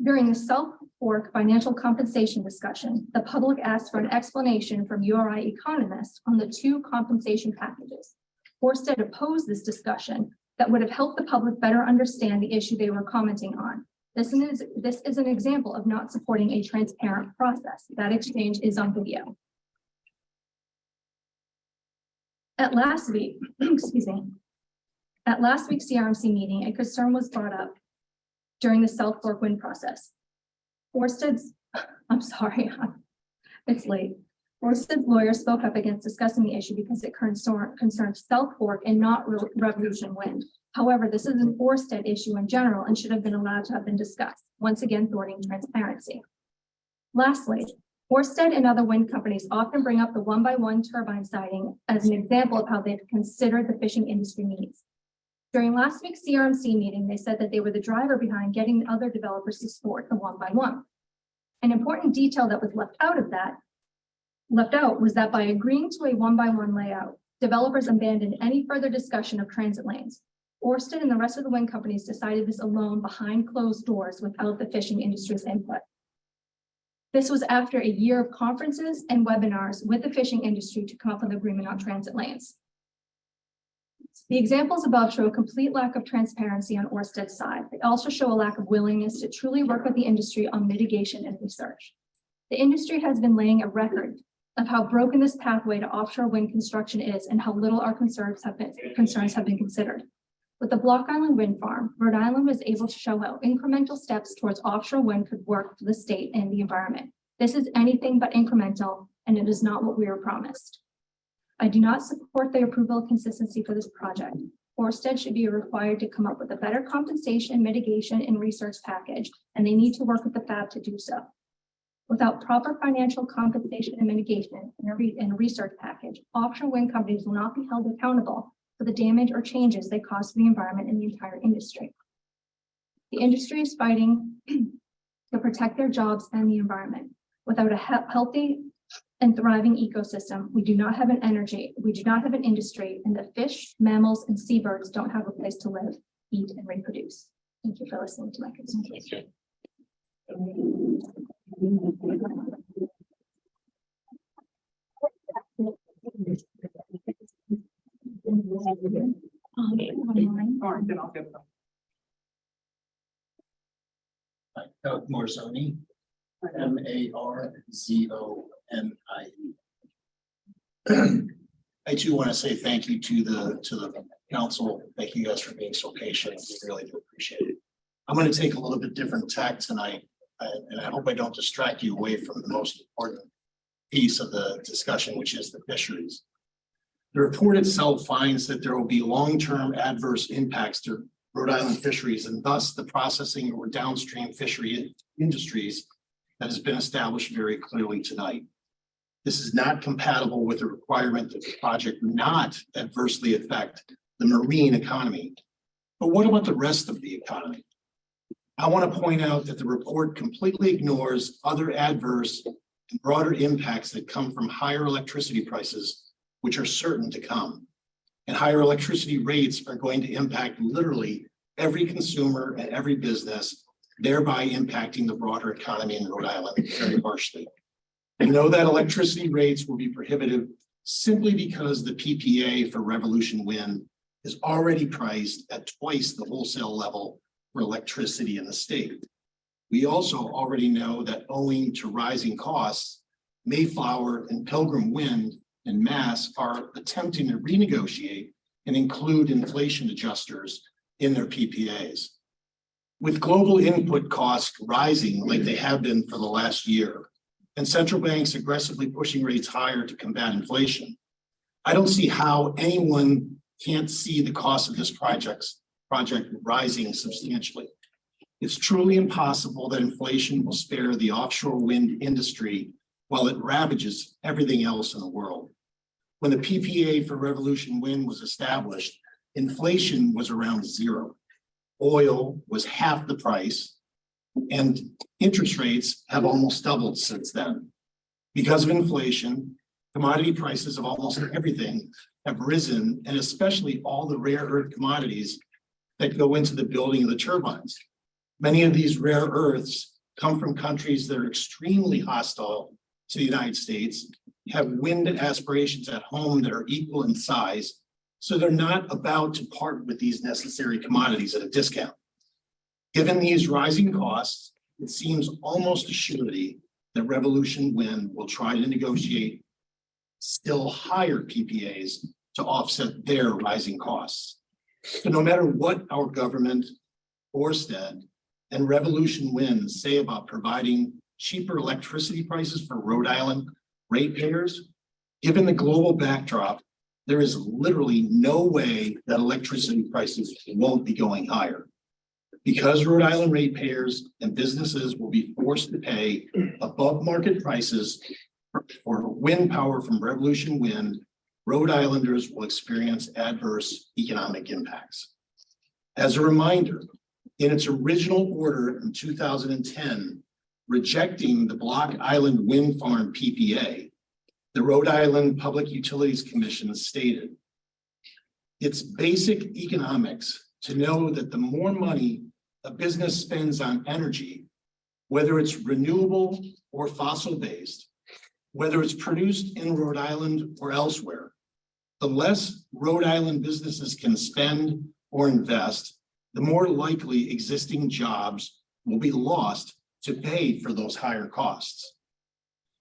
During the South Fork financial compensation discussion, the public asked for an explanation from URI economists on the two compensation packages. Ørsted opposed this discussion that would have helped the public better understand the issue they were commenting on. This is an example of not supporting a transparent process. That exchange is on video. At last week's CRMC meeting, a concern was brought up during the South Fork wind process. It's late. Ørsted's lawyer spoke up against discussing the issue because it concerned South Fork and not Revolution Wind. However, this is an Ørsted issue in general and should have been allowed to have been discussed, once again thwarting transparency. Lastly, Ørsted and other wind companies often bring up the one-by-one turbine siting as an example of how they've considered the fishing industry needs. During last week's CRMC meeting, they said that they were the driver behind getting other developers to support the one-by-one. An important detail that was left out was that by agreeing to a one-by-one layout, developers abandoned any further discussion of transit lanes. Ørsted and the rest of the wind companies decided this alone behind closed doors without the fishing industry's input. This was after a year of conferences and webinars with the fishing industry to come up with an agreement on transit lanes. The examples above show a complete lack of transparency on Ørsted's side. They also show a lack of willingness to truly work with the industry on mitigation and research. The industry has been laying a record of how broken this pathway to offshore wind construction is and how little our concerns have been considered. With the Block Island Wind Farm, Rhode Island was able to show how incremental steps towards offshore wind could work for the state and the environment. This is anything but incremental, and it is not what we were promised. I do not support the approval of consistency for this project. Ørsted should be required to come up with a better compensation, mitigation, and research package, and they need to work with the FAB to do so. Without proper financial compensation and mitigation and a research package, offshore wind companies will not be held accountable for the damage or changes they cause to the environment and the entire industry. The industry is fighting to protect their jobs and the environment. Without a healthy and thriving ecosystem, we do not have an industry, and the fish, mammals, and seabirds don't have a place to live, eat, and reproduce. Thank you for listening to my presentation. Doug Marzoni, Marzoni. I too want to say thank you to the council. Thank you guys for being so patient. We really do appreciate it. I'm going to take a little bit different tack tonight, and I hope I don't distract you away from the most important piece of the discussion, which is the fisheries. The report itself finds that there will be long-term adverse impacts to Rhode Island fisheries and thus the processing or downstream fishery industries that has been established very clearly tonight. This is not compatible with the requirement that the project not adversely affect the marine economy. But what about the rest of the economy? I want to point out that the report completely ignores other adverse and broader impacts that come from higher electricity prices, which are certain to come. And higher electricity rates are going to impact literally every consumer and every business, thereby impacting the broader economy in Rhode Island very harshly. We know that electricity rates will be prohibitive simply because the PPA for Revolution Wind is already priced at twice the wholesale level for electricity in the state. We also already know that owing to rising costs, Mayflower and Pilgrim Wind and Mass are attempting to renegotiate and include inflation adjusters in their PPAs. With global input costs rising like they have been for the last year, and central banks aggressively pushing rates higher to combat inflation, I don't see how anyone can't see the cost of this project rising substantially. It's truly impossible that inflation will spare the offshore wind industry while it ravages everything else in the world. When the PPA for Revolution Wind was established, inflation was around zero. Oil was half the price, and interest rates have almost doubled since then. Because of inflation, commodity prices of almost everything have risen, and especially all the rare earth commodities that go into the building of the turbines. Many of these rare earths come from countries that are extremely hostile to the United States, have wind aspirations at home that are equal in size, so they're not about to part with these necessary commodities at a discount. Given these rising costs, it seems almost a surety that Revolution Wind will try to negotiate still higher PPAs to offset their rising costs. So no matter what our government, Orsted, and Revolution Wind say about providing cheaper electricity prices for Rhode Island ratepayers, given the global backdrop, there is literally no way that electricity prices won't be going higher. Because Rhode Island ratepayers and businesses will be forced to pay above market prices for wind power from Revolution Wind, Rhode Islanders will experience adverse economic impacts. As a reminder, in its original order in 2010, rejecting the Block Island Wind Farm PPA, the Rhode Island Public Utilities Commission stated, "It's basic economics to know that the more money a business spends on energy, whether it's renewable or fossil-based, whether it's produced in Rhode Island or elsewhere, the less Rhode Island businesses can spend or invest, the more likely existing jobs will be lost to pay for those higher costs.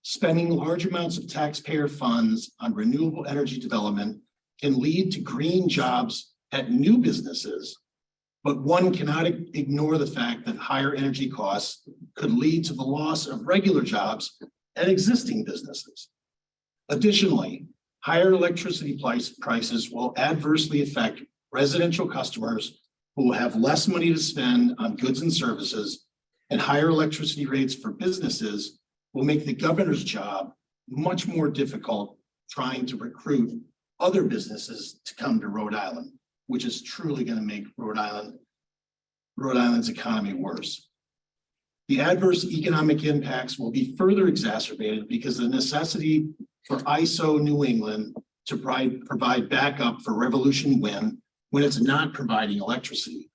Spending large amounts of taxpayer funds on renewable energy development can lead to green jobs at new businesses, but one cannot ignore the fact that higher energy costs could lead to the loss of regular jobs at existing businesses. Additionally, higher electricity prices will adversely affect residential customers who will have less money to spend on goods and services, and higher electricity rates for businesses will make the governor's job much more difficult trying to recruit other businesses to come to Rhode Island, which is truly going to make Rhode Island's economy worse. The adverse economic impacts will be further exacerbated because of the necessity for ISO New England to provide backup for Revolution Wind when it's not providing electricity,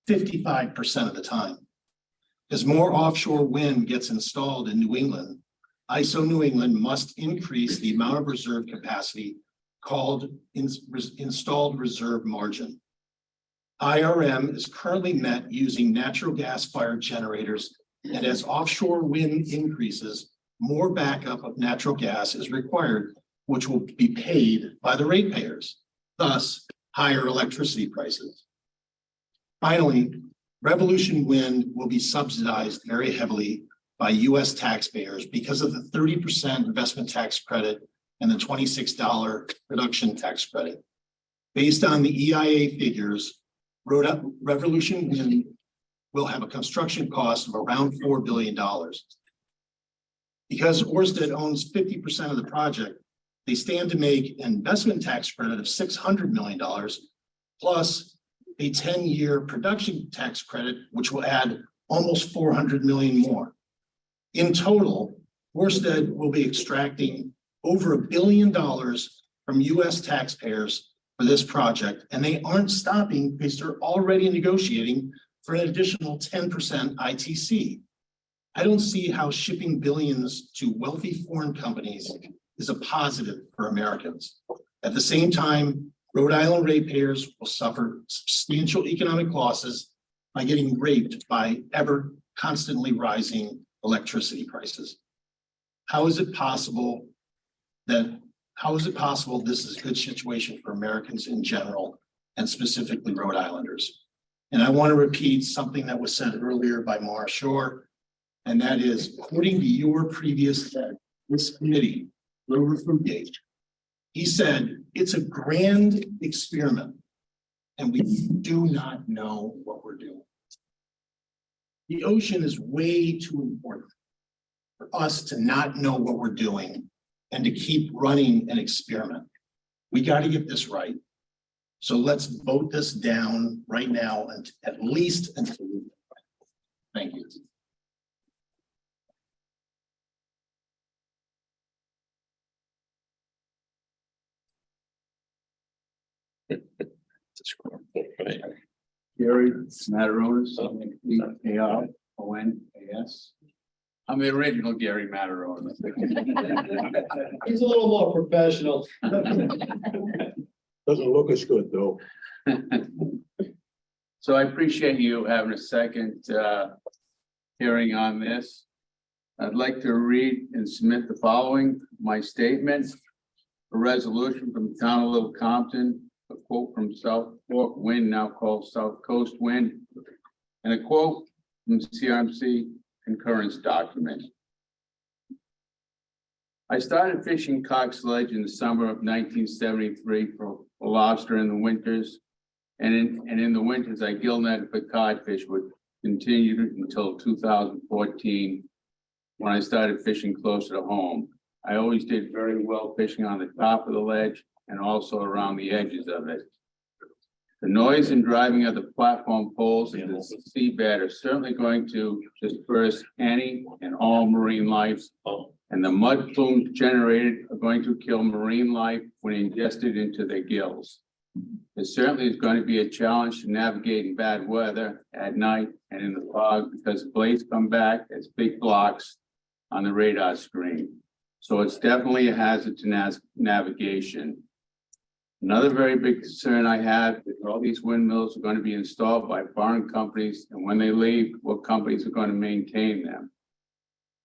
55% of the time. As more offshore wind gets installed in New England, ISO New England must increase the amount of reserve capacity called installed reserve margin. IRM is currently met using natural gas fired generators, and as offshore wind increases, more backup of natural gas is required, which will be paid by the ratepayers, thus higher electricity prices. Finally, Revolution Wind will be subsidized very heavily by US taxpayers because of the 30% investment tax credit and the $26 production tax credit. Based on the EIA figures, Revolution Wind will have a construction cost of around $4 billion. Because Ørsted owns 50% of the project, they stand to make an investment tax credit of $600 million, plus a 10-year production tax credit, which will add almost 400 million more. In total, Ørsted will be extracting over $1 billion from US taxpayers for this project, and they aren't stopping because they're already negotiating for an additional 10% ITC. I don't see how shipping billions to wealthy foreign companies is a positive for Americans. At the same time, Rhode Island ratepayers will suffer substantial economic losses by getting raped by ever constantly rising electricity prices. How is it possible this is a good situation for Americans in general and specifically Rhode Islanders? And I want to repeat something that was said earlier by Mara Shore, and that is, according to your previous head, this committee, Gage, he said, it's a grand experiment and we do not know what we're doing. The ocean is way too important for us to not know what we're doing and to keep running an experiment. We got to get this right. So let's vote this down right now and at least until we. Thank you. Gary Mataronis, ARONAS. I'm the original Gary Mataronis. He's a little more professional. Doesn't look as good though. So I appreciate you having a second hearing on this. I'd like to read and submit the following, my statement. A resolution from the town of Little Compton, a quote from South Fork Wind, now called South Coast Wind, and a quote from CRMC concurrence document. I started fishing cox ledge in the summer of 1973 for lobster in the winters, and in the winters I gill netted for codfish, which continued until 2014 when I started fishing closer to home. I always did very well fishing on the top of the ledge and also around the edges of it. The noise and driving of the platform poles in the seabed are certainly going to disperse any and all marine life, and the mud plumes generated are going to kill marine life when ingested into their gills. It certainly is going to be a challenge to navigate in bad weather at night and in the fog because blades come back as big blocks on the radar screen. So it's definitely a hazard to navigation. Another very big concern I have is all these windmills are going to be installed by foreign companies, and when they leave, what companies are going to maintain them?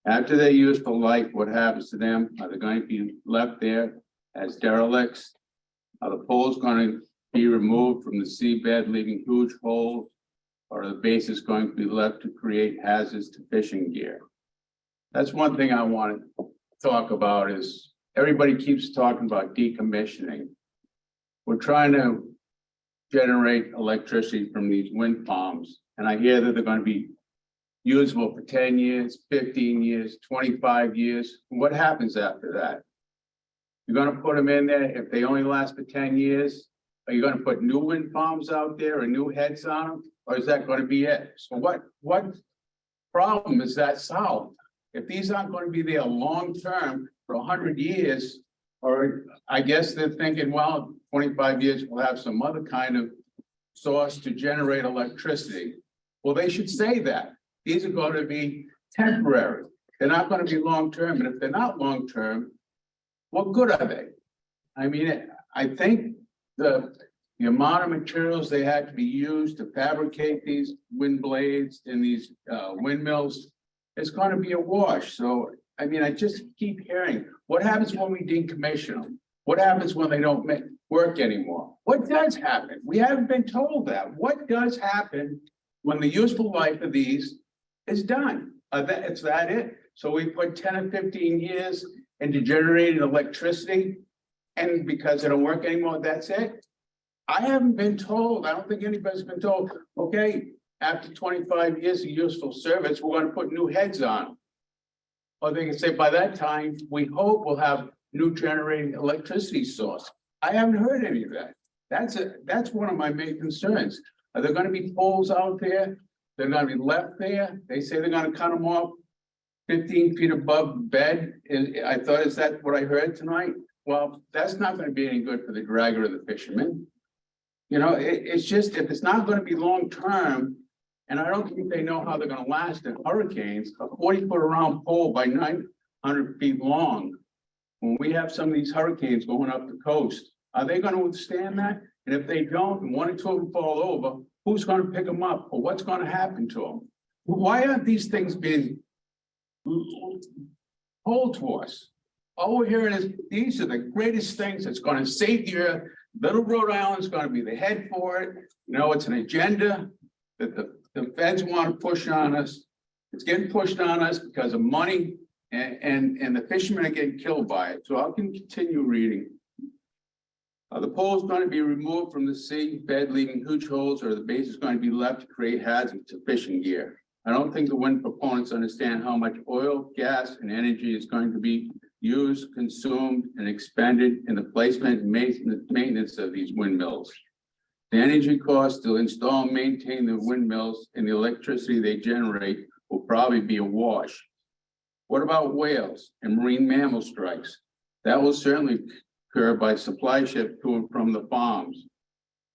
After their useful life, what happens to them? Are they going to be left there as derelicts? Are the poles going to be removed from the seabed, leaving huge holes? Or are the bases going to be left to create hazards to fishing gear? That's one thing I want to talk about is everybody keeps talking about decommissioning. We're trying to generate electricity from these wind farms, and I hear that they're going to be usable for 10 years, 15 years, 25 years. What happens after that? You're going to put them in there if they only last for 10 years? Are you going to put new wind farms out there or new heads on them? Or is that going to be it? So what problem is that solved? If these aren't going to be there long-term for 100 years, or I guess they're thinking, well, 25 years, we'll have some other kind of source to generate electricity. Well, they should say that. These are going to be temporary. They're not going to be long-term. And if they're not long-term, what good are they? I mean, I think the amount of materials they had to be used to fabricate these wind blades and these windmills is gonna be a wash. So, I mean, I just keep hearing, what happens when we decommission them? What happens when they don't work anymore? What does happen? We haven't been told that. What does happen when the useful life of these is done? Is that it? So we put 10 or 15 years into generating electricity, and because they don't work anymore, that's it? I haven't been told, I don't think anybody's been told, okay, after 25 years of useful service, we're gonna put new heads on them. Or they can say, by that time, we hope we'll have new generating electricity source. I haven't heard any of that. That's one of my main concerns. Are there gonna be poles out there? They're gonna be left there? They say they're gonna cut them off 15 feet above the bed. I thought, is that what I heard tonight? Well, that's not gonna be any good for the dragger or the fishermen. You know, it's just, if it's not gonna be long-term, and I don't think they know how they're gonna last in hurricanes, a 40-foot round pole by 900 feet long. When we have some of these hurricanes going up the coast, are they gonna withstand that? And if they don't, and one or two of them fall over, who's gonna pick them up, or what's gonna happen to them? Why aren't these things being told to us? All we're hearing is, these are the greatest things that's gonna save the earth. Little Rhode Island's gonna be the head for it. You know, it's an agenda that the feds want to push on us. It's getting pushed on us because of money, and the fishermen are getting killed by it. So I can continue reading. The pole is going to be removed from the sea bed, leaving huge holes, or the base is going to be left to create hazards to fishing gear. I don't think the wind proponents understand how much oil, gas, and energy is going to be used, consumed, and expended in the placement and maintenance of these windmills. The energy cost to install and maintain the windmills and the electricity they generate will probably be a wash. What about whales and marine mammal strikes? That will certainly occur by supply ship to and from the farms.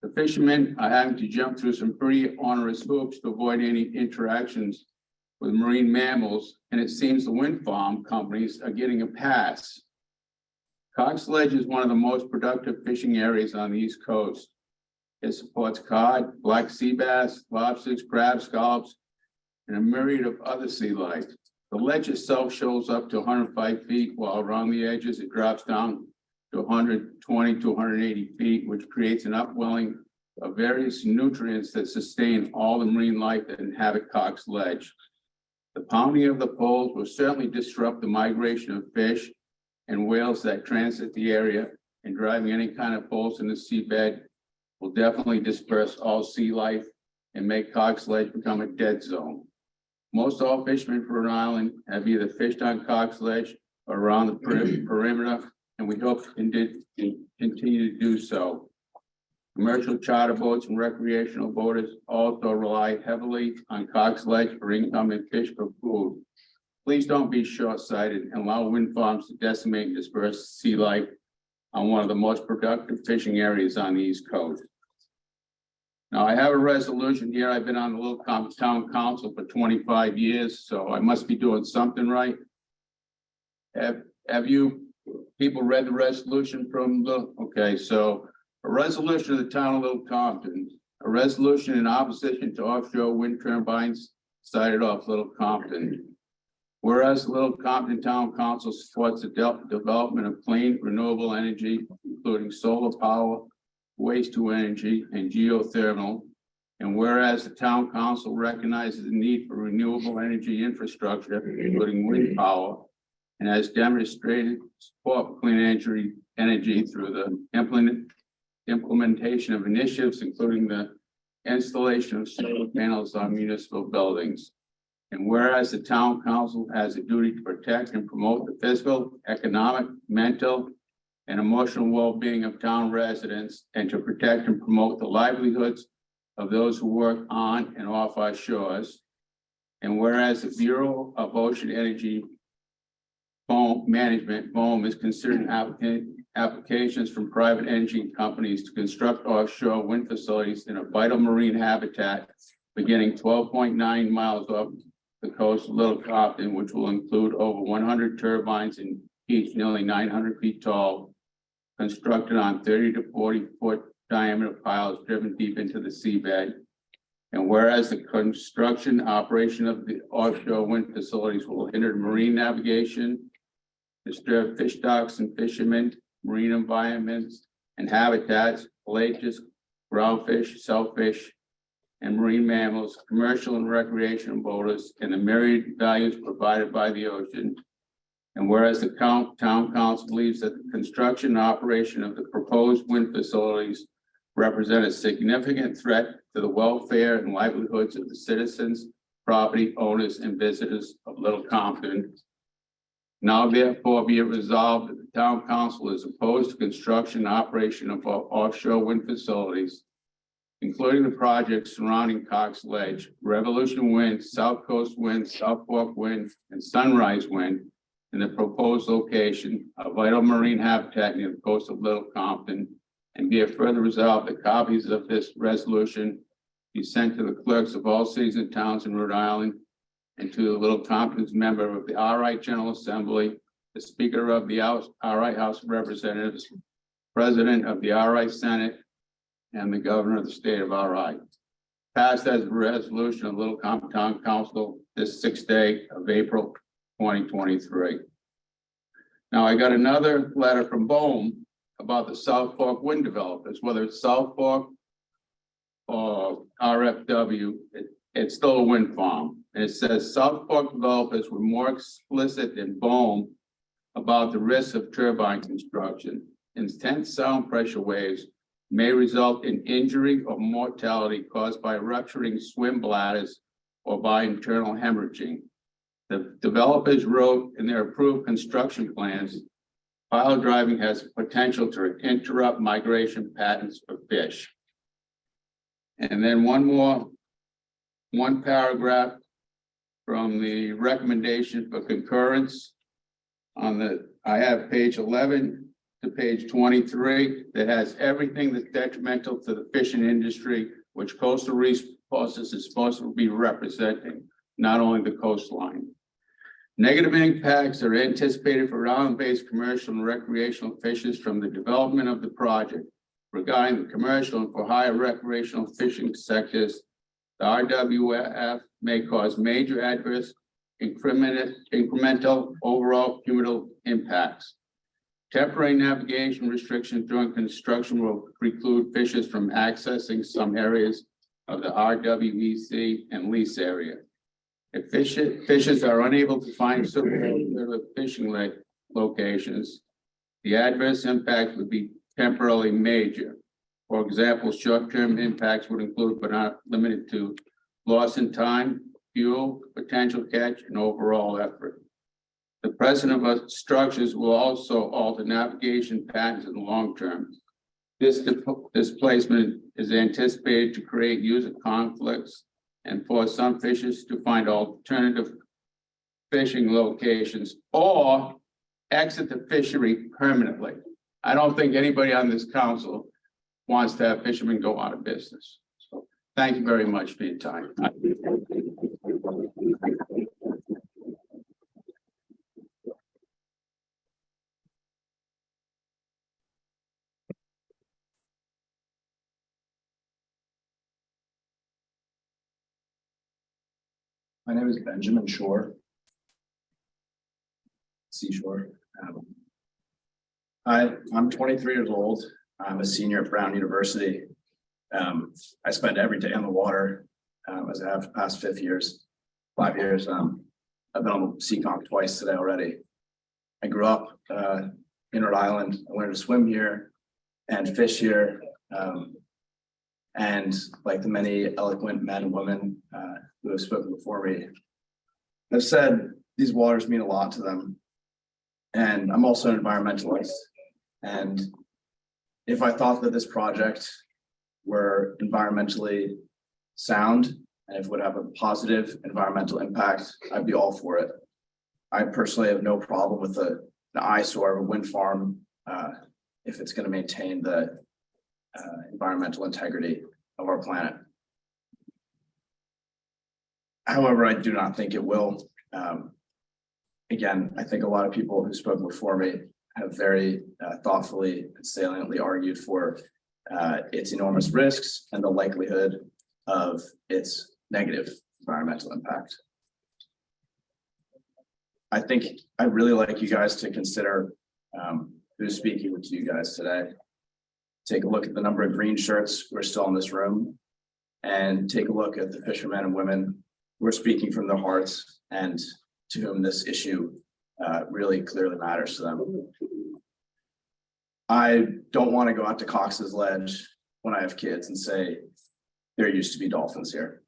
The fishermen are having to jump through some pretty onerous hoops to avoid any interactions with marine mammals, and it seems the wind farm companies are getting a pass. Cox Ledge is one of the most productive fishing areas on the East Coast. It supports cod, black sea bass, lobsters, crabs, scallops, and a myriad of other sea life. The ledge itself shows up to 105 feet, while around the edges it drops down to 120 to 180 feet, which creates an upwelling of various nutrients that sustain all the marine life that inhabit Cox Ledge. The pounding of the poles will certainly disrupt the migration of fish and whales that transit the area, and driving any kind of poles in the seabed will definitely disperse all sea life and make Cox Ledge become a dead zone. Most all fishermen for Rhode Island have either fished on Cox Ledge or around the perimeter, and we hope to continue to do so. Commercial charter boats and recreational boaters also rely heavily on Cox Ledge for income and fish for food. Please don't be short-sighted and allow wind farms to decimate and disperse sea life on one of the most productive fishing areas on the East Coast. Now, I have a resolution here. I've been on the Little Town Council for 25 years, so I must be doing something right. Have you people read the resolution from the, okay, so a resolution of the town of Little Compton, a resolution in opposition to offshore wind turbines sited off Little Compton. Whereas the Little Compton Town Council supports the development of clean renewable energy, including solar power, waste to energy, and geothermal. And whereas the Town Council recognizes the need for renewable energy infrastructure, including wind power, and has demonstrated support for clean energy through the implementation of initiatives, including the installation of solar panels on municipal buildings. And whereas the Town Council has a duty to protect and promote the physical, economic, mental, and emotional well-being of town residents, and to protect and promote the livelihoods of those who work on and off our shores. And whereas the Bureau of Ocean Energy Management, BOEM, is considering applications from private energy companies to construct offshore wind facilities in a vital marine habitat beginning 12.9 miles off the coast of Little Compton, which will include over 100 turbines and each nearly 900 feet tall. constructed on 30 to 40-foot diameter piles driven deep into the seabed. And whereas the construction operation of the offshore wind facilities will hinder marine navigation, disturb fish stocks and fishermen, marine environments and habitats, pelagic, groundfish, shellfish, and marine mammals, commercial and recreational boaters, and the myriad values provided by the ocean. And whereas the town council believes that the construction and operation of the proposed wind facilities represent a significant threat to the welfare and livelihoods of the citizens, property owners, and visitors of Little Compton. Now therefore be it resolved that the town council is opposed to construction and operation of offshore wind facilities, including the projects surrounding Cox Ledge, Revolution Wind, South Coast Wind, South Fork Wind, and Sunrise Wind in the proposed location of vital marine habitat near the coast of Little Compton. And be it further resolved that copies of this resolution be sent to the clerks of all cities and towns in Rhode Island and to the Little Compton's member of the RI General Assembly, the Speaker of the RI House of Representatives, President of the RI Senate, and the Governor of the State of RI. Passed as a resolution of Little Compton Town Council this 6th day of April 2023. Now I got another letter from BOEM about the South Fork wind developers, whether it's South Fork or RFW, it's still a wind farm. And it says South Fork developers were more explicit than BOEM about the risks of turbine construction. Intense sound pressure waves may result in injury or mortality caused by rupturing swim bladders or by internal hemorrhaging. The developers wrote in their approved construction plans, pile driving has potential to interrupt migration patterns for fish. And then one paragraph from the recommendation for concurrence I have page 11 to page 23 that has everything that's detrimental to the fishing industry, which Coastal Resources is supposed to be representing, not only the coastline. Negative impacts are anticipated for island-based commercial and recreational fishes from the development of the project. Regarding the commercial and for higher recreational fishing sectors, the RWF may cause major adverse incremental overall cumulative impacts. Temporary navigation restrictions during construction will preclude fishers from accessing some areas of the RWEC and lease area. If fishers are unable to find suitable fishing locations, the adverse impact would be temporarily major. For example, short-term impacts would include but not limited to loss in time, fuel, potential catch, and overall effort. The presence of structures will also alter navigation patterns in the long term. This displacement is anticipated to create user conflicts and force some fishers to find alternative fishing locations or exit the fishery permanently. I don't think anybody on this council wants to have fishermen go out of business. So thank you very much for your time. My name is Benjamin Shore. Seashore. I'm 23 years old. I'm a senior at Brown University. I spend every day on the water, as I have the past 5 years. I've been on the Seacon twice today already. I grew up in Rhode Island. I learned to swim here and fish here. And like the many eloquent men and women who have spoken before me have said, these waters mean a lot to them. And I'm also an environmentalist. And if I thought that this project were environmentally sound and if it would have a positive environmental impact, I'd be all for it. I personally have no problem with an eyesore of a wind farm if it's going to maintain the environmental integrity of our planet. However, I do not think it will. Again, I think a lot of people who spoke before me have very thoughtfully and saliently argued for its enormous risks and the likelihood of its negative environmental impact. I think I'd really like you guys to consider who's speaking to you guys today. Take a look at the number of green shirts who are still in this room, and take a look at the fishermen and women who are speaking from their hearts and to whom this issue really clearly matters to them. I don't want to go out to Cox's Ledge when I have kids and say, there used to be dolphins here.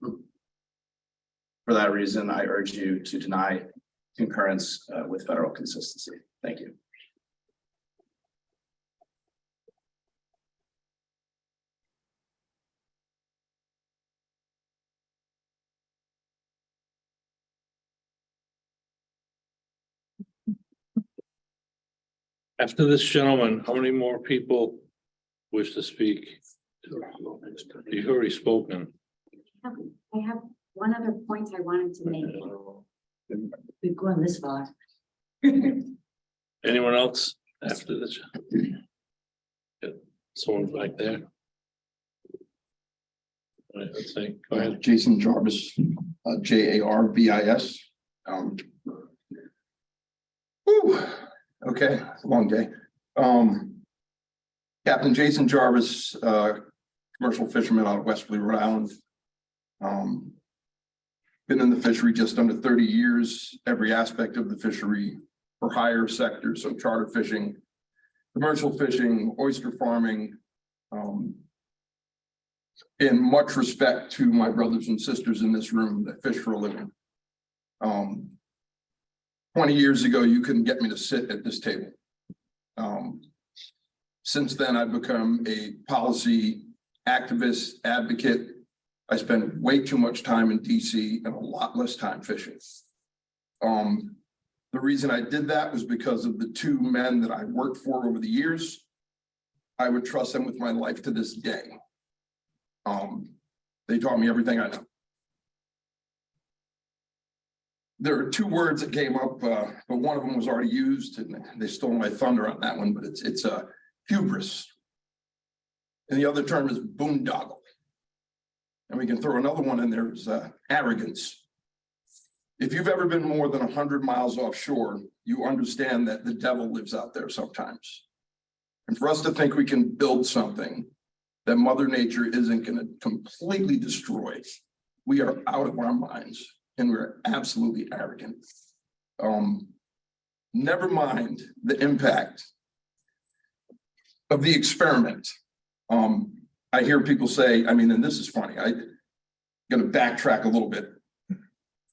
For that reason, I urge you to deny concurrence with federal consistency. Thank you. After this gentleman, how many more people wish to speak? You've already spoken. I have one other point I wanted to make. We've gone this far. Anyone else after this? Someone back there. All right, let's see. Go ahead. Jason Jarvis, Jarvis. Okay, long day. Captain Jason Jarvis, commercial fisherman out of Westerly, Rhode Island. Been in the fishery just under 30 years, every aspect of the fishery for hire sector, so charter fishing, commercial fishing, oyster farming. In much respect to my brothers and sisters in this room that fish for a living. 20 years ago, you couldn't get me to sit at this table. Since then, I've become a policy activist, advocate. I spend way too much time in DC and a lot less time fishing. The reason I did that was because of the two men that I worked for over the years. I would trust them with my life to this day. They taught me everything I know. There are two words that came up, but one of them was already used, and they stole my thunder on that one. But it's hubris, and the other term is boondoggle. And we can throw another one in there is arrogance. If you've ever been more than 100 miles offshore, you understand that the devil lives out there sometimes. And for us to think we can build something that Mother Nature isn't going to completely destroy, we are out of our minds. And we're absolutely arrogant. Never mind the impact of the experiment. I hear people say, I mean, and this is funny, I'm going to backtrack a little bit.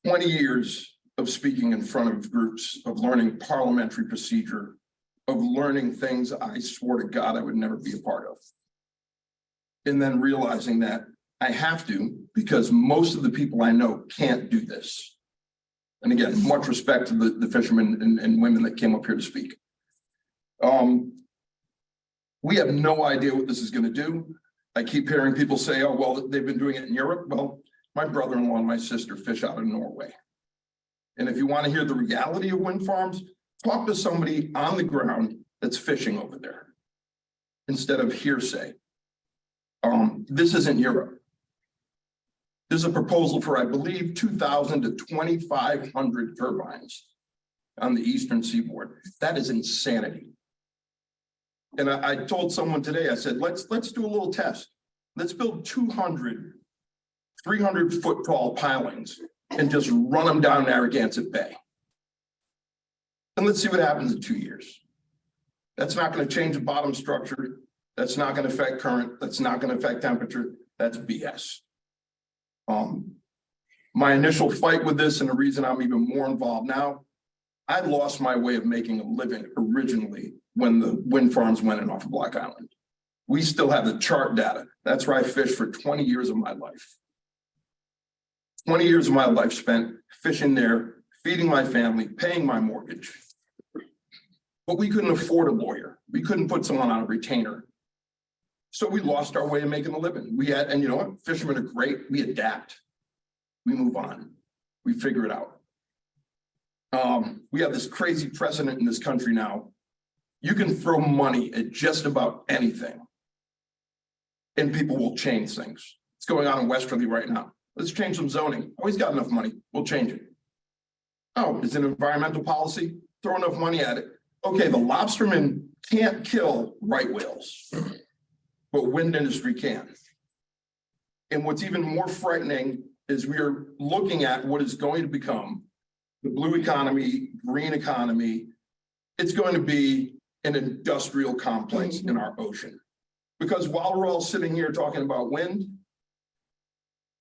20 years of speaking in front of groups, of learning parliamentary procedure, of learning things I swore to God I would never be a part of. And then realizing that I have to, because most of the people I know can't do this. And again, much respect to the fishermen and women that came up here to speak. We have no idea what this is going to do. I keep hearing people say, oh, well, they've been doing it in Europe. Well, my brother-in-law and my sister fish out of Norway. And if you want to hear the reality of wind farms, talk to somebody on the ground that's fishing over there instead of hearsay. This isn't Europe. There's a proposal for, I believe, 2,000 to 2,500 turbines on the eastern seaboard. That is insanity. And I told someone today, I said, let's do a little test. Let's build 200, 300-foot tall pilings and just run them down Narragansett Bay. And let's see what happens in 2 years. That's not going to change the bottom structure. That's not going to affect current. That's not going to affect temperature. That's BS. My initial fight with this, and the reason I'm even more involved now, I lost my way of making a living originally when the wind farms went in off of Block Island. We still have the chart data. That's where I fished for 20 years of my life. 20 years of my life spent fishing there, feeding my family, paying my mortgage. But we couldn't afford a lawyer. We couldn't put someone on a retainer. So we lost our way of making a living. And you know what? Fishermen are great. We adapt. We move on. We figure it out. We have this crazy precedent in this country now You can throw money at just about anything. And people will change things. It's going on in Westerly right now. Let's change some zoning. Oh, he's got enough money. We'll change it. Oh, it's an environmental policy. Throw enough money at it. Okay, the lobstermen can't kill right whales, but wind industry can. And what's even more frightening is we are looking at what is going to become the blue economy, green economy. It's going to be an industrial complex in our ocean. Because while we're all sitting here talking about wind,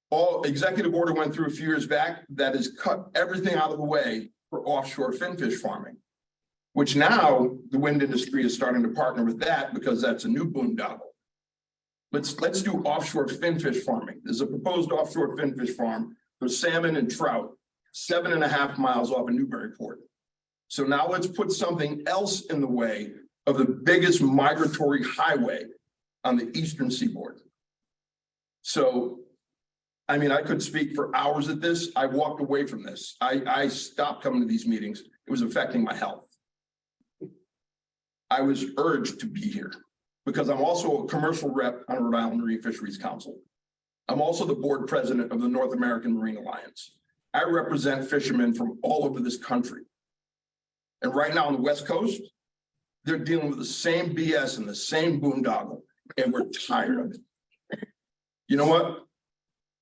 all executive order went through a few years back that has cut everything out of the way for offshore finfish farming, which now the wind industry is starting to partner with that because that's a new boondoggle. Let's do offshore finfish farming. There's a proposed offshore finfish farm for salmon and trout, 7.5 miles off of Newburyport. So now let's put something else in the way of the biggest migratory highway on the eastern seaboard. So, I mean, I could speak for hours at this. I walked away from this. I stopped coming to these meetings. It was affecting my health. I was urged to be here because I'm also a commercial rep on Rhode Island Marine Fisheries Council. I'm also the board president of the North American Marine Alliance. I represent fishermen from all over this country. And right now on the West Coast, they're dealing with the same BS and the same boondoggle, and we're tired of it. You know what?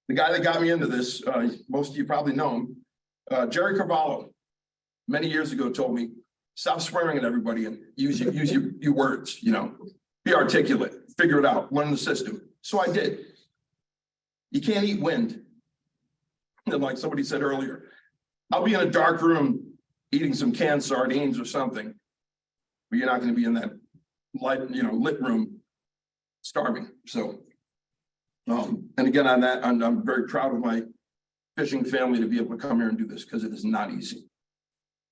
The guy that got me into this, most of you probably know him, Jerry Carvalho, many years ago told me, stop swearing at everybody and use your words, you know, be articulate, figure it out, learn the system. So I did. You can't eat wind. And like somebody said earlier, I'll be in a dark room eating some canned sardines or something, but you're not going to be in that light, you know, lit room starving. So, and again, on that, I'm very proud of my fishing family to be able to come here and do this because it is not easy.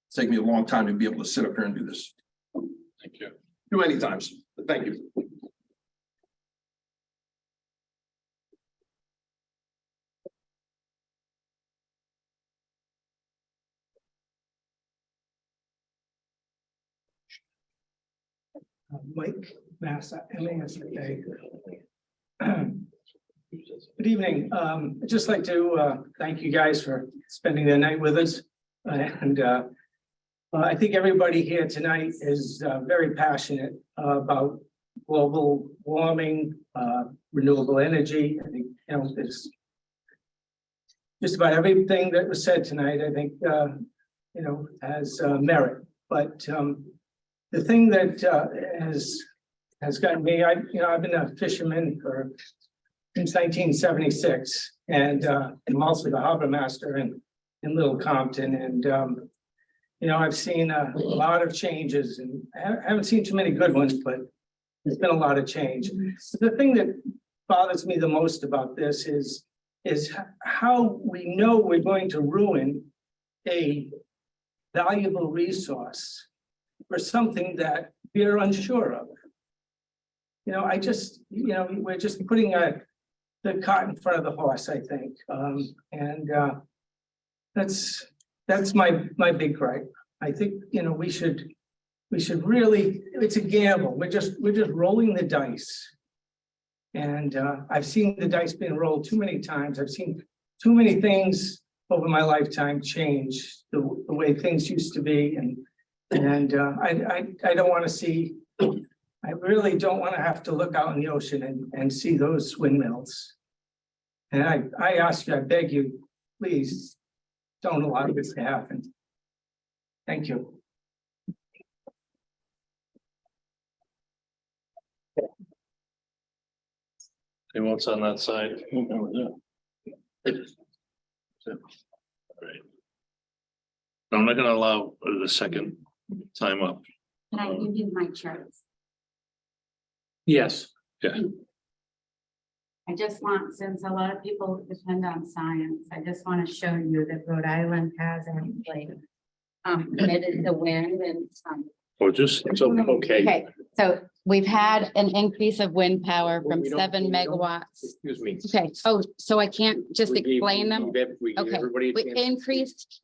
It's taken me a long time to be able to sit up here and do this. Thank you. Too many times, but thank you. Mike Massa, M-A-S-S-A. Good evening. I'd just like to thank you guys for spending the night with us. And I think everybody here tonight is very passionate about global warming, renewable energy. I think, you know, there's just about everything that was said tonight, I think, you know, has merit. But the thing that has gotten me, I've been a fisherman since 1976, and I'm also the harbor master in Little Compton, and you know, I've seen a lot of changes, and I haven't seen too many good ones, but there's been a lot of change. So the thing that bothers me the most about this is how we know we're going to ruin a valuable resource for something that we're unsure of. You know, we're just putting the cart in front of the horse, I think. And that's my big gripe. I think, you know, we should really, it's a gamble. We're just rolling the dice. And I've seen the dice being rolled too many times. I've seen too many things over my lifetime change the way things used to be. And I don't want to see, I really don't want to have to look out in the ocean and see those windmills. And I ask you, I beg you, please don't allow this to happen. Thank you. Anyone else on that side? Right. I'm not gonna allow the second time up. Can I give you my charts? Yes. Yeah. I just want, since a lot of people depend on science, I just want to show you that Rhode Island has actually committed to wind and Or just, it's okay. Okay, so we've had an increase of wind power from 7 megawatts. Excuse me. Okay, oh, so I can't just We gave- explain them? we gave Okay, everybody a we chance.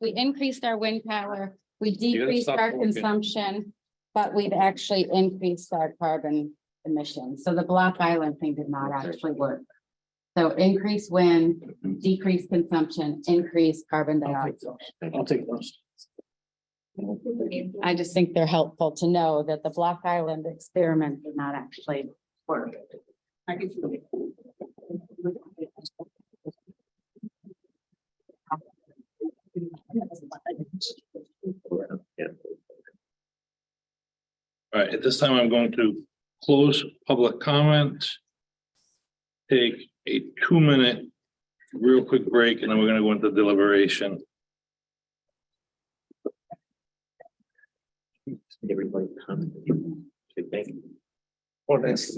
increased our wind power, we You're gonna decreased stop our talking. consumption. but we've actually increased our carbon emissions. So the Block Island thing did not actually work. So increase wind, decrease consumption, increase carbon dioxide. I'll take those. I just think they're helpful to know that the Block Island experiment did not actually work. All right, at this time, I'm going to close public comment. Take a 2-minute real quick break, and then we're gonna go into deliberation. Everybody comment. Thank you. Well, thanks.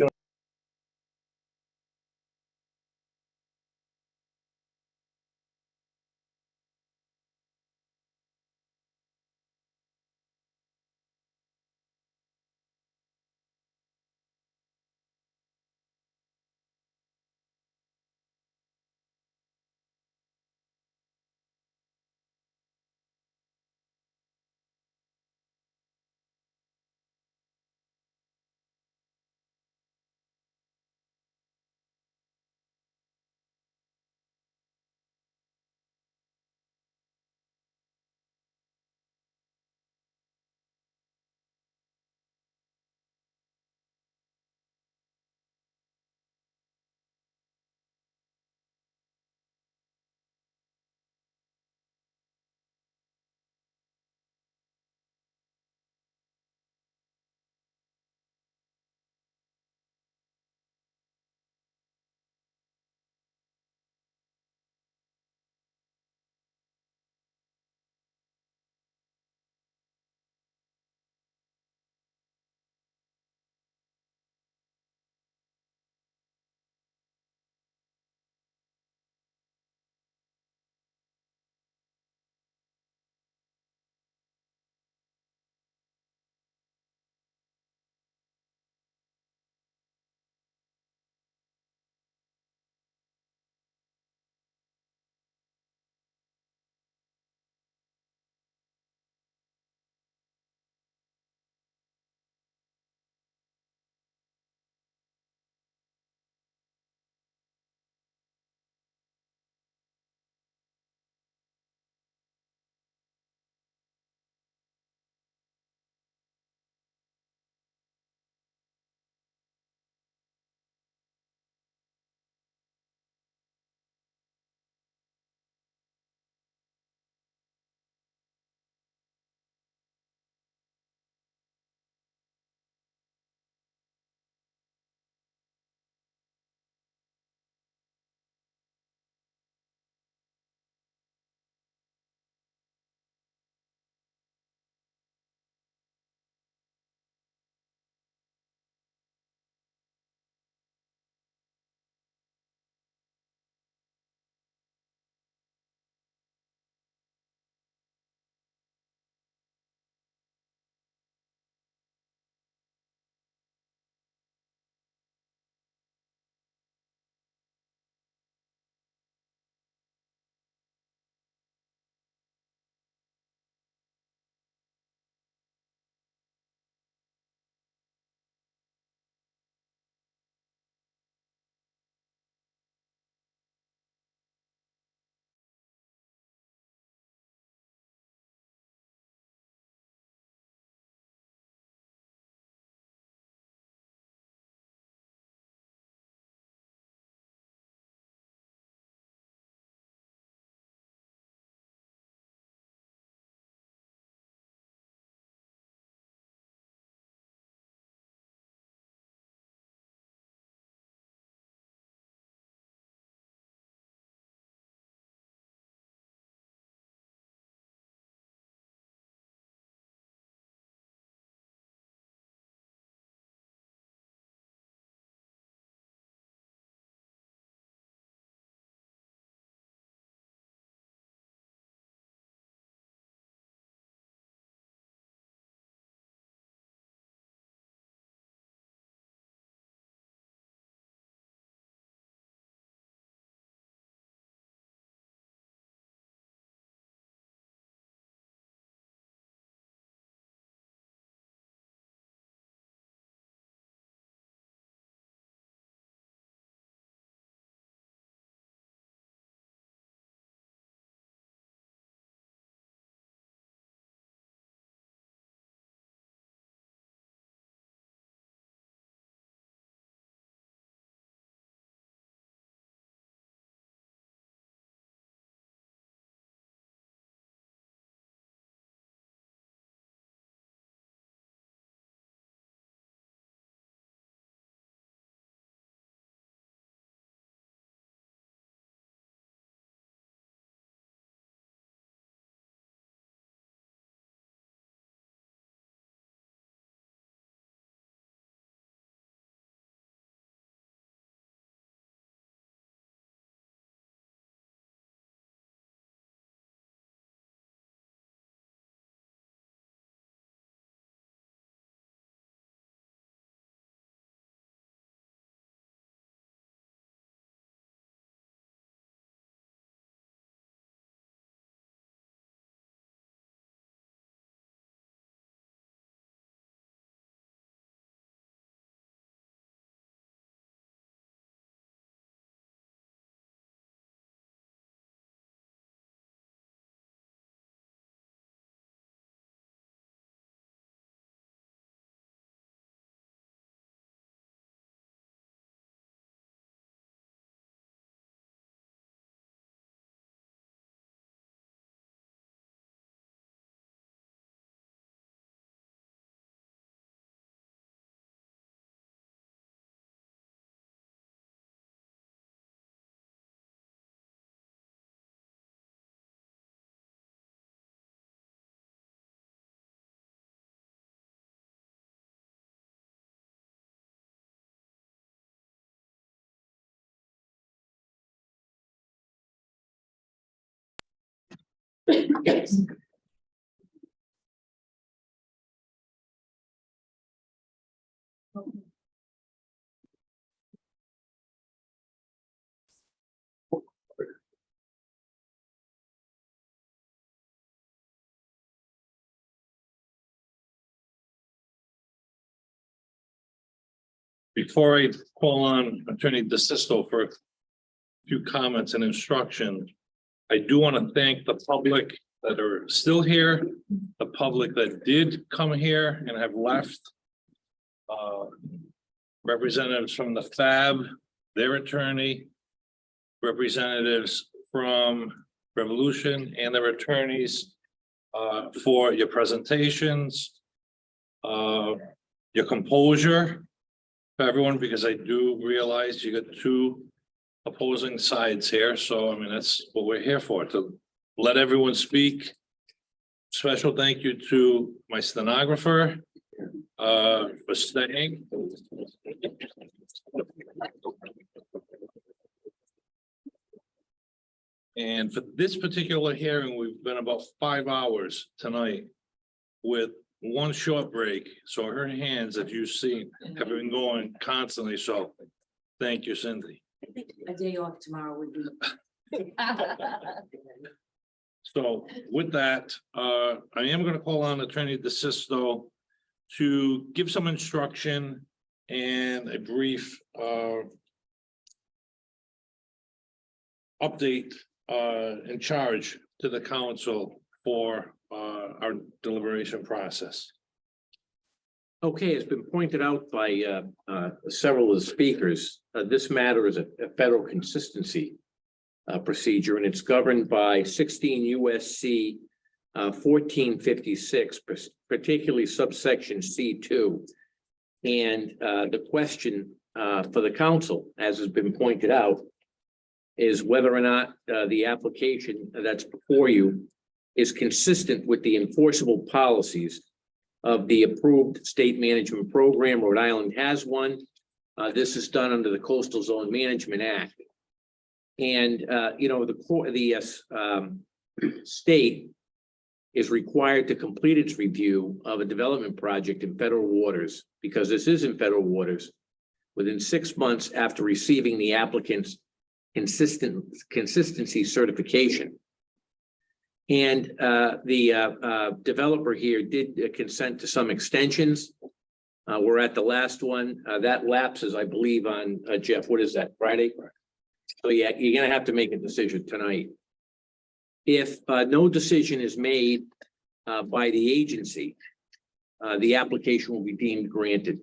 Before I call on Attorney DeSisto for a few comments and instruction, I do want to thank the public that are still here, the public that did come here and have left. Representatives from the FAB, their attorney, representatives from Revolution and their attorneys for your presentations, your composure for everyone, because I do realize you got two opposing sides here. So, I mean, that's what we're here for, to let everyone speak. Special thank you to my stenographer for staying. And for this particular hearing, we've been about 5 hours tonight with one short break. So her hands, if you've seen, have been going constantly. So thank you, Cindy. I think a day off tomorrow would be. So with that, I am going to call on Attorney DeSisto to give some instruction and a brief update in charge to the council for our deliberation process. Okay, it's been pointed out by several of the speakers, this matter is a federal consistency procedure, and it's governed by 16 USC 1456, particularly subsection C2. And the question for the council, as has been pointed out, is whether or not the application that's before you is consistent with the enforceable policies of the approved state management program. Rhode Island has one. This is done under the Coastal Zone Management Act. And, you know, the state is required to complete its review of a development project in federal waters, because this is in federal waters, within 6 months after receiving the applicant's consistency certification. And the developer here did consent to some extensions. We're at the last one that lapses, I believe, on Jeff. What is that, Friday? So yeah, you're gonna have to make a decision tonight. If no decision is made by the agency, the application will be deemed granted.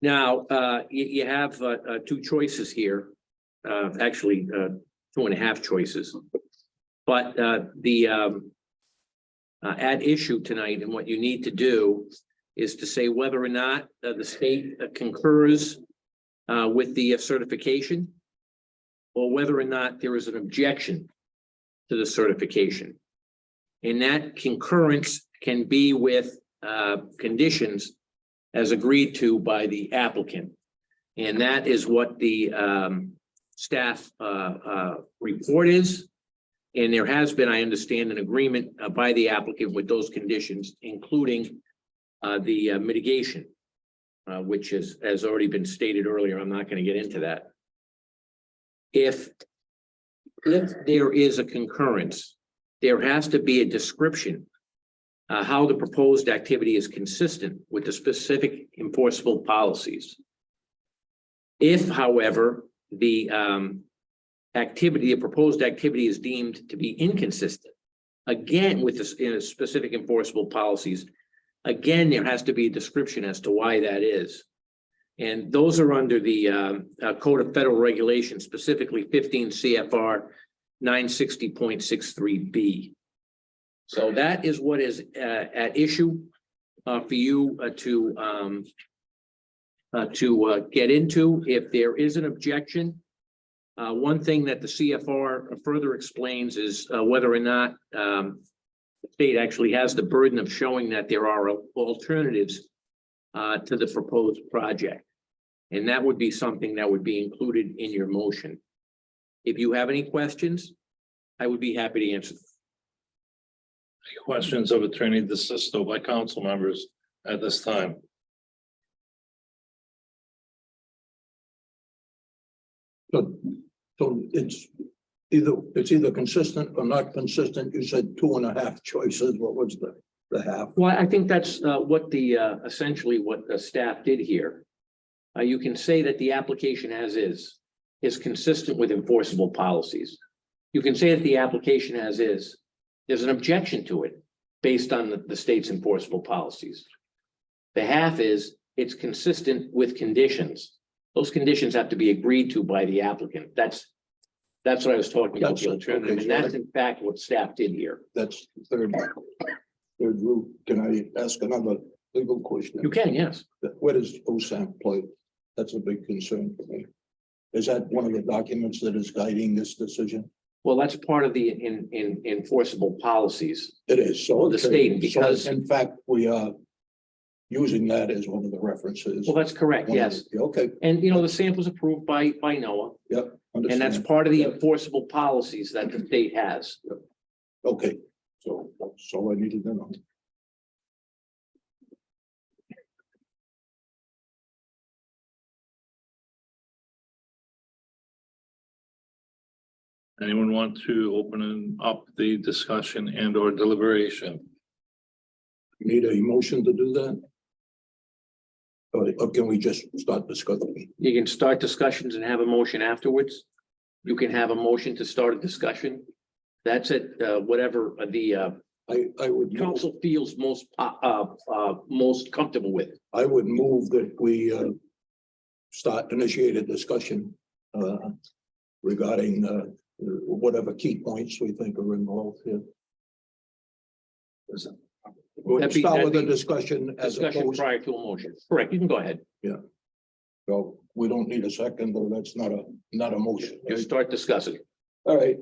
Now, you have two choices here, actually 2.5 choices. But the at issue tonight, and what you need to do is to say whether or not the state concurs with the certification, or whether or not there is an objection to the certification. And that concurrence can be with conditions as agreed to by the applicant. And that is what the staff report is. And there has been, I understand, an agreement by the applicant with those conditions, including the mitigation, which has already been stated earlier. I'm not going to get into that. If there is a concurrence, there has to be a description how the proposed activity is consistent with the specific enforceable policies. If, however, the proposed activity is deemed to be inconsistent, again, with the specific enforceable policies, again, there has to be a description as to why that is. And those are under the Code of Federal Regulations, specifically 15 CFR 960.63B. So that is what is at issue for you to get into. If there is an objection, one thing that the CFR further explains is whether or not the state actually has the burden of showing that there are alternatives to the proposed project. And that would be something that would be included in your motion. If you have any questions, I would be happy to answer. Questions of Attorney DeSisto by council members at this time? So it's either consistent or not consistent. You said 2.5 choices. What was the half? Well, I think that's what the essentially what the staff did here. You can say that the application as is consistent with enforceable policies. You can say that the application as is, there's an objection to it based on the state's enforceable policies. The half is it's consistent with conditions. Those conditions have to be agreed to by the applicant. That's what I was talking about, the alternative, and that's in fact what staff did here. That's the third route. Can I ask another legal question? You can, yes. Where does OSAM play? That's a big concern for me. Is that one of the documents that is guiding this decision? Well, that's part of the enforceable policies. It is. So The state, because- in fact, we are using that as one of the references. Well, that's correct, yes. Okay. And the sample is approved by NOAA, Yep. and that's Understand. part of the enforceable policies that the state has. Okay. So that's all I needed to know. Anyone want to open up the discussion and or deliberation? Need a motion to do that? Or can we just start discussing? You can start discussions and have a motion afterwards. You can have a motion to start a discussion. That's it, whatever the I would. council feels most comfortable with. I would move that we initiate a discussion regarding whatever key points we think are involved here. We'll That'd be- start with that'd the be discussion as Discussion opposed, prior to a motion. Correct, you can go ahead. so we don't need a second, or that's not a motion. You start discussing. All right,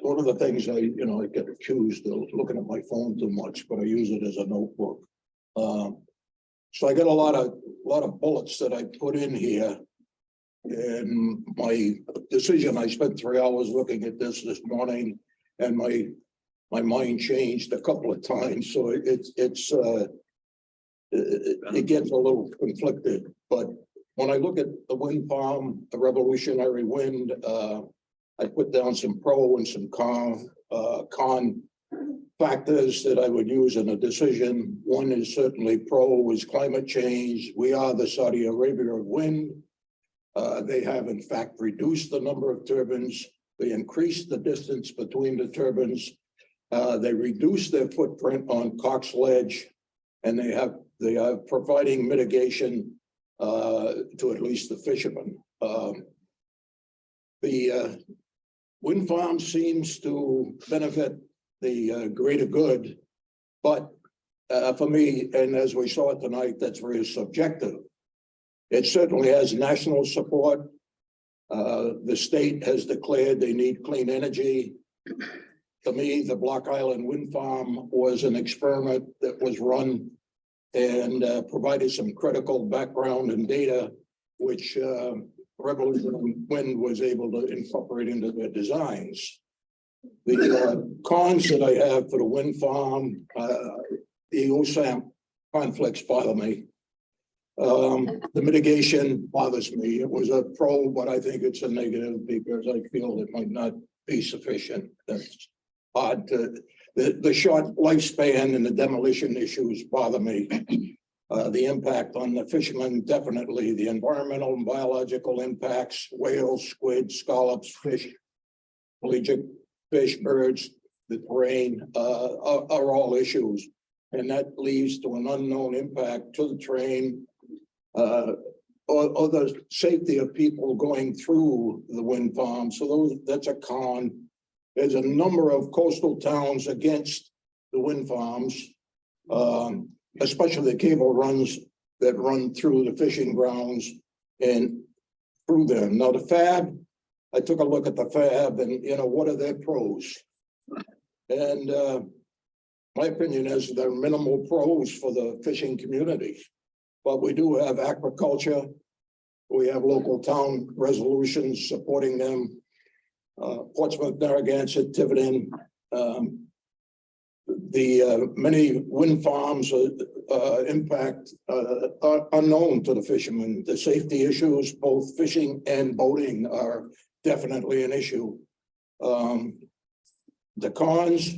one of the things I get accused of looking at my phone too much, but I use it as a notebook. So I got a lot of bullets that I put in here. And my decision, I spent 3 hours looking at this morning, and my mind changed a couple of times, so it gets a little conflicted. But when I look at the wind farm, the revolutionary wind, I put down some pro and some con factors that I would use in a decision. One is certainly pro is climate change. We are the Saudi Arabia of wind. They have in fact reduced the number of turbines. They increased the distance between the turbines. They reduced their footprint on Cox Ledge, and they are providing mitigation to at least the fishermen. The wind farm seems to benefit the greater good, but for me, and as we saw tonight, that's very subjective. It certainly has national support. The state has declared they need clean energy. To me, the Block Island Wind Farm was an experiment that was run and provided some critical background and data, which Revolutionary Wind was able to incorporate into their designs. The cons that I have for the wind farm, the OSAM conflicts bother me. The mitigation bothers me. It was a pro, but I think it's a negative because I feel it might not be sufficient. That's odd to, the short lifespan and the demolition issues bother me. The impact on the fishermen, definitely. The environmental and biological impacts, whales, squid, scallops, fish, pelagic fish, birds, the terrain are all issues. And that leads to an unknown impact to the terrain, or the safety of people going through the wind farm. So that's a con. There's a number of coastal towns against the wind farms, especially the cable runs that run through the fishing grounds and through them. Now the FAB, I took a look at the FAB and, what are their pros? And my opinion is there are minimal pros for the fishing community. But we do have aquaculture. We have local town resolutions supporting them. Portsmouth, Narragansett, Tiverton. The many wind farms impact are unknown to the fishermen. The safety issues, both fishing and boating, are definitely an issue. The cons,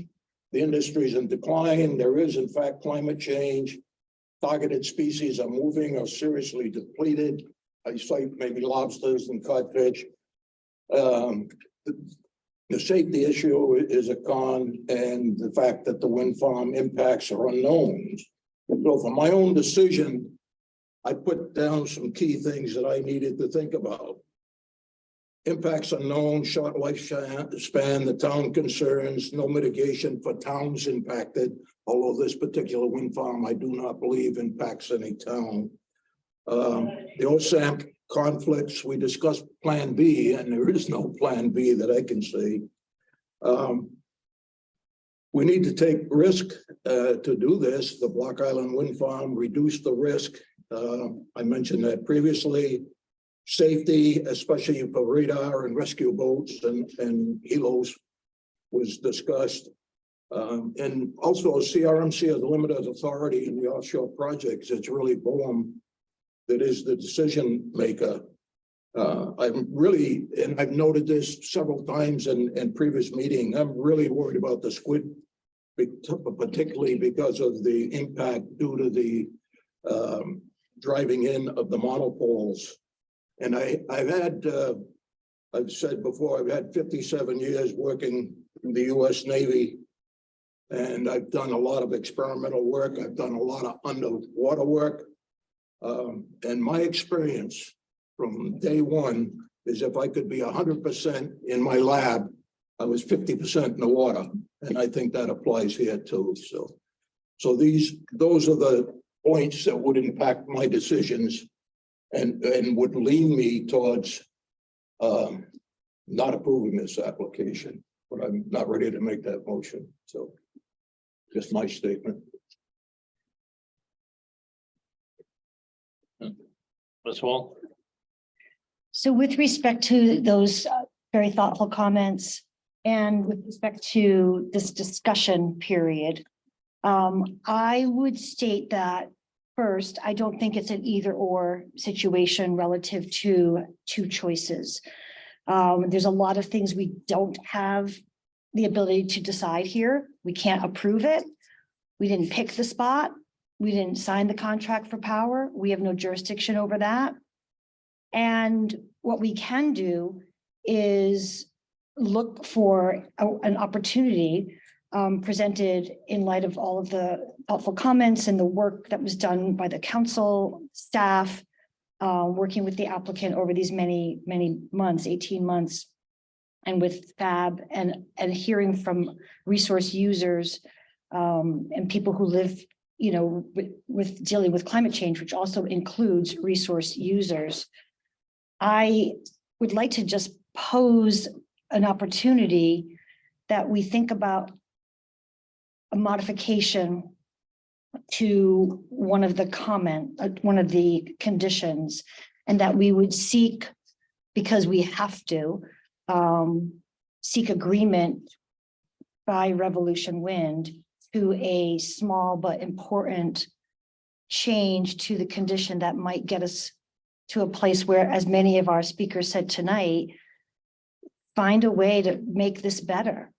the industry is in decline. There is, in fact, climate change. Targeted species are moving or seriously depleted. I cite maybe lobsters and codfish. The safety issue is a con, and the fact that the wind farm impacts are unknowns. So for my own decision, I put down some key things that I needed to think about. Impacts unknown, short lifespan, the town concerns, no mitigation for towns impacted, although this particular wind farm I do not believe impacts any town. The OSAP conflicts, we discussed Plan B, and there is no Plan B that I can see. We need to take risk to do this. The Block Island Wind Farm reduced the risk. I mentioned that previously. Safety, especially for radar and rescue boats and helos, was discussed. And also CRMC has limited authority in the offshore projects. It's really BOEM that is the decision maker. I'm really, and I've noted this several times in previous meeting, I'm really worried about the squid, particularly because of the impact due to the driving in of the monopoles. And I've said before, I've had 57 years working in the US Navy, and I've done a lot of experimental work. I've done a lot of underwater work. And my experience from day one is if I could be 100% in my lab, I was 50% in the water. And I think that applies here too. So those are the points that would impact my decisions and would lean me towards not approving this application, but I'm not ready to make that motion. So just my statement. Ms. Wall? So with respect to those very thoughtful comments and with respect to this discussion period, I would state that first, I don't think it's an either or situation relative to two choices. There's a lot of things we don't have the ability to decide here. We can't approve it. We didn't pick the spot. We didn't sign the contract for power. We have no jurisdiction over that. And what we can do is look for an opportunity presented in light of all of the thoughtful comments and the work that was done by the council staff, working with the applicant over these many months, 18 months, and with FAB and hearing from resource users and people who live, you know, with dealing with climate change, which also includes resource users. I would like to just pose an opportunity that we think about a modification to one of the conditions, and that we would seek, because we have to, seek agreement by Revolution Wind to a small but important change to the condition that might get us to a place where, as many of our speakers said tonight, find a way to make this better,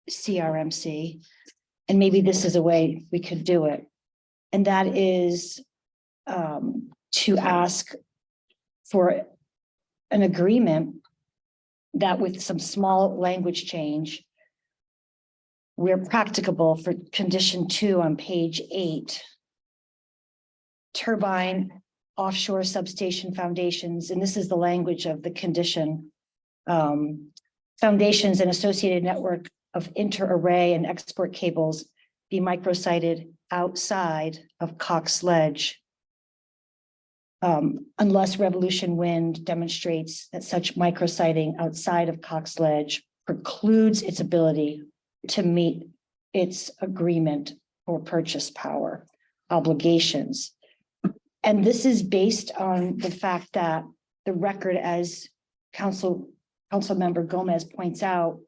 CRMC. And maybe this is a way we could do it. And that is to ask for an agreement that with some small language change, where practicable, for condition 2 on page 8, turbine offshore substation foundations, and this is the language of the condition, foundations and associated network of inter-array and export cables be microsited outside of Cox Ledge, unless Revolution Wind demonstrates that such micrositing outside of Cox Ledge precludes its ability to meet its agreement for purchase power obligations. And this is based on the fact that the record, as Council Councilmember Gomez points out,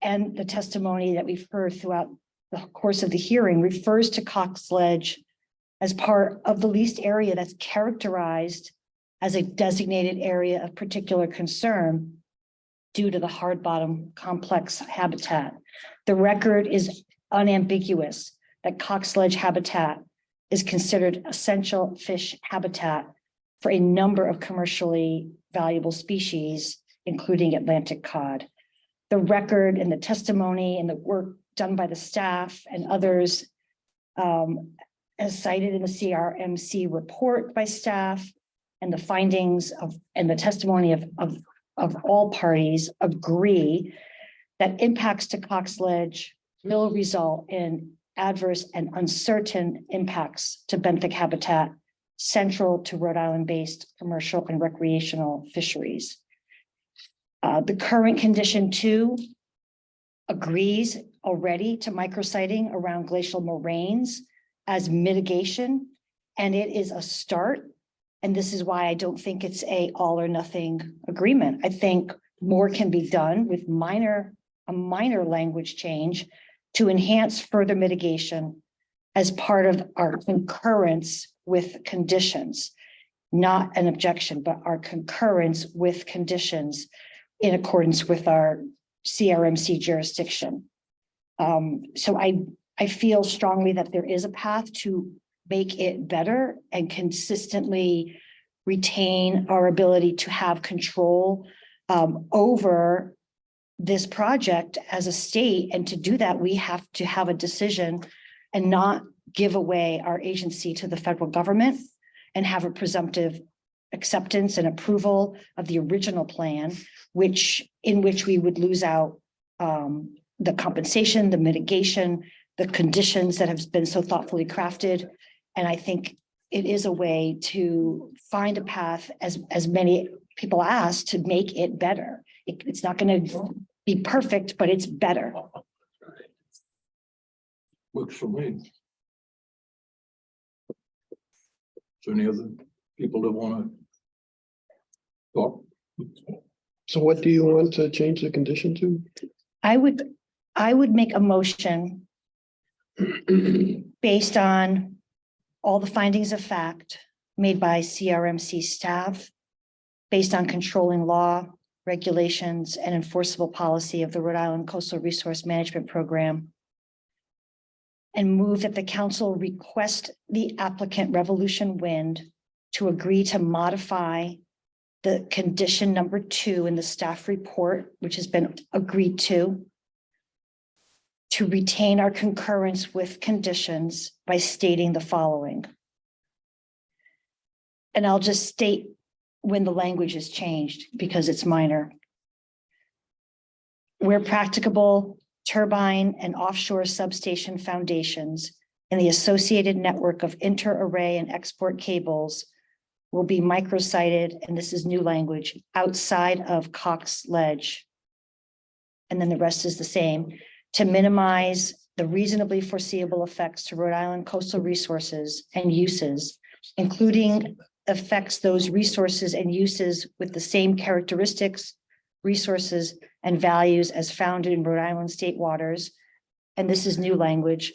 and the testimony that we've heard throughout the course of the hearing refers to Cox Ledge as part of the leased area that's characterized as a designated area of particular concern due to the hard bottom complex habitat. The record is unambiguous that Cox Ledge habitat is considered essential fish habitat for a number of commercially valuable species, including Atlantic cod. The record and the testimony and the work done by the staff and others, as cited in the CRMC report by staff, and the findings of and the testimony of all parties agree that impacts to Cox Ledge will result in adverse and uncertain impacts to benthic habitat central to Rhode Island-based commercial and recreational fisheries. The current condition 2 agrees already to micrositing around glacial moraines as mitigation, and it is a start. And this is why I don't think it's a all or nothing agreement. I think more can be done with a minor language change to enhance further mitigation as part of our concurrence with conditions, not an objection, but our concurrence with conditions in accordance with our CRMC jurisdiction. So I feel strongly that there is a path to make it better and consistently retain our ability to have control over this project as a state. And to do that, we have to have a decision and not give away our agency to the federal government and have a presumptive acceptance and approval of the original plan, in which we would lose out the compensation, the mitigation, the conditions that have been so thoughtfully crafted. And I think it is a way to find a path, as many people ask, to make it better. It's not going to be perfect, but it's better. Works for me. So any other people that want to talk? So what do you want to change the condition to? I would make a motion based on all the findings of fact made by CRMC staff, based on controlling law, regulations, and enforceable policy of the Rhode Island Coastal Resource Management Program, and move that the council request the applicant Revolution Wind to agree to modify the condition number 2 in the staff report, which has been agreed to retain our concurrence with conditions by stating the following. And I'll just state when the language is changed because it's minor. Where practicable, turbine and offshore substation foundations and the associated network of inter-array and export cables will be microsited, and this is new language, outside of Cox Ledge. And then the rest is the same, to minimize the reasonably foreseeable effects to Rhode Island coastal resources and uses, including affects those resources and uses with the same characteristics, resources, and values as found in Rhode Island state waters. And this is new language.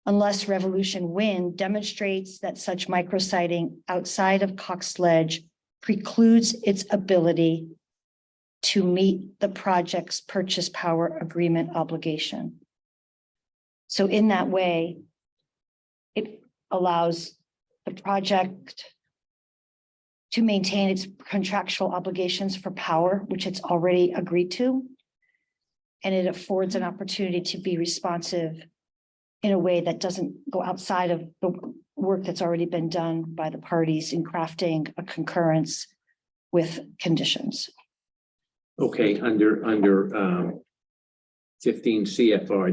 Unless Revolution Wind demonstrates that such micrositing outside of Cox Ledge precludes its ability to meet the project's purchase power agreement obligation. So in that way, it allows the project to maintain its contractual obligations for power, which it's already agreed to. And it affords an opportunity to be responsive in a way that doesn't go outside of the work that's already been done by the parties in crafting a concurrence with conditions. Okay, under 15 CFR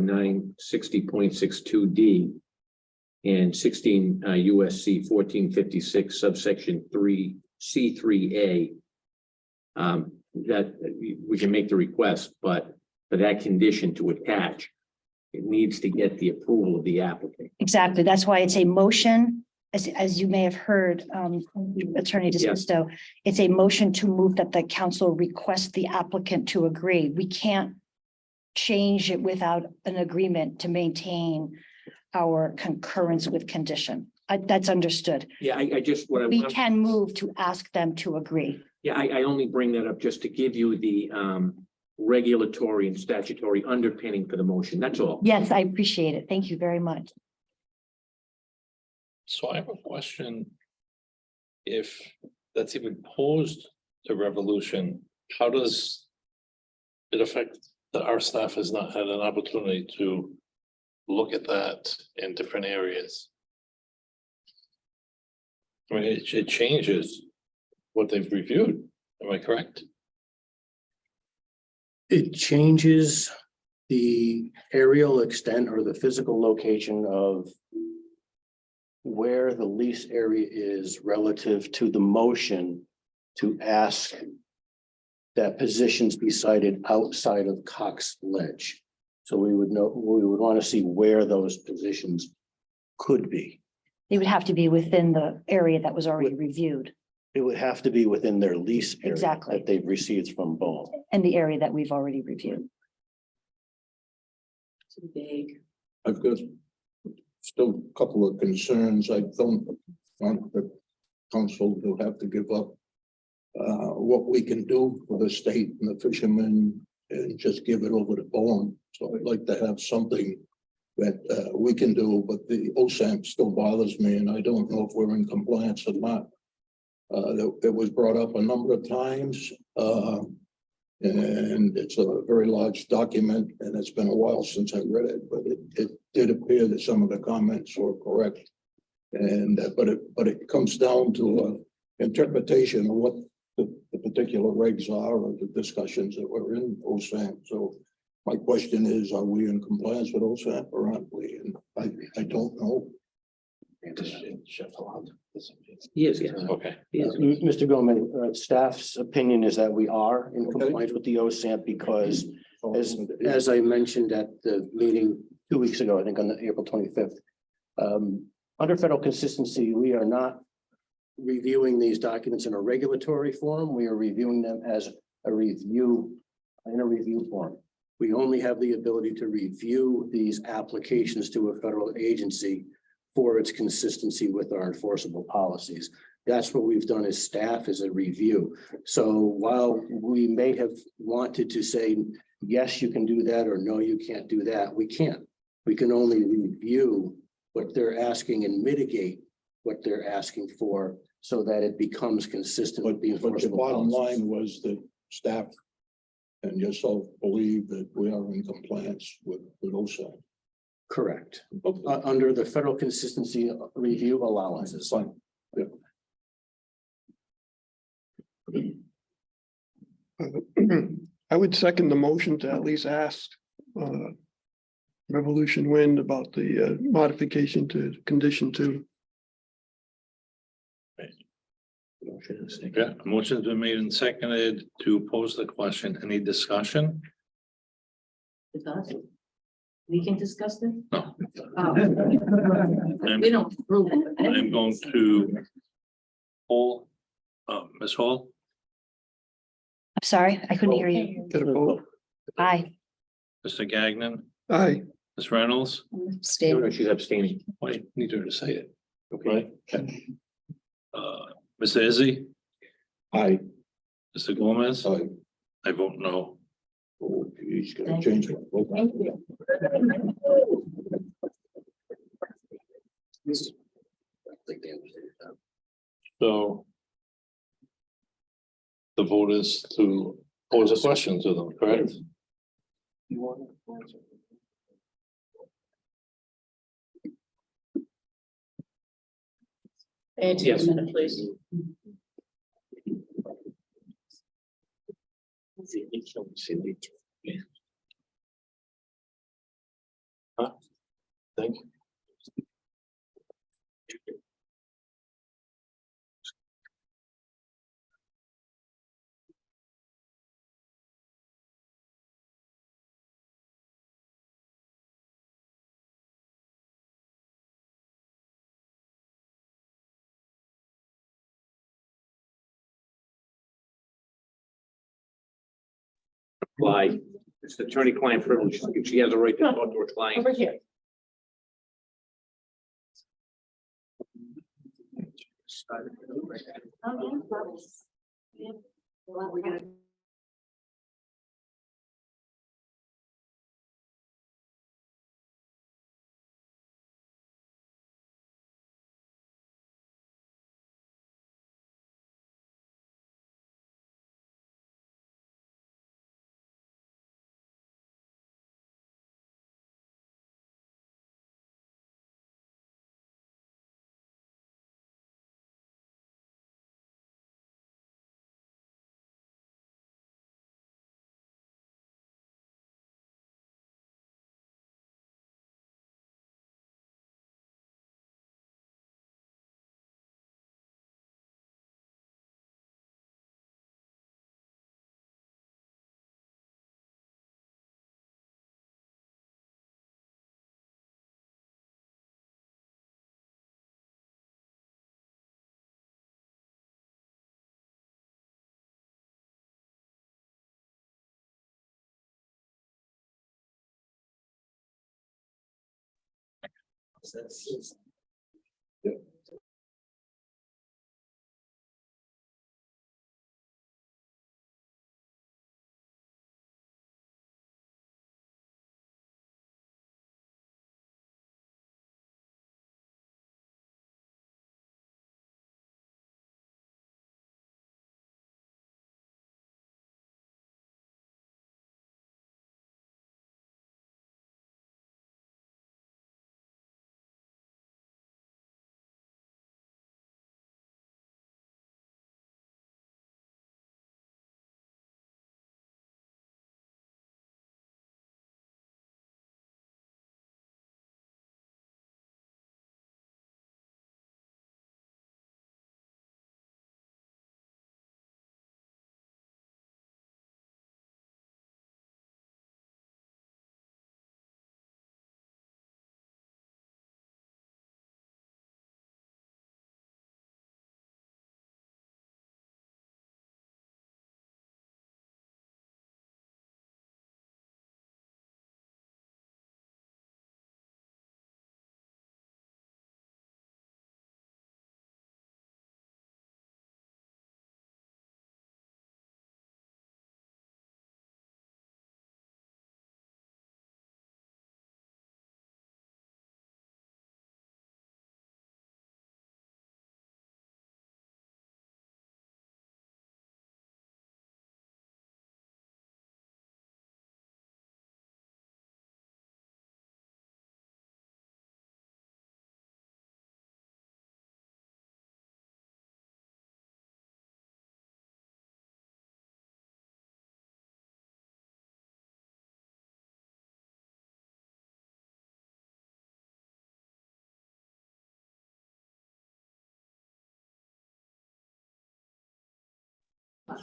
960.62D and 16 USC 1456 subsection 3 C3A, that we can make the request, but for that condition to attach, it needs to get the approval of the applicant. Exactly. That's why it's a motion as you may have heard, from the Attorney DeSisto, it's a motion to move that the council request the applicant to agree. We can't change it without an agreement to maintain our concurrence with condition. That's understood. Yeah, I just, what I We want, can move to ask them to agree. yeah, I only bring that up just to give you the regulatory and statutory underpinning for the motion. That's all. Yes, I appreciate it. Thank you very much. So I have a question. If that's even posed to Revolution, how does it affect that our staff has not had an opportunity to look at that in different areas? I mean, it changes what they've reviewed. Am I correct? It changes the aerial extent or the physical location of where the lease area is relative to the motion to ask that positions be cited outside of Cox Ledge. So we would want to see where those positions could be. They would have to be within the area that was already reviewed It would have to be within their lease area Exactly. that they've received from Bohm. and the area that we've already reviewed. Too big. I've got still a couple of concerns. I don't want the council to have to give up what we can do for the state and the fishermen and just give it over to Bowen. So I'd like to have something that we can do, but the OSAM still bothers me, and I don't know if we're in compliance or not. It was brought up a number of times, and it's a very large document, and it's been a while since I read it, but it did appear that some of the comments were correct. And but it comes down to interpretation of what the particular regs are or the discussions that were in OSAM. So my question is, are we in compliance with OSAM or aren't we? And I don't know. Yes, Okay. Mr. Goldman, staff's opinion is that we are in compliance with the OSAP because as I mentioned at the meeting 2 weeks ago, I think on April 25th, under federal consistency, we are not reviewing these documents in a regulatory forum. We are reviewing them as a review in a review form. We only have the ability to review these applications to a federal agency for its consistency with our enforceable policies. That's what we've done as staff, as a review. So while we may have wanted to say, yes, you can do that, or no, you can't do that, we can't. We can only review what they're asking and mitigate what they're asking for so that it becomes consistent with the But the enforceable bottom policies. line was that staff and yourself believe that we are in compliance with OSAM. Correct. Under the federal consistency review allowances. Fine. Yeah. I would second the motion to at least ask Revolution Wind about the modification to condition 2. Yeah, motion's been made and seconded to pose the question. Any discussion? Because we can discuss this? No. Oh. We don't approve it. I'm going to Hall, Ms. Hall, I'm sorry, I couldn't hear you. Get a vote. Aye. Mr. Gagnon, Aye. Ms. Reynolds. No, she's abstaining. Wait, need her to say it. Okay. Mr. Izzy, Aye. Mr. Gomez. Aye. I vote no. Oh, he's gonna change it. Thank you. So the vote is to pose a question to them, correct? Yes. Please. Thank you. Why? It's the attorney-client privilege. She has a right to talk to her client. Over here. We're gonna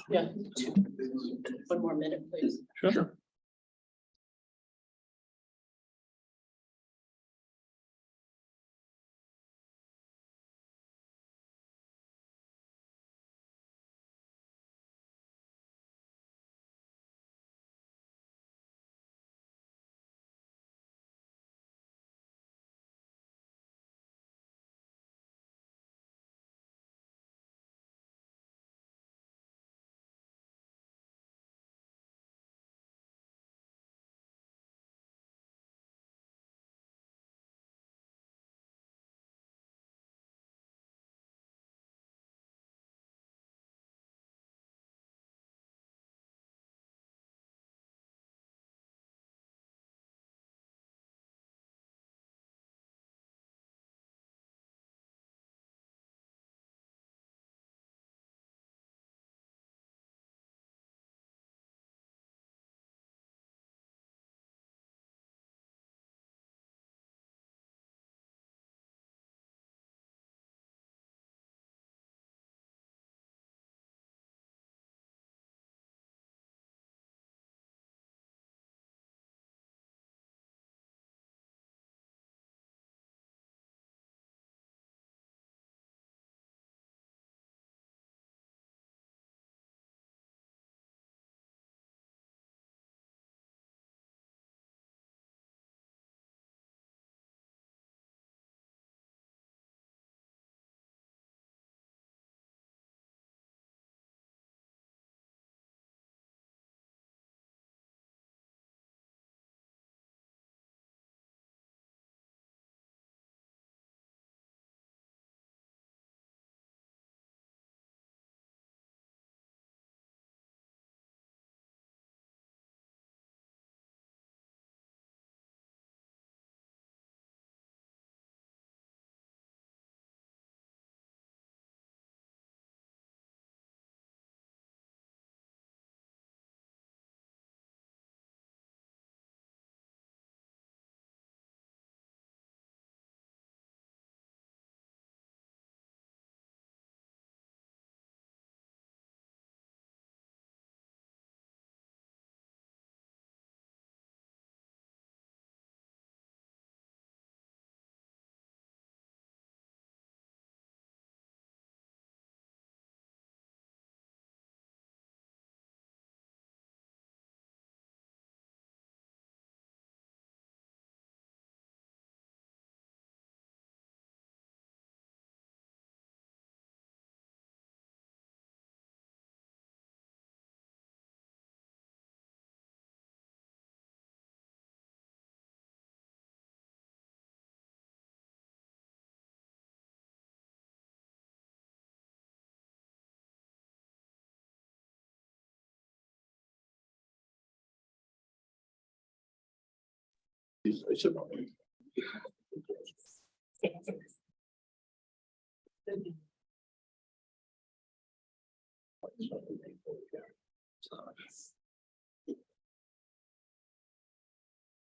Yeah. 1 more minute, please. Sure.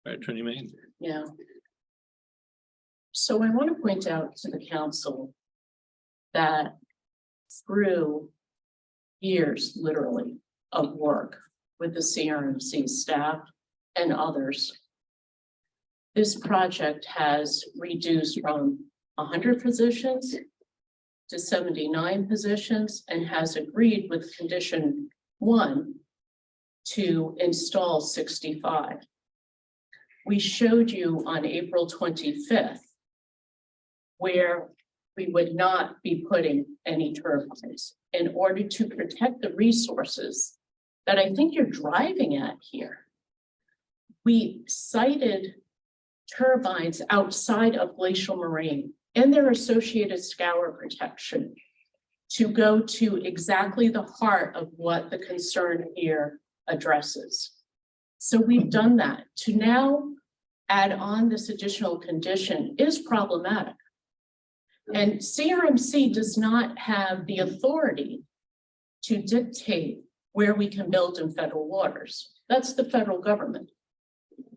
Right, Attorney Main. Yeah. So I want to point out to the council that through years, literally, of work with the CRMC staff and others, this project has reduced from 100 positions to 79 positions and has agreed with condition 1 to install 65. We showed you on April 25th where we would not be putting any turbines in order to protect the resources that I think you're driving at here. We cited turbines outside of glacial moraine and their associated scour protection to go to exactly the heart of what the concern here addresses. So we've done that. To now add on this additional condition is problematic. And CRMC does not have the authority to dictate where we can build in federal waters. That's the federal government.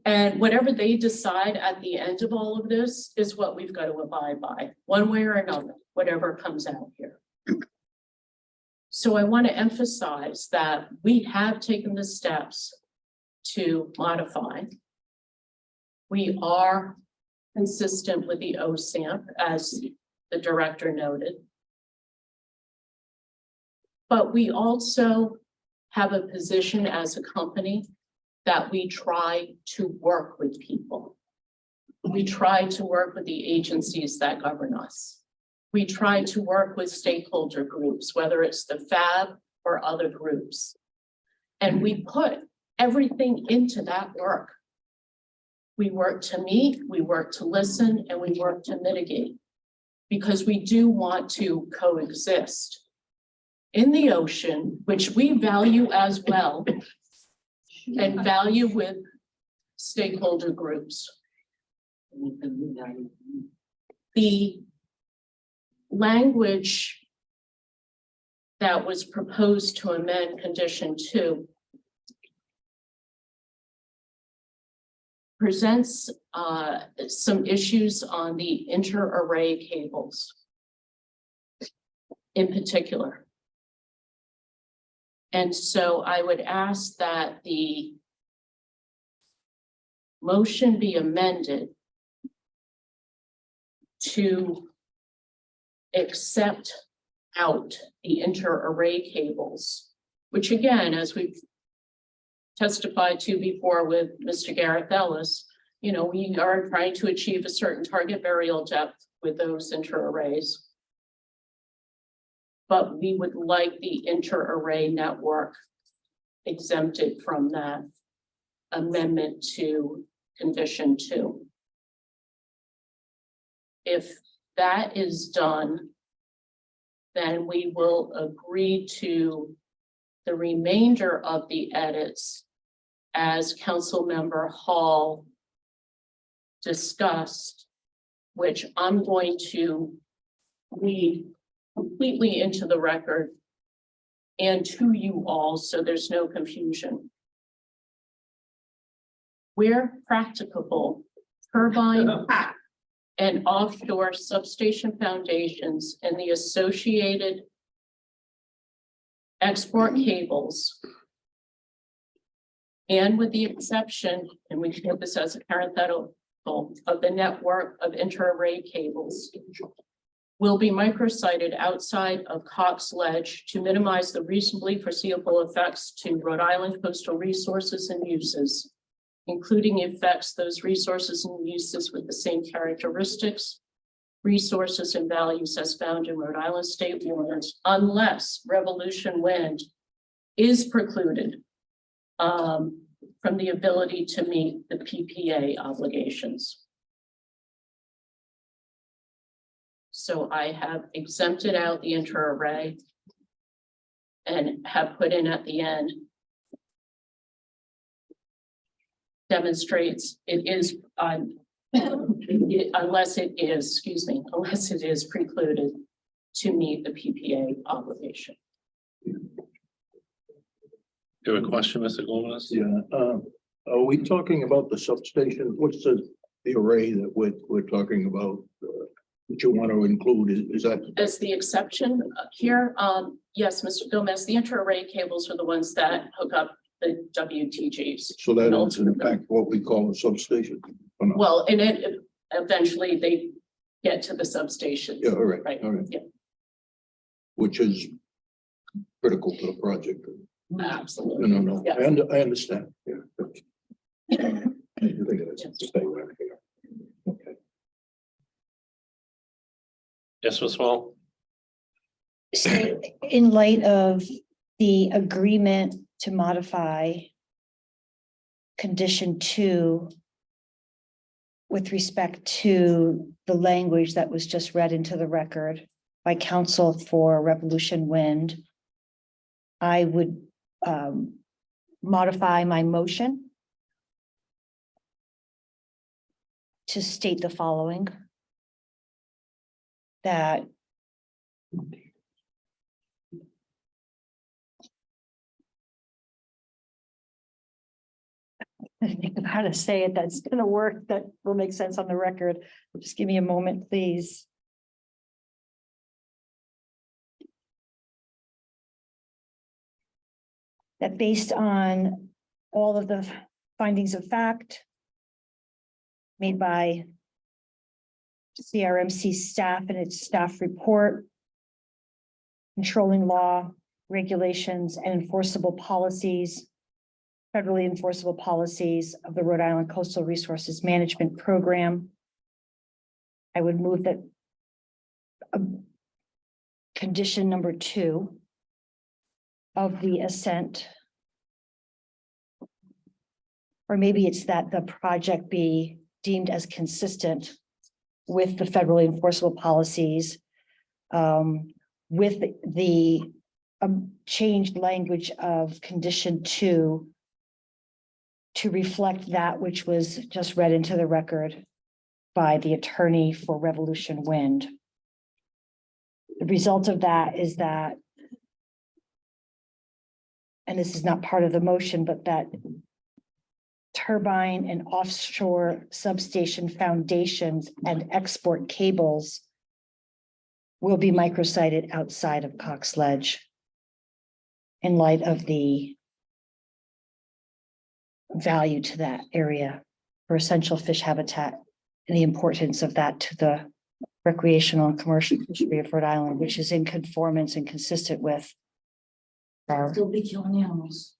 And whatever they decide at the end of all of this is what we've got to abide by, one way or another, whatever comes out here. So I want to emphasize that we have taken the steps to modify. We are consistent with the OSAMP, as the director noted. But we also have a position as a company that we try to work with people. We try to work with the agencies that govern us. We try to work with stakeholder groups, whether it's the FAB or other groups. And we put everything into that work. We work to meet, we work to listen, and we work to mitigate, because we do want to coexist in the ocean, which we value as well, and value with stakeholder groups. The language that was proposed to amend condition 2 presents some issues on the inter-array cables in particular. And so I would ask that the motion be amended to accept out the inter-array cables, which again, as we've testified to before with Mr. Gareth Ellis, you know, we are trying to achieve a certain target burial depth with those inter-arrays. But we would like the inter-array network exempted from that amendment to condition 2. If that is done, then we will agree to the remainder of the edits as Councilmember Hall discussed, which I'm going to read completely into the record and to you all, so there's no confusion. Where practicable, turbine and offshore substation foundations and the associated export cables, and with the exception, and we can put this as a parenthetical, of the network of inter-array cables, will be microsited outside of Cox Ledge to minimize the reasonably foreseeable effects to Rhode Island coastal resources and uses, including effects those resources and uses with the same characteristics, resources and values as found in Rhode Island state waters, unless revolution wind is precluded from the ability to meet the PPA obligations. So I have exempted out the inter-array and have put in at the end demonstrates it is unless it is precluded to meet the PPA obligation. You have a question, Mr. Gomez? Yeah, are we talking about the substation? What's the array that we're talking about? That you want to include, is that? As the exception here, yes, Mr. Gomez, the inter-array cables are the ones that hook up the WTGs. So that is in fact what we call a substation? or not? Well, and it eventually they get to the substation. Yeah, all right, Right, all right. yeah, Which is critical to the project. absolutely. No, Yeah. I understand, yeah. I think it's stay right here. Okay. Yes, Ms. Wall? So in light of the agreement to modify condition 2 with respect to the language that was just read into the record by counsel for Revolution Wind, I would modify my motion to state the following. That I think of how to say it, that's gonna work, that will make sense on the record. Just give me a moment, please. That based on all of the findings of fact made by CRMC staff and its staff report, controlling law, regulations, and enforceable policies, federally enforceable policies of the Rhode Island Coastal Resources Management Program, I would move that condition number 2 of the Assent, or maybe it's that the project be deemed as consistent with the federally enforceable policies, with the changed language of condition 2 to reflect that which was just read into the record by the attorney for Revolution Wind. The result of that is that, and this is not part of the motion, but that turbine and offshore substation foundations and export cables will be microsited outside of Cox Ledge in light of the value to that area for essential fish habitat and the importance of that to the recreational and commercial fishery of Rhode Island, which is in conformance and consistent with our Still be killing animals.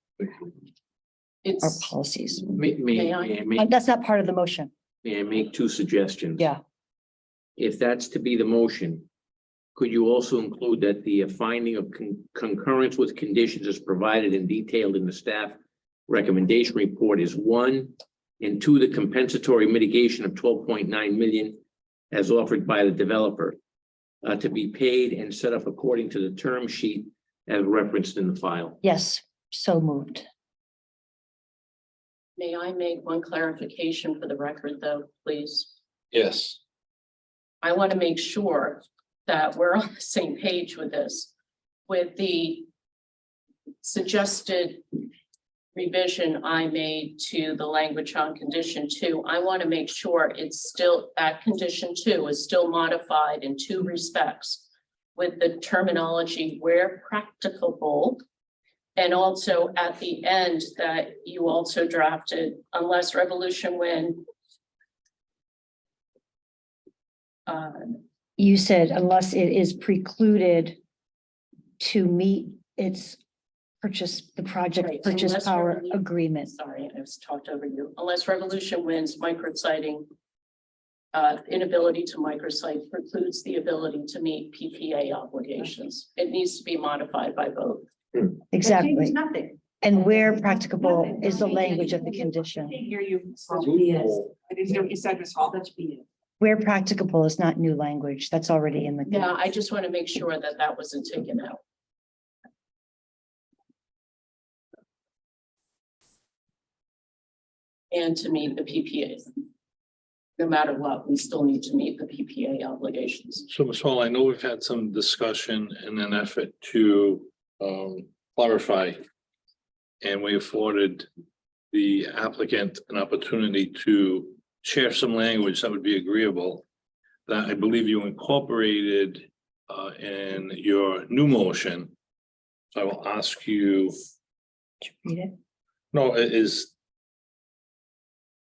policies. May I That's not part of the motion. make two suggestions? Yeah. If that's to be the motion, could you also include that the finding of concurrence with conditions as provided and detailed in the staff recommendation report is 1, and 2, the compensatory mitigation of 12.9 million as offered by the developer to be paid and set up according to the term sheet as referenced in the file. Yes, so moved. May I make one clarification for the record, though, please? Yes. I want to make sure that we're on the same page with this. With the suggested revision I made to the language on condition 2, I want to make sure it's still, that condition 2 is still modified in 2 respects with the terminology where practicable. And also at the end that you also drafted, unless Revolution Wind. You said unless it is precluded to meet its the project Right, purchase unless power Revolution- agreement. Sorry, I was talked over you. Unless Revolution Wind's micrositing inability to microsite precludes the ability to meet PPA obligations. It needs to be modified by both. Exactly. Nothing. And where practicable is the language of the condition. Hear you. I didn't hear what you said, Ms. Hall. Where practicable is not new language. That's already in the. Yeah, I just want to make sure that that wasn't taken out. and to meet the PPA. No matter what, we still need to meet the PPA obligations. So, Ms. Hall, I know we've had some discussion in an effort to clarify. And we afforded the applicant an opportunity to share some language that would be agreeable. That I believe you incorporated in your new motion. So I will ask you. Read it. No, it is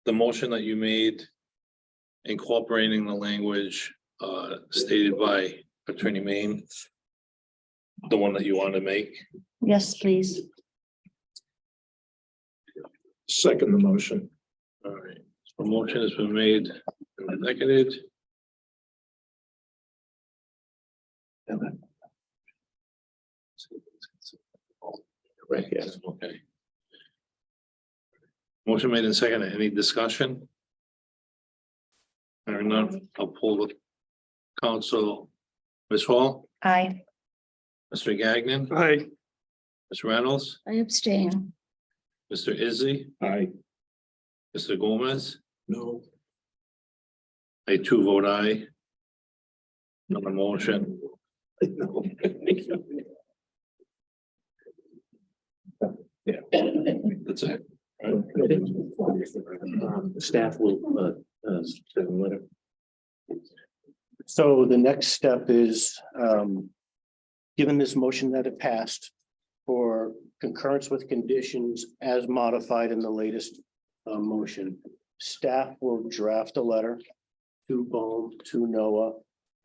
the motion that you made incorporating the language stated by Attorney Main, the one that you want to make? Yes, please. Second the motion. All right, so a motion has been made and seconded. Right, yes, okay. Motion made and seconded. Any discussion? Hearing none, I'll pull the council. Ms. Hall, Aye. Mr. Gagnon, Aye. Ms. Reynolds, I abstain. Mr. Izzy, Aye. Mr. Gomez. No. I too vote aye. On the motion. Yeah, that's it. Staff will, send a letter. So the next step is, given this motion that it passed for concurrence with conditions as modified in the latest motion, staff will draft a letter to BOEM, to NOAA,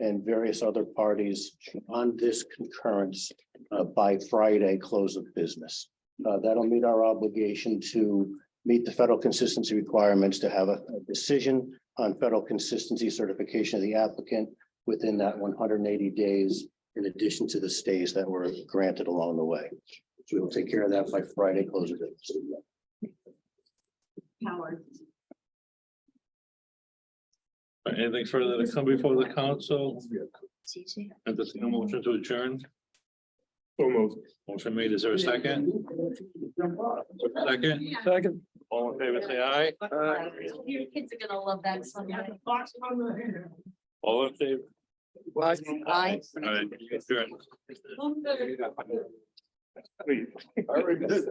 and various other parties on this concurrence by Friday, close of business. That'll meet our obligation to meet the federal consistency requirements to have a decision on federal consistency certification of the applicant within that 180 days, in addition to the stays that were granted along the way. So we will take care of that by Friday, close of business. Howard. Anything further to come before the council? Entertain a motion to adjourn. Motion made. Is there a second? Second. Second. All in favor, say aye. Your kids are gonna love that song. All in favor? Aye. All right, adjourn. Very good.